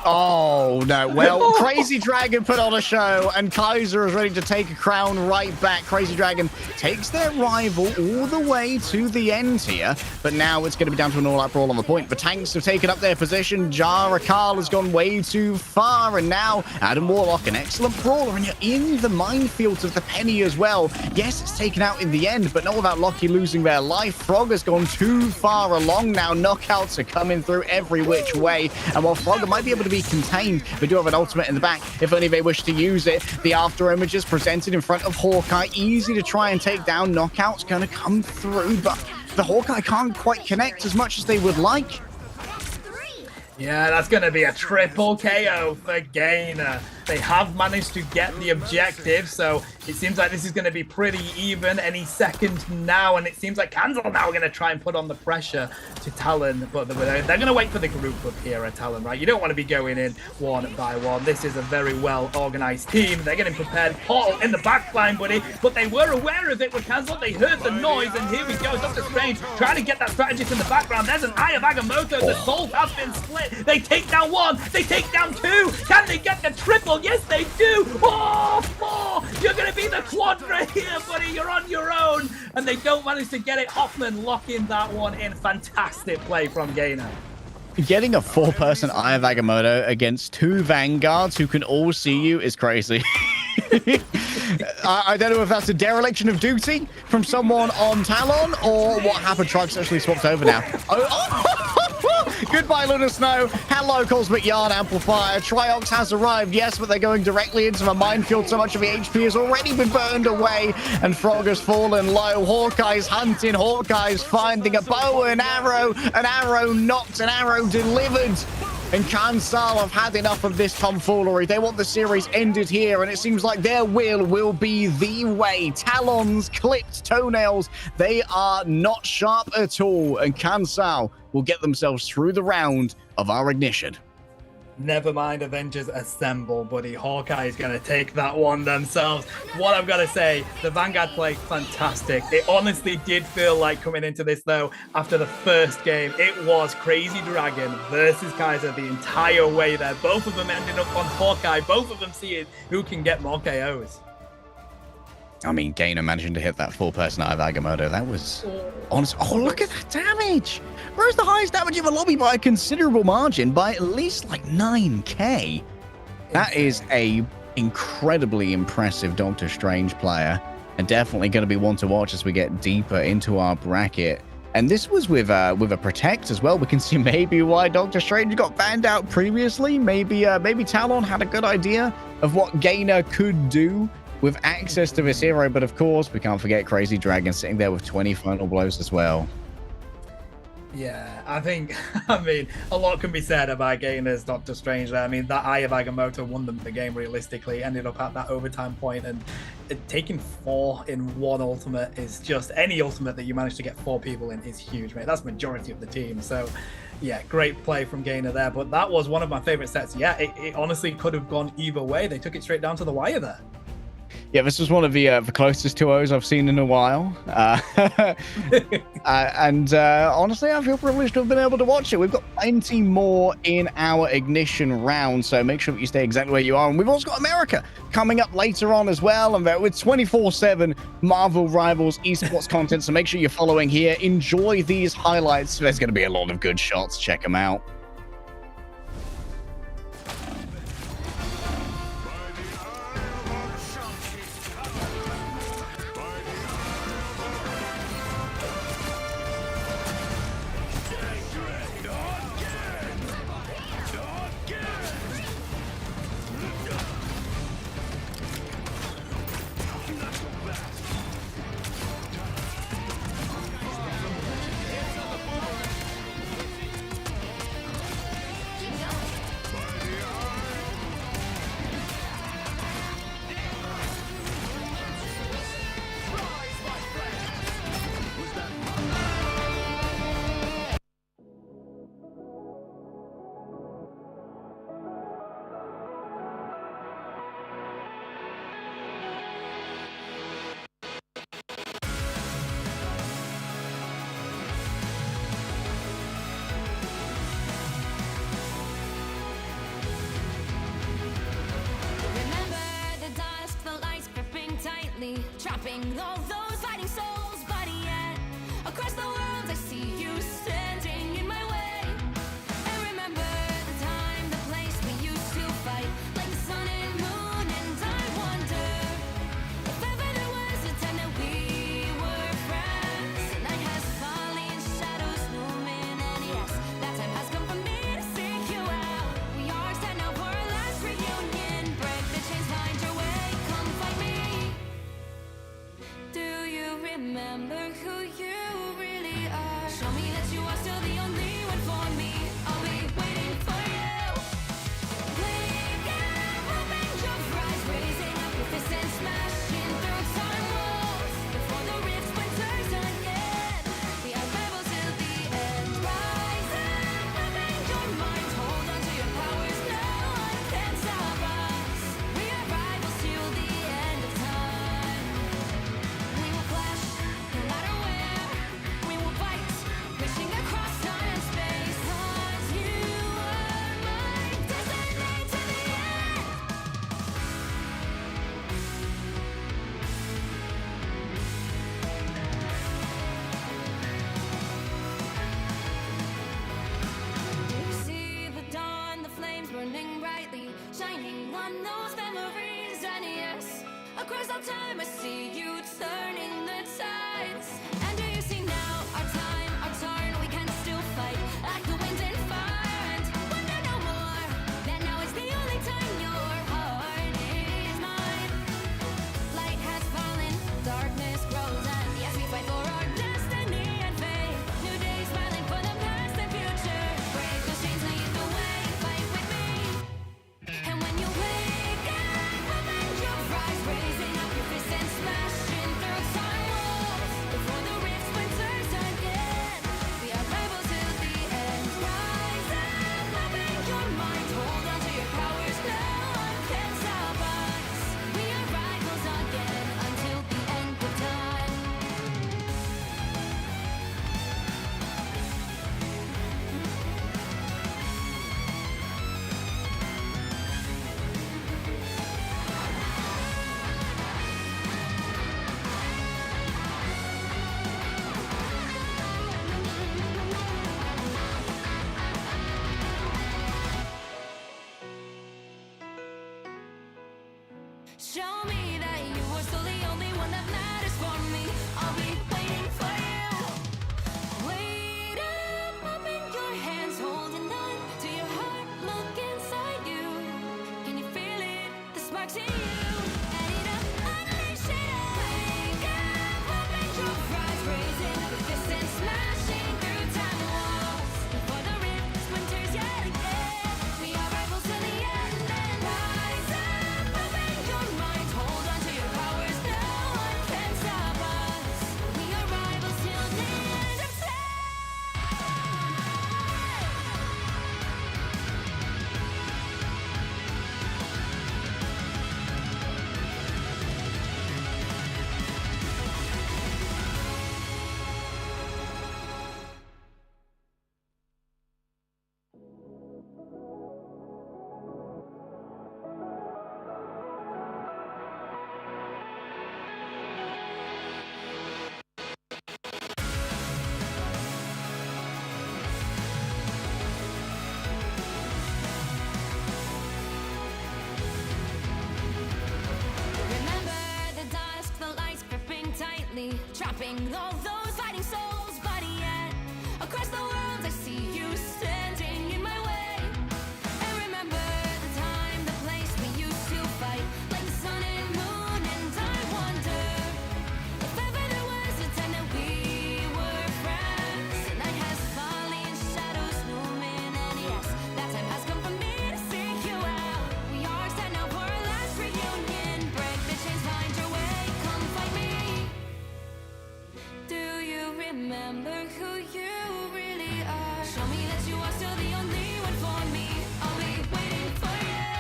Oh no! Well, Crazy Dragon put on a show, and Kaiser is ready to take a crown right back. Crazy Dragon takes their rival all the way to the end here, but now it's going to be down to an all-out brawl on the point. The tanks have taken up their position. Jara Carl has gone way too far, and now Adam Warlock, an excellent brawler, and you're in the minefields of the penny as well. Yes, it's taken out in the end, but not without Lockie losing their life. Frog has gone too far along now. Knockouts are coming through every which way, and while Frog might be able to be contained, they do have an ultimate in the back if only they wish to use it. The after images presented in front of Hawkeye, easy to try and take down. Knockout's gonna come through, but the Hawkeye can't quite connect as much as they would like. Yeah, that's going to be a triple KO for Gainer. They have managed to get the objective, so it seems like this is going to be pretty even any second now, and it seems like Cancel now are going to try and put on the pressure to Talon, but they're going to wait for the group up here at Talon, right? You don't want to be going in one by one. This is a very well-organized team. They're getting prepared. Portal in the backline, buddy, but they were aware of it with Cancel. They heard the noise, and here we go. Dr. Strange trying to get that strategist in the background. There's an Eye of Agamotto. The souls have been split. They take down 1. They take down 2. Can they get the triple? Yes, they do. Oh, 4. You're going to be the quadra here, buddy. You're on your own. And they don't manage to get it. Hoffman locking that one in. Fantastic play from Gainer. Getting a 4-person Eye of Agamotto against 2 Vanguards who can all see you is crazy. I don't know if that's a dereliction of duty from someone on Talon or what happened. Trunks actually swapped over now. Goodbye, Lunar Snow. Hello, Cosmic Yarn Amplifier. Triox has arrived, yes, but they're going directly into the minefield. So much of the HP has already been burned away, and Frog has fallen low. Hawkeye's hunting. Hawkeye's finding a bow and an arrow knocked, an arrow delivered. And Kansal have had enough of this tomfoolery. They want the series ended here, and it seems like their will be the way. Talons, clipped toenails, they are not sharp at all, and Kansal will get themselves through the round of our ignition. Never mind Avengers Assemble, buddy. Hawkeye is going to take that one themselves. What I've got to say, the Vanguard play, fantastic. It honestly did feel like coming into this, though, after the first game, it was Crazy Dragon versus Kaiser the entire way there. Both of them ending up on Hawkeye, both of them seeing who can get more KOs. I mean, Gainer managing to hit that full person out of Agamotto. That was honest. Oh, look at that damage. Bro's the highest damage of a lobby by a considerable margin, by at least like 9k. That is a incredibly impressive Doctor Strange player, and definitely going to be one to watch as we get deeper into our bracket. And this was with a Protect as well. We can see maybe why Doctor Strange got banned out previously. Maybe Talon had a good idea of what Gainer could do with access to this hero, but of course, we can't forget Crazy Dragon sitting there with 20 final blows as well. Yeah, I mean, a lot can be said about Gainer's Doctor Strange there. I mean, that Eye of Agamotto won them the game realistically, ended up at that overtime point, and taking 4 in one ultimate is just, any ultimate that you manage to get 4 people in is huge, mate. That's majority of the team. So, yeah, great play from Gainer there, but that was one of my favorite sets. Yeah, it honestly could have gone either way. They took it straight down to the wire there. Yeah, this was one of the closest 2-0s I've seen in a while. And honestly, I feel privileged to have been able to watch it. We've got plenty more in our Ignition round, so make sure that you stay exactly where you are. And we've also got America coming up later on as well, and with 24/7 Marvel Rivals esports content, so make sure you're following here. Enjoy these highlights. There's going to be a lot of good shots. Check them out. Trapping all those fighting souls, but yet across the world I see you standing in my way. And remember the time, the place we used to fight, like the sun and moon, and I wonder if ever there was a time that we were friends. The night has fallen, shadows looming, and yes, that time has come for me to seek you out. We are set now for our last reunion. Break the chains, find your way, come find me. Do you remember who you really are? Show me that you are still the only one for me. I'll be waiting for you. Blink and open your eyes, raising up your fists and smashing through time walls. Before the rift splinters again, we are rebels till the end. Rise and open your mind, hold on to your powers, no one can stop us. We are rivals till the end of time. We will flash, no matter where. We will fight, reaching across time and space. 'Cause you are my destiny to the end. You see the dawn, the flames burning brightly, shining on those memories. And yes, across all time I see you turning the tides. And do you see now our time, our turn? We can still fight like the wind and fire, and wonder no more that now is the only time your heart is mine. Light has fallen, darkness grows, and yes, we fight for our destiny and fate. New days smiling for the past and future. Break those chains, lead the way, fight with me. And when you wake up, open your eyes, raising up your fists and smashing through time walls. Before the Show me that you are still the only one that matters for me. I'll be waiting for you. Wait up, open your hands, holding on to your heart. Look inside you. Can you feel it? The sparks in you. And it unleash it all. Wake up, open your eyes, raising up your fists and smashing through time walls. Before the rift splinters yet again. We are rivals to the end. And rise up, open your mind, hold on to your powers. No one can stop us. We are rivals till the end of time. Remember the dusk, the lights gripping tightly, trapping all those fighting souls. But yet, across the world, I see you standing in my way. And remember the time, the place we used to fight, like the sun and moon. And I wonder if ever there was a time that we were friends. The night has fallen, shadows looming, and yes, that time has come for me to seek you out. We are set now for our last reunion. Break the chains, find your way, come find me. Do you remember who you really are? Show me that you are still the only one for me. I'll be waiting for you.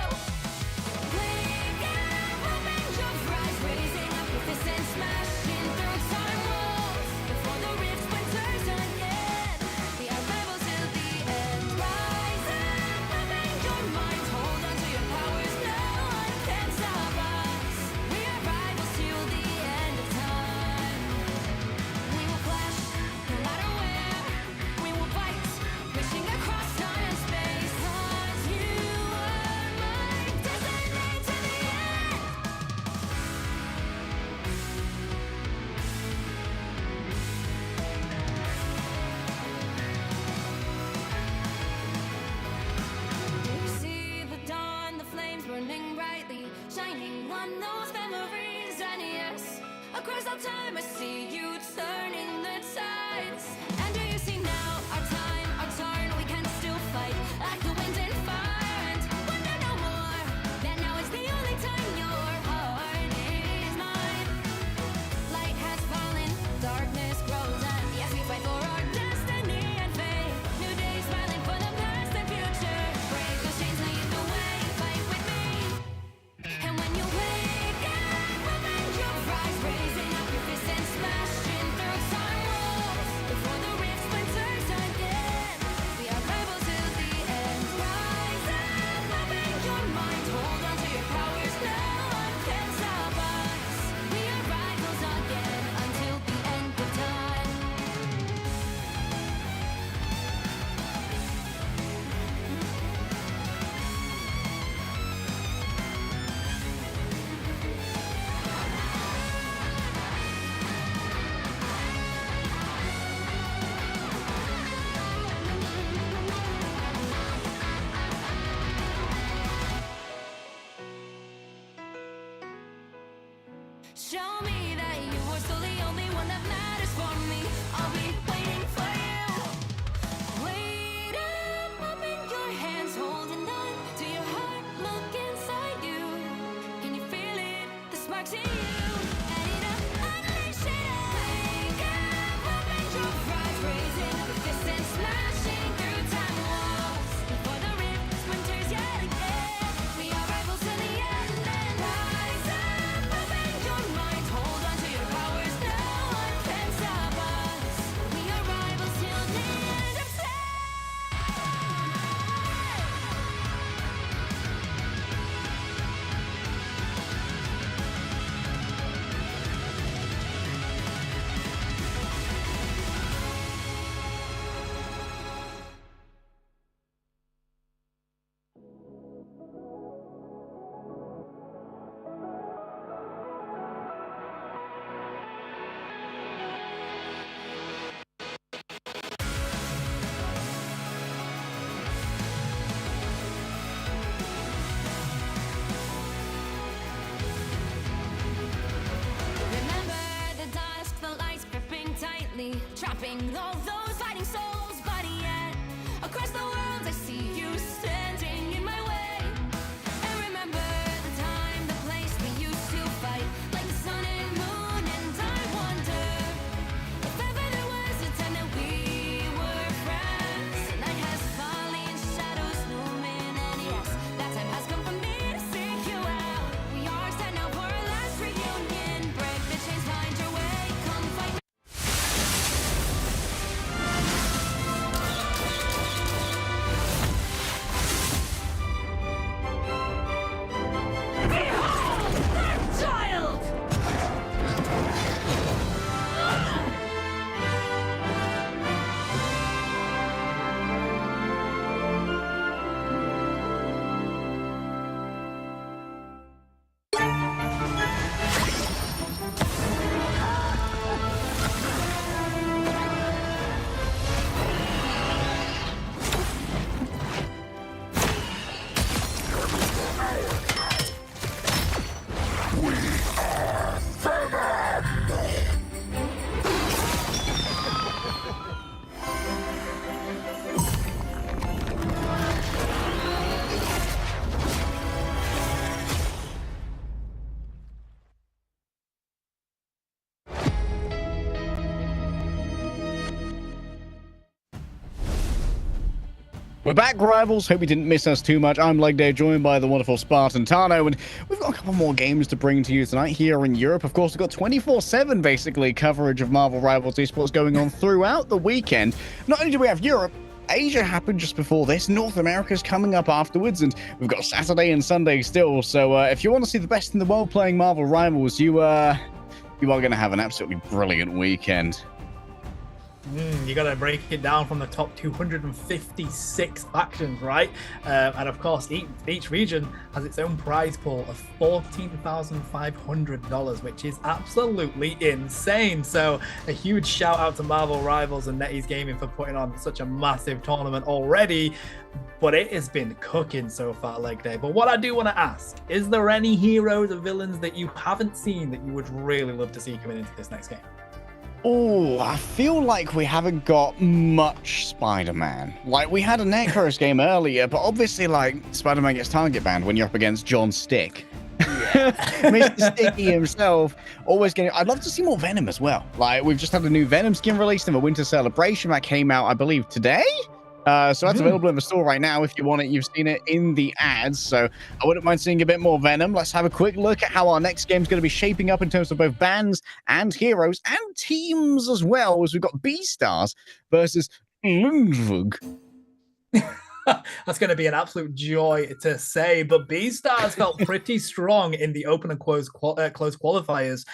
Wake up, open your eyes, raising up your fists and smashing through time walls. Before the rift splinters again. We are rivals till the end. Rise up, open your mind, hold on to your powers. No one can stop us. We are rivals till the end of time. We will clash, no matter where. We will fight, reaching across time and space. 'Cause you are my destiny to the end. You see the dawn, the flames burning brightly, shining on those memories. And yes, across all time I see you turning the tides. And do you see now our time, our turn? We can still fight like the wind and fire. And wonder no more that now is the only time your heart is mine. Light has fallen, darkness grows, and yes, we fight for our destiny and fate. New days smiling for the past and future. Break those chains, lead the way, fight with me. And when you wake up, open your eyes, raising up your fists and smashing through time walls. Before the rift splinters again. We are rivals till the end. Rise up, open your mind, hold on to your powers. No one can stop us. We are rivals again until the end of time. Show me that you are still the only one that matters for me. I'll be waiting for you. Wait up, open your hands, holding on to your heart. Look inside you. Can you feel it? The sparks in you. And it unleash it all. Wake up, open your eyes, raising up your fists and smashing through time walls. Before the rift splinters yet again. We are rivals to the end. And rise up, open your mind, hold trapping all those fighting souls. But yet, across the world, I see you standing in my way. And remember the time, the place we used to fight, like the sun and moon. And I wonder if ever there was a time that we were friends. The night has fallen, shadows looming, and yes, that time has come for me to seek you out. We are set now for our last reunion. Break the chains, find your way, come fight me. We're back, rivals. Hope you didn't miss us too much. I'm Legday, joined by the wonderful Spartan Tano, and we've got a couple more games to bring to you tonight here in Europe. Of course, we've got 24/7 basically coverage of Marvel Rivals esports going on throughout the weekend. Not only do we have Europe, Asia happened just before this. North America's coming up afterwards, and we've got Saturday and Sunday still. So if you want to see the best in the world playing Marvel Rivals, you are going to have an absolutely brilliant weekend. You got to break it down from the top 256 factions, right? And of course, each region has its own prize pool of $14,500, which is absolutely insane. So a huge shout out to Marvel Rivals and NetEase Gaming for putting on such a massive tournament already. But it has been cooking so far, Leg Day. But what I do want to ask, is there any heroes or villains that you haven't seen that you would really love to see coming into this next game? Oh, I feel like we haven't got much Spider-Man. Like, we had a Necros game earlier, but obviously, like, Spider-Man gets target banned when you're up against John Stick. Mr. Sticky himself, always getting... I'd love to see more Venom as well. Like, we've just had a new Venom skin released in the Winter Celebration that came out, I believe, today? So that's available in the store right now. If you want it, you've seen it in the ads. So I wouldn't mind seeing a bit more Venom. Let's have a quick look at how our next game is going to be shaping up in terms of both bands and heroes and teams as well, as we've got B-Stars versus Lundvug. That's going to be an absolute joy to say. But B-Stars felt pretty strong in the open and close qualifiers.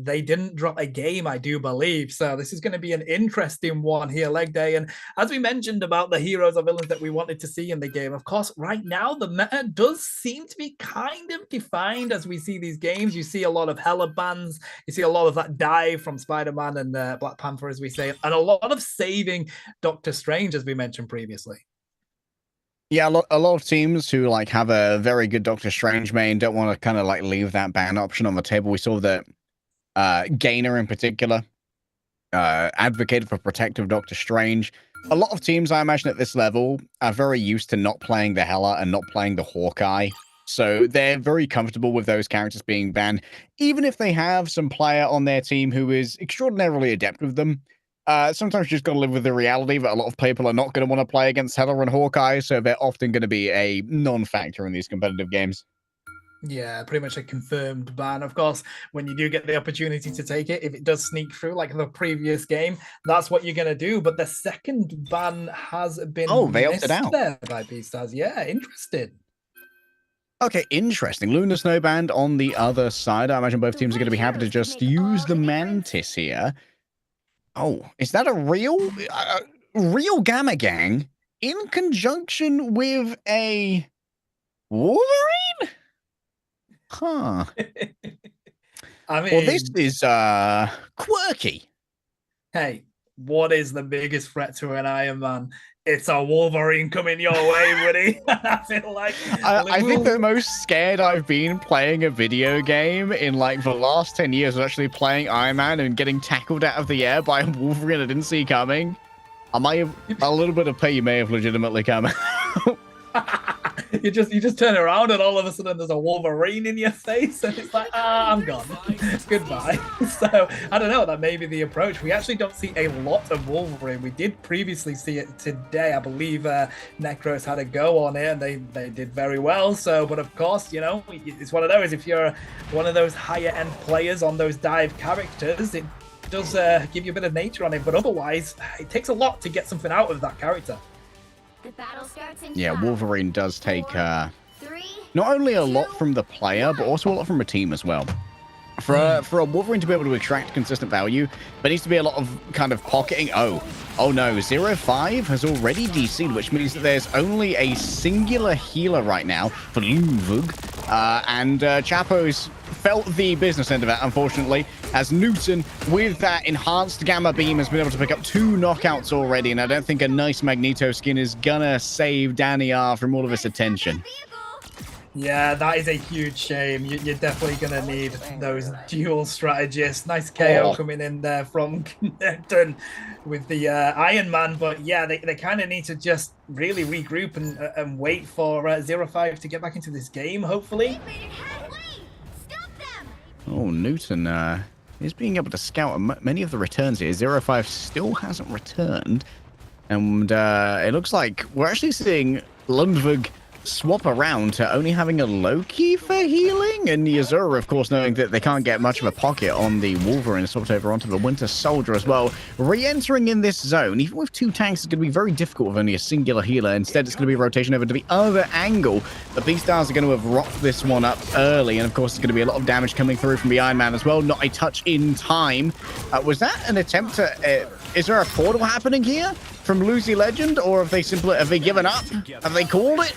They didn't drop a game, I do believe. So this is going to be an interesting one here, Leg Day. And as we mentioned about the heroes or villains that we wanted to see in the game, of course, right now the meta does seem to be kind of defined as we see these games. You see a lot of Hela bans. You see a lot of that dive from Spider-Man and Black Panther, as we say, and a lot of saving Doctor Strange, as we mentioned previously. Yeah, a lot of teams who like have a very good Doctor Strange main don't want to kind of like leave that ban option on the table. We saw that Gainer in particular advocated for protective Doctor Strange. A lot of teams, I imagine, at this level are very used to not playing the Hela and not playing the Hawkeye. So they're very comfortable with those characters being banned, even if they have some player on their team who is extraordinarily adept with them. Sometimes you just got to live with the reality that a lot of people are not going to want to play against Hela and Hawkeye, so they're often going to be a non-factor in these competitive games. Yeah, pretty much a confirmed ban. Of course, when you do get the opportunity to take it, if it does sneak through like the previous game, that's what you're going to do. But the second ban has been they opted out there by B-Stars. Yeah, interesting. Okay, interesting. Lunar Snowband on the other side. I imagine both teams are going to be happy to just use the Mantis here. Oh, is that a real Gamma Gang in conjunction with a Wolverine? Huh. I mean, well, this is quirky. Hey, what is the biggest threat to an Iron Man? it's a Wolverine coming your way, buddy. I feel like I think the most scared I've been playing a video game in like the last 10 years was actually playing Iron Man and getting tackled out of the air by a Wolverine I didn't see coming. A little bit of pay may have legitimately come out. you just turn around and all of a sudden there's a Wolverine in your face and it's like, I'm gone. Goodbye. So I don't know, that may be the approach. We actually don't see a lot of Wolverine. We did previously see it today. I believe Necros had a go on it and they did very well. So, but of course, you know, it's one of those, if you're one of those higher end players on those dive characters, it does give you a bit of nature on it, but otherwise it takes a lot to get something out of that character. The battle starts in Yeah, 5, Wolverine does take 3, not only a lot from the player, but also a lot from a team as well. For a Wolverine to be able to extract consistent value, there needs to be a lot of kind of pocketing. Oh no, 05 has already DC'd, which means that there's only a singular healer right now for Ludwig. And Chapo's felt the business end of it, unfortunately, as Newton, with that enhanced gamma beam, has been able to pick up 2 knockouts already, and I don't think a nice Magneto skin is gonna save Danny R from all of his attention. Yeah, that is a huge shame. You're definitely going to need those dual strategists. Nice KO coming in there from Connecton with the Iron Man. But yeah, they kind of need to just really regroup and wait for 05 to get back into this game, hopefully. Oh, Newton is being able to scout many of the returns here. 05 still hasn't returned. And it looks like we're actually seeing Lundvig swap around to only having a Loki for healing, and Yazura, of course, knowing that they can't get much of a pocket on the Wolverine, swapped over onto the Winter Soldier as well. Re-entering in this zone, even with 2 tanks, it's going to be very difficult with only a singular healer. Instead, it's going to be a rotation over to the other angle. The Beastars are going to have rocked this one up early, and of course, there's going to be a lot of damage coming through from the Iron Man as well. Not a touch in time. Was that an attempt to... is there a portal happening here from Lucy Legend, or have they given up? Have they called it?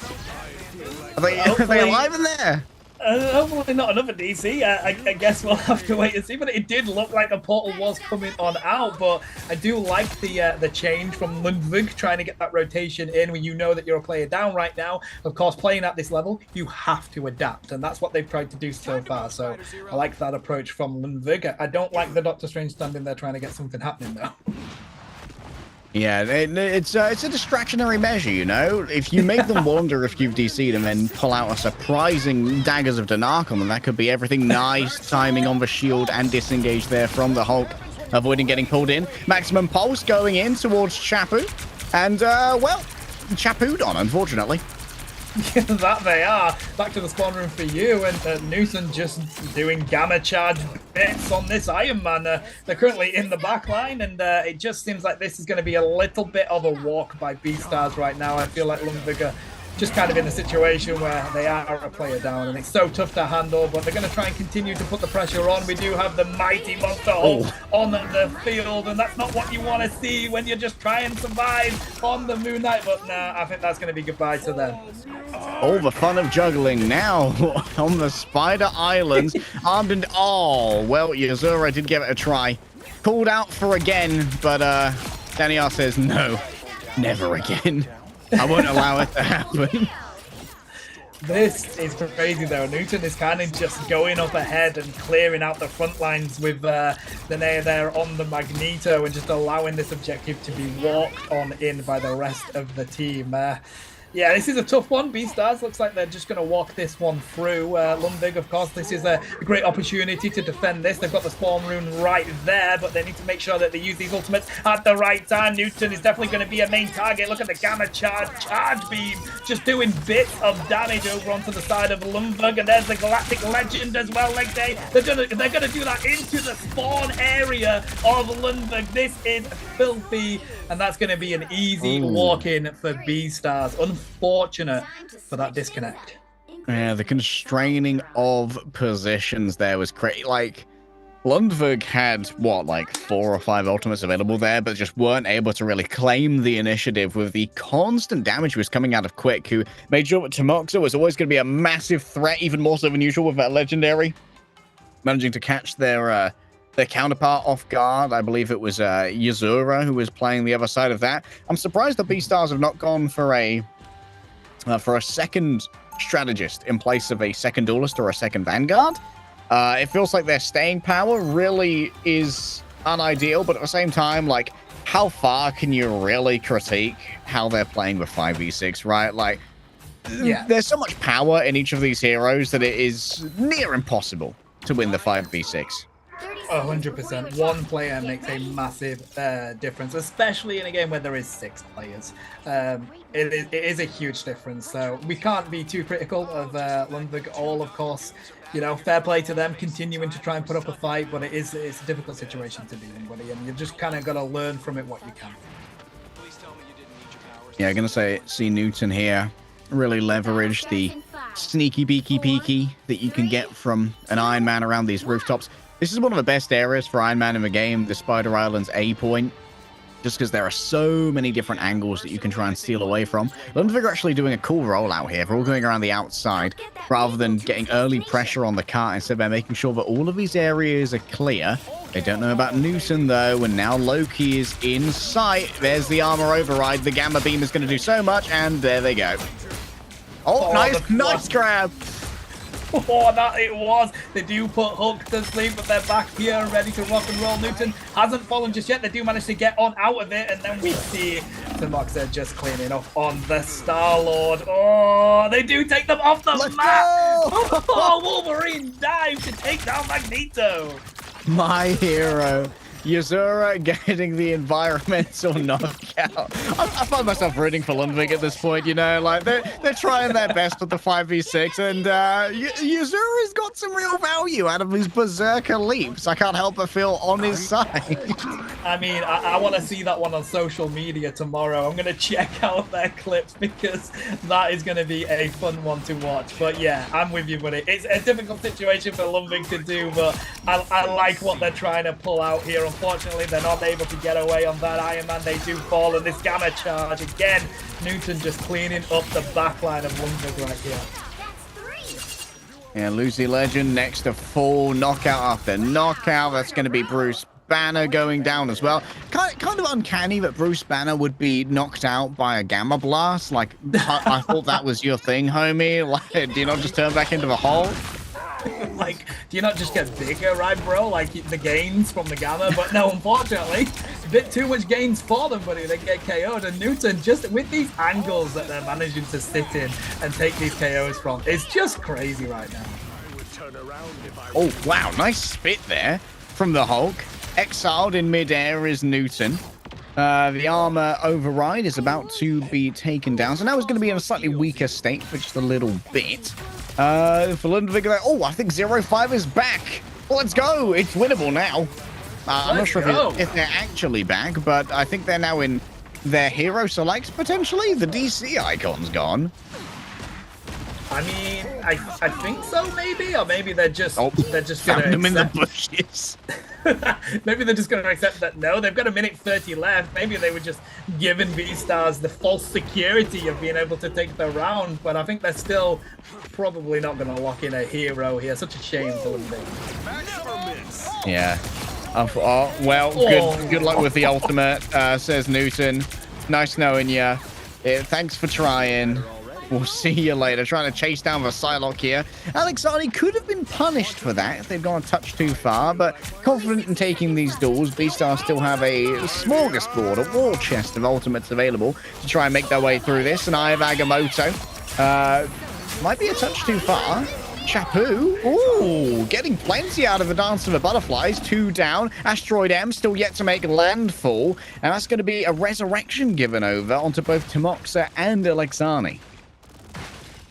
Are they alive in there? Hopefully not another DC. I guess we'll have to wait and see. But it did look like a portal was coming on out. But I do like the change from Lundvig trying to get that rotation in when you know that you're a player down right now. Of course, playing at this level, you have to adapt. And that's what they've tried to do so far. So I like that approach from Lundvig. I don't like the Doctor Strange standing there trying to get something happening, though. Yeah, it's a distractionary measure, you know? If you make them wonder if you've DC'd and then pull out a surprising Daggers of Danark on them, that could be everything. Nice timing on the shield and disengage there from the Hulk, avoiding getting pulled in. Maximum Pulse going in towards Chapu. And, well, Chapu'd on, unfortunately. Yeah, that they are. Back to the spawn room for you, and Newton just doing gamma charge bits on this Iron Man. They're currently in the back line, and it just seems like this is going to be a little bit of a walk by Beastars right now. I feel like Lundvig are just kind of in a situation where they are a player down, and it's so tough to handle, but they're going to try and continue to put the pressure on. We do have the mighty Monster Hulk on the field, and that's not what you want to see when you're just trying to survive on the Moon Knight, but nah, I think that's going to be goodbye to them. All the fun of juggling now on the Spider Islands. Armed and... Oh, well, Yazura did give it a try. Called out for again, but Danny R says no, never again. I won't allow it to happen. This is crazy, though. Newton is kind of just going up ahead and clearing out the front lines with the Naya there on the Magneto and just allowing this objective to be walked on in by the rest of the team. Yeah, this is a tough one. Beastars looks like they're just going to walk this one through. Lundvig, of course, this is a great opportunity to defend this. They've got the spawn rune right there, but they need to make sure that they use these ultimates at the right time. Newton is definitely going to be a main target. Look at the gamma charge beam, just doing bits of damage over onto the side of Lundvig, and there's the Galactic Legend as well. Like they're gonna do that into the spawn area of Lundvig. This is filthy, and that's going to be an easy walk-in for Beastars. Unfortunate for that disconnect. Yeah, the constraining of positions there was crazy. Like, Lundvig had, what, like 4 or 5 ultimates available there, but just weren't able to really claim the initiative with the constant damage was coming out of Quick, who made sure that Tomoxa was always going to be a massive threat, even more so than usual with that legendary. Managing to catch their their counterpart off guard. I believe it was Yuzura who was playing the other side of that. I'm surprised the Beastars have not gone for a second strategist in place of a second duelist or a second vanguard. It feels like their staying power really is unideal, but at the same time, like, how far can you really critique how they're playing with 5v6, right? Like, yeah, there's so much power in each of these heroes that it is near impossible to win the 5v6. 100%. One player makes a massive difference, especially in a game where there is 6 players. It is a huge difference, so we can't be too critical of Lundvik. All, of course, you know, fair play to them continuing to try and put up a fight, but it's a difficult situation to be in, buddy, and you've just kind of got to learn from it what you can. Yeah, I'm going to see Newton here really leverage the sneaky beaky peeky that you can get from an Iron Man around these rooftops. This is one of the best areas for Iron Man in the game, the Spider Island's A point, just because there are so many different angles that you can try and steal away from. Lundvik are actually doing a cool rollout here. They're all going around the outside rather than getting early pressure on the cart. Instead, they're making sure that all of these areas are clear. They don't know about Newton, though, and now Loki is in sight. There's the armor override. The Gamma Beam is going to do so much, and there they go. Oh, nice grab. Oh, that it was. They do put Hulk to sleep, but they're back here and ready to rock and roll. Newton hasn't fallen just yet. They do manage to get on out of it, and then we see Timoxa just cleaning up on the Star-Lord. Oh, they do take them off the map. Oh, Wolverine dive to take down Magneto. My hero. Yuzura getting the environmental knockout. I find myself rooting for Lundvik at this point, you know, like they're trying their best with the 5v6, and Yuzura's got some real value out of his berserker leaps. I can't help but feel on his side. I mean, I want to see that one on social media tomorrow. I'm going to check out their clips because that is going to be a fun one to watch. But yeah, I'm with you, buddy. It's a difficult situation for Lundvik to do, but I like what they're trying to pull out here. Unfortunately, they're not able to get away on that Iron Man. They do fall, and this Gamma charge again. Newton just cleaning up the backline of Lundvik right here. Yeah, Lucy Legend next to full knockout after knockout. That's going to be Bruce Banner going down as well. Kind of uncanny that Bruce Banner would be knocked out by a Gamma Blast. Like, I thought that was your thing, homie. Like, do you not just turn back into the Hulk? Like, do you not just get bigger, right, bro? Like, the gains from the Gamma? But no, unfortunately, a bit too much gains for them, buddy. They get KO'd. And Newton, just with these angles that they're managing to sit in and take these KOs from, it's just crazy right now. Oh, wow. Nice spit there from the Hulk. Exiled in midair is Newton. The armor override is about to be taken down. So now it's going to be in a slightly weaker state for just a little bit. For Lundvik, oh, I think 0-5 is back. Let's go. It's winnable now. I'm not sure if they're actually back, but I think they're now in their hero selects, potentially. The DC icon's gone. I mean, I think so, maybe, or maybe they're just gonna found them in the bushes. Maybe they're just gonna accept that. No, they've got a minute 30 left. Maybe they were just giving Beastars the false security of being able to take the round, but I think they're still probably not gonna lock in a hero here. Such a shame for them. Yeah. Good luck with the ultimate, says Newton. Nice knowing ya. Thanks for trying. We'll see you later. Trying to chase down the Psylocke here. Alexani could have been punished for that if they'd gone a touch too far, but confident in taking these duels, Beastars still have a smorgasbord, a war chest of ultimates available to try and make their way through this. And I have Agamotto. Might be a touch too far. Chapu. Ooh, getting plenty out of the Dance of the Butterflies. 2 down. Asteroid M still yet to make landfall. And that's going to be a resurrection given over onto both Timoxa and Alexani.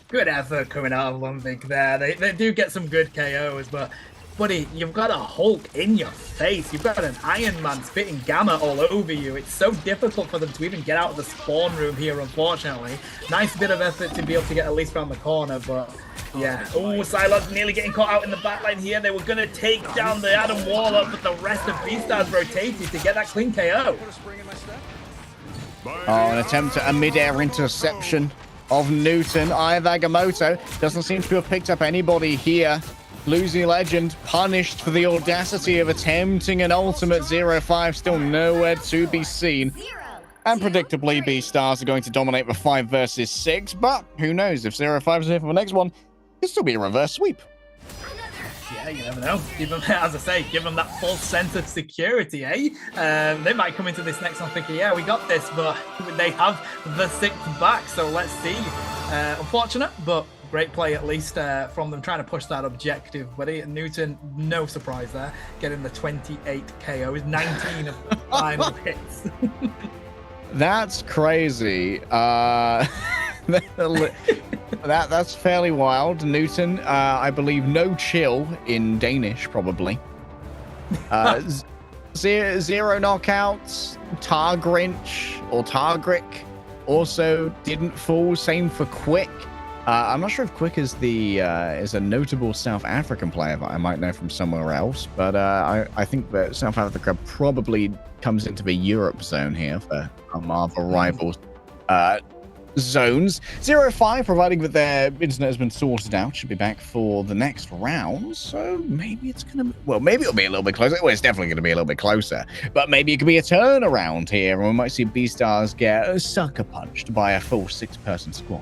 Good effort coming out of Lundvik there. They do get some good KOs, but buddy, you've got a Hulk in your face. You've got an Iron Man spitting Gamma all over you. It's so difficult for them to even get out of the spawn room here, unfortunately. Nice bit of effort to be able to get at least around the corner, but yeah. Oh, Psylocke nearly getting caught out in the backline here. They were going to take down the Adam Warlock, but the rest of Beastars rotated to get that clean KO. Oh, an attempt at a mid-air interception of Newton. Eye of Agamotto doesn't seem to have picked up anybody here. Losing Legend punished for the audacity of attempting an ultimate 0-5, still nowhere to be seen. And predictably, B-Stars are going to dominate the 5 versus 6, but who knows, if 0-5 is here for the next one, it could still be a reverse sweep. Yeah, you never know. Give them, as I say, give them that false sense of security, eh? They might come into this next one thinking, yeah, we got this, but they have the 6th back, so let's see. Unfortunate, but great play at least from them trying to push that objective. But Newton, no surprise there, getting the 28 KOs, 19 of the final hits. That's crazy. That's fairly wild. Newton, I believe no chill in Danish, probably. Zero knockouts. Targrinch or Targrick also didn't fall. Same for Quick. I'm not sure if Quick is is a notable South African player that I might know from somewhere else, but I think that South Africa probably comes into the Europe zone here for our Marvel Rivals zones. 0-5, providing that their internet has been sorted out, should be back for the next round. So maybe it's gonna, well, maybe it'll be a little bit closer. Well, it's definitely gonna be a little bit closer, but maybe it could be a turnaround here, and we might see B-Stars get sucker punched by a full 6-person squad.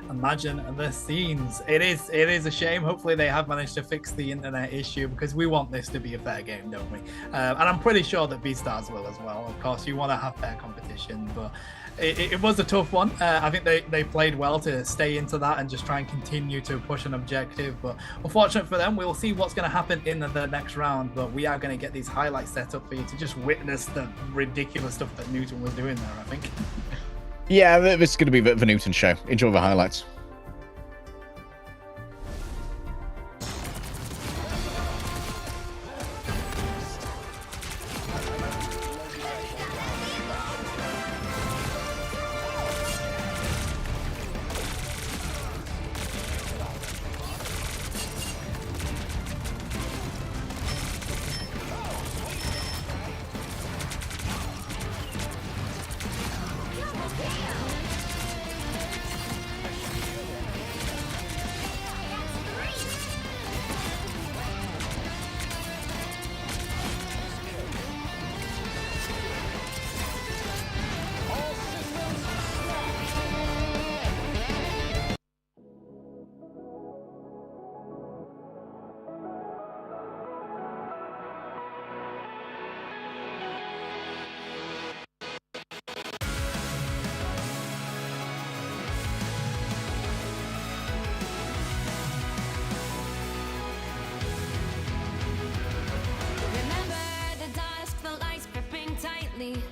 Imagine the scenes. It is a shame. Hopefully they have managed to fix the internet issue, because we want this to be a fair game, don't we? And I'm pretty sure that B-Stars will as well. Of course, you want to have fair competition, but it was a tough one. I think they played well to stay into that and just try and continue to push an objective, but unfortunate for them. We'll see what's going to happen in the next round, but we are going to get these highlights set up for you to just witness the ridiculous stuff that Newton was doing there, I think. Yeah, this is going to be the Newton show. Enjoy the highlights.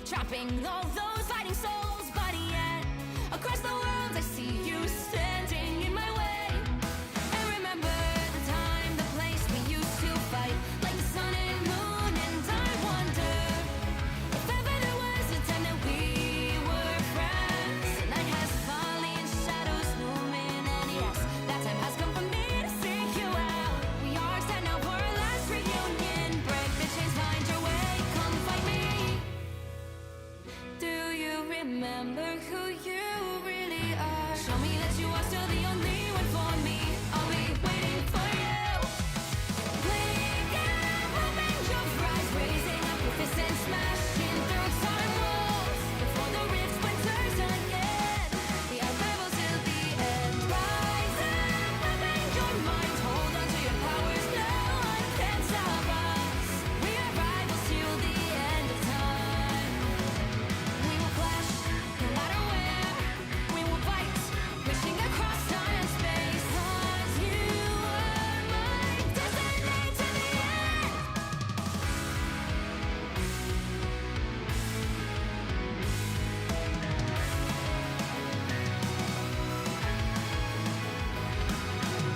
Trapping all those fighting souls, but yet across the world I see you standing in my way. And remember the time, the place we used to fight, like the sun and moon. And I wonder if ever there was a time that we were friends. The night has fallen, shadows looming, and yes, that time has come for me to seek you out. We are set now for our last reunion. Break the chains, find your way, come find me. Do you remember who you really are? Show me that you are still the only one for me. I'll be waiting for you. Blink out, open your eyes, raising up your fists and smashing through time walls. Before the rift splinters again, the arrival till the end. Rise up, open your mind, hold on to your powers. No one can stop us. We are rivals till the end of time. We will clash, no matter where. We will fight, reaching across time and space. 'Cause you are my destiny to the end.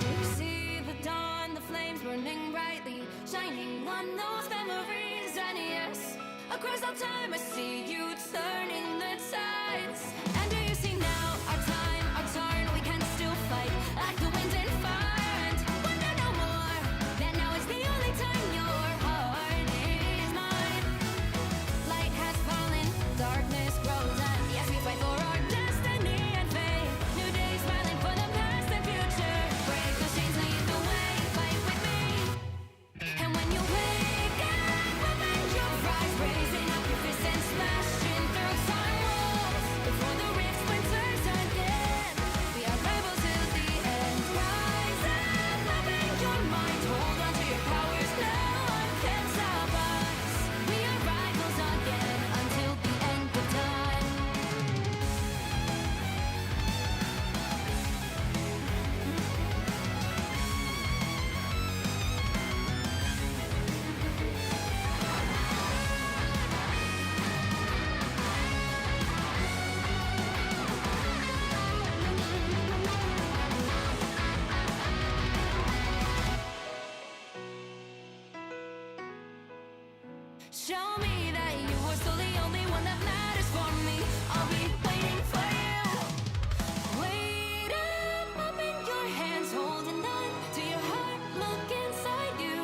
You see the dawn, the flames burning brightly, shining on those memories. And yes, across all time I see you turning the tides. And do you see now our time, our turn? We can still fight like the wind and fire, and wonder no more that now is the only time your heart is mine. Light has fallen, darkness grows, and yes, we fight for our destiny and fate. New days smiling for the past and future. Break those chains, lead the way, fight show me that you are still the only one that matters for me. I'll be waiting for you. Wait up, open your hands, holding on to your heart. Look inside you.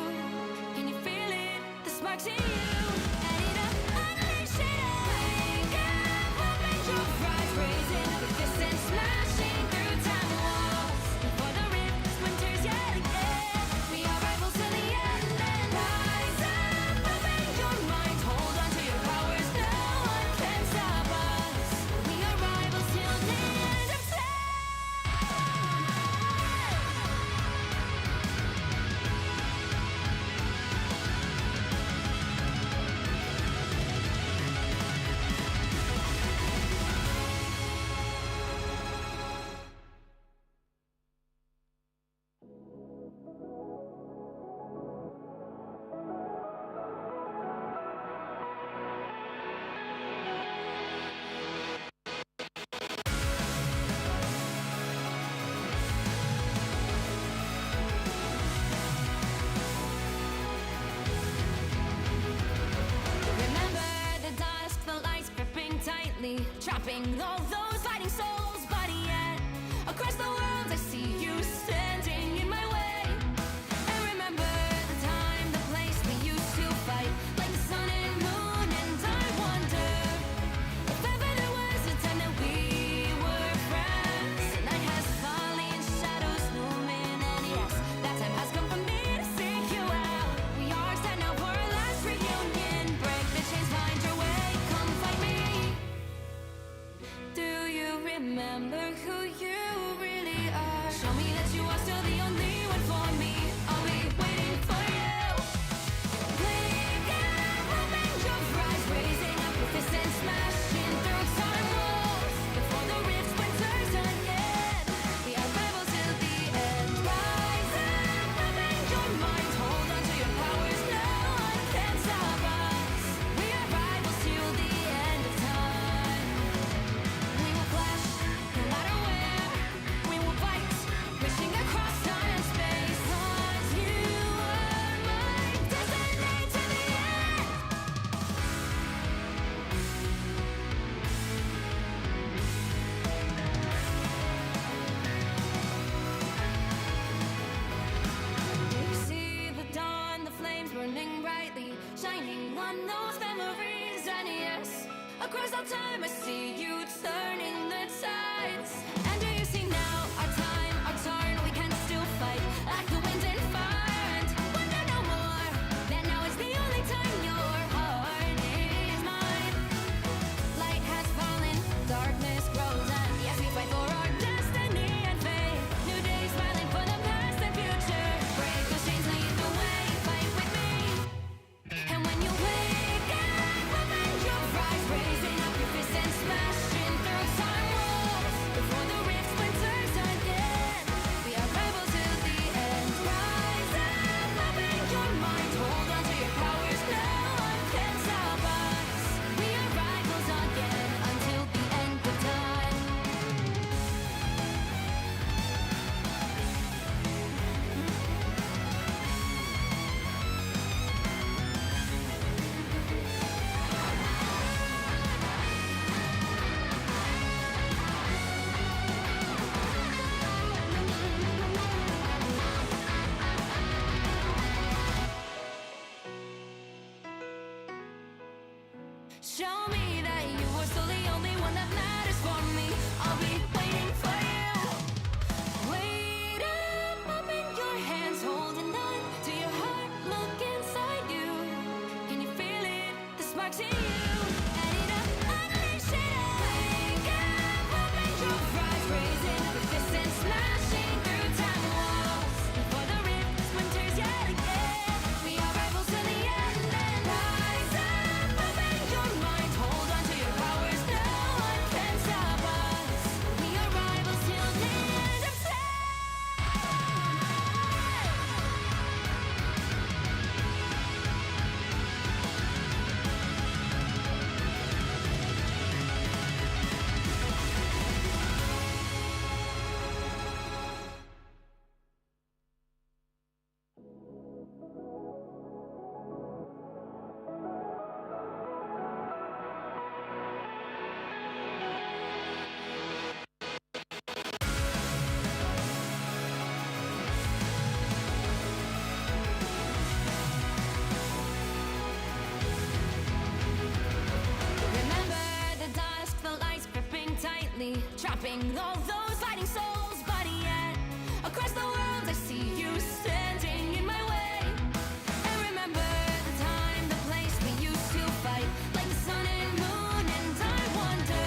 Can you feel it? The sparks in you. Add it up, unleash it all. Wake up, open your eyes, raising up your fists and smashing through time walls. Before the rift splinters yet again, we are rivals to the end. And rise up, open your mind, hold on to your powers. No one can stop us. We are rivals till the end of time. Remember the dusk, the lights gripping tightly, trapping all those fighting souls. But yet, across the world, I see you standing in my way. And remember the time, the place we used to fight, like the sun and moon. And I wonder if ever there was a time that we were friends. The night has fallen, shadows looming, and yes, that time has come for me to seek you out. We are set now for our last reunion. Break the chains, find your way, come find me. Do you remember who you really are? Show me that you are still the only one for me. I'll be waiting for you. Wake up, open your eyes, raising up your fists and smashing through time walls. Before the rift splinters again, we are rebels till the end. Rise up, open your mind, hold on to your powers. No one can stop us. We are rivals till the end of time. We will clash, no matter where. We will fight, pushing across time and space. 'Cause you are my destiny to the end. You see the dawn, the flames burning brightly, shining on those memories. And yes, across all time I see you turning the tides. And do you see now our time, our turn? We can still fight like the wind and fire. And wonder no more that now is the only time your heart is mine. Light has fallen, darkness grows, and yes, we fight for our destiny and fate. New days smiling for the past and future. Break those chains, lead the way, fight with me. And when you wake up, open your eyes, raising up your fists and smashing through time walls. Before the trapping all those fighting souls. But yet, across the world, I see you standing in my way. And remember the time, the place we used to fight, like the sun and moon. And I wonder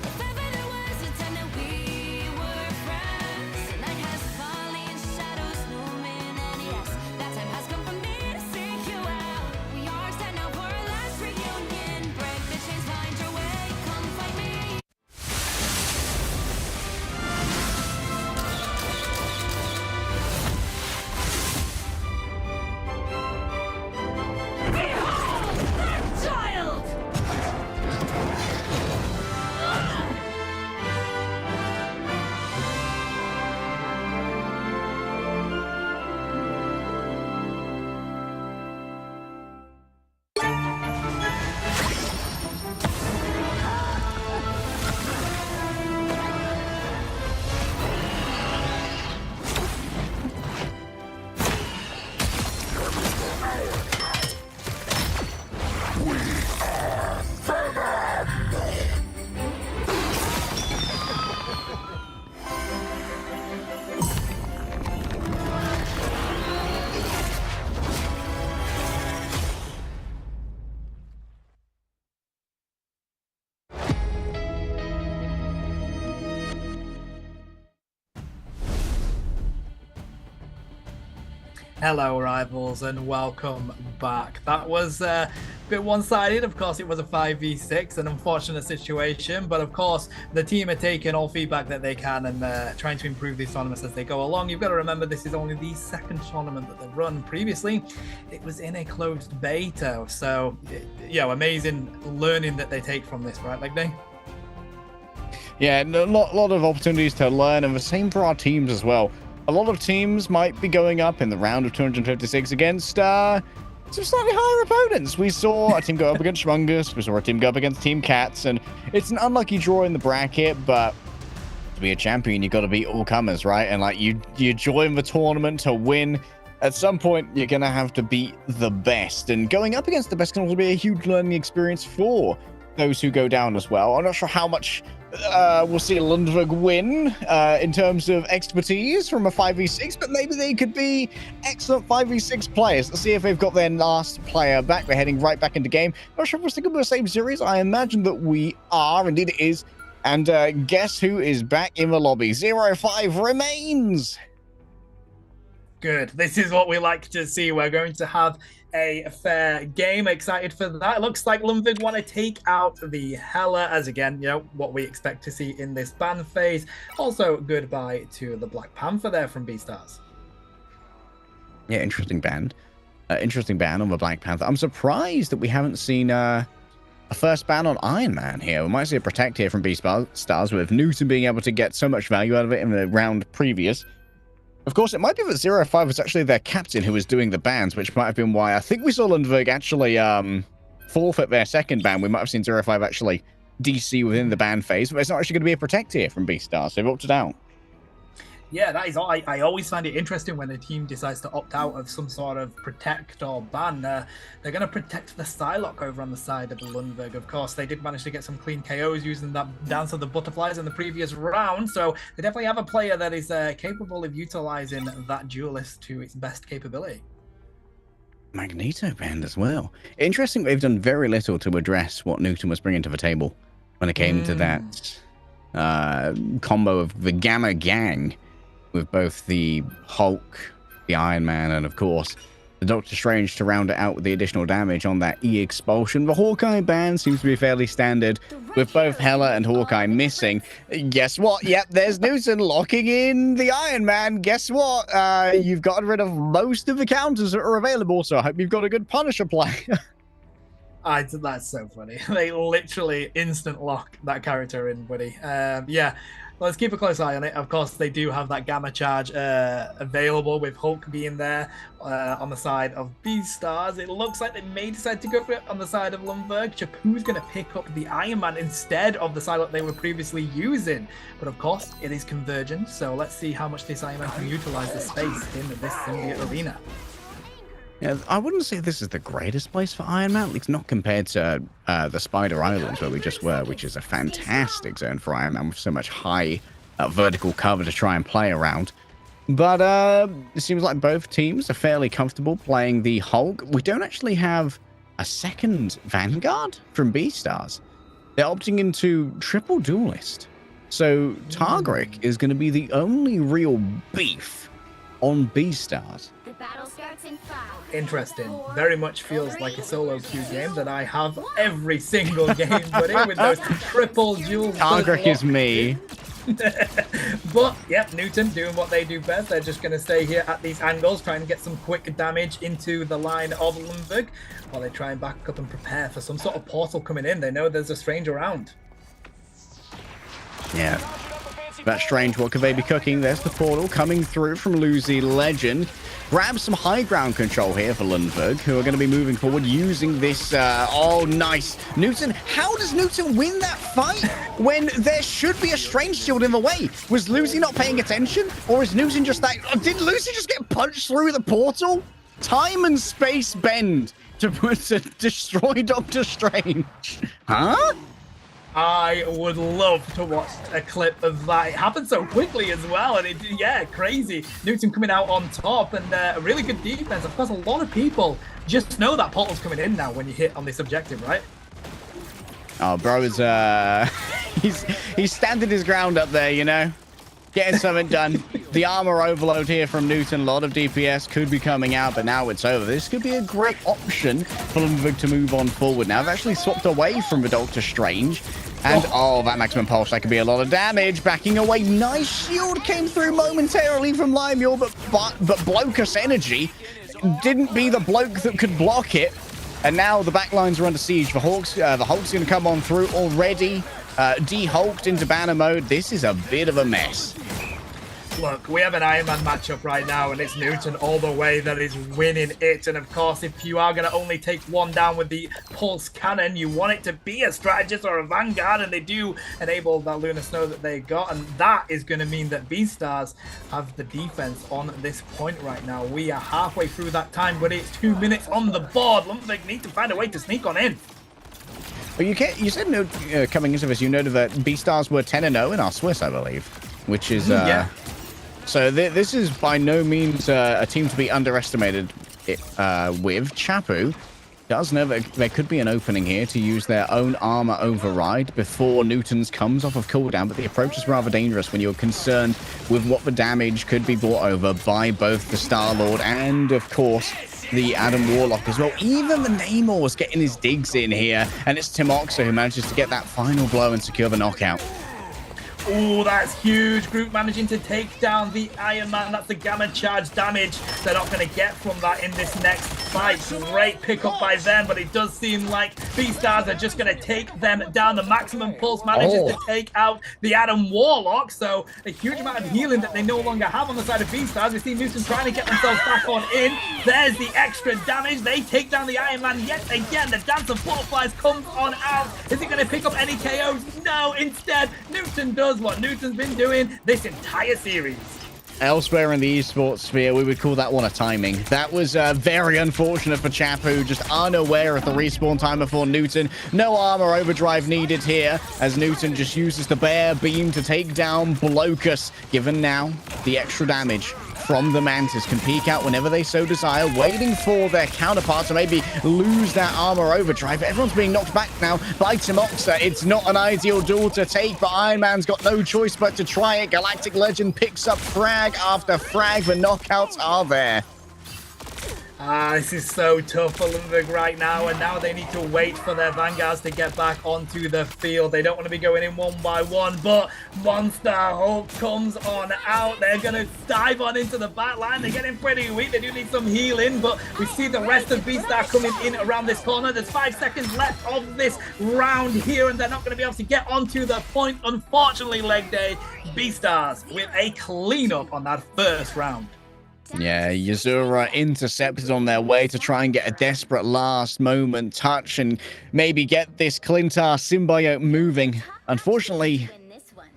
if ever there was a time that we were friends. The night has fallen, shadows looming, and yes, that time has come for me to seek you out. We are set now for our last reunion. Break the chains, find your way, come find me. Child! Hello, rivals, and welcome back. That was a bit one-sided. Of course, it was a 5v6, an unfortunate situation, but of course, the team are taking all feedback that they can and trying to improve these tournaments as they go along. You've got to remember this is only the second tournament that they've run. Previously, it was in a closed beta, so, amazing learning that they take from this, right, Legday? Yeah, a lot of opportunities to learn, and the same for our teams as well. A lot of teams might be going up in the round of 256 against some slightly higher opponents. We saw a team go up against Schmungus, we saw a team go up against Team Cats, and it's an unlucky draw in the bracket, but to be a champion, you got to beat all comers, right? And like you join the tournament to win. At some point, you're going to have to beat the best, and going up against the best can also be a huge learning experience for those who go down as well. I'm not sure how much we'll see Lundberg win in terms of expertise from a 5v6, but maybe they could be excellent 5v6 players. Let's see if they've got their last player back. We're heading right back into game. Not sure if we're sticking with the same series. I imagine that we are. Indeed it is. And guess who is back in the lobby? 05 remains. Good. This is what we like to see. We're going to have a fair game. Excited for that. It looks like Lundberg want to take out the Hela, as again, what we expect to see in this ban phase. Also, goodbye to the Black Panther there from Beastars. Yeah, interesting ban. Interesting ban on the Black Panther. I'm surprised that we haven't seen a first ban on Iron Man here. We might see a protect here from Beastars, with Newton being able to get so much value out of it in the round previous. Of course, it might be that 05 was actually their captain who was doing the bans, which might have been why I think we saw Lundberg actually forfeit their second ban. We might have seen 05 actually DC within the ban phase, but it's not actually going to be a protect here from Beastars, so they've opted out. Yeah, that is. I always find it interesting when a team decides to opt out of some sort of protect or ban. They're going to protect the Psylocke over on the side of Lundberg. Of course, they did manage to get some clean KOs using that Dance of the Butterflies in the previous round, so they definitely have a player that is capable of utilizing that duelist to its best capability. Magneto banned as well. Interesting, they've done very little to address what Newton was bringing to the table when it came to that combo of the Gamma Gang, with both the Hulk, the Iron Man, and of course the Doctor Strange to round it out with the additional damage on that E-Expulsion. The Hawkeye ban seems to be fairly standard, with both Hela and Hawkeye missing. Guess what? Yep, there's Newton locking in the Iron Man. Guess what? You've gotten rid of most of the counters that are available, so I hope you've got a good Punisher play. That's so funny. They literally instant lock that character in, buddy. Yeah. Let's keep a close eye on it. Of course, they do have that Gamma Charge available, with Hulk being there on the side of Beastars. It looks like they may decide to go for it on the side of Lundberg. Chapu's going to pick up the Iron Man instead of the Psylocke they were previously using. But of course, it is convergence, so let's see how much this Iron Man can utilize the space in this symbiote arena. Yeah, I wouldn't say this is the greatest place for Iron Man, at least not compared to the Spider Islands where we just were, which is a fantastic zone for Iron Man with so much high vertical cover to try and play around. But it seems like both teams are fairly comfortable playing the Hulk. We don't actually have a second Vanguard from Beastars. They're opting into triple duelist. So Targrick is going to be the only real beef on Beastars. The battle starts in 5. Interesting. Very much feels like a solo queue game that I have every single game, but in with those triple duels. Targrick is me. But, yep, Newton doing what they do best. They're just going to stay here at these angles, trying to get some quick damage into the line of Lundberg while they try and back up and prepare for some sort of portal coming in. They know there's a strange around. Yeah. That's strange. What could they be cooking? There's the portal coming through from Lucy Legend. Grabs some high ground control here for Lundberg, who are going to be moving forward using this. Oh, nice. Newton, how does Newton win that fight when there should be a strange shield in the way? Was Lucy not paying attention? Or is Newton just like, did Lucy just get punched through the portal? Time and space bend to destroy Doctor Strange. Huh? I would love to watch a clip of that. It happened so quickly as well, and yeah, crazy. Newton coming out on top, and a really good defense. Of course, a lot of people just know that portal's coming in now when you hit on this objective, right? Oh, bro is he's standing his ground up there, you know, getting something done. The armor overload here from Newton, a lot of DPS could be coming out, but now it's over. This could be a great option for Lundberg to move on forward. Now, they've actually swapped away from the Doctor Strange. And, oh, that maximum pulse, that could be a lot of damage. Backing away, nice shield came through momentarily from Limeur, but Blokus energy didn't be the bloke that could block it. And now the backlines are under siege. The Hulk's going to come on through already. De-hulked into banner mode. This is a bit of a mess. Look, we have an Iron Man matchup right now, and it's Newton all the way that is winning it. And of course, if you are going to only take one down with the pulse cannon, you want it to be a strategist or a vanguard, and they do enable that Lunar Snow that they got, and that is going to mean that Beastars have the defense on this point right now. We are halfway through that time, but it's 2 minutes on the board. Lundberg need to find a way to sneak on in. Well, you said coming into this, you noted that Beastars were 10-0 in our Swiss, I believe, which is yeah. So this is by no means a team to be underestimated with. Chapu does know that there could be an opening here to use their own armor override before Newton's comes off of cooldown, but the approach is rather dangerous when you're concerned with what the damage could be brought over by both the Star-Lord and, of course, the Adam Warlock as well. Even the Namor's getting his digs in here, and it's Timoxa who manages to get that final blow and secure the knockout. Oh, that's huge. Group managing to take down the Iron Man. That's the gamma charge damage they're not going to get from that in this next fight. Great pickup by them, but it does seem like Beastars are just going to take them down. The maximum pulse manages to take out the Adam Warlock, so a huge amount of healing that they no longer have on the side of Beastars. We see Newton trying to get themselves back on in. There's the extra damage. They take down the Iron Man yet again. The Dance of Butterflies comes on out. Is he going to pick up any KOs? No, instead, Newton does what Newton's been doing this entire series. Elsewhere in the esports sphere, we would call that one a timing. That was very unfortunate for Chapu, just unaware of the respawn time before Newton. No armor overdrive needed here, as Newton just uses the bare beam to take down Blokus. Given now the extra damage from the Mantis, can peek out whenever they so desire, waiting for their counterpart to maybe lose that armor overdrive. Everyone's being knocked back now by Timoxa. It's not an ideal duel to take, but Iron Man's got no choice but to try it. Galactic Legend picks up frag after frag. The knockouts are there. This is so tough for Lundberg right now, and now they need to wait for their Vanguards to get back onto the field. They don't want to be going in one by one, but Monster Hulk comes on out. They're going to dive on into the back line. They're getting pretty weak. They do need some healing, but we see the rest of Beastar coming in around this corner. There's 5 seconds left of this round here, and they're not going to be able to get onto the point. Unfortunately, leg day, Beastars with a cleanup on that first round. Yeah, Yuzura intercepted on their way to try and get a desperate last moment touch and maybe get this Clintar symbiote moving. Unfortunately,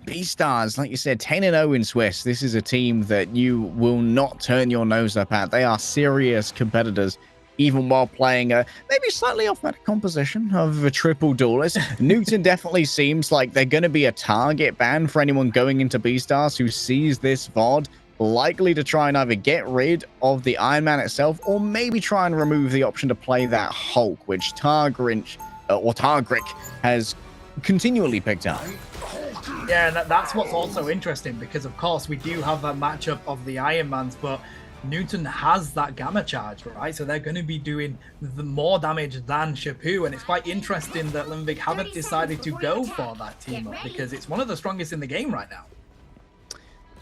Beastars, like you said, 10-0 in Swiss. This is a team that you will not turn your nose up at. They are serious competitors even while playing a maybe slightly off-meta composition of a triple duelist. Newton definitely seems like they're going to be a target ban for anyone going into Beastars who sees this VOD, likely to try and either get rid of the Iron Man itself or maybe try and remove the option to play that Hulk, which Targrick has continually picked up. Yeah, that's what's also interesting, because of course we do have that matchup of the Iron Mans, but Newton has that Gamma Charge, right? So they're going to be doing the more damage than Shapu, and it's quite interesting that Ludwig haven't decided to go for that team up, because it's one of the strongest in the game right now.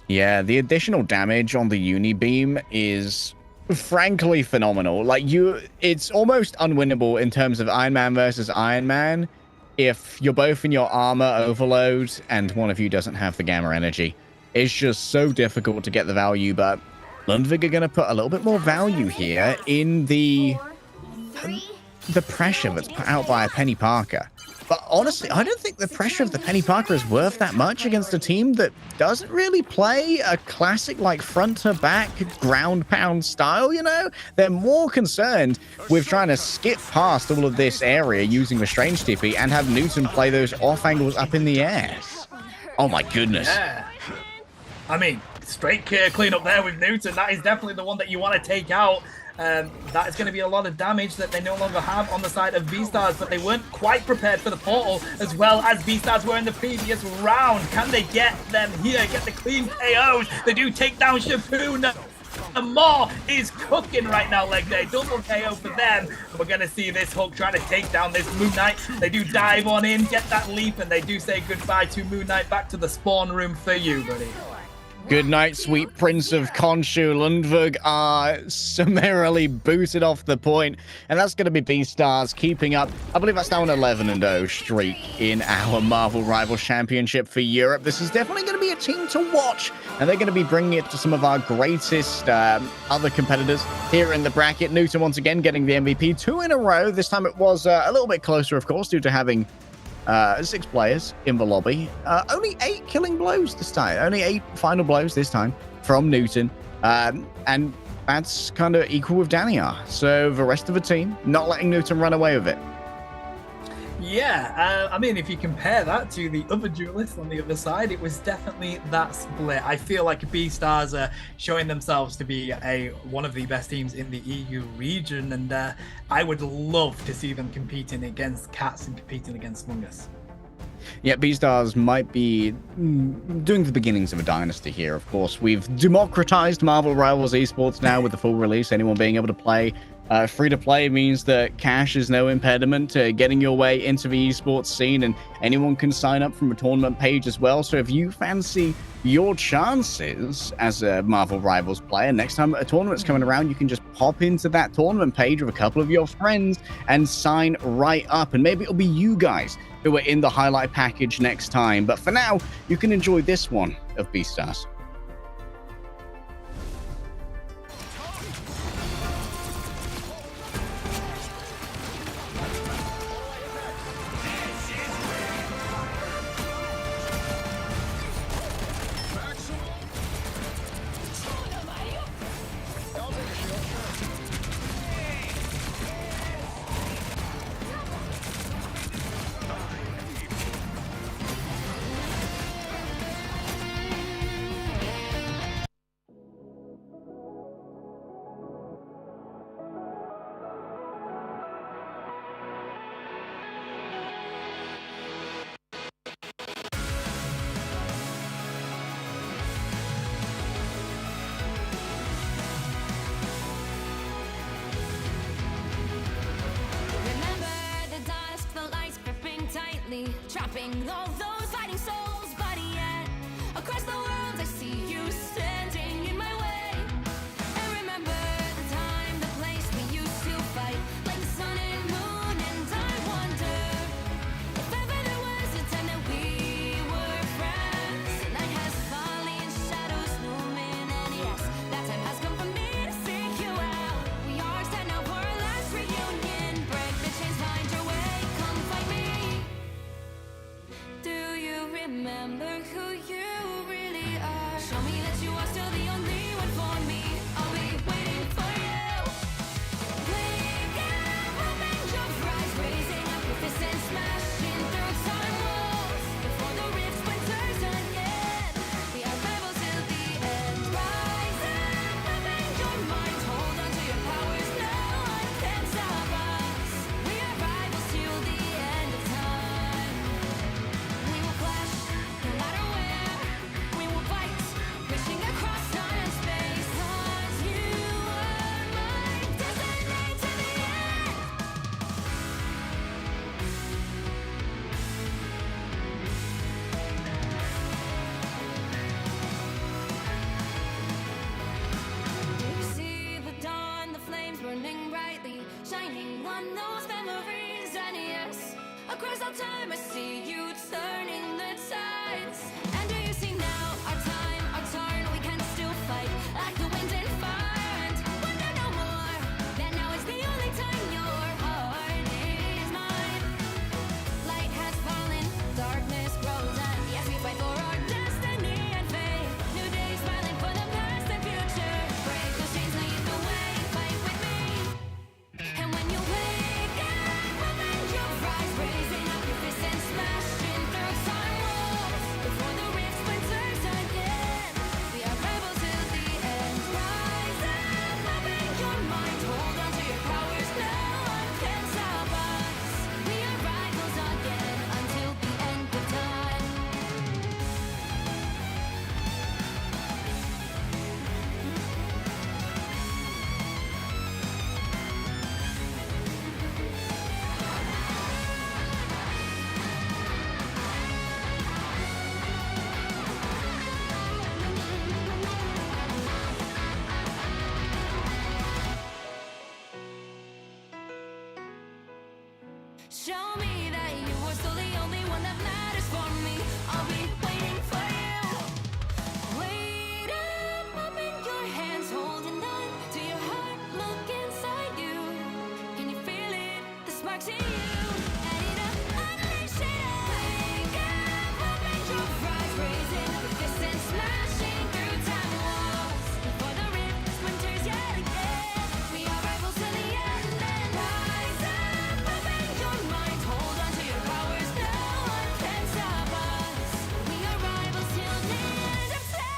Yeah, the additional damage on the Uni Beam is frankly phenomenal. Like, it's almost unwinnable in terms of Iron Man versus Iron Man if you're both in your armor overload and one of you doesn't have the Gamma energy. It's just so difficult to get the value, but Ludwig are going to put a little bit more value here in the pressure that's put out by a Penny Parker. But honestly, I don't think the pressure of the Penny Parker is worth that much against a team that doesn't really play a classic, like, front-to-back ground pound style, you know? They're more concerned with trying to skip past all of this area using the Strange TP and have Newton play those off angles up in the air. Oh my goodness. Yeah. I mean, straight clean up there with Newton. That is definitely the one that you want to take out. That is going to be a lot of damage that they no longer have on the side of Beastars, but they weren't quite prepared for the portal as well as Beastars were in the previous round. Can they get them here, get the clean KOs? They do take down Shapu. No, and more is cooking right now, leg day. Double KO for them. We're going to see this Hulk trying to take down this Moon Knight. They do dive on in, get that leap, and they do say goodbye to Moon Knight. Back to the spawn room for you, buddy. Good night, sweet Prince of Khonshu. Ludwig are summarily booted off the point, and that's going to be Beastars keeping up. I believe that's now an 11-0 streak in our Marvel Rivals Championship for Europe. This is definitely going to be a team to watch, and they're going to be bringing it to some of our greatest other competitors here in the bracket. Newton once again getting the MVP 2 in a row. This time it was a little bit closer, of course, due to having 6 players in the lobby. Only 8 killing blows this time. Only 8 final blows this time from Newton. And that's kind of equal with Daniar. So the rest of the team not letting Newton run away with it. Yeah, I mean, if you compare that to the other duelists on the other side, it was definitely that split. I feel like Beastars are showing themselves to be one of the best teams in the EU region, and I would love to see them competing against Cats and competing against Mungus. Yeah, Beastars might be doing the beginnings of a dynasty here, of course. We've democratized Marvel Rivals esports now with the full release, anyone being able to play. Free-to-play means that cash is no impediment to getting your way into the esports scene, and anyone can sign up from a tournament page as well. So if you fancy your chances as a Marvel Rivals player, next time a tournament's coming around, you can just pop into that tournament page with a couple of your friends and sign right up. And maybe it'll be you guys who are in the highlight package next time. But for now, you can enjoy this one of Beastars. Remember the dusk, the lights gripping tightly, trapping all those fighting souls. But yet, across the world, I see you standing in my way. And remember the time, the place we used to fight, like the sun and moon. And I wonder if ever there was a time that we were friends. The night has fallen, shadows looming, and yes, that time has come for me to seek you out. We are set now for our last reunion. Break the chains, find your way, come find me. Do you remember who you really are? Show me that you are still the only one for me. I'll be waiting for you. Please. Across all time, I see you turning the tides. And do you see now our time, our turn? We can still fight like the wind and fire. And wonder no more that now is the only time your heart is mine. Light has fallen, darkness grows, and yes, we fight for our destiny and fate. New days smiling for the past and future. Break those chains, lead the way, fight with me. And when you wake up, open your eyes, raising up your fists and smashing through time walls. Before the rift splinters again, we are rebels till the end. Rise up, open your mind, hold on to your powers. No one can stop us. We are rivals again until the end of time. Show me that you are still the only one that matters for me. I'll be waiting for you. Wait up, open your hands, holding on to your heart. Look inside you. Can you feel it? The sparks in you. Light it up, unleash it up. Wake up, open your eyes, raising up your fists and smashing through time walls. Before the rift splinters yet again, we are rivals till the end. And rise up, open your mind, hold on to your powers. No one can stop us. We are rivals till the end of time.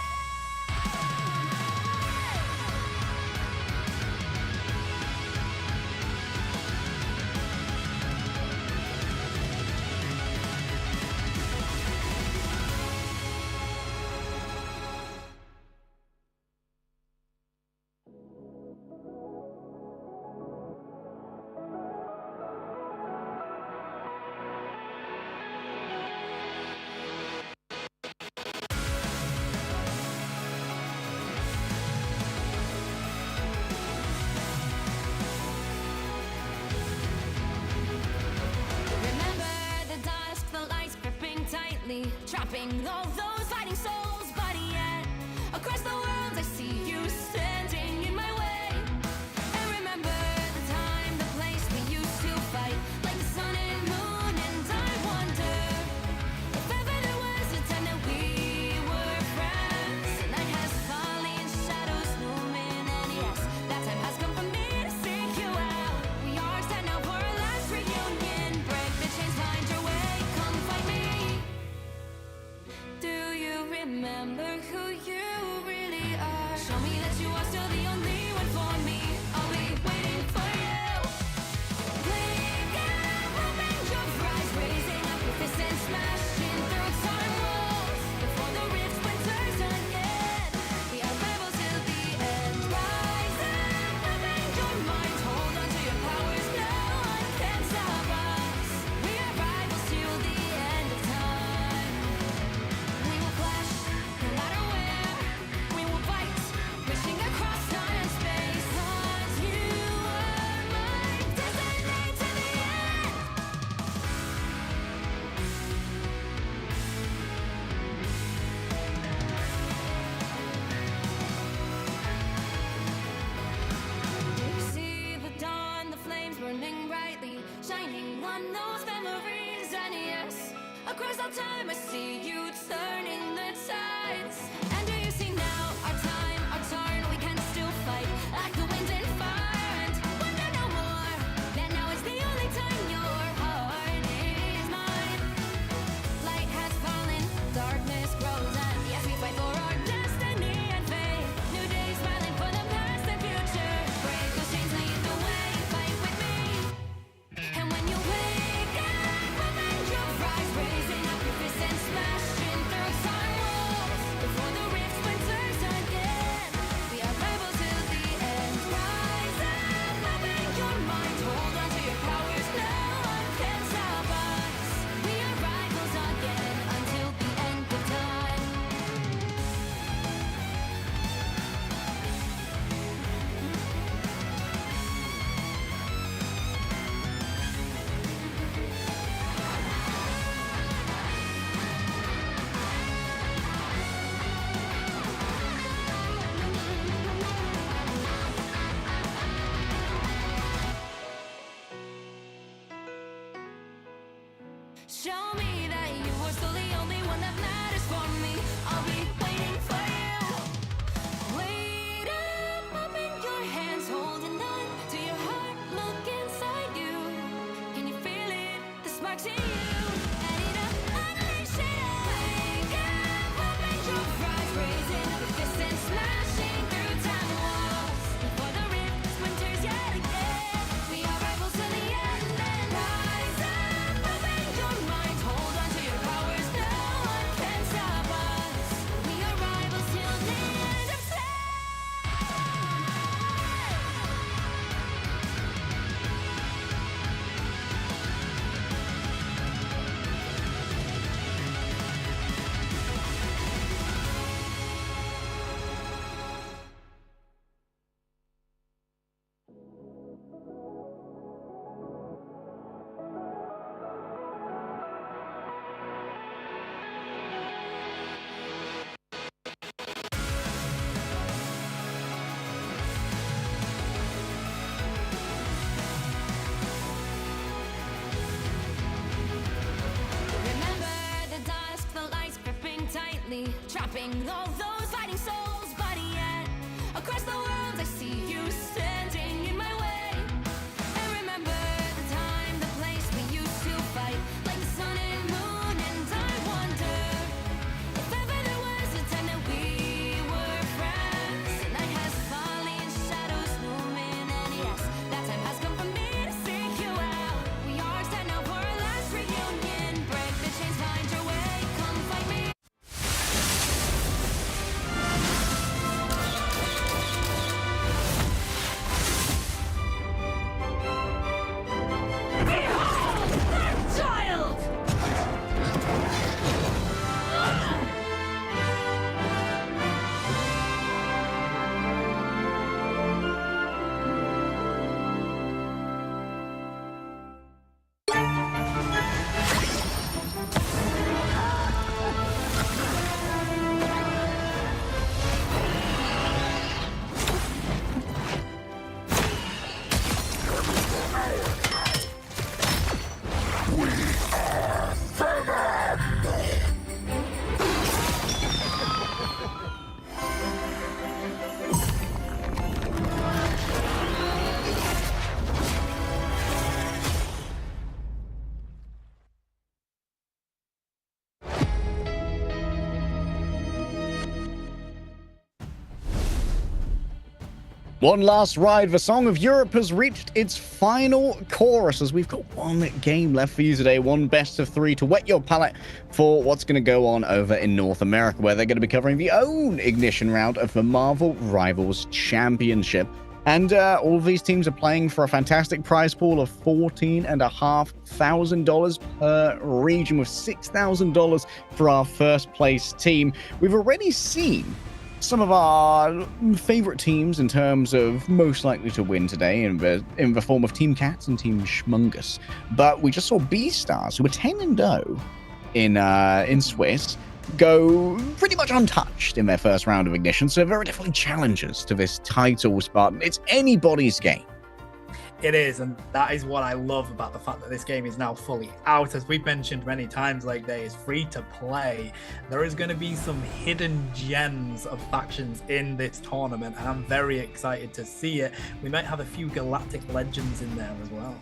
Remember the dusk, the lights gripping tightly, trapping all those fighting souls. But yet, across the world, I see you standing in my way. And remember the time, the place we used to fight, like the sun and moon. And I wonder if ever there was a time that we were friends. The night has fallen, shadows looming, and yes, that time has come for me to seek you out. We are set now for our last reunion. Break the chains, find your way, come find me. Do you remember who you really are? Show me that you are still the only one for me. I'll be waiting for you. Wake up, open your eyes, raising up your fists and smashing through time walls. Before the rift splinters again, we are rebels till the end. Rise up, open your mind, hold on to your powers. No one can stop us. We are rivals till the end of time. We will clash, no matter where. We will fight, reaching across time and space. 'Cause you are my destiny to the end. See the dawn, the flames burning brightly, shining on those memories. And yes, across all time, I see you turning the tides. And do you see now our time, our turn? We can still fight like the wind and fire. And wonder no more that now is the only time your heart is mine. Light has fallen, darkness grows, and yes, we fight for our destiny and fate. New days smiling for the past and future. Break those chains, lead the way, fight with me. And when you wake up, open your eyes, raising up your fists and smash city, trapping all those fighting souls. But yet, across the world, I see you standing in my way. And remember the time, the place we used to fight, like the sun and moon. And I wonder if ever there was a time that we were friends. The night has fallen, shadows looming, and yes, that time has come for me to seek you out. We are set now for our last reunion. Break the chains, find your way, come fight me. Child! One last ride. The Song of Europe has reached its final chorus as we've got one game left for you today. One best of three to whet your palate for what's going to go on over in North America, where they're going to be covering the own ignition round of the Marvel Rivals Championship. And all of these teams are playing for a fantastic prize pool of $14,500 per region, with $6,000 for our first place team. We've already seen some of our favorite teams in terms of most likely to win today in the form of Team Cats and Team Schmungus. But we just saw B-Stars, who were 10-0 in Swiss, go pretty much untouched in their first round of Ignition. So there are definitely challenges to this title spot. It's anybody's game. It is, and that is what I love about the fact that this game is now fully out. As we've mentioned many times, like, there is free to play. There is going to be some hidden gems of factions in this tournament, and I'm very excited to see it. We might have a few galactic legends in there as well.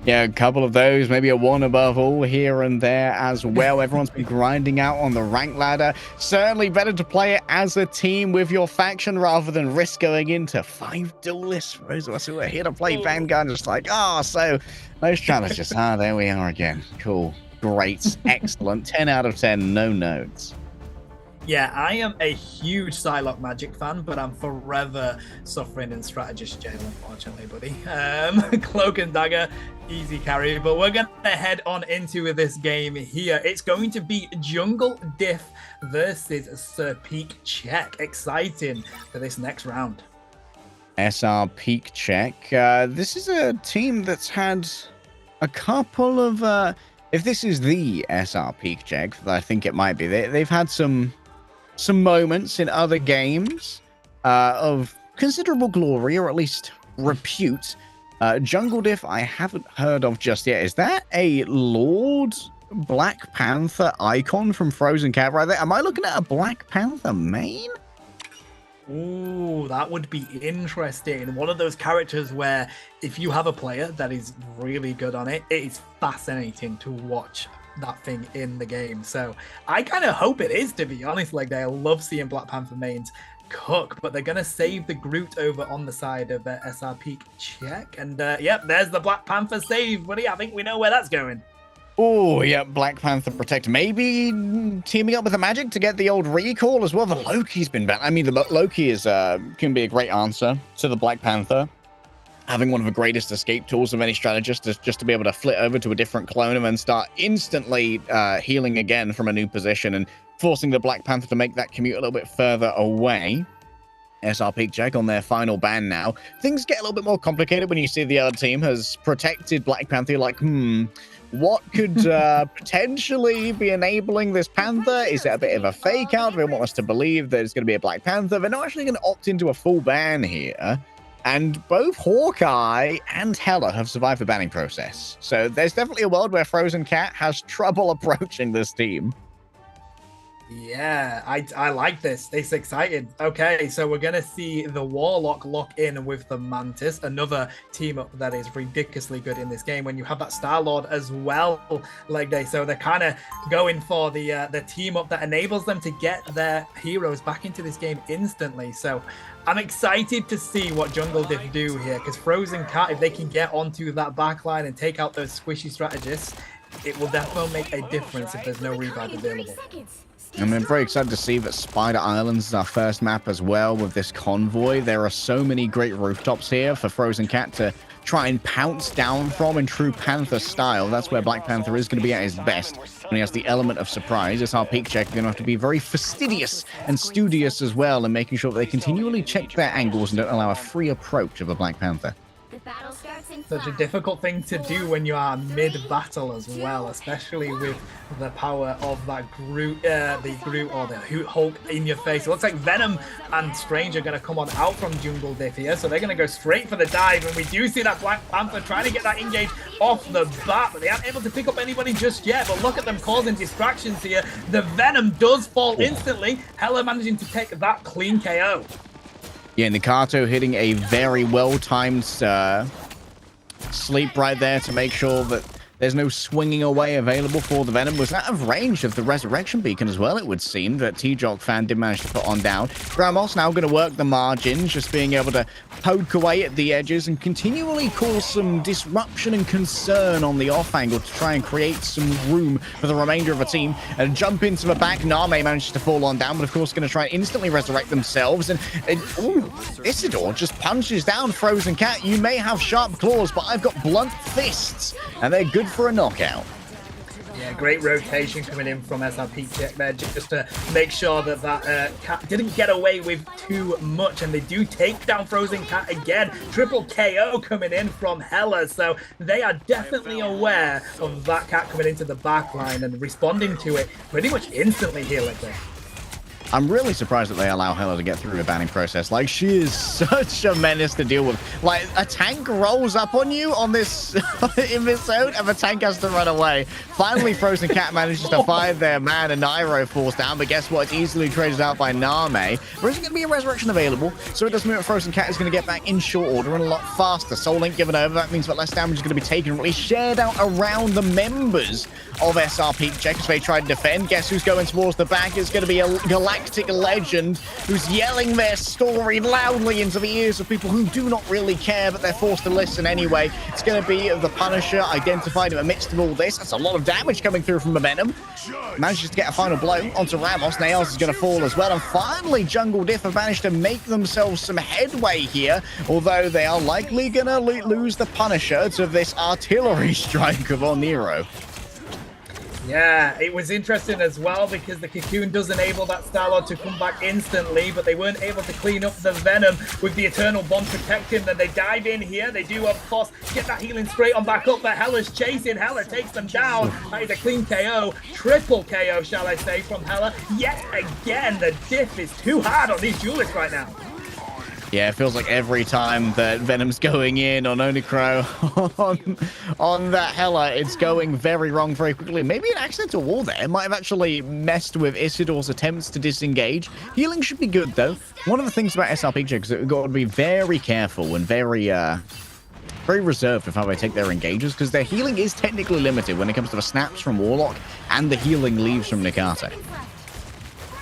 Yeah, a couple of those, maybe a one above all here and there as well. Everyone's been grinding out on the rank ladder. Certainly better to play it as a team with your faction rather than risk going into 5 duelists. For those of us who are here to play Vanguard, just like, so those challenges. There we are again. Cool. Great. Excellent. 10 out of 10. No notes. Yeah, I am a huge Psylocke Magic fan, but I'm forever suffering in Strategist jail, unfortunately, buddy. Cloak and Dagger, easy carry, but we're going to head on into this game here. It's going to be Jungle Diff versus Sir Peak Check. Exciting for this next round. SR Peak Check. This is a team that's had a couple of... if this is the SR Peak Check, I think it might be. They've had some moments in other games of considerable glory, or at least repute. Jungle Diff, I haven't heard of just yet. Is that a Lord Black Panther icon from Frozen Cat right there? Am I looking at a Black Panther main? Ooh, that would be interesting. One of those characters where if you have a player that is really good on it, it is fascinating to watch that thing in the game. So I kind of hope it is, to be honest. Like, I love seeing Black Panther mains cook, but they're going to save the Groot over on the side of SR Peak Check. And yep, there's the Black Panther save, buddy. I think we know where that's going. Oh, yeah, Black Panther Protect. Maybe teaming up with the Magic to get the old recall as well. The Loki's been back. I mean, the Loki is can be a great answer to the Black Panther. Having one of the greatest escape tools of any strategist is just to be able to flit over to a different clone and then start instantly healing again from a new position and forcing the Black Panther to make that commute a little bit further away. SR Peak Check on their final ban now. Things get a little bit more complicated when you see the other team has protected Black Panther. You're like, what could potentially be enabling this Panther? Is it a bit of a fake out? They want us to believe that it's going to be a Black Panther. They're not actually going to opt into a full ban here. And both Hawkeye and Hela have survived the banning process. So there's definitely a world where Frozen Cat has trouble approaching this team. Yeah, I like this. It's exciting. Okay, so we're gonna see the Warlock lock in with the Mantis, another team up that is ridiculously good in this game. When you have that Star-Lord as well, leg day, so they're kind of going for the team up that enables them to get their heroes back into this game instantly. So I'm excited to see what Jungle Diff do here, because Frozen Cat, if they can get onto that backline and take out those squishy strategists, it will definitely make a difference if there's no revive available. I'm very excited to see that Spider Islands is our first map as well with this convoy. There are so many great rooftops here for Frozen Cat to try and pounce down from in true Panther style. That's where Black Panther is going to be at his best. And he has the element of surprise. It's our peak check. They're going to have to be very fastidious and studious as well in making sure that they continually check their angles and don't allow a free approach of a Black Panther. Such a difficult thing to do when you are mid-battle as well, especially with the power of that Groot, the Groot or the Hulk in your face. It looks like Venom and Strange are going to come on out from Jungle Diff here, so they're going to go straight for the dive, and we do see that Black Panther trying to get that engage off the bat, but they aren't able to pick up anybody just yet. But look at them causing distractions here. The Venom does fall instantly. Hela managing to take that clean KO. Yeah, Nakato hitting a very well-timed sleep right there to make sure that there's no swinging away available for the Venom. Was out of range of the Resurrection Beacon as well, it would seem, that T-Jock fan did manage to put on down. Ramos now going to work the margins, just being able to poke away at the edges and continually cause some disruption and concern on the off angle to try and create some room for the remainder of the team and jump into the back. Name manages to fall on down, but of course going to try and instantly resurrect themselves. And Isidore just punches down Frozen Cat. You may have sharp claws, but I've got blunt fists, and they're good for a knockout. Yeah, great rotation coming in from SRP Check there, just to make sure that that Cat didn't get away with too much, and they do take down Frozen Cat again. Triple KO coming in from Hela, so they are definitely aware of that Cat coming into the backline and responding to it pretty much instantly here, like that. I'm really surprised that they allow Hela to get through the banning process. Like, she is such a menace to deal with. Like, a tank rolls up on you on this in this zone, and the tank has to run away. Finally, Frozen Cat manages to find their man, and Nairo falls down, but guess what? It's easily traded out by Name. There isn't going to be a resurrection available, so it does mean that Frozen Cat is going to get back in short order and a lot faster. Soul Link given over. That means that less damage is going to be taken, really shared out around the members of SRP Check as they try to defend. Guess who's going towards the back? It's going to be a galactic legend who's yelling their story loudly into the ears of people who do not really care, but they're forced to listen anyway. It's going to be the Punisher identified in the midst of all this. That's a lot of damage coming through from the Venom. Manages to get a final blow onto Ramos. Nails is going to fall as well. And finally, Jungle Diff have managed to make themselves some headway here, although they are likely going to lose the Punisher to this artillery strike of Oniro. Yeah, it was interesting as well because the Cocoon does enable that Star-Lord to come back instantly, but they weren't able to clean up the Venom with the Eternal Bond protecting. Then they dive in here. They do, of course, get that healing straight on back up, but Hela's chasing. Hela takes them down. That is a clean KO. Triple KO, shall I say, from Hela. Yet again, the diff is too hard on these duelists right now. Yeah, it feels like every time that Venom's going in on Onikro, on that Hela, it's going very wrong very quickly. Maybe an accidental wall there might have actually messed with Isidore's attempts to disengage. Healing should be good, though. One of the things about SRP Check is that we've got to be very careful and very reserved with how they take their engages, because their healing is technically limited when it comes to the snaps from Warlock and the healing leaves from Nakato.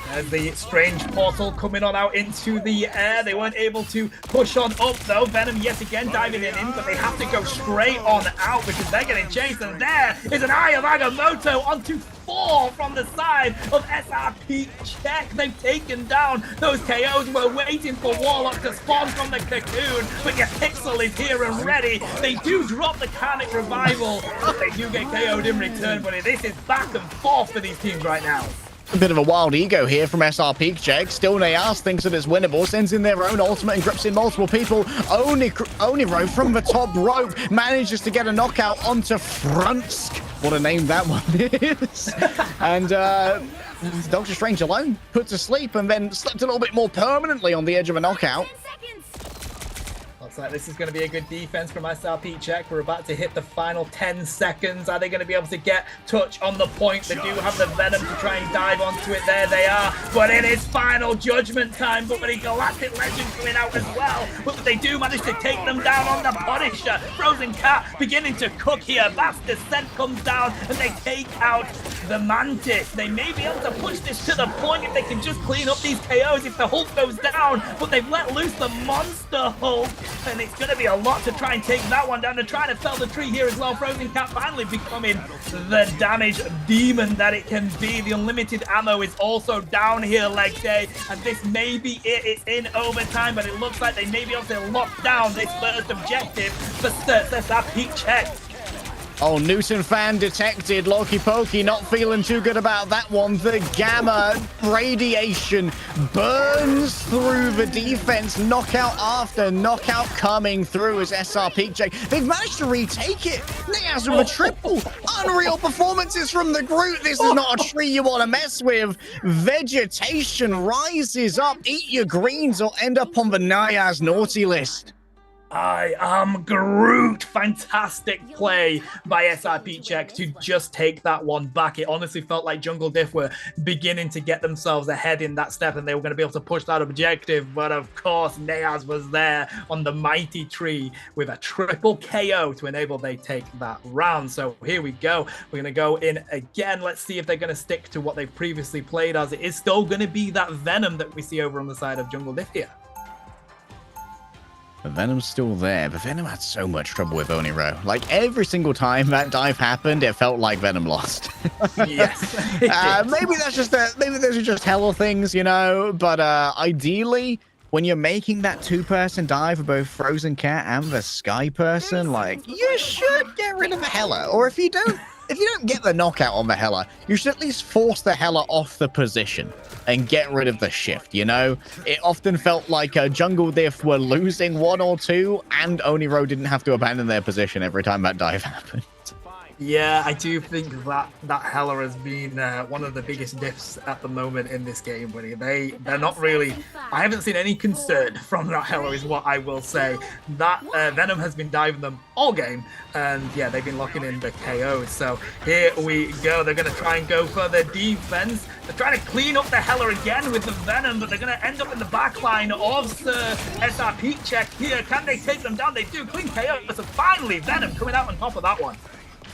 As the Strange portal coming on out into the air. They weren't able to push on up, though. Venom yet again diving in, but they have to go straight on out because they're getting chased. And there is an Eye of Agamotto onto 4 from the side of SRP Check. They've taken down those KOs. We're waiting for Warlock to spawn from the Cocoon, but your Pixel is here and ready. They do drop the Karmic Revival, but they do get KO'd in return. But this is back and forth for these teams right now. A bit of a wild ego here from SRP Check. Still Nayas thinks that it's winnable, sends in their own ultimate and grips in multiple people. Oniro from the top rope manages to get a knockout onto Frunsk. What a name that one is. And Doctor Strange alone put to sleep and then slept a little bit more permanently on the edge of a knockout. Looks like this is going to be a good defense from SRP check. We're about to hit the final 10 seconds. Are they going to be able to get touch on the point? They do have the Venom to try and dive onto it. There they are. But it is final judgment time. But the Galactic Legend coming out as well. But they do manage to take them down on the Punisher. Frozen Cat beginning to cook here. Vast Descent comes down and they take out the Mantis. They may be able to push this to the point if they can just clean up these KOs if the Hulk goes down. But they've let loose the Monster Hulk. And it's going to be a lot to try and take that one down. They're trying to fell the tree here as well. Frozen Cat finally becoming the damage demon that it can be. The unlimited ammo is also down here, leg day. And this may be it. It's in overtime, but it looks like they may be able to lock down this first objective for SRP check. Oh, Newton fan detected. Loki Pokey not feeling too good about that one. The gamma radiation burns through the defense. Knockout after knockout coming through as SRP check. They've managed to retake it. Niaz with a triple. Unreal performances from the group. This is not a tree you want to mess with. Vegetation rises up. Eat your greens or end up on the Niaz naughty list. I am Groot. Fantastic play by SRP check to just take that one back. It honestly felt like Jungle Diff were beginning to get themselves ahead in that step and they were going to be able to push that objective. But of course, Niaz was there on the mighty tree with a triple KO to enable they take that round. So here we go. We're going to go in again. Let's see if they're going to stick to what they've previously played as. It is still going to be that Venom that we see over on the side of Jungle Diff here. Venom's still there, but Venom had so much trouble with Oniro. Like, every single time that dive happened, it felt like Venom lost. Yes. Maybe that's just maybe those are just Hella things, you know. But ideally, when you're making that two-person dive for both Frozen Cat and the Sky Person, like, you should get rid of the Hella. Or if you don't get the knockout on the Hella, you should at least force the Hella off the position and get rid of the shift, you know? It often felt like Jungle Diff were losing one or two, and Oniro didn't have to abandon their position every time that dive happened. Yeah, I do think that Hela has been one of the biggest diffs at the moment in this game, buddy. They're not really... I haven't seen any concern from that Hela, is what I will say. That Venom has been diving them all game, and yeah, they've been locking in the KOs. So here we go. They're going to try and go for the defense. They're trying to clean up the Hela again with the Venom, but they're going to end up in the backline of the SRP check here. Can they take them down? They do. Clean KO. So finally, Venom coming out on top of that one.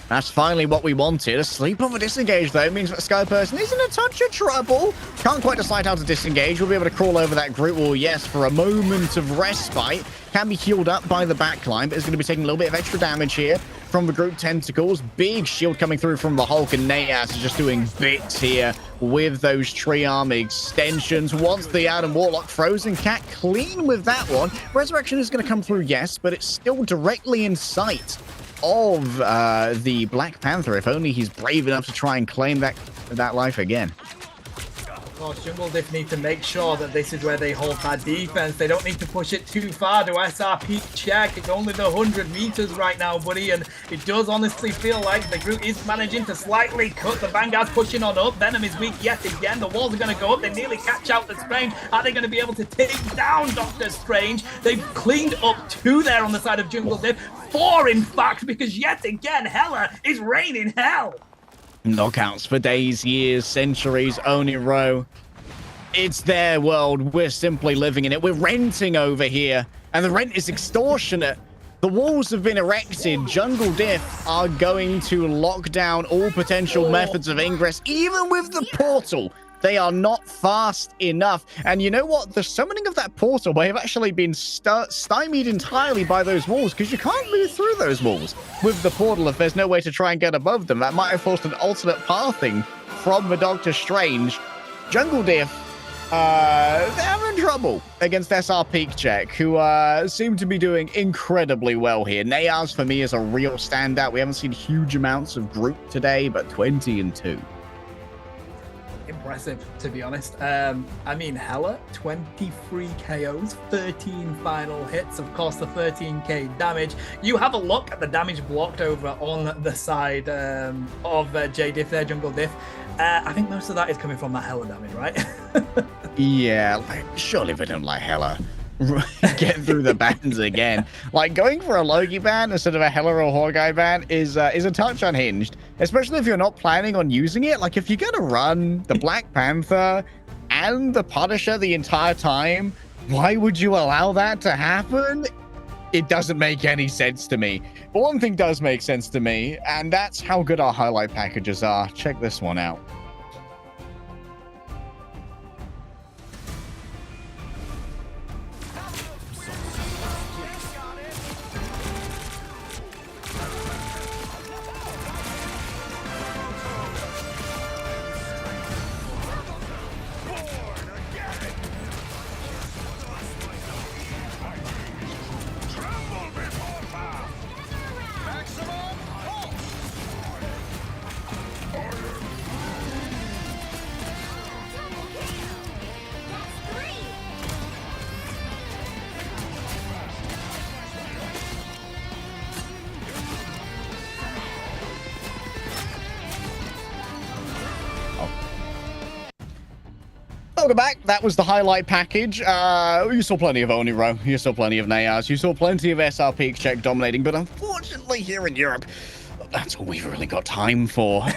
That's finally what we wanted. A sleep over disengage, though, means that Sky Person is in a touch of trouble. Can't quite decide how to disengage. We'll be able to crawl over that Groot wall, yes, for a moment of respite. Can be healed up by the backline, but is going to be taking a little bit of extra damage here from the Groot tentacles. Big shield coming through from the Hulk, and Niaz is just doing bits here with those tree arm extensions. Once the Adam Warlock, Frozen Cat clean with that one. Resurrection is going to come through, yes, but it's still directly in sight of the Black Panther, if only he's brave enough to try and claim that life again. Of course, Jungle Diff need to make sure that this is where they hold that defense. They don't need to push it too far to SRP check. It's only the 100 meters right now, buddy, and it does honestly feel like the group is managing to slightly cut. The Vanguard's pushing on up. Venom is weak yet again. The walls are going to go up. They nearly catch out the Strange. Are they going to be able to take down Doctor Strange? They've cleaned up 2 there on the side of Jungle Diff. 4, in fact, because yet again, Hela is raining hell. Knockouts for days, years, centuries, Oniro. It's their world. We're simply living in it. We're renting over here, and the rent is extortionate. The walls have been erected. Jungle Diff are going to lock down all potential methods of ingress, even with the portal. They are not fast enough. And you know what? The summoning of that portal may have actually been stymied entirely by those walls, because you can't move through those walls with the portal if there's no way to try and get above them. That might have forced an alternate pathing from the Doctor Strange. Jungle Diff, they're having trouble against SR Check, who seem to be doing incredibly well here. Niaz, for me, is a real standout. We haven't seen huge amounts of Groot today, but 20-2. Impressive, to be honest. I mean, Hela, 23 KOs, 13 final hits, of course, the 13k damage. You have a look at the damage blocked over on the side of J-Diff there, Jungle Diff. I think most of that is coming from that Hela damage, right? Yeah, like, surely they don't like Hela. get through the bans again. Like, going for a Loki ban instead of a Hela or Hawkeye ban is a touch unhinged, especially if you're not planning on using it. Like, if you're gonna run the Black Panther and the Punisher the entire time, why would you allow that to happen? It doesn't make any sense to me. But one thing does make sense to me, and that's how good our highlight packages are. Check this one out. Welcome back. That was the highlight package. You saw plenty of Oniro. You saw plenty of Nayars. You saw plenty of SR Peak Check dominating, but unfortunately here in Europe, that's all we've really got time for.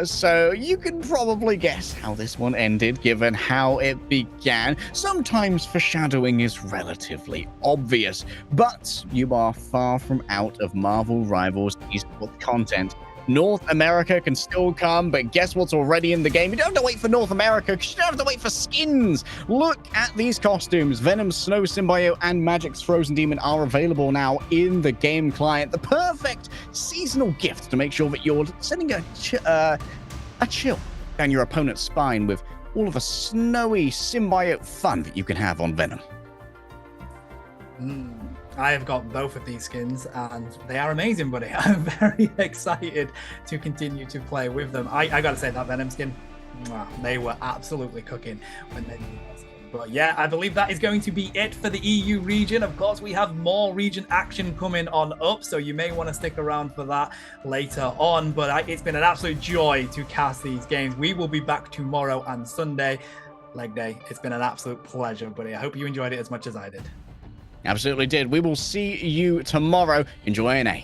So you can probably guess how this one ended, given how it began. Sometimes foreshadowing is relatively obvious, but you are far from out of Marvel Rivals esports content. North America can still come, but guess what's already in the game? You don't have to wait for North America, because you don't have to wait for skins. Look at these costumes. Venom's Snow Symbiote and Magic's Frozen Demon are available now in the game client. The perfect seasonal gift to make sure that you're sending a chill down your opponent's spine with all of the snowy symbiote fun that you can have on Venom. I have got both of these skins and they are amazing, buddy. I'm very excited to continue to play with them. I gotta say, that Venom skin, they were absolutely cooking when they did that skin. But yeah, I believe that is going to be it for the EU region. Of course, we have more region action coming on up, so you may want to stick around for that later on. But it's been an absolute joy to cast these games. We will be back tomorrow and Sunday, leg day. It's been an absolute pleasure, buddy. I hope you enjoyed it as much as I did. Absolutely did. We will see you tomorrow. Enjoy NA.